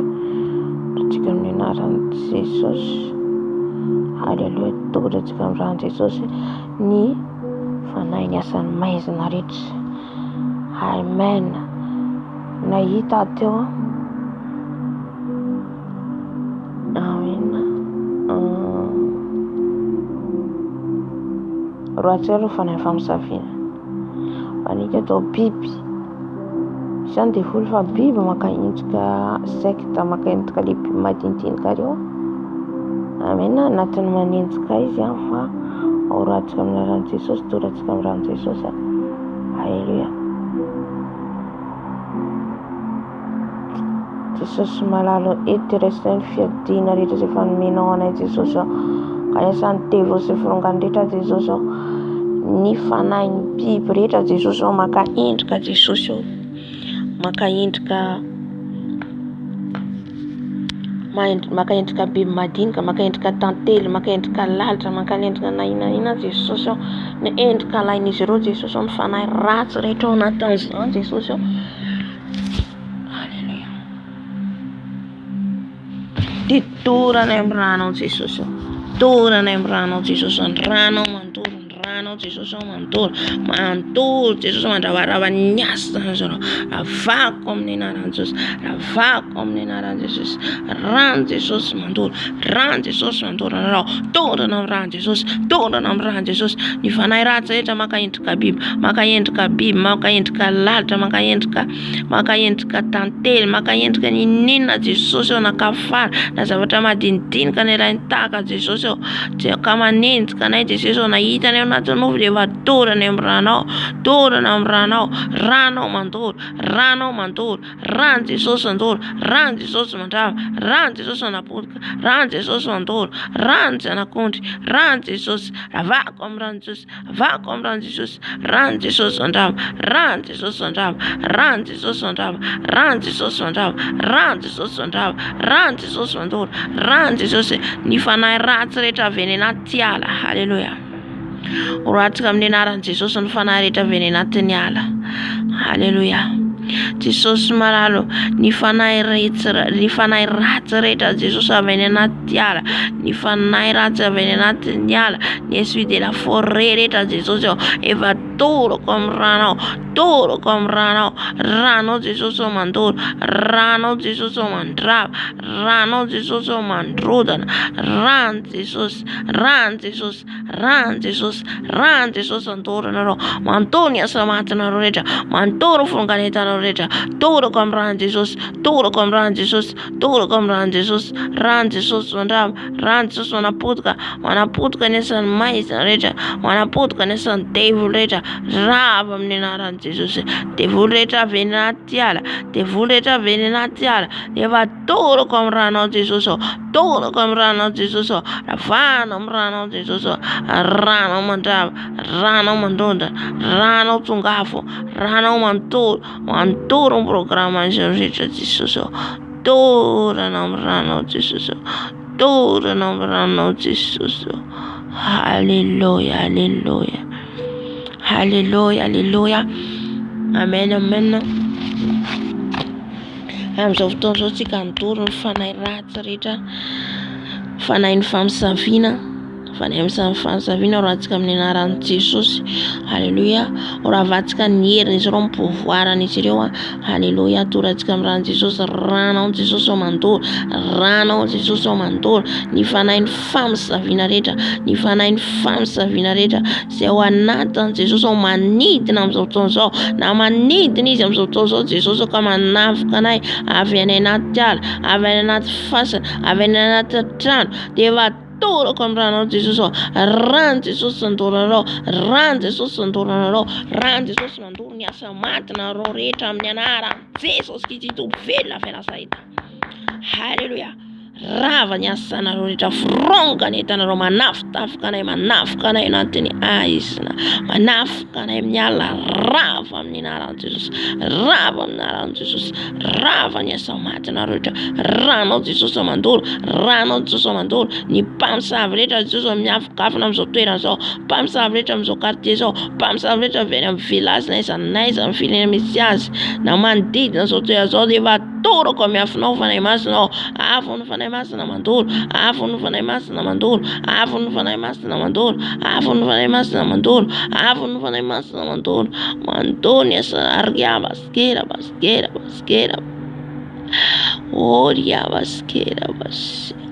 tsika amin'ny anaran'i Jesosy. Haleloha. Tokotra tsika amin'ny ran'i Jesosy ny fanahy ny asany maizina rehetra. Amen. Nahita teo. Amen. Roatsero fanahy famosaviana. Manika atao biby. Isany devoly fa biby maka endrika sekta, maka endrika le biby madinidinika reo. Amen. Anatin'ny manenjika izy fa oratsika amin'ny ran'i Jesosy, toratsika amin'ny ran'i Jesosy. Haleluya. Jesosy malalo eto resainy fiadina rehetra izay fanomenao anay Jesosy. Ka niasany telo sy filongan rehetra Jesosy. Ny fanahy ny biby rehetra Jesosy maka endrika Jesosy. Maka endrika biby madinika, maka endrika tantely, maka endrika lalitra, maka endrika naina Jesosy. Ny endrika lain'izy ireo Jesosy ny fanahy ratsy rehetra ao anatin'izany Jesosy. Haleluya. Dia toranay amin'ny ranao Jesosy. Toranay amin'ny ranao Jesosy. Ny ranao mandoro, ny ranao Jesosy mandoro. Mandoro Jesosy mandravarava ny asa zany. Ravako amin'ny anaran'i Jesosy. Ravako amin'ny anaran'i Jesosy. Ran Jesosy mandoro. Ran Jesosy mandoro anarao. Torana amin'ny ran Jesosy. Torana amin'ny ran Jesosy. Ny fanahy ratsy rehetra maka endrika biby, maka endrika biby, maka endrika lalitra, maka endrika tantely, maka endrika ninina Jesosy nakafara. Na zavatra madinidinika ny raha tahaka Jesosy. Ka manenjika anay Jesosy nahita ny anatin'ny ovy dia torana amin'ny ranao. Torana amin'ny ranao. Ranao mandoro. Ranao mandoro. Ran Jesosy mandoro. Ran Jesosy mandrava. Ran Jesosy manapotika. Ran Jesosy mandoro. Ran janakondry. Ran Jesosy. Ravako amin'ny ran Jesosy. Ravako amin'ny ran Jesosy. Ran Jesosy mandrava. Ran Jesosy mandrava. Ran Jesosy mandrava. Ran Jesosy mandrava. Ran Jesosy mandrava. Ran Jesosy mandoro. Ran Jesosy. Ny fanahy ratsy rehetra avy any anaty ala. Haleluya. Oratsika amin'ny anaran'i Jesosy ny fanahy rehetra avy any anatin'ny ala. Haleluya. Jesosy malalo ny fanahy ratsy rehetra Jesosy avy any anaty ala. Ny fanahy ratsy avy any anatin'ny ala. Ny esprit de la forêt rehetra Jesosy efa toroko amin'ny ranao. Toroko amin'ny ranao. Ranao Jesosy mandoro. Ranao Jesosy mandrava. Ranao Jesosy mandrodana. Ran Jesosy. Ran Jesosy. Ran Jesosy. Ran Jesosy mandoro anarao. Mandoro ny asa matinareo rehetra. Mandoro filonganentanareo rehetra. Toroko amin'ny ran Jesosy. Toroko amin'ny ran Jesosy. Toroko amin'ny ran Jesosy. Ran Jesosy mandrava. Ran Jesosy manapotika. Manapotika ny asan'ny maizina rehetra. Manapotika ny asan'ny devoly rehetra. Rava amin'ny anaran'i Jesosy. Devoly rehetra avy any anaty ala. Devoly rehetra avy any anaty ala. Efa toroko amin'ny ranao Jesosy. Toroko amin'ny ranao Jesosy. Ravana amin'ny ranao Jesosy. Ranao mandrava. Ranao mandonda. Ranao tongafo. Ranao mantoro. Mantoro ny programan'izy rehetra Jesosy. Torana amin'ny ranao Jesosy. Torana amin'ny ranao Jesosy. Haleluya. Haleluya. Haleluya. Haleluya. Amen. Amen. Amin'izao fotoana izao tsika nitoro ny fanahy ratsy rehetra. Fanahy ny famosaviana. Fanahy amin'ny famosaviana oratsika amin'ny anaran'i Jesosy. Haleluya. Oravatsika ny herin'izy ireo mipovoaran'izy ireo. Haleluya. Toratsika amin'ny ran'i Jesosy. Ranao Jesosy mandoro. Ranao Jesosy mandoro. Ny fanahy ny famosaviana rehetra. Ny fanahy ny famosaviana rehetra izay ao anatin'i Jesosy manidina amin'izao fotoana izao. Na manidina izy amin'izao fotoana izao Jesosy ka manavoka anay avy any anaty ala, avy any anaty fasana, avy any anaty trano. Dia toroko amin'ny ranao Jesosy. Ran Jesosy mandoro anarao. Ran Jesosy mandoro anarao. Ran Jesosy mandoro ny asa matinareo rehetra amin'ny anaran'i Jesosy Kristy tompy velona fialasahita. Haleluya. Rava rava ny asanareo rehetra frongany etanareo manafitafika anay manafika anay anatiny aisina manafika anay amin'ny alina rava amin'ny anaran'i Jesosy rava amin'ny anaran'i Jesosy rava ny asa matinareo rehetra ranao Jesosy mandoro ranao Jesosy mandoro ny mpamosavy rehetra Jesosy miafokafona amin'izao toerana zao mpamosavy rehetra amin'izao quartier zao mpamosavy rehetra avy amin'ny village naiza amin'ny firenena misy azy na manodidina zao toerana zao dia efa torako amiafinao fanay masinao avy ny fanay masina mandoro avy ny fanay masina mandoro avy ny fanay masina mandoro avy ny fanay masina mandoro avy ny fanay masina mandoro mandony asarga baskera baskera baskera oria baskera baskera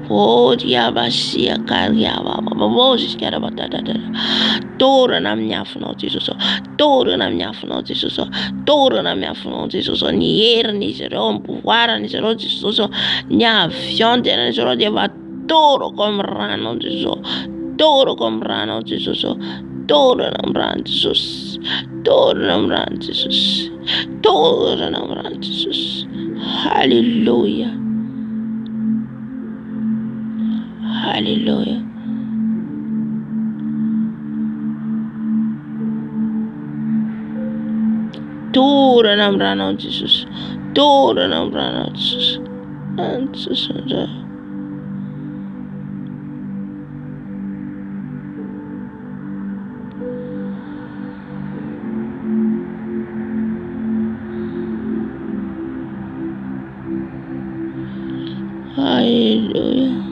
oria basia kariava babosi kera batata torana amin'ny afinao Jesosy torana amin'ny afinao Jesosy torana amin'ny afinao Jesosy ny herin'izy ireo ny pouvoiran'izy ireo Jesosy ny avianten'izy ireo dia va torako amin'ny ranao Jesosy torako amin'ny ranao Jesosy torana amin'ny ranao Jesosy torana amin'ny ranao Jesosy torana amin'ny ranao Jesosy hallelujah hallelujah torana amin'ny ranao Jesosy torana amin'ny ranao Jesosy Jesosy hallelujah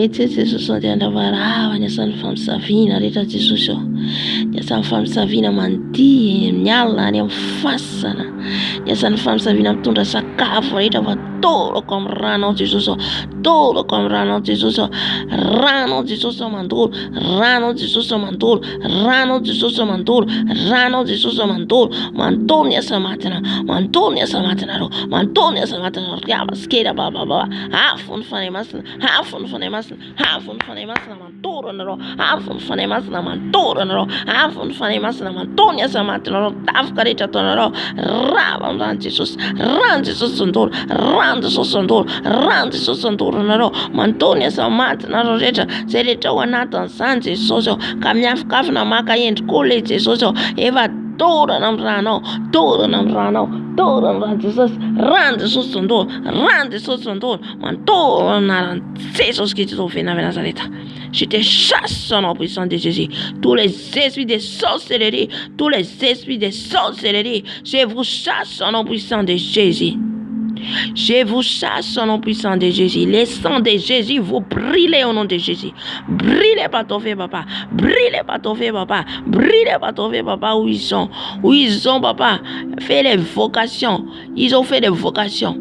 etsy Jesosy dia andavarava ny asan'ny famisaviana rehetra Jesosy ny asan'ny famisaviana mandihy ny alina any amin'ny fasana ny asan'ny famisaviana mitondra sakafo rehetra va torako amin'ny ranao Jesosy torako amin'ny ranao Jesosy ranao Jesosy mandoro ranao Jesosy mandoro ranao Jesosy mandoro ranao Jesosy mandoro mandoro ny asa matina mandoro ny asa matinareo mandoro ny asa matinareo riava skera baba afo ny fanay masina afo ny fanay masina afo ny fanay masina mandoro anareo afo ny fanay masina mandoro anareo afo ny fanay masina mandoro ny asa matinareo tafoka rehetra ataonareo rava amin'ny ran'i Jesosy ran'i Jesosy mandoro ran'i Jesosy mandoro ran'i Jesosy mandoro anareo mandoro ny asa matinareo rehetra zay rehetra ao anatin'izany Jesosy ka miafokafona maka endriko le Jesosy efa torana amin'ny ranao torana amin'ny ranao torana amin'ny ran'i Jesosy ran'i Jesosy mandoro ran'i Jesosy mandoro mandoro anaran'i Jesosy Christ au de Nazareth. Je te chasse en puissance de Jésus. Tous les esprits de sorcellerie, tous les esprits de sorcellerie, je vous chasse en puissance de Jésus. Je vous chasse au nom puissant de Jésus. Le sang de Jésus, vous brûlez au nom de Jésus. Brûlez pas ton feu, papa. Brûlez pas ton feu, papa. Brûlez pas ton feu, papa. Où ils sont? Où ils sont, papa? Fait les vocations. Ils ont fait des vocations.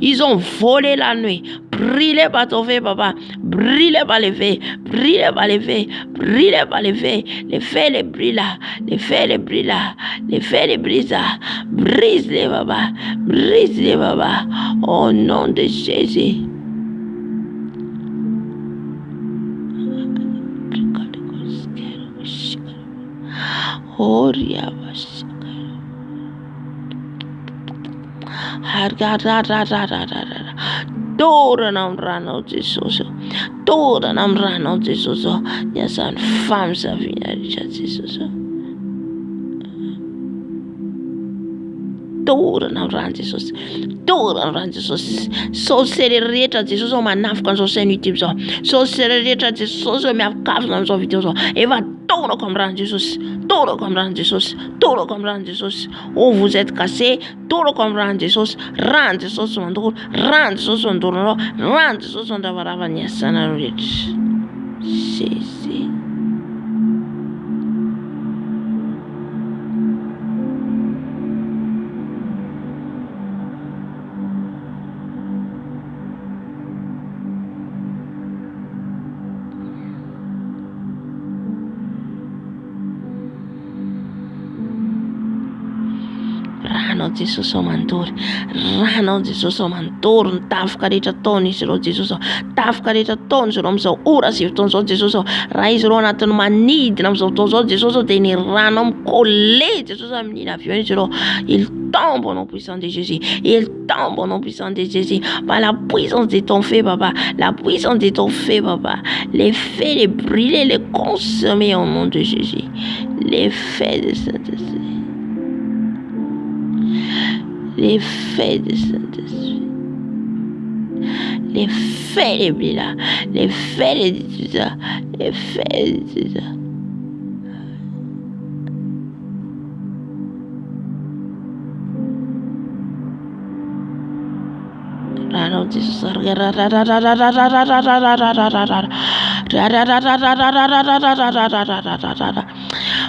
Ils ont volé la nuit. Brûlez pas ton feu, papa. Brûlez pas les feux. Brûlez pas les feux. Brûlez pas les feux. Les feux les brûlent là. Les feux les brûlent là. Les feux les brisent là. Brise-les, papa. Brise-les, papa. Au nom de Jésus. Oh, torana amin'ny ranao Jesosy. Torana amin'ny ranao Jesosy. Niasan'ny famisaviana rehetra Jesosy. Torana amin'ny ranao Jesosy. Torana amin'ny ranao Jesosy. Sorcellerie rehetra Jesosy manafika an'izao chaîne YouTube zao. Sorcellerie rehetra Jesosy miafokafona amin'izao vidéo zao. Efa torako amin'ny ranao Jesosy. Torako amin'ny ranao Jesosy. Torako amin'ny ranao Jesosy. Oh, vous êtes cassés. Torako amin'ny ranao Jesosy. Ranao Jesosy mandoro. Ranao Jesosy mandoro anao. Ranao Jesosy mandravarava ny asanareo rehetra. Jésus. ranao Jesosy ao mandory, ranao Jesosy ao mandory ny tafika rehetra ataony izy ireo Jesosy ao, tafika rehetra ataony izy ireo amin'izao ora sy fotoan'izao Jesosy ao, raha izy ireo anatin'ny manidina amin'izao fotoan'izao Jesosy ao dia ny ranao mikôle Jesosy amin'ny avion izy ireo. Il tombe au nom puissant de Jésus, il tombe au nom puissant de Jésus, par la puissance de ton feu papa, la puissance de ton feu papa, les feux les brûler, les consommer au nom de Jésus, les feux de Saint-Esprit, les feux de Saint-Esprit, les feux les brûler, les feux les diffuseurs, les feux les diffuseurs.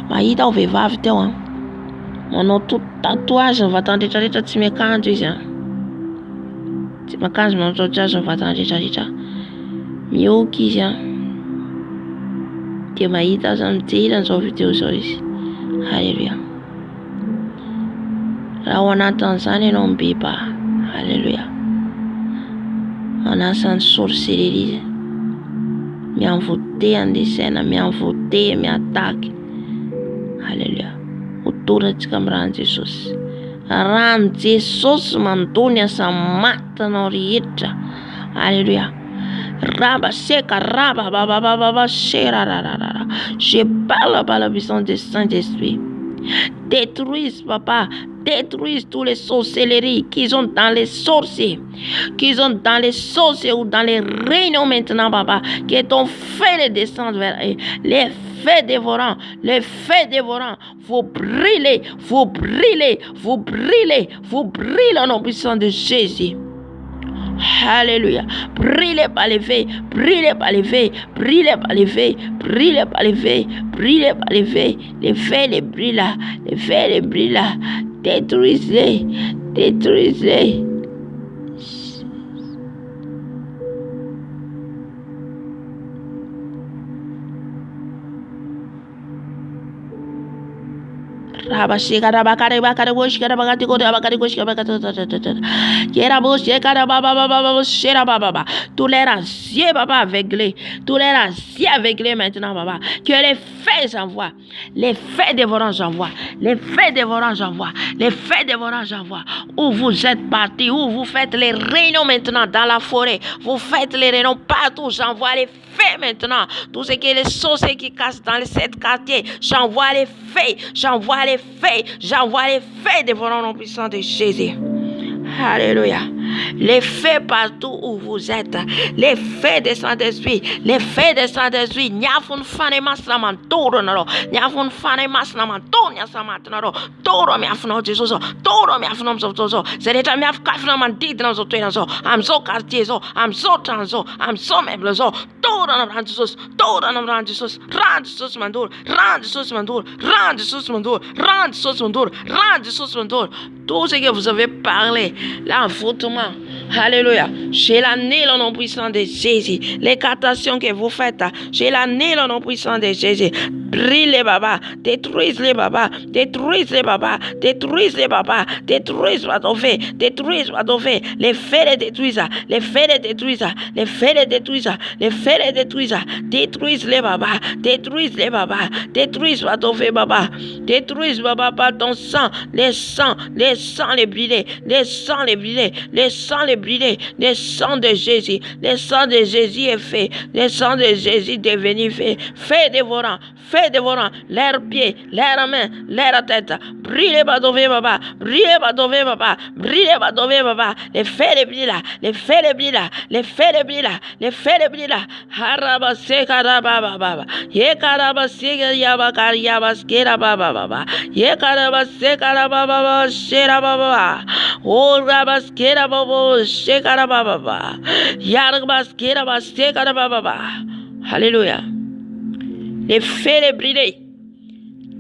Mahita aho vehivavy teo manao tatouage ny vatany rehetrarehetra, tsy miakanjo izy tsy miakanjo, manao tatouage ny vatany rehetrarehetra, mioky izy dia mahita azy mijery an'izao video zao izy. Halleluja. Raha ao anatin'izany ianao mibeba, halleluja, anasan'ny sorcellerie, miavote andesaina, miavote miataky, halleluja. Hotorantsika amin'ny rano Jesosy, rano Jesosy mandony asa matinao rehetra, halleluja. Raba seka raba baba shera rarara. Je parle par la puissance du Saint-Esprit. Détruise papa, détruise tous les sorcelleries qui sont dans les sorciers, qui sont dans les sorciers ou dans les réunions maintenant papa, que ton feu descende vers eux, les feux dévorants, les feux dévorants, vous brûlez, vous brûlez, vous brûlez, vous brûlez au nom puissant de Jésus. Alléluia. Brûlez par les feux, brûlez par les feux, brûlez par les feux, brûlez par les feux, brûlez par les feux, les feux les brûlent, les feux les brûlent, détruisez, détruisez. Rabashika rabakare bakare goshika rabakati ko rabakare goshika bakati. Yera boshika rababa shera baba. Tous les rasiers baba aveuglés, tous les rasiers aveuglés maintenant baba. Que les feux envoient, les feux dévorants j'envoie, les feux dévorants j'envoie, les feux dévorants j'envoie. Où vous êtes partis, où vous faites les réunions maintenant dans la forêt, vous faites les réunions partout, j'envoie les feux maintenant. Tout ce qui est les sorciers qui cassent dans les 7 quartiers, j'envoie les feux, j'envoie les feux, j'envoie les feux dévorants au nom puissant de Jésus. Alléluia. Les feux partout où vous êtes, les feux des Saint-Esprit, les feux des Saint-Esprit, nyafun fane maslaman toro naro, nyafun fane maslaman tonya samatnaro, toro miafno Jesus, toro miafno mzozo, zereta miaf kafna mandid na zotenazo, am so quartier zo, am so transo, am so meuble zo, toro na ran Jesus, toro na ran Jesus, ran Jesus mandur, ran Jesus mandur, ran Jesus mandur, ran Jesus mandur, ran Jesus mandur. Tout ce que vous avez parlé, l'envoûtement, alléluia, j'ai l'année au nom puissant de Jésus. Les captations que vous faites, j'ai l'année au nom puissant de Jésus. Brille les babas, détruise les babas, détruise les babas, détruise les babas, détruise what on fait, détruise what on fait. Les feux les détruisent, les feux les détruisent, les feux les détruisent, les feux les détruisent, détruise les babas, détruise les babas, détruise what on fait baba, détruise baba par ton sang, les sangs les brûlés, les sangs les brûlés, les sangs les brûlés, les sangs de Jésus, les sangs de Jésus est fait, les sangs de Jésus devenu fait, fait dévorant, l'air pied, l'air main, l'air tête, brûlez badové baba, brûlez badové baba, brûlez badové baba, les feux les brûlent, les feux les brûlent, les feux les brûlent, les feux les brûlent, haraba sekaraba baba, yekaraba sekayaba kariyaba skeraba baba, yekaraba sekaraba baba, shera baba, oraba skeraba baba, shekaraba baba, yaraba skeraba sekaraba baba. Alléluia. Les feux les brûlés,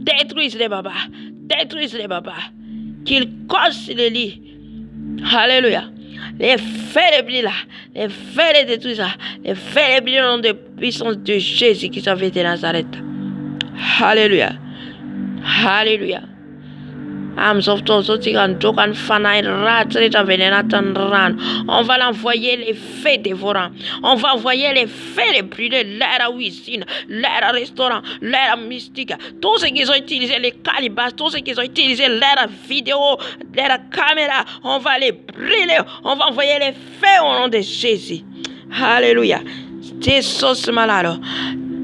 détruisent les babas, qu'ils cassent les lits. Alléluia. Les feux les brûlent, les feux les détruisent, les feux les brûlent au nom de puissance de Jésus qui s'avait de Nazareth. Alléluia. Alléluia. Amzao fotoana tikandroka ny fanahy ratsy rehetra avy any anatin'ny rano. On va l'envoyer les feux dévorants. On va envoyer les feux les brûlés, l'air à cuisine, l'air à restaurant, l'air à mystique. Tous ceux qui ont utilisé les calibas, tous ceux qui ont utilisé l'air à vidéo, l'air à caméra, on va les brûler. On va envoyer les feux au nom de Jésus. Alléluia. Jesus malado.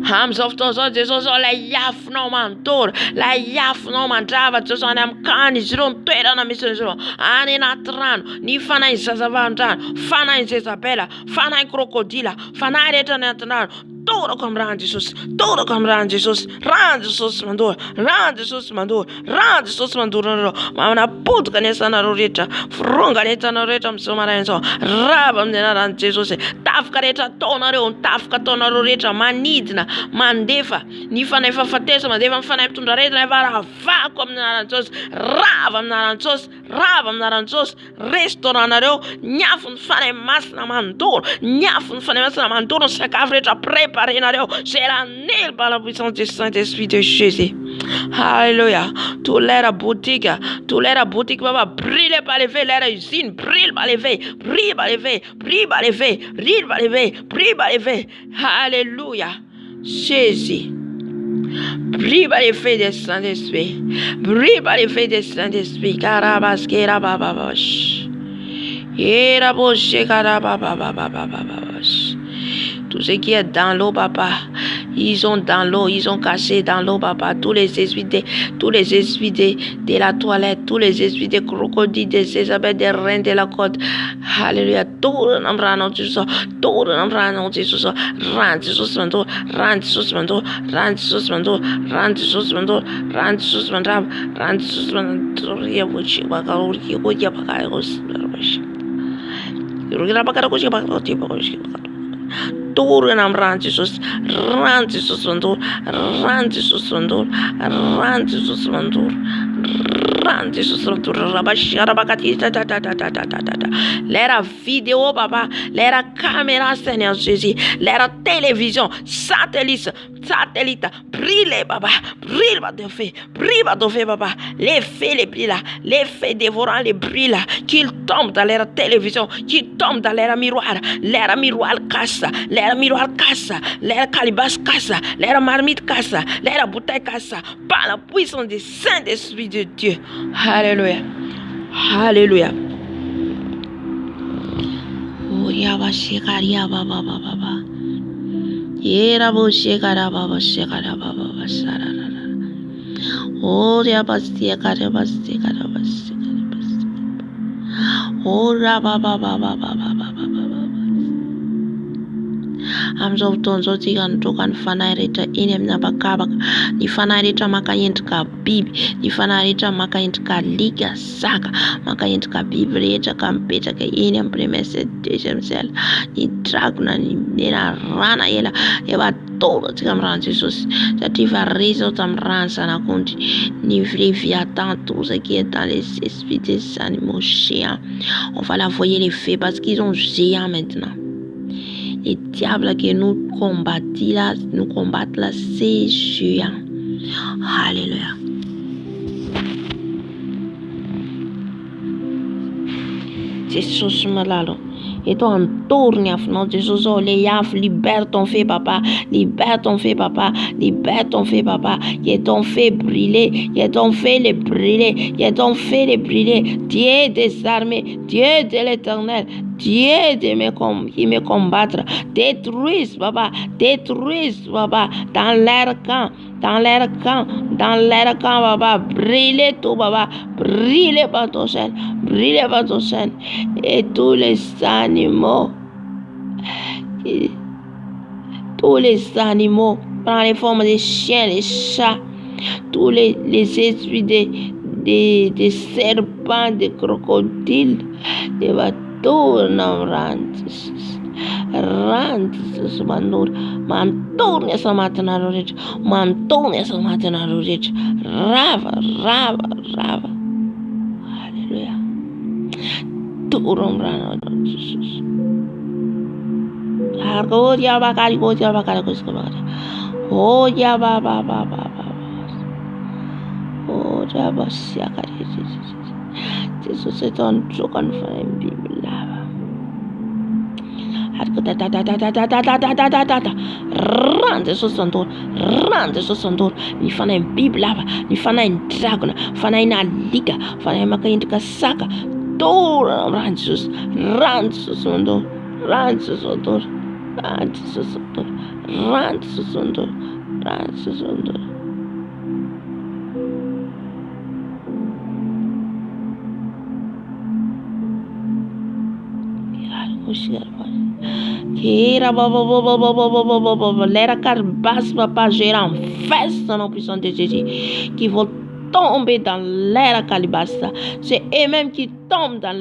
Amzao fotoana Jesosy zao la iafinao manontoro, la iafinao mandrava Jesosy any amin'ny kany izy ireo, ny toerana misy izy ireo any anaty rano, ny fanahy zazavahan-drano, fanahy Jezabela, fanahy krokodila, fanahy rehetra any anaty rano, torako amin'ny rano Jesosy, torako amin'ny rano Jesosy, rano Jesosy mandoro, rano Jesosy mandoro, rano Jesosy mandoro anareo, manapotika ny asanareo rehetra, fironga ny entanareo rehetra amin'izao maraina izao, rava amin'ny anarany Jesosy, tafika rehetra ataonareo, ny tafika ataonareo rehetra manidina, mandefa, ny fanahy fahafatesa mandefa, ny fanahy mitondra rehetra nefa ravako amin'ny anarany Jesosy, rava amin'ny anarany Jesosy, rava amin'ny anarany Jesosy, restaurantareo, niafy ny fanahy masina mandoro, niafy ny fanahy masina mandoro, ny sakafo rehetra préparenareo, c'est l'année par la puissance du Saint-Esprit de Jésus. Alléluia. Tout l'air à boutique, papa, brûlé par les feux, l'air à usine, brûle par les feux, brûle par les feux, brûle par les feux, brûle par les feux, brûle par les feux. Alléluia. Jésus. Brille par les feux des Saint-Esprit. Brille par les feux des Saint-Esprit. Karabas, kerabababash. Erabosh, karabababababash. Tout ce qui est dans l'eau, papa, ils sont dans l'eau, ils sont cachés dans l'eau, papa. Tous les esprits de la toilette, tous les esprits des crocodiles, des Jézabel, des reines de la côte. Alléluia. Tout le nom de Jésus, tout le nom de Jésus. Rends Jésus mandor, rends Jésus mandor, rends Jésus mandor, rends Jésus mandor, rends Jésus mandor, rends Jésus mandor. Yabuchi bakalori, yabuchi bakalos. Yurgira bakarakoshi bakaloti bakoshi. Tour nam rend Jesus mandor, rend Jesus mandor, rend Jesus mandor, rend Jesus mandor, rabashara bakati ta. L'era vidéo papa, l'era caméra Seigneur Jésus, l'era télévision, satellite, brille papa, brille par ton feu papa, les feux les brille là, les feux dévorants les brille là, qu'ils tombent dans l'era télévision, qu'ils tombent dans l'era miroir casse, l'era miroir casse, l'era calibas casse, l'era marmite casse, l'era bouteille casse, par la puissance du Saint-Esprit de Dieu. Alléluia. Alléluia. Oh yaba shekaria baba. Yera bo shekara baba sarara. Oh yaba shekara baba. Oh baba. Amzao fotoana tikandroka ny fanahy rehetra eny amin'ny habakabaka, ny fanahy rehetra maka endrika biby, ny fanahy rehetra maka endrika alika, saka, maka endrika biby rehetra ka mipetraka eny amin'ny premier ciel, deuxième ciel, ny dragona, ny mena rana ela, efa toro atsika amin'ny rano Jesosy, satria efa reza tamin'ny rano zanak'ondry, ny Léviathan, tout ce qui est dans les esprits des animaux géants, on va l'envoyer les feux parce qu'ils sont géants maintenant. Les diables qui nous combattent là, c'est géant. Alléluia. Jesus malalo. Et toi en tourne à fond Jésus les yaf libère ton feu papa, libère ton feu papa, libère ton feu papa, et ton feu brûler, et ton feu les brûler, et ton feu les brûler, Dieu des armées, Dieu de l'Éternel, Dieu qui me combattre, détruise papa, dans leur camp, papa, brûlez tout papa, brûlez par ton sein, et tous les animaux, prends les formes des chiens, des chats, tous les esprits des serpents, des crocodiles, des bateaux, Rands mandor, mantorne sa matana rich, rava. Hallelujah. Turum rana Jesus. Hargo ya bakari kusko bakari. Oh ya ba. Oh Jesus c'est un jour qu'on fait une Bible là. Rande sosantor, ni fana in Biblia, ni fana in dragon, fana in aliga, fana in makaindika saka, tora ransus, ransusondor, ransusondor, ransusondor, ransusondor, ransusondor. Kira l'era carbas va pas gérer en festa non puissant de Jésus qui vont tomber dans l'era calibasta. C'est eux-mêmes qui tombent dans